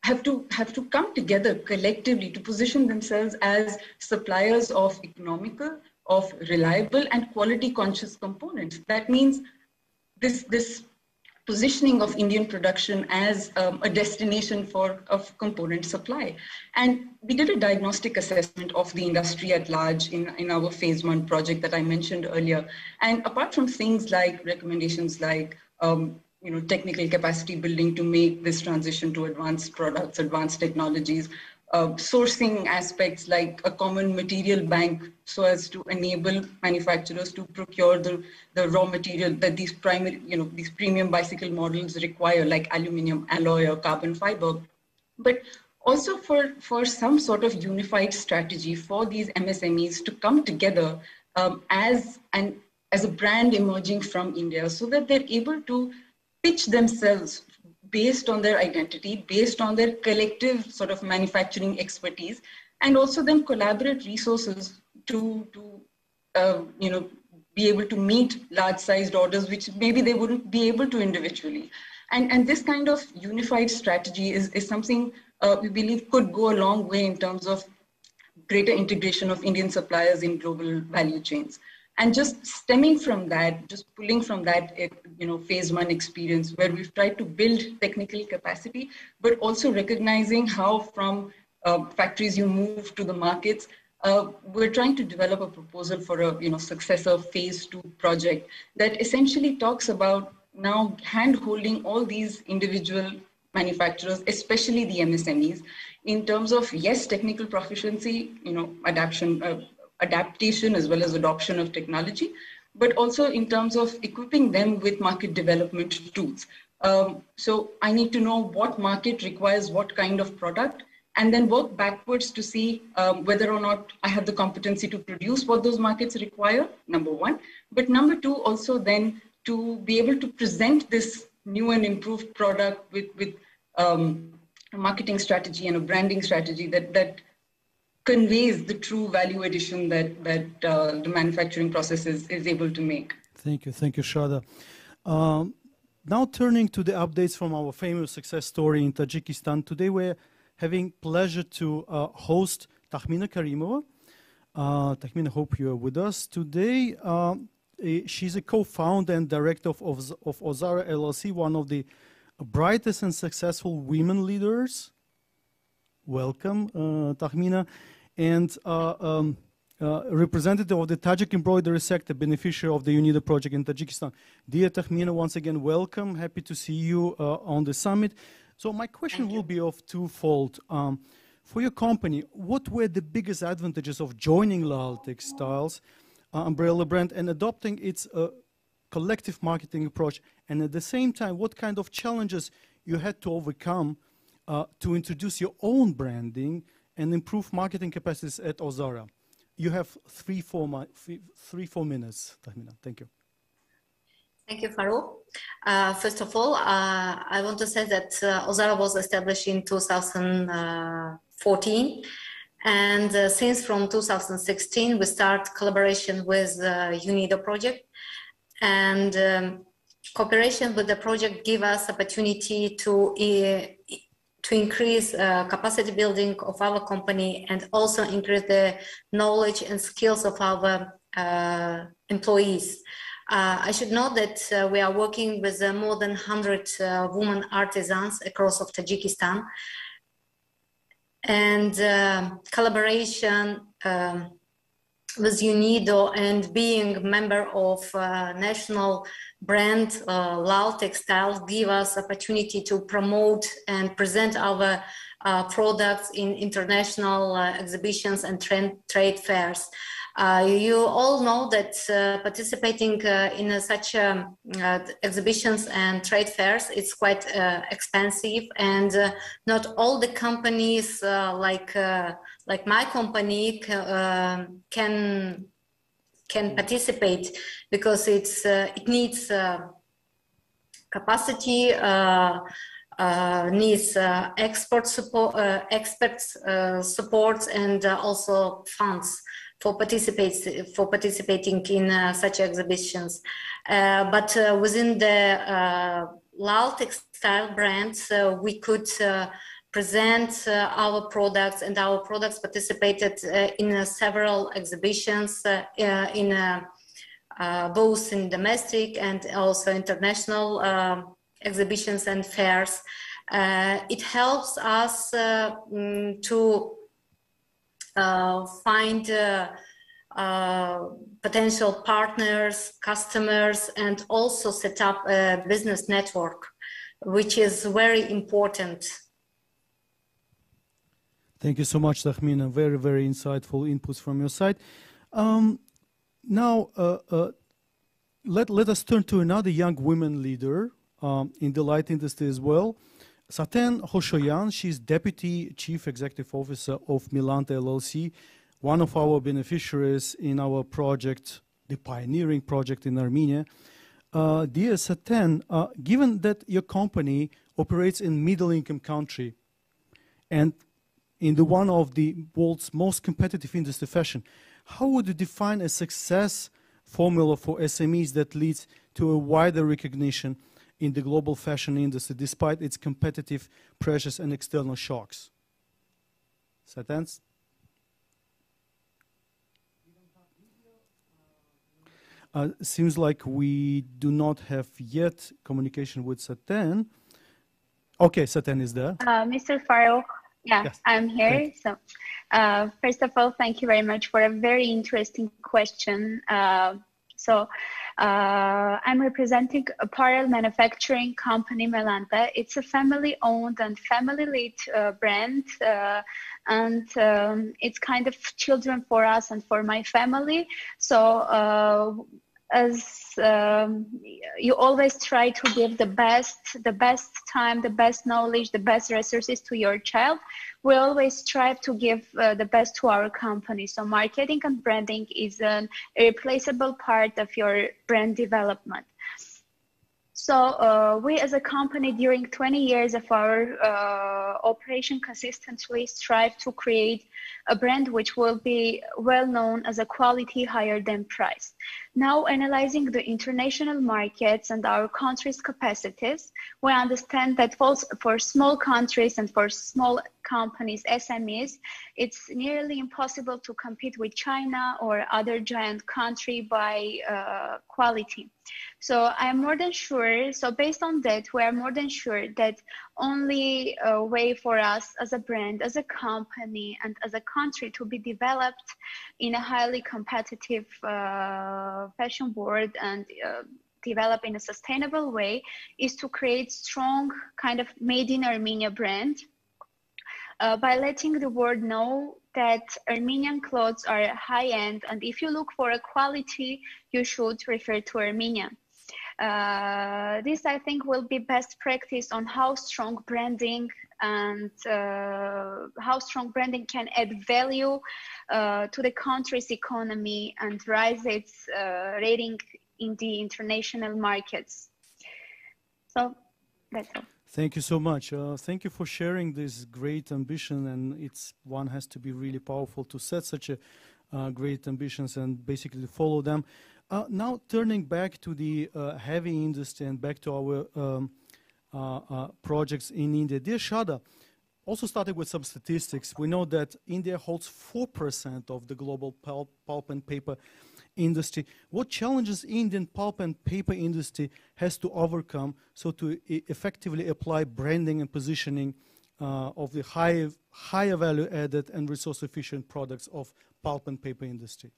have to come together collectively to position themselves as suppliers of economical, of reliable, and quality-conscious components. That means this positioning of Indian production as a destination of component supply. And we did a diagnostic assessment of the industry at large in our phase 1 project that I mentioned earlier. And apart from things like recommendations like technical capacity building to make this transition to advanced products, advanced technologies, sourcing aspects like a common material bank so as to enable manufacturers to procure the raw material that these premium bicycle models require, like aluminum alloy or carbon fiber. But also for some sort of unified strategy for these MSMEs to come together as a brand emerging from India, so that they're able to pitch themselves based on their identity, based on their collective sort of manufacturing expertise, and also then collaborate resources to be able to meet large-sized orders, which maybe they wouldn't be able to individually. And this kind of unified strategy is something we believe could go a long way in terms of greater integration of Indian suppliers in global value chains. And just stemming from that, just pulling from that, phase 1 experience where we've tried to build technical capacity, but also recognizing how from factories you move to the markets. We're trying to develop a proposal for a successor phase 2 project that essentially talks about now hand-holding all these individual manufacturers, especially the MSMEs, in terms of, yes, technical proficiency, adaptation as well as adoption of technology, but also in terms of equipping them with market development tools. So I need to know what market requires what kind of product, and then work backwards to see whether or not I have the competency to produce what those markets require, number one. But number two, also then to be able to present this new and improved product with a marketing strategy and a branding strategy that conveys the true value addition that the manufacturing process is able to make. Thank you, Shada. Now turning to the updates from our famous success story in Tajikistan. Today we're having pleasure to host Takhmina Karimova. Takhmina, hope you are with us today. She's a co-founder and director of Ozara LLC, one of the brightest and successful women leaders. Welcome, Takhmina. And representative of the Tajik embroidery sector, beneficiary of the UNIDO project in Tajikistan. Dear Takhmina, once again, welcome. Happy to see you on the summit. So my question will be of twofold. For your company, what were the biggest advantages of joining Lal Textiles umbrella brand and adopting its collective marketing approach? And at the same time, what kind of challenges you had to overcome to introduce your own branding and improve marketing capacities at Ozara? You have 3-4 minutes, Takhmina. Thank you. Thank you, Farouk. First of all, I want to say that Ozara was established in 2014. And since from 2016, we start collaboration with UNIDO project. And cooperation with the project give us opportunity to increase capacity building of our company and also increase the knowledge and skills of our employees. I should note that we are working with more than 100 women artisans across of Tajikistan. And collaboration with UNIDO and being a member of national brand Lal Textiles give us opportunity to promote and present our products in international exhibitions and trade fairs. You all know that participating in such exhibitions and trade fairs is quite expensive, and not all the companies like my company can participate because it needs capacity, needs expert support, experts support, and also funds for participating in such exhibitions. But within the Lal Textile brand, we could present our products, and our products participated in several exhibitions in both in domestic and also international exhibitions and fairs. It helps us to find potential partners, customers, and also set up a business network, which is very important. Thank you so much, Takhmina. Very, very insightful inputs from your side. Now, let us turn to another young women leader in the light industry as well. Saten Hoshoyan, she's Deputy Chief Executive Officer of Milanta LLC, one of our beneficiaries in our project, the pioneering project in Armenia. Dear Saten, given that your company operates in middle-income country and in the one of the world's most competitive industry, fashion, how would you define a success formula for SMEs that leads to a wider recognition in the global fashion industry, despite its competitive pressures and external shocks? Saten? Seems like we do not have yet communication with Saten. Okay, Saten is there. Mr. Farouk, yeah, yes. I'm here. So, first of all, thank you very much for a very interesting question. I'm representing apparel manufacturing company Milanta. It's a family-owned and family-led brand, and it's kind of children for us and for my family. So as you always try to give the best time, the best knowledge, the best resources to your child, we always strive to give the best to our company. So marketing and branding is an irreplaceable part of your brand development. So we as a company during 20 years of our operation consistently strive to create a brand which will be well known as a quality higher than price. Now analyzing the international markets and our country's capacities, we understand that for small countries and for small companies, SMEs, it's nearly impossible to compete with China or other giant country by quality. So I'm more than sure, so based on that, we are more than sure that only a way for us as a brand, as a company, and as a country to be developed in a highly competitive fashion world and develop in a sustainable way is to create strong kind of made in Armenia brand by letting the world know that Armenian clothes are high-end, and if you look for a quality, you should refer to Armenia. This, I think, will be best practice on how strong branding and how strong branding can add value to the country's economy and rise its rating in the international markets. So that's all. Thank you so much. Thank you for sharing this great ambition, and one has to be really powerful to set such a great ambitions and basically follow them. Now turning back to the heavy industry and back to our projects in India. Dear Shada, also starting with some statistics, we know that India holds 4% of the global pulp and paper industry. What challenges Indian pulp and paper industry has to overcome so to effectively apply branding and positioning of the higher value added and resource efficient products of pulp and paper industry?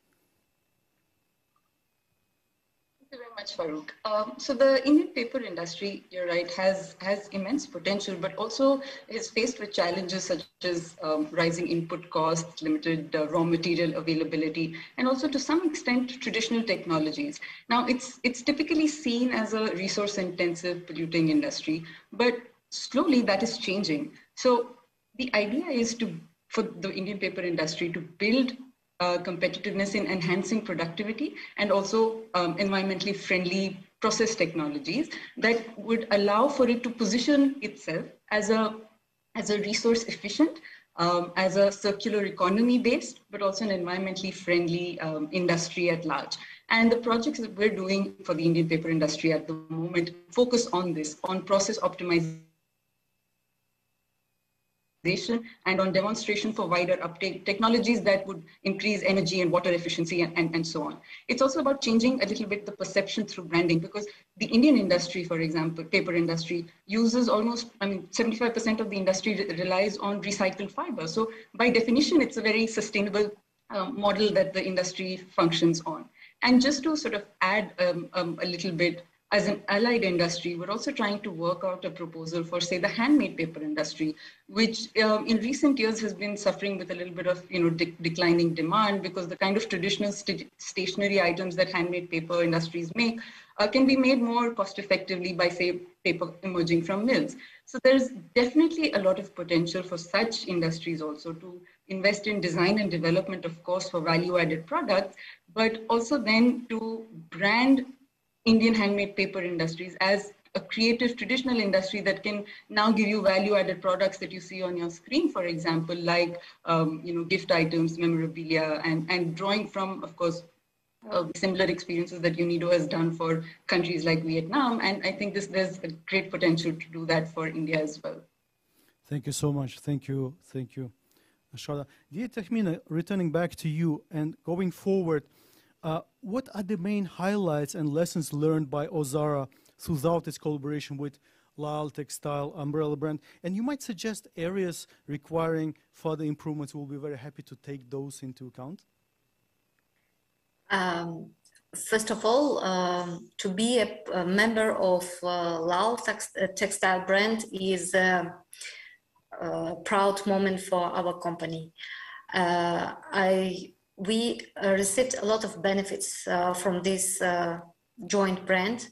Thank you very much, Farooq. So the Indian paper industry, you're right, has immense potential, but also is faced with challenges such as rising input costs, limited raw material availability, and also to some extent traditional technologies. Now, it's typically seen as a resource-intensive polluting industry, but slowly that is changing. So the idea is for the Indian paper industry to build competitiveness in enhancing productivity and also environmentally friendly process technologies that would allow for it to position itself as a resource efficient, as a circular economy based, but also an environmentally friendly industry at large. And the projects that we're doing for the Indian paper industry at the moment focus on this, on process optimization and on demonstration for wider uptake technologies that would increase energy and water efficiency and so on. It's also about changing a little bit the perception through branding, because the Indian industry, for example, paper industry, uses almost, 75% of the industry relies on recycled fiber. So by definition, it's a very sustainable model that the industry functions on. And just to sort of add a little bit, as an allied industry, we're also trying to work out a proposal for, say, the handmade paper industry, which in recent years has been suffering with a little bit of declining demand, because the kind of traditional stationery items that handmade paper industries make can be made more cost effectively by, say, paper emerging from mills. So there's definitely a lot of potential for such industries also to invest in design and development, of course, for value-added products, but also then to brand Indian handmade paper industries as a creative traditional industry that can now give you value-added products that you see on your screen, for example, like gift items, memorabilia, and drawing from, of course, similar experiences that UNIDO has done for countries like Vietnam. And I think there's a great potential to do that for India as well. Thank you so much. Thank you, Shada. Dear Tahmina, returning back to you and going forward, what are the main highlights and lessons learned by Ozara throughout its collaboration with Lal Textile umbrella brand? And you might suggest areas requiring further improvements. We'll be very happy to take those into account. First of all, to be a member of Lal Textile brand is a proud moment for our company. I we received a lot of benefits from this joint brand.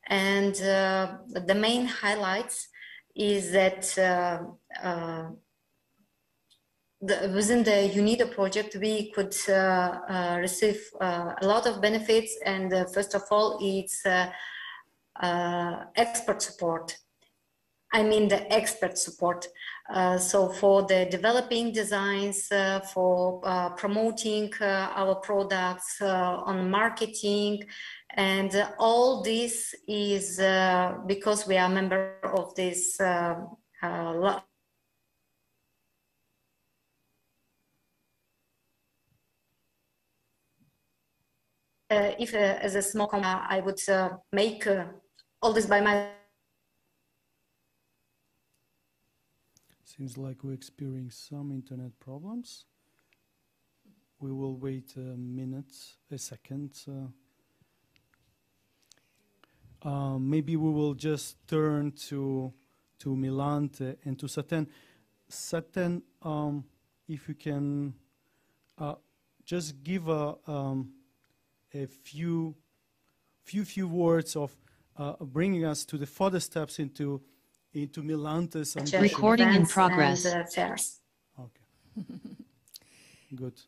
And the main highlights is that within the UNIDO project, we could receive a lot of benefits. And first of all, it's expert support. I mean the expert support. So for the developing designs, for promoting our products, on marketing, and all this is because we are a member of this if as a small company, I would make all this by myself. Seems like we're experiencing some internet problems. We will wait a second. Maybe we will just turn to Milante and to Saten. Saten, if you can just give a few words of bringing us to the further steps into Milante's ambition. Recording in progress. Okay. Good.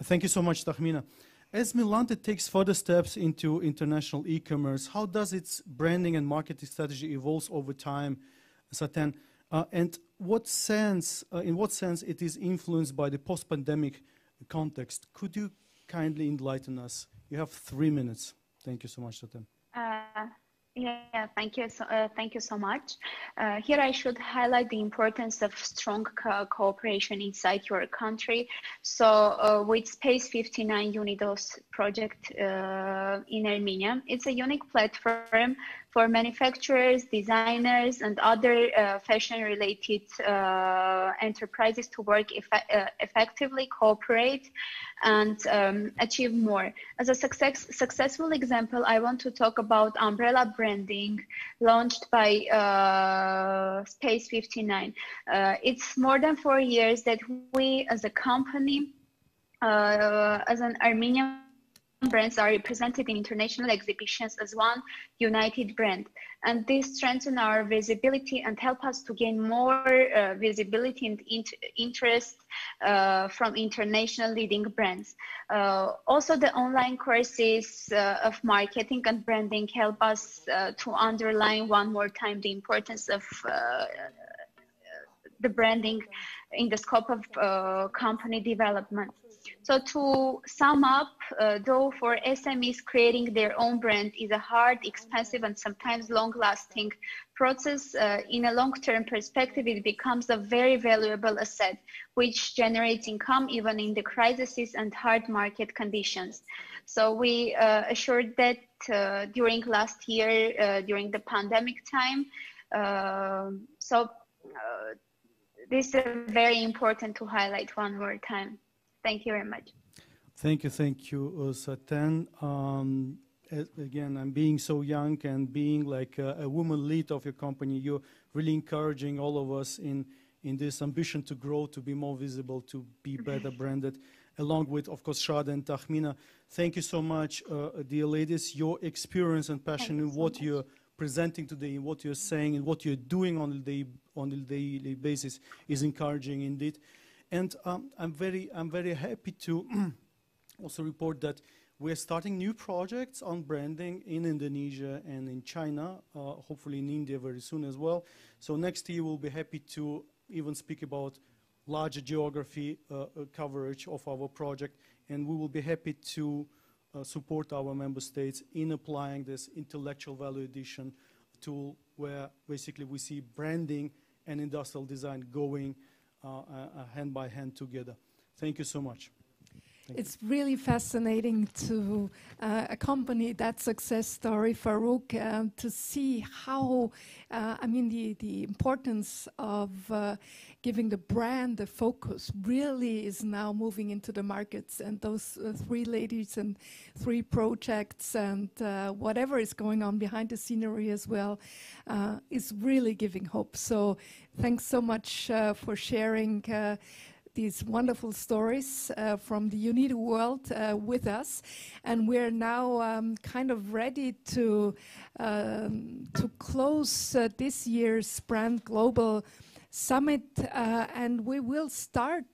Thank you so much, Tahmina. As Milante takes further steps into international e-commerce, how does its branding and marketing strategy evolve over time, Saten? And in what sense it is influenced by the post-pandemic context? Could you kindly enlighten us? You have 3 minutes. Thank you so much, Saten. Yeah, thank you so much. Here I should highlight the importance of strong cooperation inside your country. So with Space 59 UNIDO's project in Armenia, it's a unique platform for manufacturers, designers, and other fashion-related enterprises to work effectively, cooperate, and achieve more. As a successful example, I want to talk about umbrella branding launched by Space 59. It's more than 4 years that we as a company, as an Armenian brands are represented in international exhibitions as one united brand. And this strengthens our visibility and help us to gain more visibility and interest from international leading brands. Also, the online courses of marketing and branding help us to underline one more time the importance of the branding in the scope of company development. So to sum up, though for SMEs creating their own brand is a hard, expensive, and sometimes long-lasting process, in a long-term perspective, it becomes a very valuable asset, which generates income even in the crises and hard market conditions. So we assured that during last year, during the pandemic time, this is very important to highlight one more time. Thank you very much. Thank you, Saten. Again, I'm being so young and being like a woman lead of your company. You're really encouraging all of us in this ambition to grow, to be more visible, to be better branded, along with, of course, Shada and Tahmina. Thank you so much, dear ladies. Your experience and passion in what you're presenting today, in what you're saying, and what you're doing on a daily basis is encouraging indeed. And I'm very happy to also report that we're starting new projects on branding in Indonesia and in China, hopefully in India very soon as well. So next year we'll be happy to even speak about larger geography coverage of our project, and we will be happy to support our member states in applying this intellectual value addition tool, where basically we see branding and industrial design going hand by hand together. Thank you so much. It's really fascinating to accompany that success story, Farouk, to see how, I mean, the importance of giving the brand the focus really is now moving into the markets. And those 3 ladies and 3 projects and whatever is going on behind the scenery as well is really giving hope. So thanks so much for sharing these wonderful stories from the UNIDO world with us, and we're now kind of ready to close this year's Brand Global Summit, and we will start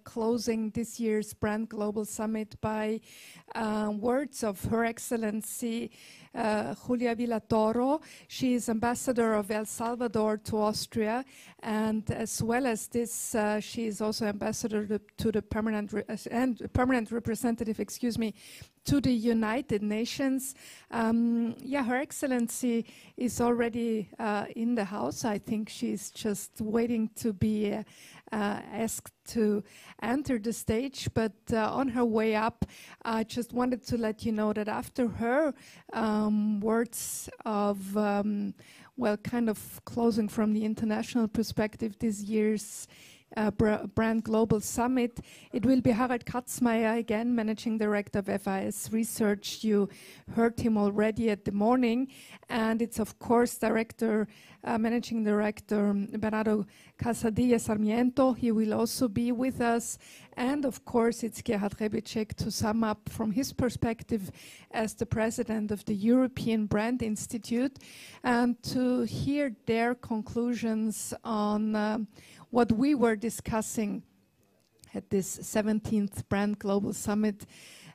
closing this year's Brand Global Summit by words of Her Excellency Julia Villatoro. She is Ambassador of El Salvador to Austria, and as well as this, she is also Ambassador to the permanent representative, excuse me, to the United Nations. Yeah, Her Excellency is already in the house. I think she's just waiting to be asked to enter the stage, but on her way up, I just wanted to let you know that after her words of, well, kind of closing from the international perspective this year's Brand Global Summit, it will be Harald Katzmeier again, Managing Director of FIS Research. You heard him already at the morning, and it's of course Managing Director Bernardo Casadilla Sarmiento. He will also be with us, and of course it's Gerhard Rebicek to sum up from his perspective as the President of the European Brand Institute, and to hear their conclusions on what we were discussing at this 17th Brand Global Summit.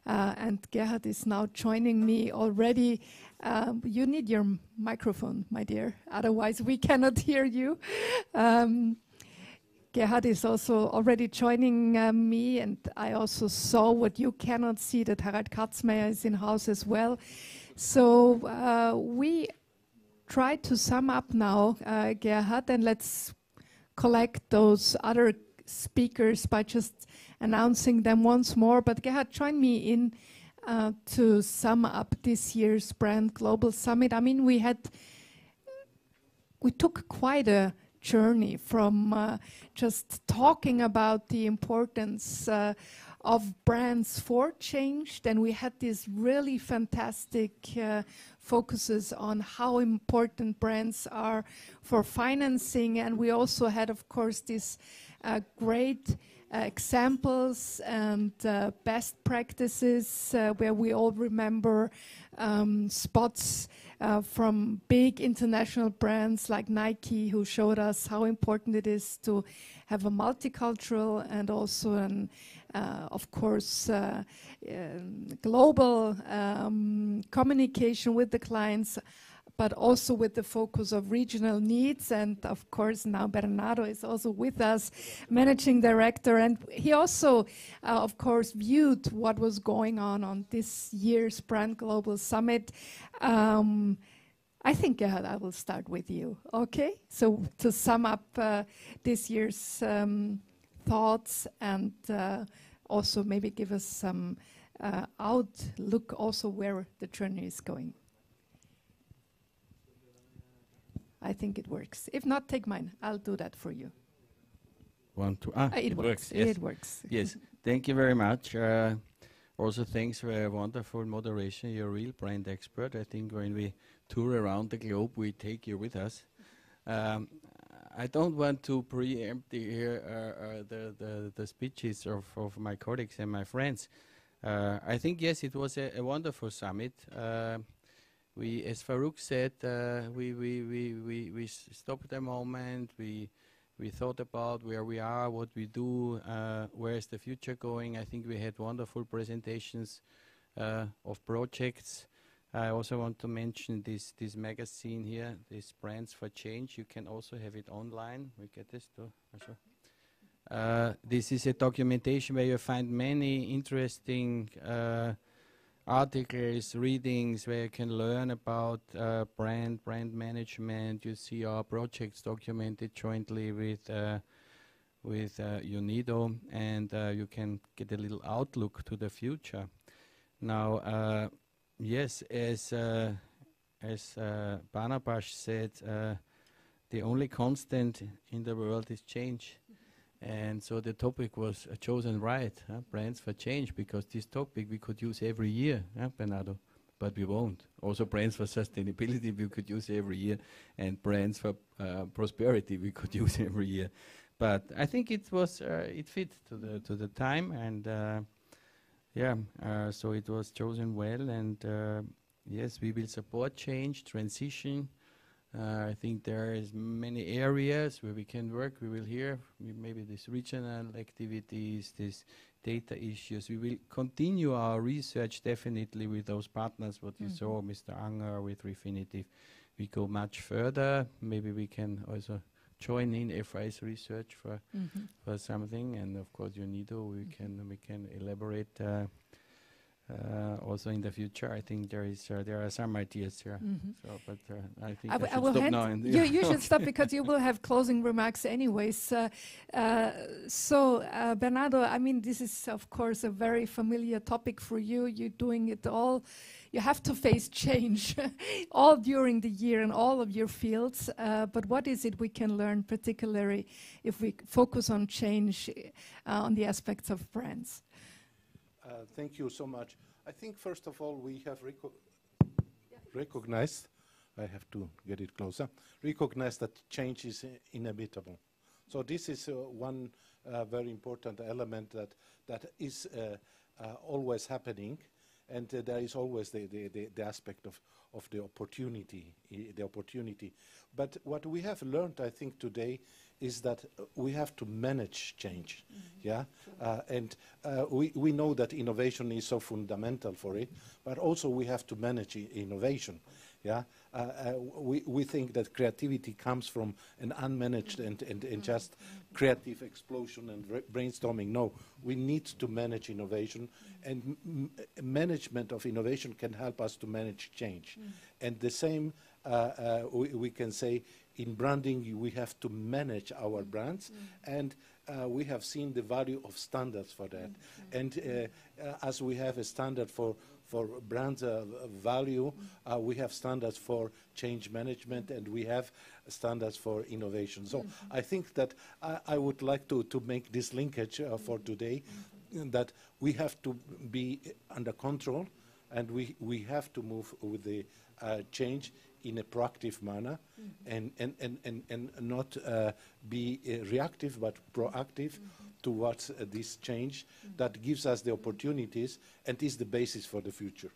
And Gerhard is now joining me already. You need your microphone, my dear, otherwise we cannot hear you. Gerhard is also already joining me, and I also saw what you cannot see, that Harald Katzmeier is in house as well. So we try to sum up now, Gerhard, and let's collect those other speakers by just announcing them once more. But Gerhard, join me in to sum up this year's Brand Global Summit. I mean, we took quite a journey from just talking about the importance of brands for change. Then we had these really fantastic focuses on how important brands are for financing. And we also had, of course, these great examples and best practices where we all remember spots from big international brands like Nike, who showed us how important it is to have a multicultural and also an of course, global communication with the clients, but also with the focus of regional needs. And of course, now Bernardo is also with us, Managing Director. And he also, of course, viewed what was going on this year's Brand Global Summit. I think, Gerhard, I will start with you, okay? So to sum up this year's thoughts and also maybe give us some outlook also where the journey is going. I think it works. If not, take mine. I'll do that for you. It works. Yes. It works. Yes. Thank you very much. Also, thanks for a wonderful moderation. You're a real brand expert. I think when we tour around the globe, we take you with us. I don't want to preempt here the speeches of my colleagues and my friends. I think, yes, it was a wonderful summit. We, as Farouk said, we stopped a moment. We thought about where we are, what we do, where is the future going. I think we had wonderful presentations of projects. I also want to mention this magazine here, this Brands for Change. You can also have it online. We get this too. This is a documentation where you find many interesting articles, readings, where you can learn about brand management. You see our projects documented jointly with UNIDO, and you can get a little outlook to the future. Now, yes, as Barnabas said, the only constant in the world is change. And so the topic was chosen right, Brands for Change, because this topic we could use every year, Bernardo, but we won't. Also Brands for Sustainability we could use every year, and Brands for Prosperity we could use every year. but I think it was it fit to the time, and so it was chosen well. And yes, we will support change, transition. I think there is many areas where we can work. We will hear maybe these regional activities, these data issues. We will continue our research definitely with those partners, what you saw, Mr. Anger with Refinitiv. We go much further. Maybe we can also join in FI's research for something, and of course UNIDO. We can elaborate also in the future. I think there are some ideas here. So, but I think I should stop now. You should stop because you will have closing remarks anyways. Bernardo, I mean, this is of course a very familiar topic for you. You're doing it all. You have to face change all during the year in all of your fields. But what is it we can learn, particularly if we focus on change on the aspects of brands? Thank you so much. I think first of all we have recognized, I have to get it closer, recognize that change is inevitable. So this is one very important element that is always happening, and there is always the aspect of the opportunity, But what we have learned, I think, today is that we have to manage change, we know that innovation is so fundamental for it, but also we have to manage innovation, we think that creativity comes from an unmanaged and just creative explosion and brainstorming. No, we need to manage innovation, and management of innovation can help us to manage change. And the same we can say in branding, we have to manage our brands, and we have seen the value of standards for that. And as we have a standard for brand value, we have standards for change management, and we have standards for innovation. So I think that I would like to make this linkage for today, that we have to be under control, and we have to move with the change in a proactive manner, and not be reactive but proactive towards this change that gives us the opportunities and is the basis for the future.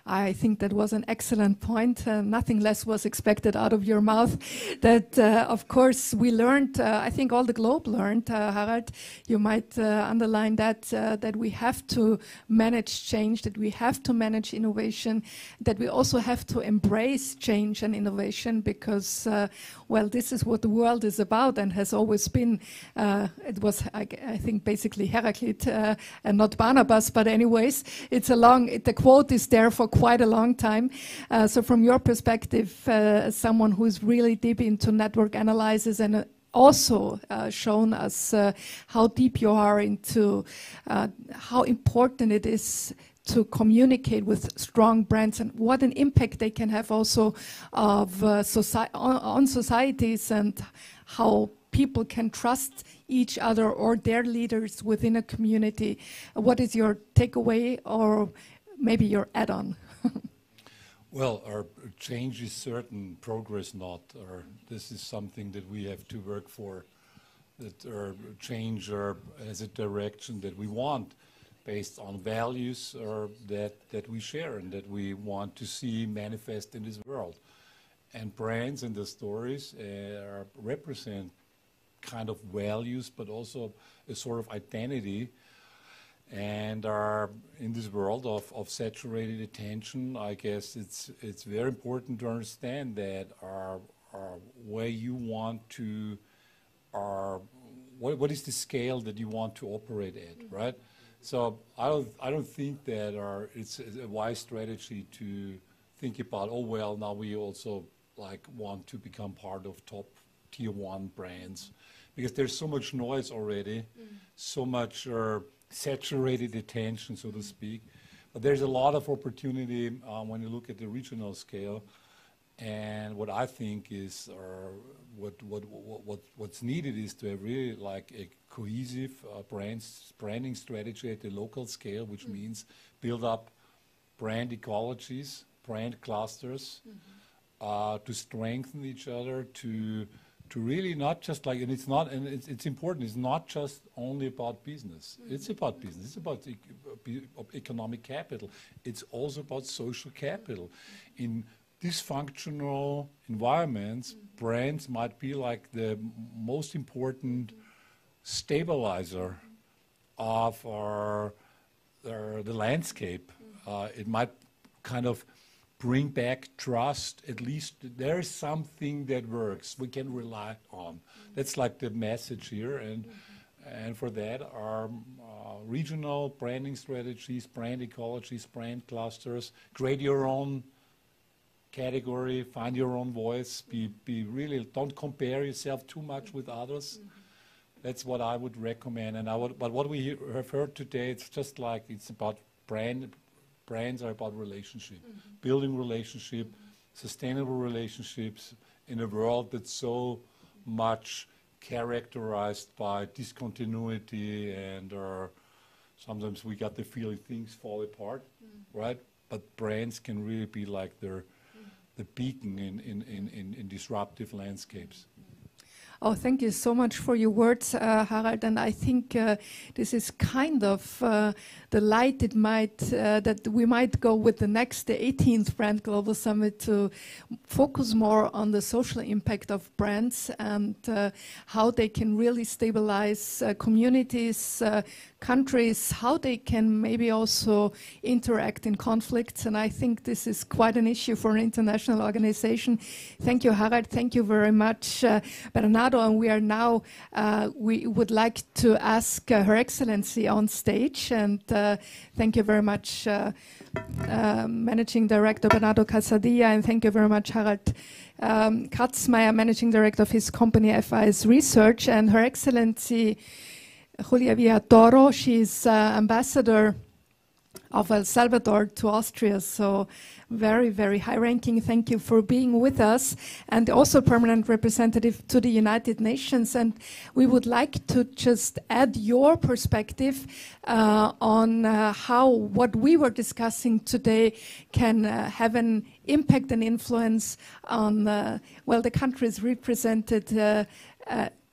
I think that was an excellent point. Nothing less was expected out of your mouth. That, of course, we learned, I think all the globe learned, Harald, you might underline that, that we have to manage change, that we have to manage innovation, that we also have to embrace change and innovation because, well, this is what the world is about and has always been. It was, I think, basically Heraclit and not Barnabas, but anyways, it's a long, the quote is there for quite a long time. So from your perspective, as someone who's really deep into network analysis and also shown us how deep you are into how important it is to communicate with strong brands and what an impact they can have also of on societies and how people can trust each other or their leaders within a community. What is your takeaway or maybe your add-on? Well, our change is certain, progress not. This is something that we have to work for, that our change as a direction that we want, based on values that we share and that we want to see manifest in this world. And brands and the stories represent kind of values, but also a sort of identity. And in this world of saturated attention, I guess it's very important to understand that where you want to, what is the scale that you want to operate at, right? So I don't think that it's a wise strategy to think about, oh well, now we also want to become part of top tier 1 brands, because there's so much noise already, so much saturated attention, so to speak. But there's a lot of opportunity when you look at the regional scale. And what I think is, what's needed is to have really a cohesive branding strategy at the local scale, which means build up brand ecologies, brand clusters, to strengthen each other, to to really not just like, and it's not, and it's important, it's not just only about business. It's about business, it's about economic capital. It's also about social capital. In dysfunctional environments, brands might be like the most important stabilizer of the landscape. It might kind of bring back trust. At least there is something that works we can rely on. That's like the message here, and for that our regional branding strategies, brand ecologies, brand clusters, create your own category, find your own voice, be really, don't compare yourself too much with others. That's what I would recommend. And but what we have heard today, it's just like, it's about brands are about relationship, building relationship, sustainable relationships in a world that's so much characterized by discontinuity, and sometimes we got the feeling things fall apart, right? But brands can really be like the beacon in disruptive landscapes. Oh, thank you so much for your words, Harald. And I think this is kind of the light it might that we might go with the next, the 18th Brand Global Summit, to focus more on the social impact of brands and how they can really stabilize communities, countries, how they can maybe also interact in conflicts. And I think this is quite an issue for an international organization. Thank you, Harald. Thank you very much, Bernardo. And we are now, we would like to ask Her Excellency on stage. And thank you very much, Managing Director Bernardo Casadilla. And thank you very much, Harald Katzmeier, Managing Director of his company, FIS Research. And Her Excellency Julia Villatoro, she's ambassador of El Salvador to Austria, so very, very high-ranking. Thank you for being with us, and also permanent representative to the United Nations. And we would like to just add your perspective on how what we were discussing today can have an impact and influence on, well, the countries represented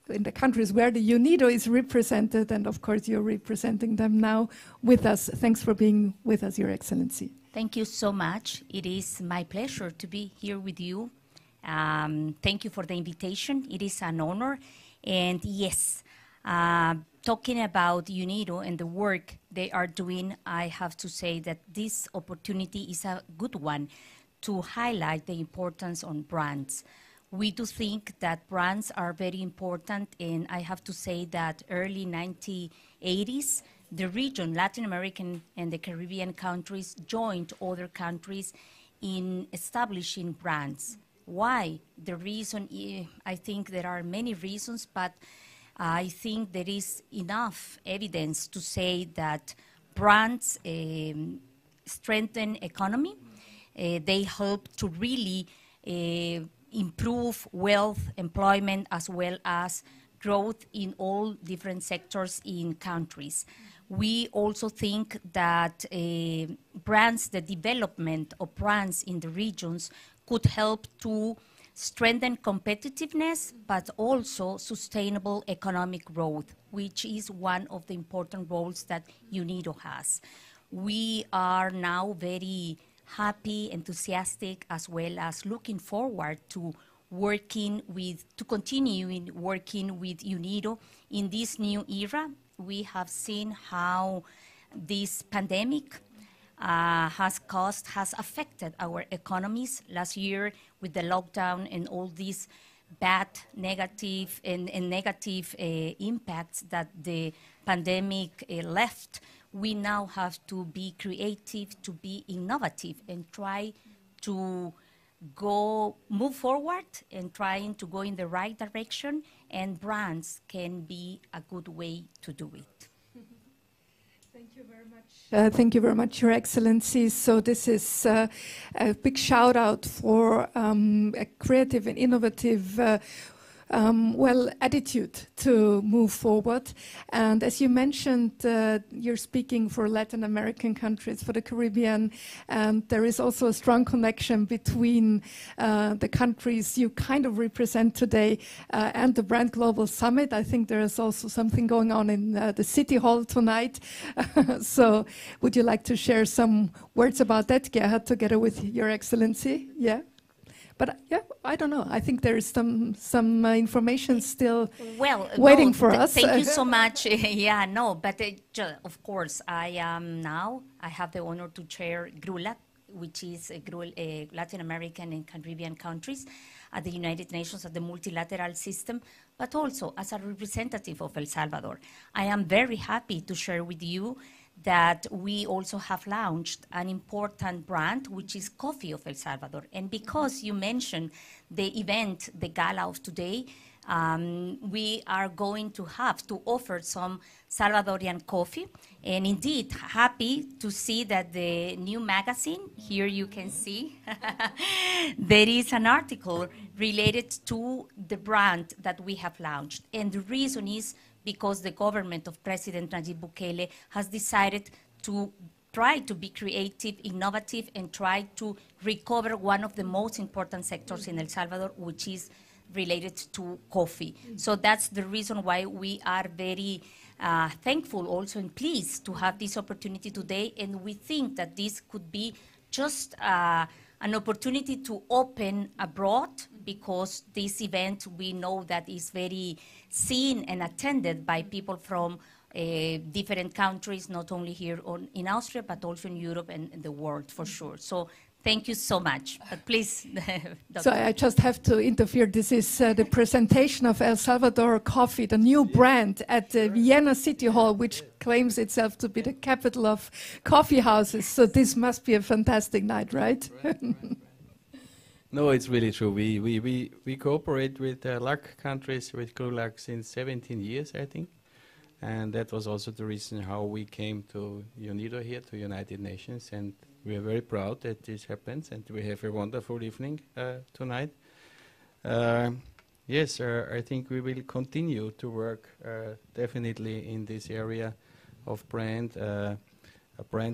in the countries where the UNIDO is represented, and of course you're representing them now with us. Thanks for being with us, Your Excellency. Thank you so much. It is my pleasure to be here with you. Thank you for the invitation. It is an honor. And yes, talking about UNIDO and the work they are doing, I have to say that this opportunity is a good one to highlight the importance on brands. We do think that brands are very important, and I have to say that early 1980s, the region, Latin American and the Caribbean countries, joined other countries in establishing brands. Why? The reason, I think there are many reasons, but I think there is enough evidence to say that brands strengthen economy. They help to really improve wealth, employment, as well as growth in all different sectors in countries. We also think that brands, the development of brands in the regions could help to strengthen competitiveness, but also sustainable economic growth, which is one of the important roles that UNIDO has. We are now very happy, enthusiastic, as well as looking forward to continuing working with UNIDO in this new era. We have seen how this pandemic has affected our economies last year with the lockdown and all these bad, negative impacts that the pandemic left. We now have to be creative, to be innovative, and try to move forward and trying to go in the right direction, and brands can be a good way to do it. Thank you very much. Thank you very much, Your Excellency. So this is a big shout out for a creative and innovative attitude to move forward. And as you mentioned, you're speaking for Latin American countries, for the Caribbean, and there is also a strong connection between the countries you kind of represent today and the Brand Global Summit. I think there is also something going on in the City Hall tonight. So would you like to share some words about that, Gerhard, together with Your Excellency? Yeah. But yeah, I don't know. I think there is some information still waiting for us. Thank you so much. Yeah, no, but of course, I have the honor to chair GRULAC, which is Latin American and Caribbean countries at the United Nations, at the multilateral system, but also as a representative of El Salvador. I am very happy to share with you that we also have launched an important brand, which is Coffee of El Salvador. And because you mentioned the event, the gala of today, we are going to have to offer some Salvadorian coffee. And indeed, happy to see that the new magazine, here you can see, there is an article related to the brand that we have launched. And the reason is because the government of President Nayib Bukele has decided to try to be creative, innovative, and try to recover one of the most important sectors in El Salvador, which is related to coffee. So that's the reason why we are very thankful also and pleased to have this opportunity today. And we think that this could be just an opportunity to open abroad, because this event we know that is very seen and attended by people from different countries, not only here in Austria, but also in Europe and in the world for sure. So thank you so much. But please, So I just have to interfere. This is the presentation of El Salvador Coffee, the new brand at the Vienna City Hall, which claims itself to be the capital of coffee houses. So this must be a fantastic night, right? No, it's really true. We cooperate with LAC countries, with GRULAC since 17 years, I think. And that was also the reason how we came to UNIDO here, to United Nations. And we are very proud that this happens, and we have a wonderful evening tonight. Yes, I think we will continue to work definitely in this area of brand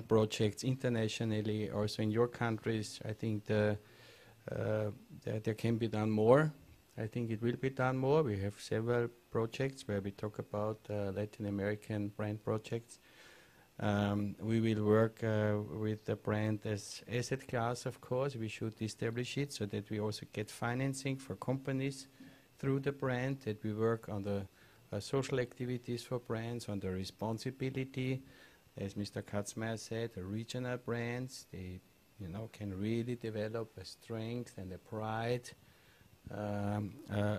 projects internationally, also in your countries. I think there can be done more. I think it will be done more. We have several projects where we talk about Latin American brand projects. We will work with the brand as asset class, of course. We should establish it so that we also get financing for companies through the brand, that we work on the social activities for brands, on the responsibility. As Mr. Katzmeier said, the regional brands, they can really develop a strength and a pride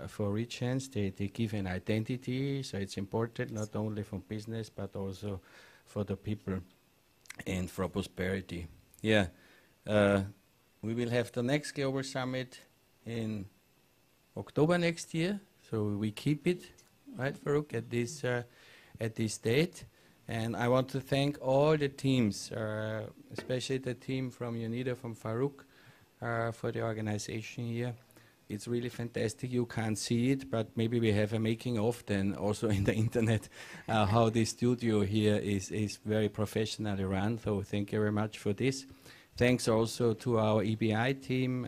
for regions. They give an identity, so it's important not only for business but also for the people and for prosperity. Yeah, we will have the next Global Summit in October next year, so we keep it, right, Farouk, at this date. And I want to thank all the teams, especially the team from UNIDO, from Farouk, for the organization here. It's really fantastic. You can't see it, but maybe we have a making of then also in the internet, how this studio here is very professionally run. So thank you very much for this. Thanks also to our EBI team,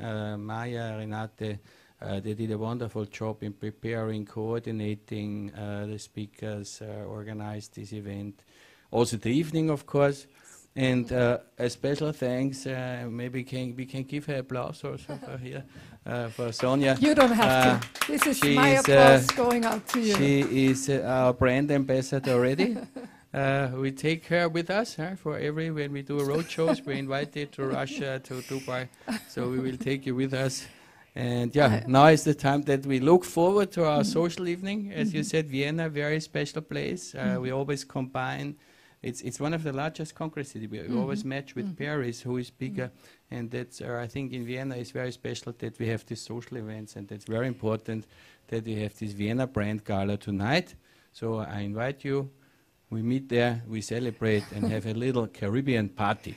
Maya, Renate. They did a wonderful job in preparing, coordinating the speakers, organized this event. Also the evening, of course. And a special thanks, maybe we can give her applause also for here, for Sonia. You don't have to. This is my applause going out to you. She is our brand ambassador already. We take her with us for when we do road shows. We invite her to Russia, to Dubai. So we will take you with us. And yeah, now is the time that we look forward to our social evening. As you said, Vienna, very special place. We always combine. It's one of the largest congress cities. We always match with Paris, who is bigger. And that's, I think in Vienna is very special that we have these social events, and it's very important that we have this Vienna Brand Gala tonight. So I invite you, We meet there, we celebrate, and have a little Caribbean party.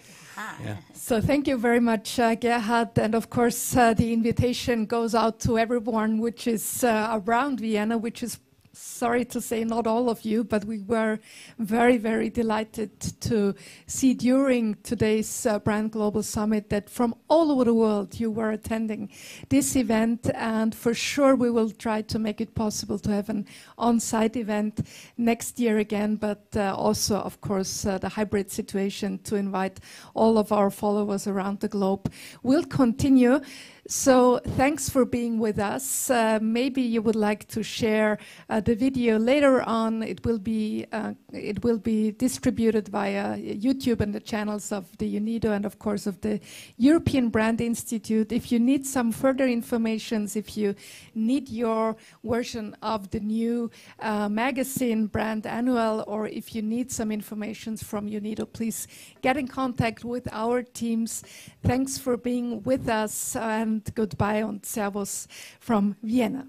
Yeah. So thank you very much, Gerhard. And of course, the invitation goes out to everyone which is around Vienna, which is, sorry to say, not all of you, but we were very, very delighted to see during today's Brand Global Summit that from all over the world you were attending this event. And for sure we will try to make it possible to have an on-site event next year again, but also, of course, the hybrid situation to invite all of our followers around the globe will continue. So thanks for being with us. Maybe you would like to share the video later on. It will be distributed via YouTube and the channels of the UNIDO and of course of the European Brand Institute. If you need some further information, if you need your version of the new magazine Brand Annual, or if you need some information from UNIDO, please get in contact with our teams. Thanks for being with us, and goodbye and servus from Vienna.